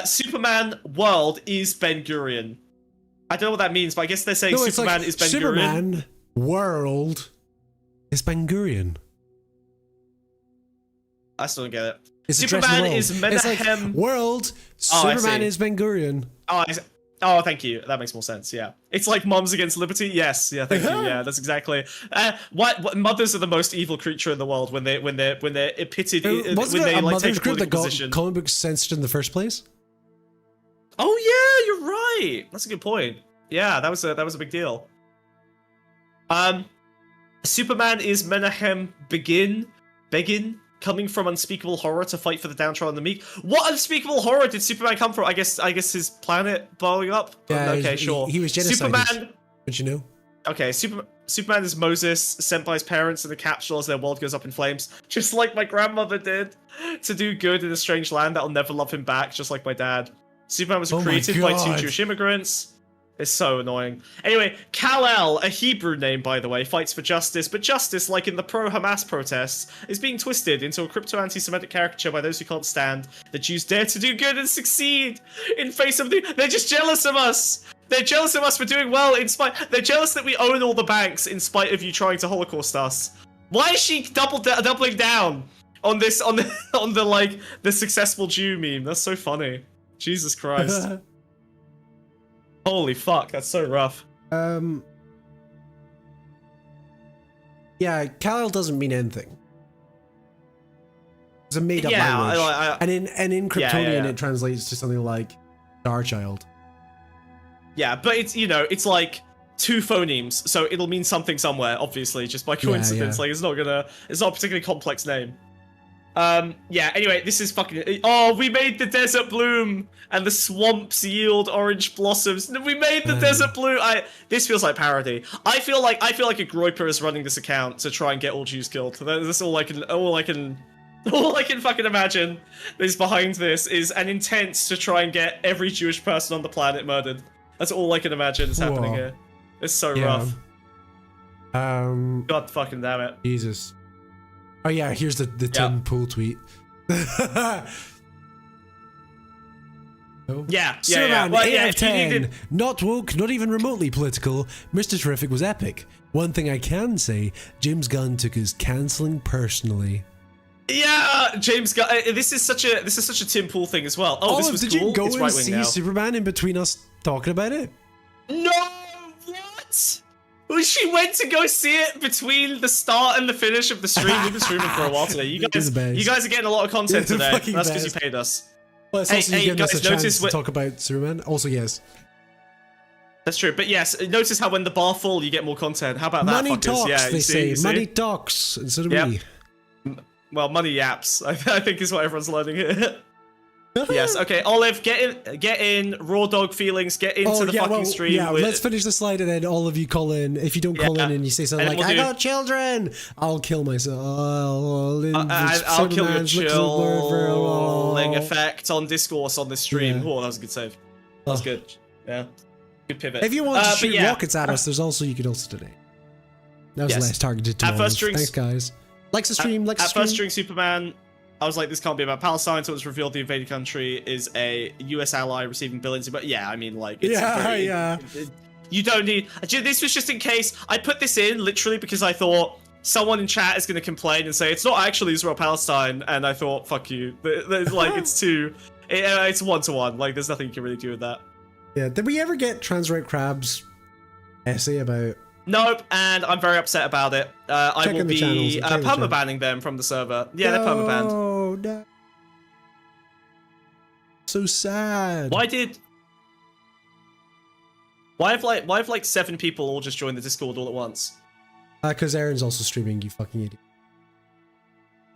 Superman world is Ben-Gurion. I don't know what that means, but I guess they're saying Superman is Ben-Gurion. Superman world is Ben-Gurion. I still don't get it. Superman is Menahem. World. Superman is Ben-Gurion. Oh, thank you. That makes more sense. Yeah, it's like moms against liberty. Yes, yeah, thank you. Yeah, that's exactly. What mothers are the most evil creature in the world when they're pitted Wasn't when it they a like mother's take a group that political got position. comic books censored in the first place? Oh yeah, you're right. That's a good point. Yeah, that was a big deal. Superman is Menahem Begin, coming from unspeakable horror to fight for the downtrodden and the meek. What unspeakable horror did Superman come from? I guess his planet blowing up. Yeah, okay, sure. He was genocided. Superman. Don't you know? Okay, Superman is Moses, sent by his parents in a capsule as their world goes up in flames, just like my grandmother did, to do good in a strange land that'll never love him back, just like my dad. Superman was created by 2 Jewish immigrants. It's so annoying. Anyway, Kal-El, a Hebrew name, by the way, fights for justice, but justice, like in the pro-Hamas protests, is being twisted into a crypto-anti-Semitic caricature by those who can't stand the Jews dare to do good and succeed in face of they're just jealous of us. They're jealous of us for doing well they're jealous that we own all the banks in spite of you trying to Holocaust us. Why is she doubling down on this, on the like, the successful Jew meme? That's so funny. Jesus Christ. Holy fuck, that's so rough. Yeah, Kal-El doesn't mean anything. It's a made-up language. And in Kryptonian it translates to something like Starchild. Yeah, but it's, you know, it's like 2 phonemes, so it'll mean something somewhere, obviously, just by coincidence. Like, it's not a particularly complex name. Yeah, anyway, this is fucking... Oh, we made the desert bloom, and the swamps yield orange blossoms. We made the desert bloom. This feels like parody. I feel like a Groiper is running this account to try and get all Jews killed. That's all I can fucking imagine is behind this is an intent to try and get every Jewish person on the planet murdered. That's all I can imagine is happening here. It's so rough. God fucking damn it. Jesus. Oh yeah, here's the Tim Pool tweet. Superman, 8 out of 10. Not woke, not even remotely political. Mr. Terrific was epic. One thing I can say, James Gunn took his cancelling personally. Yeah, James Gunn. This is such a Tim Pool thing as well. Oh, this was did cool. you go it's and see Superman in between us talking about it? No, what? Well, she went to go see it between the start and the finish of the stream. We've been streaming for a while today. You guys are getting a lot of content today. That's because you paid us. Well, it's also giving us a chance to talk about Superman. Also, yes. That's true, but yes, notice how when the bar full, you get more content. How about that, Money fuckers? talks, Yeah, they say. Money talks instead of me. Well, money yaps, I think is what everyone's learning here. Yes, okay, Olive, get in, raw dog feelings, get into the fucking stream. Yeah, let's finish the slide and then all of you call in. If you don't call in and you say something like, I got children, I'll kill myself. I'll kill your chilling effect on discourse on this stream. Oh, that was a good save. That was good. Yeah. Good pivot. If you want to shoot rockets at us, you could also donate. That was less targeted to Thanks, guys. Likes the stream, First during Superman, I was like, this can't be about Palestine, so it was revealed the invaded country is a US ally receiving billions. But yeah, I mean, like, it's you don't need... This was just in case. I put this in, literally, because I thought someone in chat is going to complain and say, it's not actually Israel-Palestine, and I thought, fuck you. Like, it's too... It's one-to-one. Like, there's nothing you can really do with that. Yeah, did we ever get Transroute Crab's essay about... Nope, and I'm very upset about it. I will be perma-banning them from the server. Yeah, they're perma-banned. Oh, no. So sad. Why have like 7 people all just joined the Discord all at once? Because Aaron's also streaming, you fucking idiot.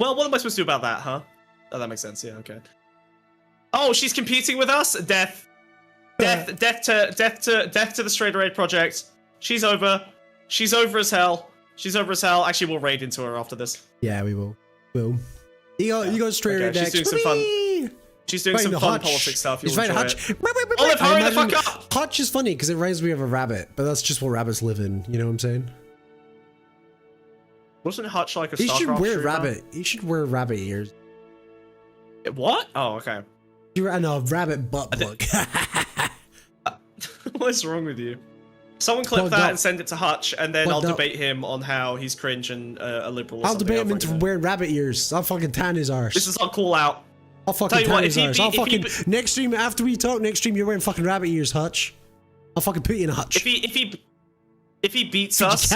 Well, what am I supposed to do about that, huh? Oh, that makes sense, yeah, okay. Oh, she's competing with us? Death to the Straight Raid project. She's over. She's over as hell. Actually, we'll raid into her after this. Yeah, we will. You go straight raid next. She's doing some fun. She's doing some fun politics stuff. You'll enjoy Hutch. it. Olive, hurry the fuck up! Hutch is funny because it reminds me of a rabbit, but that's just what rabbits live in. You know what I'm saying? Wasn't Hutch like a He StarCraft should wear shooter? rabbit. He should wear rabbit ears. What? Oh, okay. You're on a rabbit butt plug. What's wrong with you? Someone clip that and send it to Hutch, and then I'll debate him on how he's cringe and a liberal. I'll debate him into wearing rabbit ears. I'll fucking tan his arse. This is our call out. I'll fucking Tell you what, his arse. I'll fucking next stream after we talk. Next stream, you're wearing fucking rabbit ears, Hutch. I'll fucking put you in a hutch. If he beats us,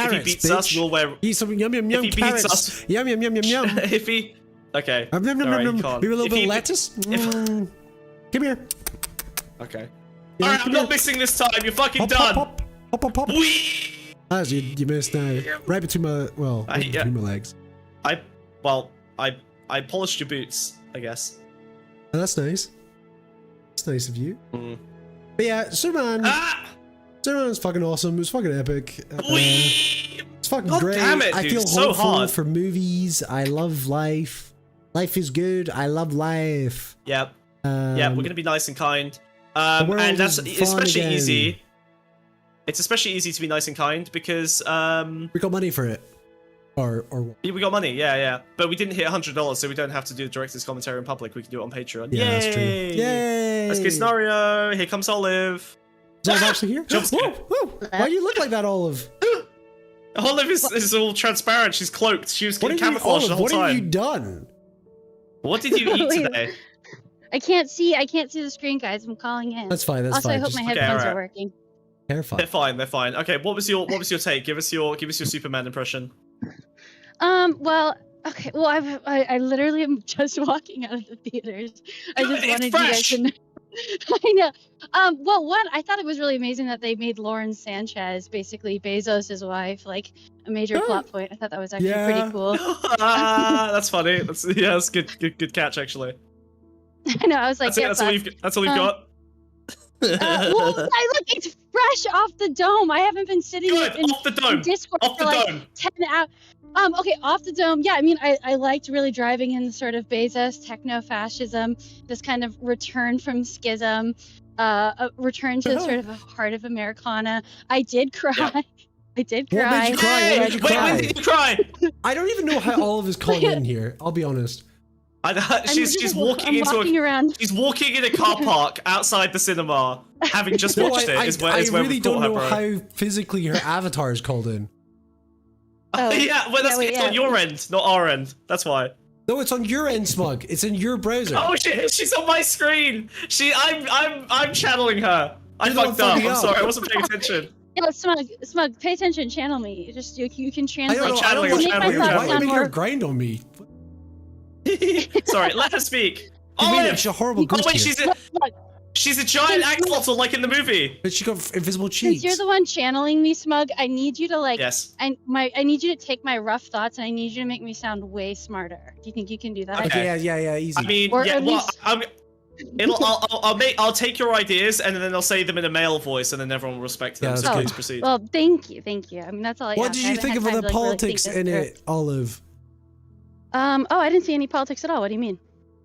we'll wear. Eat some yum yum yum if he carrots. Beats us, yum yum yum yum yum. if he, okay. Maybe a little bit of lettuce. Come here. Okay. All right, I'm not missing this time. You're fucking done. Pop. Whee! As you missed now, right between my between my legs. I polished your boots, I guess. Oh, that's nice. That's nice of you. But yeah, Superman. Superman's fucking awesome. It was fucking epic. It's fucking great. Damn it, dude. I feel so hopeful hard for movies. I love life. Life is good. I love life. Yep. Yeah, we're gonna be nice and kind. And that's especially easy. It's especially easy to be nice and kind because we got money for it. Or we got money, yeah. But we didn't hit $100, so we don't have to do the director's commentary in public. We can do it on Patreon. Yeah, Yay! that's true. Yay! Best case scenario. Here comes Olive. Is Olive actually here? Why do you look like that, Olive? Olive is all transparent. She's cloaked. She was getting camouflaged the whole what time. What have you done? What did you eat today? I can't see the screen, guys. I'm calling in. That's fine. That's also, fine. I hope my headphones are working. They're fine. They're fine. Okay, what was your take? Give us your Superman impression. Well, okay. Well, I literally am just walking out of the theaters. I just wanted you guys to know. I know. Well, one, I thought it was really amazing that they made Lauren Sanchez basically Bezos' wife, like a major plot point. I thought that was actually pretty cool. That's funny. That's good catch actually. I know. I was like, that's all you've got. Well, look, it's fresh off the dome. I haven't been sitting in Discord off for the like dome. 10 hours. Okay, off the dome. Yeah, I mean, I liked really driving in the sort of Bezos techno-fascism, this kind of return from schism, a return to sort of a heart of Americana. I did cry. Yeah. I did cry. What made you cry? What made you cry? When did you cry? I don't even know how Olive is calling in here. I'll be honest. She's walking in a car park outside the cinema, having just watched it. I really don't know how physically her avatar is called in. It's on your end, not our end. That's why. No, it's on your end, Smug. It's in your browser. Oh shit! She's on my screen. I'm channeling her. I fucked up. I'm sorry. I wasn't paying attention. Yeah, Smug, pay attention. Channel me. Just you can translate. I don't why are you making her grind on me? Sorry, let her speak. She's a horrible ghost. She's a giant axolotl like in the movie. But she got invisible cheeks. Since you're the one channeling me, Smug, I need you to Yes. I need you to take my rough thoughts and I need you to make me sound way smarter. Do you think you can do that? Okay, yeah, easy. I mean, I'll take your ideas and then I'll say them in a male voice and then everyone will respect them. So please proceed. Well, thank you. I mean, that's all I What did you think of the politics in it, Olive? I didn't see any politics at all. What do you mean?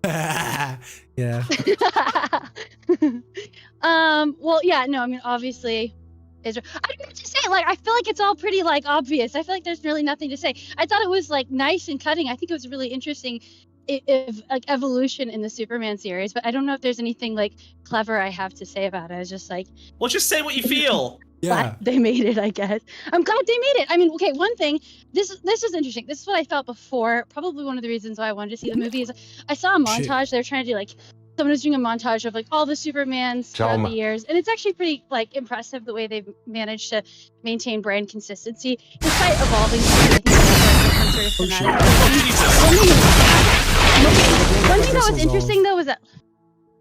Yeah. Well, yeah, no, I mean, obviously, Israel. I don't know what to say. Like, I feel like it's all pretty, like, obvious. I feel like there's really nothing to say. I thought it was, like, nice and cutting. I think it was really interesting, like, evolution in the Superman series. But I don't know if there's anything, like, clever I have to say about it. I was just like... Well, just say what you feel. Yeah. They made it, I guess. I'm glad they made it. I mean, okay, one thing, this is interesting. This is what I felt before. Probably one of the reasons why I wanted to see the movie is I saw a montage. They were trying to do, like, someone was doing a montage of, like, all the Supermans throughout the years. And it's actually pretty, like, impressive the way they've managed to maintain brand consistency despite evolving. One thing that was interesting, though, was that...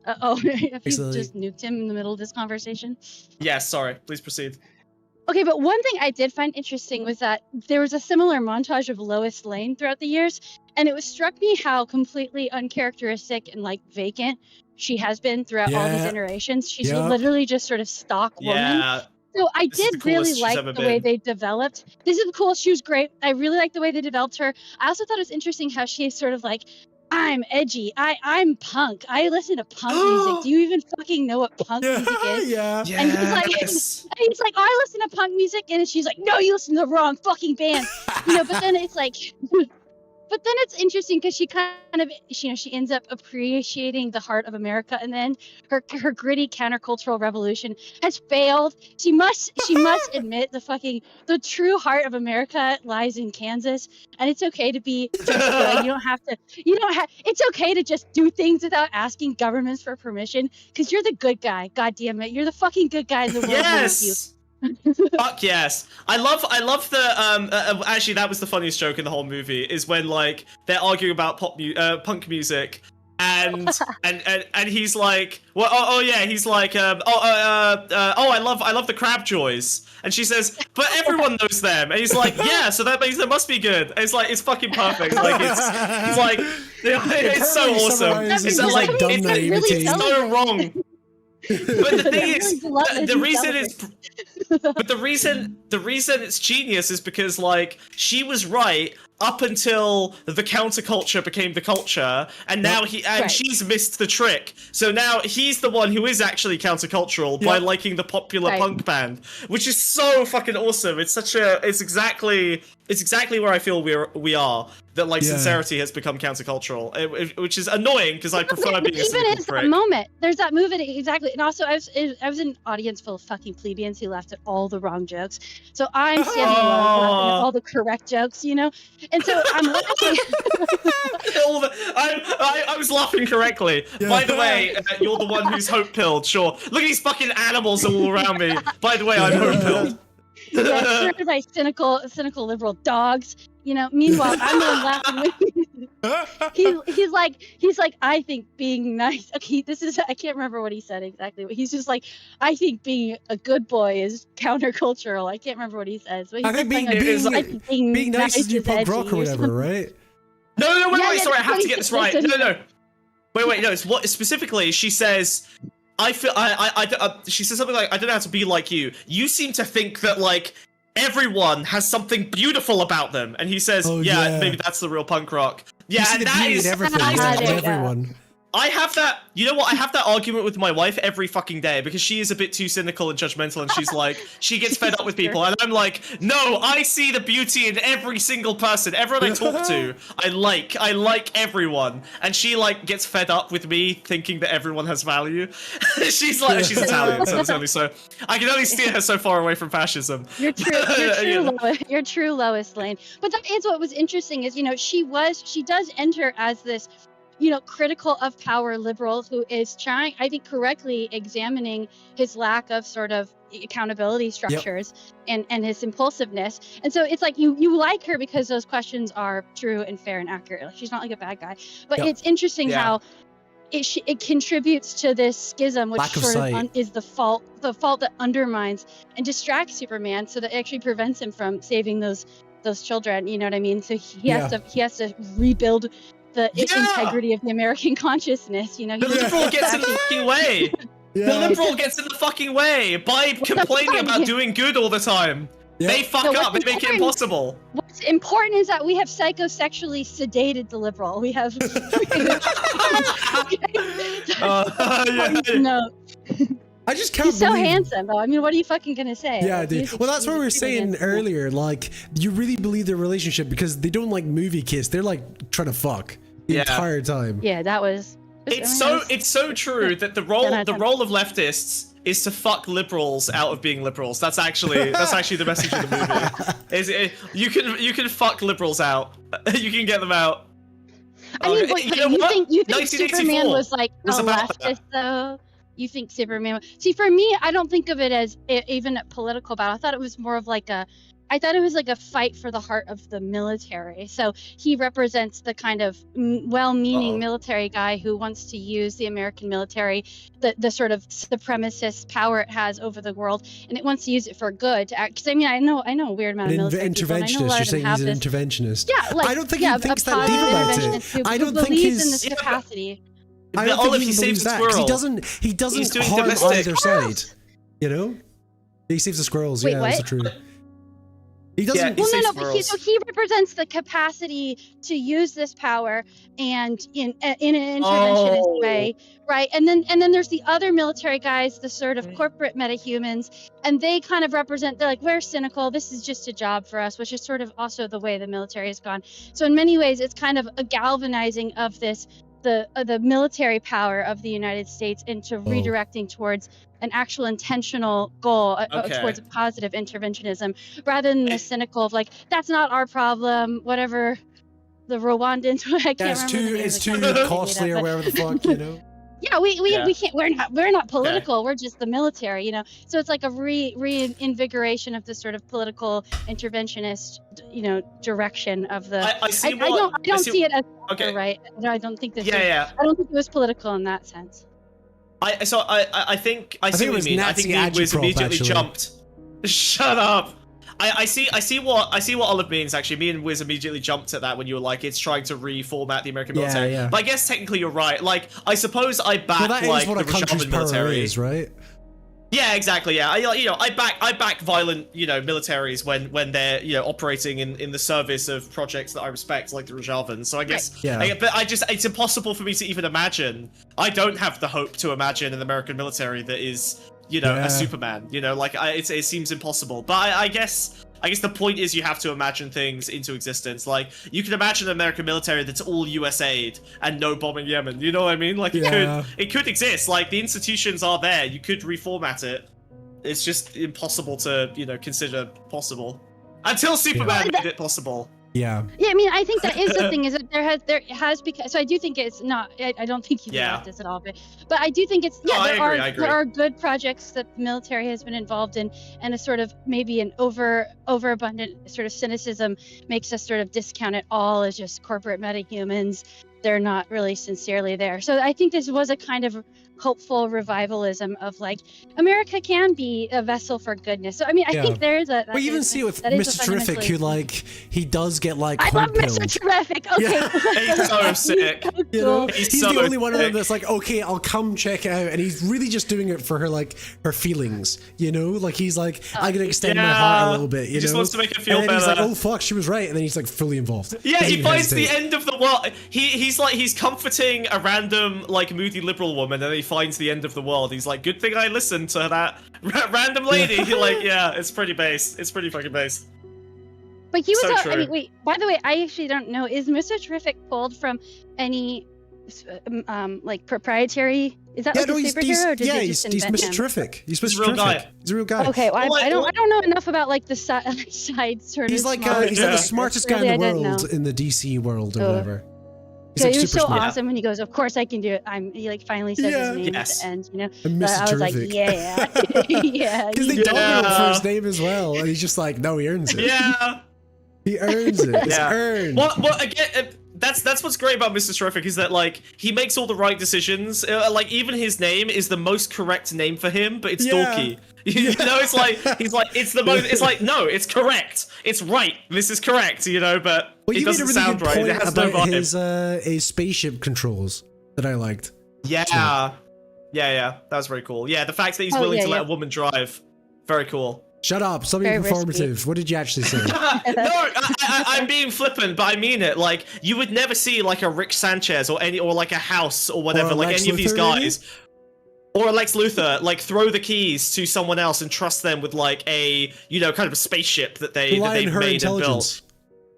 have you just nuked him in the middle of this conversation? Yeah, sorry. Please proceed. Okay, but one thing I did find interesting was that there was a similar montage of Lois Lane throughout the years, and it struck me how completely uncharacteristic and, like, vacant she has been throughout all these iterations. She's literally just sort of stock woman. Yeah. So I did really like the way they developed. This is cool. She was great. I really like the way they developed her. I also thought it was interesting how she's sort of like, I'm edgy. I'm punk. I listen to punk music. Do you even fucking know what punk music is? Yeah. And he's like, I listen to punk music, and she's like, no, you listen to the wrong fucking band. But then it's like, but then it's interesting because she kind of, she ends up appreciating the heart of America, and then her gritty countercultural revolution has failed. She must admit the true heart of America lies in Kansas, and it's okay to be just good. It's okay to just do things without asking governments for permission, because you're the good guy. God damn it, you're the fucking good guy in the world. Yes. Fuck yes. I love the actually that was the funniest joke in the whole movie, is when like they're arguing about punk music, and he's like, well, he's like, I love the Crab Joys, and she says, but everyone knows them, and he's like, yeah, so that means they must be good. And it's like, it's fucking perfect. Like he's like, it's so awesome. It's so like dumb naivety. It's so wrong. But the thing is, the reason it's genius is because like she was right up until the counterculture became the culture, and now she's missed the trick. So now he's the one who is actually countercultural by liking the popular punk band, which is so fucking awesome. It's exactly where I feel we are. That like sincerity has become countercultural, which is annoying because I prefer being a cynical prick. That moment, there's that movie exactly, and also I was in an audience full of fucking plebeians who laughed at all the wrong jokes. So I'm standing alone, laughing at all the correct jokes, and so I'm laughing. I was laughing correctly. Yeah. By the way, you're the one who's hope pilled. Sure. Look at these fucking animals all around me. By the way, I'm hope pilled. Yeah, sure, like cynical liberal dogs. Meanwhile, I'm the one laughing with he's like, I think being nice. Okay, I can't remember what he said exactly, but he's just like, I think being a good boy is countercultural. I can't remember what he says. But I think being nice is new punk rock or whatever, right? No, wait, sorry, I have to get this right. No. Wait, no, it's what specifically she says. She says something like, I don't know how to be like you. You seem to think that like everyone has something beautiful about them, and he says, maybe that's the real punk rock. Yeah, and that is everyone. I have that, you know what, I have that argument with my wife every fucking day because she is a bit too cynical and judgmental, and she's like, she gets fed up with people, and I'm like, no, I see the beauty in every single person, everyone I talk to, I like everyone, and she like gets fed up with me thinking that everyone has value. She's Italian, so I can only steer her so far away from fascism. You're true Lois Lane. But that is what was interesting is, she does enter as this critical of power liberal who is trying, I think, correctly examining his lack of sort of accountability structures and his impulsiveness. And so it's like you like her because those questions are true and fair and accurate. Like, she's not like a bad guy. But it's interesting how it contributes to this schism, which sort of is the fault that undermines and distracts Superman, so that it actually prevents him from saving those children. You know what I mean? So he has to rebuild the integrity of the American consciousness. The liberal gets in the fucking way. The liberal gets in the fucking way by complaining about doing good all the time. They fuck up. They make it impossible. What's important is that we have psychosexually sedated the liberal. We have. No. I just can't. He's so handsome, though. I mean, what are you fucking gonna say? Yeah, dude. Well, that's what we were saying earlier. Like, you really believe their relationship because they don't like movie kiss. They're like trying to fuck the entire time. Yeah, that was. It's so true that the role of leftists is to fuck liberals out of being liberals. That's actually the message of the movie. You can fuck liberals out. You can get them out. I mean, you think Superman was like a leftist though? You think Superman? See, for me, I don't think of it as even a political battle. I thought it was more of like a fight for the heart of the military. So he represents the kind of well-meaning military guy who wants to use the American military, the sort of supremacist power it has over the world, and it wants to use it for good. Because I mean, I know a weird amount of military people, and I know a lot You're of them saying he's an interventionist. Yeah, like, I don't think he thinks that deep about it. I don't think believes in this capacity. I don't think he believes that because he doesn't harm either side. You know, he saves the squirrels. Wait, yeah, what? that's true. He doesn't. Well, no, but so he represents the capacity to use this power and in an interventionist way, right? And then there's the other military guys, the sort of corporate metahumans, and they kind of represent. They're like, we're cynical. This is just a job for us, which is sort of also the way the military has gone. So in many ways, it's kind of a galvanizing of this. The military power of the United States into redirecting towards an actual intentional goal towards a positive interventionism, rather than the cynical of like, that's not our problem, whatever the Rwandans. I can't remember. It's too costly or whatever the fuck, you know. Yeah, we can't. We're not political. We're just the military, you know. So it's like a reinvigoration of the sort of political interventionist, you know, direction of the. I don't see it as right. No, I don't think this. I don't think it was political in that sense. I see what you mean. I think he was immediately jumped. Shut up. I see what Olive means. Actually, me and Wiz immediately jumped at that when you were like, it's trying to reformat the American military. Yeah. But I guess technically you're right. Like, I suppose I back like the Rajavan military. Is, right? Yeah, exactly. Yeah, I back violent, you know, militaries when they're, you know, operating in the service of projects that I respect, like the Rajavans. So I guess, but it's impossible for me to even imagine. I don't have the hope to imagine an American military that is, you know, a Superman. You know, like it seems impossible. But I guess the point is you have to imagine things into existence. Like, you can imagine an American military that's all US aid and no bombing Yemen. You know what I mean? Like, it could exist. Like, the institutions are there. You could reformat it. It's just impossible to, you know, consider possible. Until Superman made it possible. Yeah. Yeah, I mean, I think that is the thing, is that there has become. So I do think it's not. I don't think you got this at all, but I do think it's. Yeah, there are good projects that the military has been involved in, and a sort of maybe an overabundant sort of cynicism makes us sort of discount it all as just corporate metahumans. They're not really sincerely there. So I think this was a kind of hopeful revivalism of like, America can be a vessel for goodness. So I mean, I think there's a. We even see it with Mr. Terrific, who like he does get like. I love Mr. Terrific. Okay, he's so sick. You know, he's the only one of them that's like, okay, I'll come check it out, and he's really just doing it for her, like her feelings. You know, like he's like, I'm gonna extend my heart a little bit. You he just wants to make it feel and better. He's like, oh fuck, she was right, and then he's like fully involved. Yeah, he finds the end of the world. He's comforting a random like moody liberal woman, and he finds the end of the world. He's like, good thing I listened to that random lady. Like, yeah, it's pretty base. It's pretty fucking base. But he was. I mean, wait. By the way, I actually don't know. Is Mr. Terrific pulled from any like proprietary? Is that like a superhero? Or did you just invent Mr. him? Terrific. He's Mr. Terrific. He's a real guy. Okay, well, I don't know enough about like the side sort he's of. Like he's like the smartest guy in the world in the DC world or whatever. So he was so awesome when he goes, of course I can do it. He like finally says his name at the end, you know. And I was like, yeah. Because they double him for his name as well, and he's just like, no, he earns it. Yeah. He earns it. It's earned. Well, again, that's what's great about Mr. Terrific is that like he makes all the right decisions. Like even his name is the most correct name for him, but it's dorky. You know, it's like he's like it's the most. It's like no, it's correct. It's right. This is correct. You know, but it doesn't sound right. It has no vibe. His spaceship controls that I liked. Yeah, that was very cool. Yeah, the fact that he's willing to let a woman drive, very cool. Shut up! Something informative. What did you actually say? No, I'm being flippant, but I mean it. Like you would never see like a Rick Sanchez or like a House or whatever, like any of these guys. Or a Lex Luthor, like throw the keys to someone else and trust them with like a, you know, kind of a spaceship that they've made and built.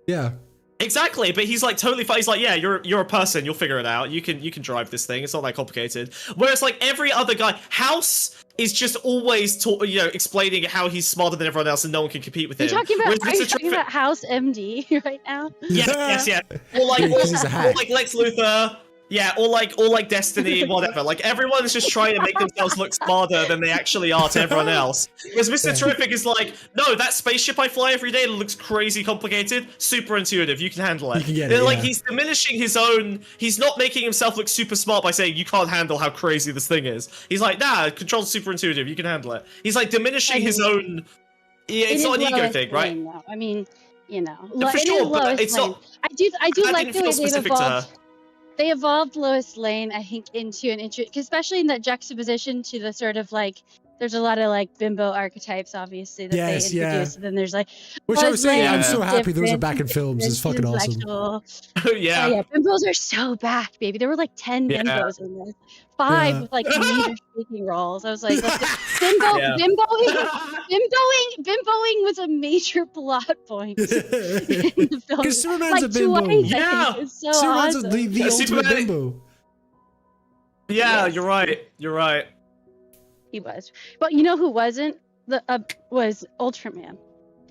Yeah. Exactly, but he's like totally fine. He's like, yeah, you're a person, you'll figure it out. You can drive this thing. It's not that complicated. Whereas like every other guy, House is just always explaining how he's smarter than everyone else and no one can compete with him. Are you talking about House MD right now? Yes. Or like Lex Luthor. Yeah, or like Destiny, whatever. Like everyone's just trying to make themselves look smarter than they actually are to everyone else. Whereas Mr. Terrific is like, no, that spaceship I fly every day looks crazy complicated, super intuitive. You can handle it. He's diminishing his own. He's not making himself look super smart by saying you can't handle how crazy this thing is. He's like, nah, control's super intuitive. You can handle it. He's like diminishing his own. Yeah, it's not an ego thing, right? I mean, you know, for sure, but it's not. I do like the way they've evolved. They evolved Lois Lane, I think, into an especially in that juxtaposition to the sort of like there's a lot of like bimbo archetypes, obviously, that they introduced. And then there's like, which I was saying, I'm Buzzland, so happy those are different, back in films. It's fucking awesome. intellectual. Yeah. Yeah, bimbos are so back, baby. There were like 10 Yeah. bimbos in this. 5 with like major speaking roles. I was like, bimboing was a major plot point in the film. Because Superman's like a bimbo. twice, Yeah. I think. It's so Superman's awesome. the ultimate Superman- bimbo. Yeah, you're right. You're right. He was, but you know who wasn't? Was Ultraman.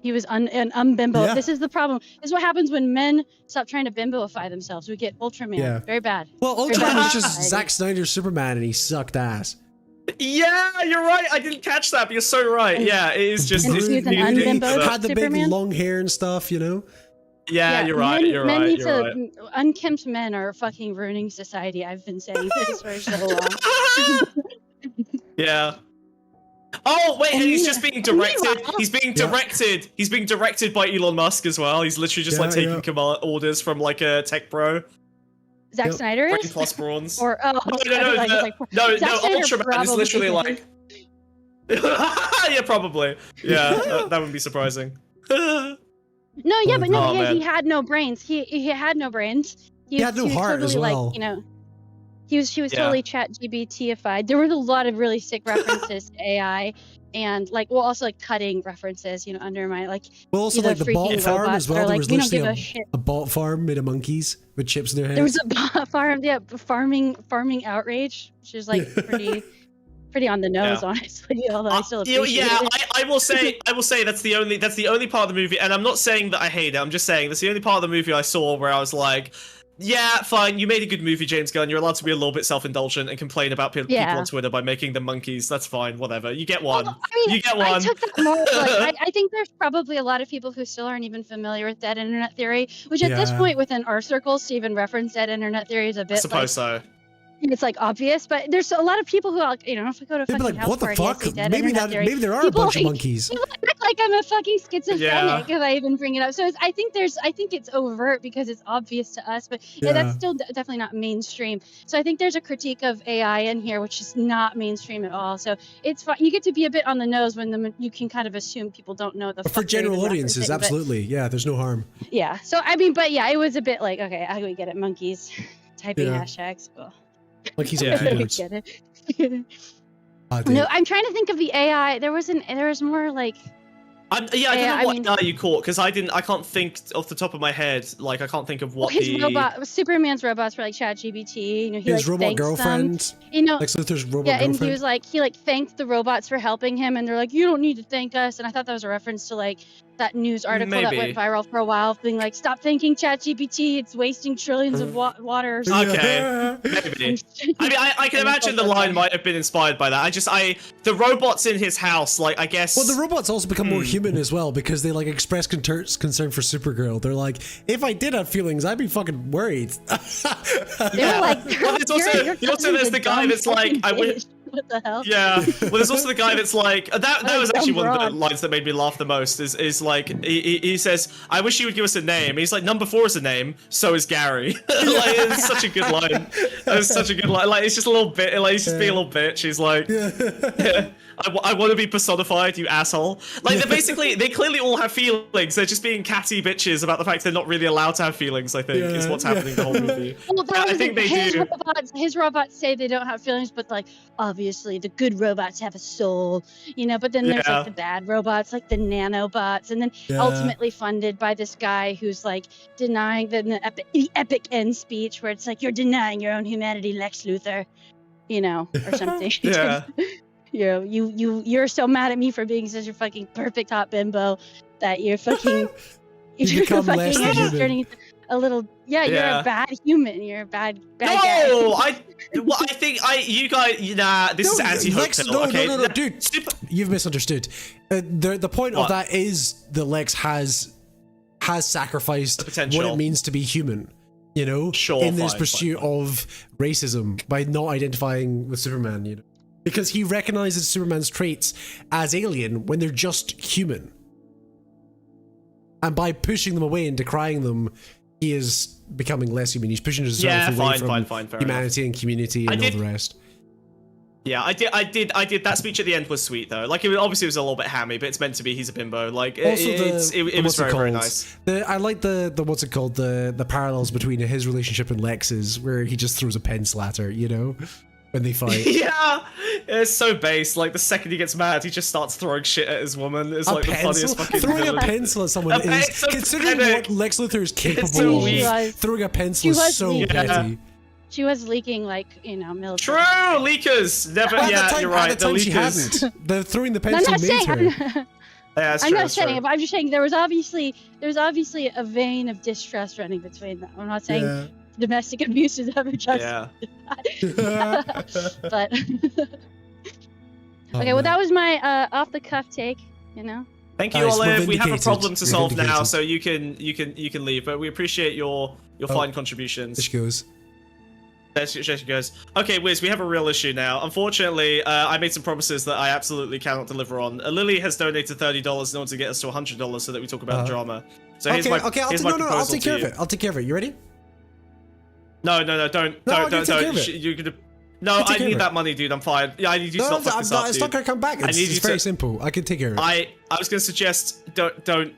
He was an unbimbo. Yeah. This is the problem. This is what happens when men stop trying to bimboify themselves. We get Ultraman. Yeah. Very bad. Well, Very Ultraman bad was in just society. Zack Snyder's Superman, and he sucked ass. Yeah, you're right. I didn't catch that, but you're so right. Yeah, it is just. And it's- he was an He unbimbo had the big Superman? long hair and stuff, you know. Yeah, you're right. Men, You're men right. need You're to, right. Unkempt men are fucking ruining society. I've been saying this for so long. Yeah. Oh wait, and he's just being directed. meanwhile- He's being directed. He's being directed by Elon Musk as well. He's literally just like Yeah, taking yeah. command orders from like a tech bro. Zack Yep. Snyder Brain is? plus brawns. Or no, no, Zack Snyder Ultraman is probably literally is. like. Yeah, probably. Yeah, that wouldn't be surprising. No, yeah, but no, Oh, man. he had no brains. He had no brains. He had no was heart totally as well. Like, you know, he was Yeah. totally ChatGPT-ified. There were a lot of really sick references to AI, and like, well, also like cutting references, you know, under my like. Well, also the like the bot freaking farm robots as that well. are There like, was we don't give literally a shit. a bot farm made of monkeys with chips in their heads. There was a bot farm, yeah, farming outrage, which is like pretty on the nose, Yeah. honestly. Although I still appreciate yeah, it. I will say that's the only part of the movie, and I'm not saying that I hate it. I'm just saying that's the only part of the movie I saw where I was like, yeah, fine, you made a good movie, James Gunn. You're allowed to be a little bit self-indulgent and complain about people Yeah. on Twitter by making them monkeys. That's fine, whatever. You get one. Well, I mean, you get I one. took that more like I think there's probably a lot of people who still aren't even familiar with Dead Internet Theory, which at this Yeah. point within our circles to even reference Dead Internet Theory is a I bit suppose like, so. it's like obvious, but there's a lot of people who, you know, if I go to a They'd be fucking like, house what the party, I fuck? say Dead Maybe Internet Theory. maybe there are a People bunch of like- monkeys. People act like I'm a fucking schizophrenic Yeah. if I even bring it up. So I think it's overt because it's obvious to us, but Yeah. that's still definitely not mainstream. So I think there's a critique of AI in here, which is not mainstream at all. So it's fun. You get to be a bit on the nose when you can kind of assume people don't know the. But for fuck they're general even audiences, referencing, but- absolutely. Yeah, there's no harm. Yeah. So I mean, but yeah, it was a bit like, okay, how do we get it? Monkeys typing Yeah. hashtags. Well, Monkeys Yeah. and keyboards. get it. Ah, dude. No, I'm trying to think of the AI. There was more like. I don't Yeah, I know what mean- AI you caught because I can't think off the top of my head. Like I can't think of what his the Superman's robots were like ChatGPT. You know, he His like robot thanks them. girlfriend. You know, Lex Luthor's robot yeah, and girlfriend. he was like, he thanked the robots for helping him, and they're like, you don't need to thank us. And I thought that was a reference to like that news article that Maybe. went viral for a while, being like, stop thanking ChatGPT, it's wasting trillions of water. Or something. Okay, maybe. I mean, I can imagine the line might have been inspired by that. The robots in his house, like, I guess. Well, the robots also become more human as well because they like express concern for Supergirl. They're like, if I did have feelings, I'd be fucking worried. They were like, Well, there's also there's the guy that's like, I wish. What the hell? Yeah. Well, there's also the guy that's like that was actually one of the broad. lines that made me laugh the most. Is like he says, "I wish you would give us a name." And he's like, "Number 4 is a name. So is Gary." Like it's such a good line. It's such a good line. Like it's just a little bit. Like he's just being a little bitch. He's like, I want to be personified, you asshole. Like they clearly all have feelings. They're just being catty bitches about the fact they're not really allowed to have feelings. I think is what's happening the whole movie. Well, that I was think it. they do. His robots say they don't have feelings, but like obviously the good robots have a soul, you know. But then there's Yeah. like the bad robots, like the nanobots, and then Yeah. ultimately funded by this guy who's like denying the epic end speech where it's like you're denying your own humanity, Lex Luthor, you know, or something. Yeah. You know, you're so mad at me for being such a fucking perfect hot bimbo that you're fucking You become less than human. turning into a little you're Yeah. a bad human. You're a bad guy. No, I think you guys, this is anti-hope Lex, pill, okay? no, dude. You've misunderstood. The point What? of that is that Lex has sacrificed The potential. what it means to be human. You know, Sure, in this fine, pursuit of racism by not identifying with Superman. You know, because he recognizes Superman's traits as alien when they're just human, and by pushing them away and decrying them, he is becoming less human. He's pushing himself Yeah, away fine, from fair humanity and community and all did- the rest. Yeah, I did. That speech at the end was sweet though. Like, obviously it was a little bit hammy, but it's meant to be. He's a bimbo. Like, it was very nice. I like the what's it called, the parallels between his relationship and Lex's, where he just throws a pencil at her, you know, when they fight. Yeah, it's so base. Like, the second he gets mad, he just starts throwing shit at his woman. It's like the funniest fucking throwing a pencil at someone is, considering what Lex Luthor is capable of, throwing a pencil is so petty. She was leaking, like, you know, military. True, leakers. Never. Yeah, you're right. The leakers. They're throwing the pencil made her. Yeah, that's I'm true, not saying it, but I'm just saying there was obviously a vein of distrust running between them. I'm not saying domestic abuse is ever just. Yeah. But. Okay, well, that was my off the cuff take. You know. Thank you, Olive. We have a problem to solve now, so you can leave. But we appreciate your fine contributions. There she goes. There she goes. Okay, Wiz, we have a real issue now. Unfortunately, I made some promises that I absolutely cannot deliver on. Lily has donated $30 in order to get us to $100 so that we talk about the drama. So here's my I'll take care of it. I'll take care of it. You ready? No, don't. You could. No, I need that money, dude. I'm fine. Yeah, I need you to not fuck this up, dude. It's not gonna come back. It's very simple. I can take care of it. I was gonna suggest don't.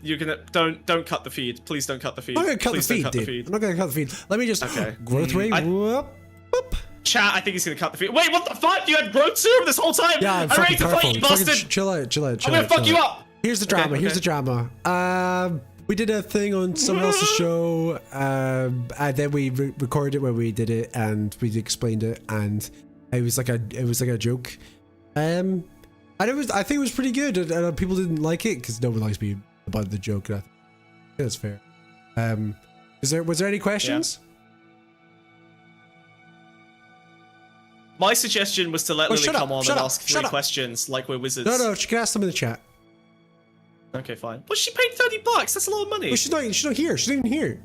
You're gonna don't cut the feed. Please don't cut the feed. I'm not gonna cut the feed, dude. I'm not gonna cut the feed. Let me just growth rate. Whoop. Chat, I think he's gonna cut the feed. Wait, what the fuck? You had growth serum this whole time? Yeah, I'm ready to fight you, bastard. Chill out. I'm gonna fuck you up. Here's the drama. Here's the drama. We did a thing on someone else's show, and then we recorded it where we did it, and we explained it, and it was like a joke, and I think it was pretty good, and people didn't like it because no one likes me about the joke. And I think that's fair. Was there any questions? Yeah. My suggestion was to let Lily come on and ask 3 questions like we're wizards. No, she can ask them in the chat. Okay, fine. But she paid $30. That's a lot of money. Well, she's not here. She's not even here.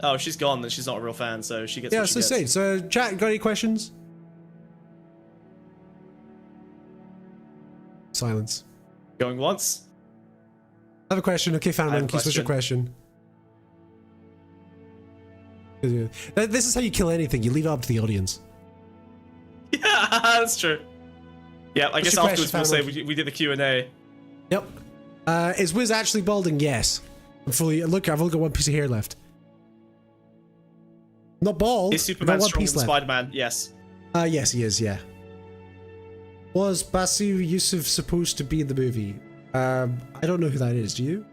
Oh, she's gone. Then she's not a real fan, so she gets. Yeah, what she gets. So chat, got any questions? Silence. Going once. I have a question. Okay, fan monkey, what's your question? This is how you kill anything. You leave it up to the audience. Yeah, that's true. Yeah, I guess afterwards we'll say we did the Q&A. Yep. Is Wiz actually balding? Yes. I've only got one piece of hair left. Not bald. Is Superman stronger than Spider-Man? Yes. Yes, he is, yeah. Was Basu Yusuf supposed to be in the movie? I don't know who that is, do you?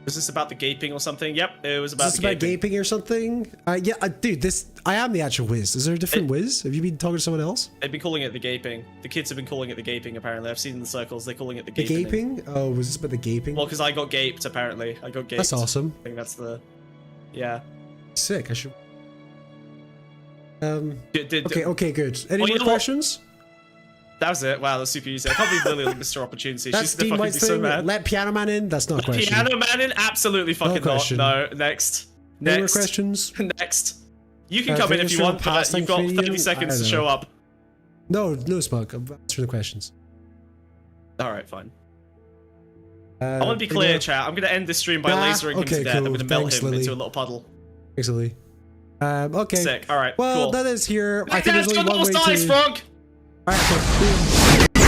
Was this about the gaping or something? Yep, it was about the gaping. Gaping or something? Yeah, dude, I am the actual Wiz. Is there a different Wiz? Have you been talking to someone else? They've been calling it the gaping. The kids have been calling it the gaping, apparently. I've seen in the circles, they're calling it the gaping. The gaping? Oh, was this about the gaping? Well, because I got gaped, apparently. I got gaped. That's awesome. I think that's the... Yeah. Sick, I should... Okay, good. Any more questions? That was it. Wow, that's super easy. I can't believe Lily missed her opportunity. That's She's gonna fucking be so mad. Let Piano Man in? That's not a question. Piano Man in? Absolutely fucking not. No, next. Any more questions? Next. You can come in if you want, but you've got 30 seconds to show up. No, Smug. I'm answering the questions. Alright, fine. I want to be clear, chat. I'm going to end this stream by lasering him to death. I'm going to melt him into a little puddle. Thanks, Lily. Okay. Sick. Alright, well, cool. that is here. I think there's only one way to... Frog! Alright, okay.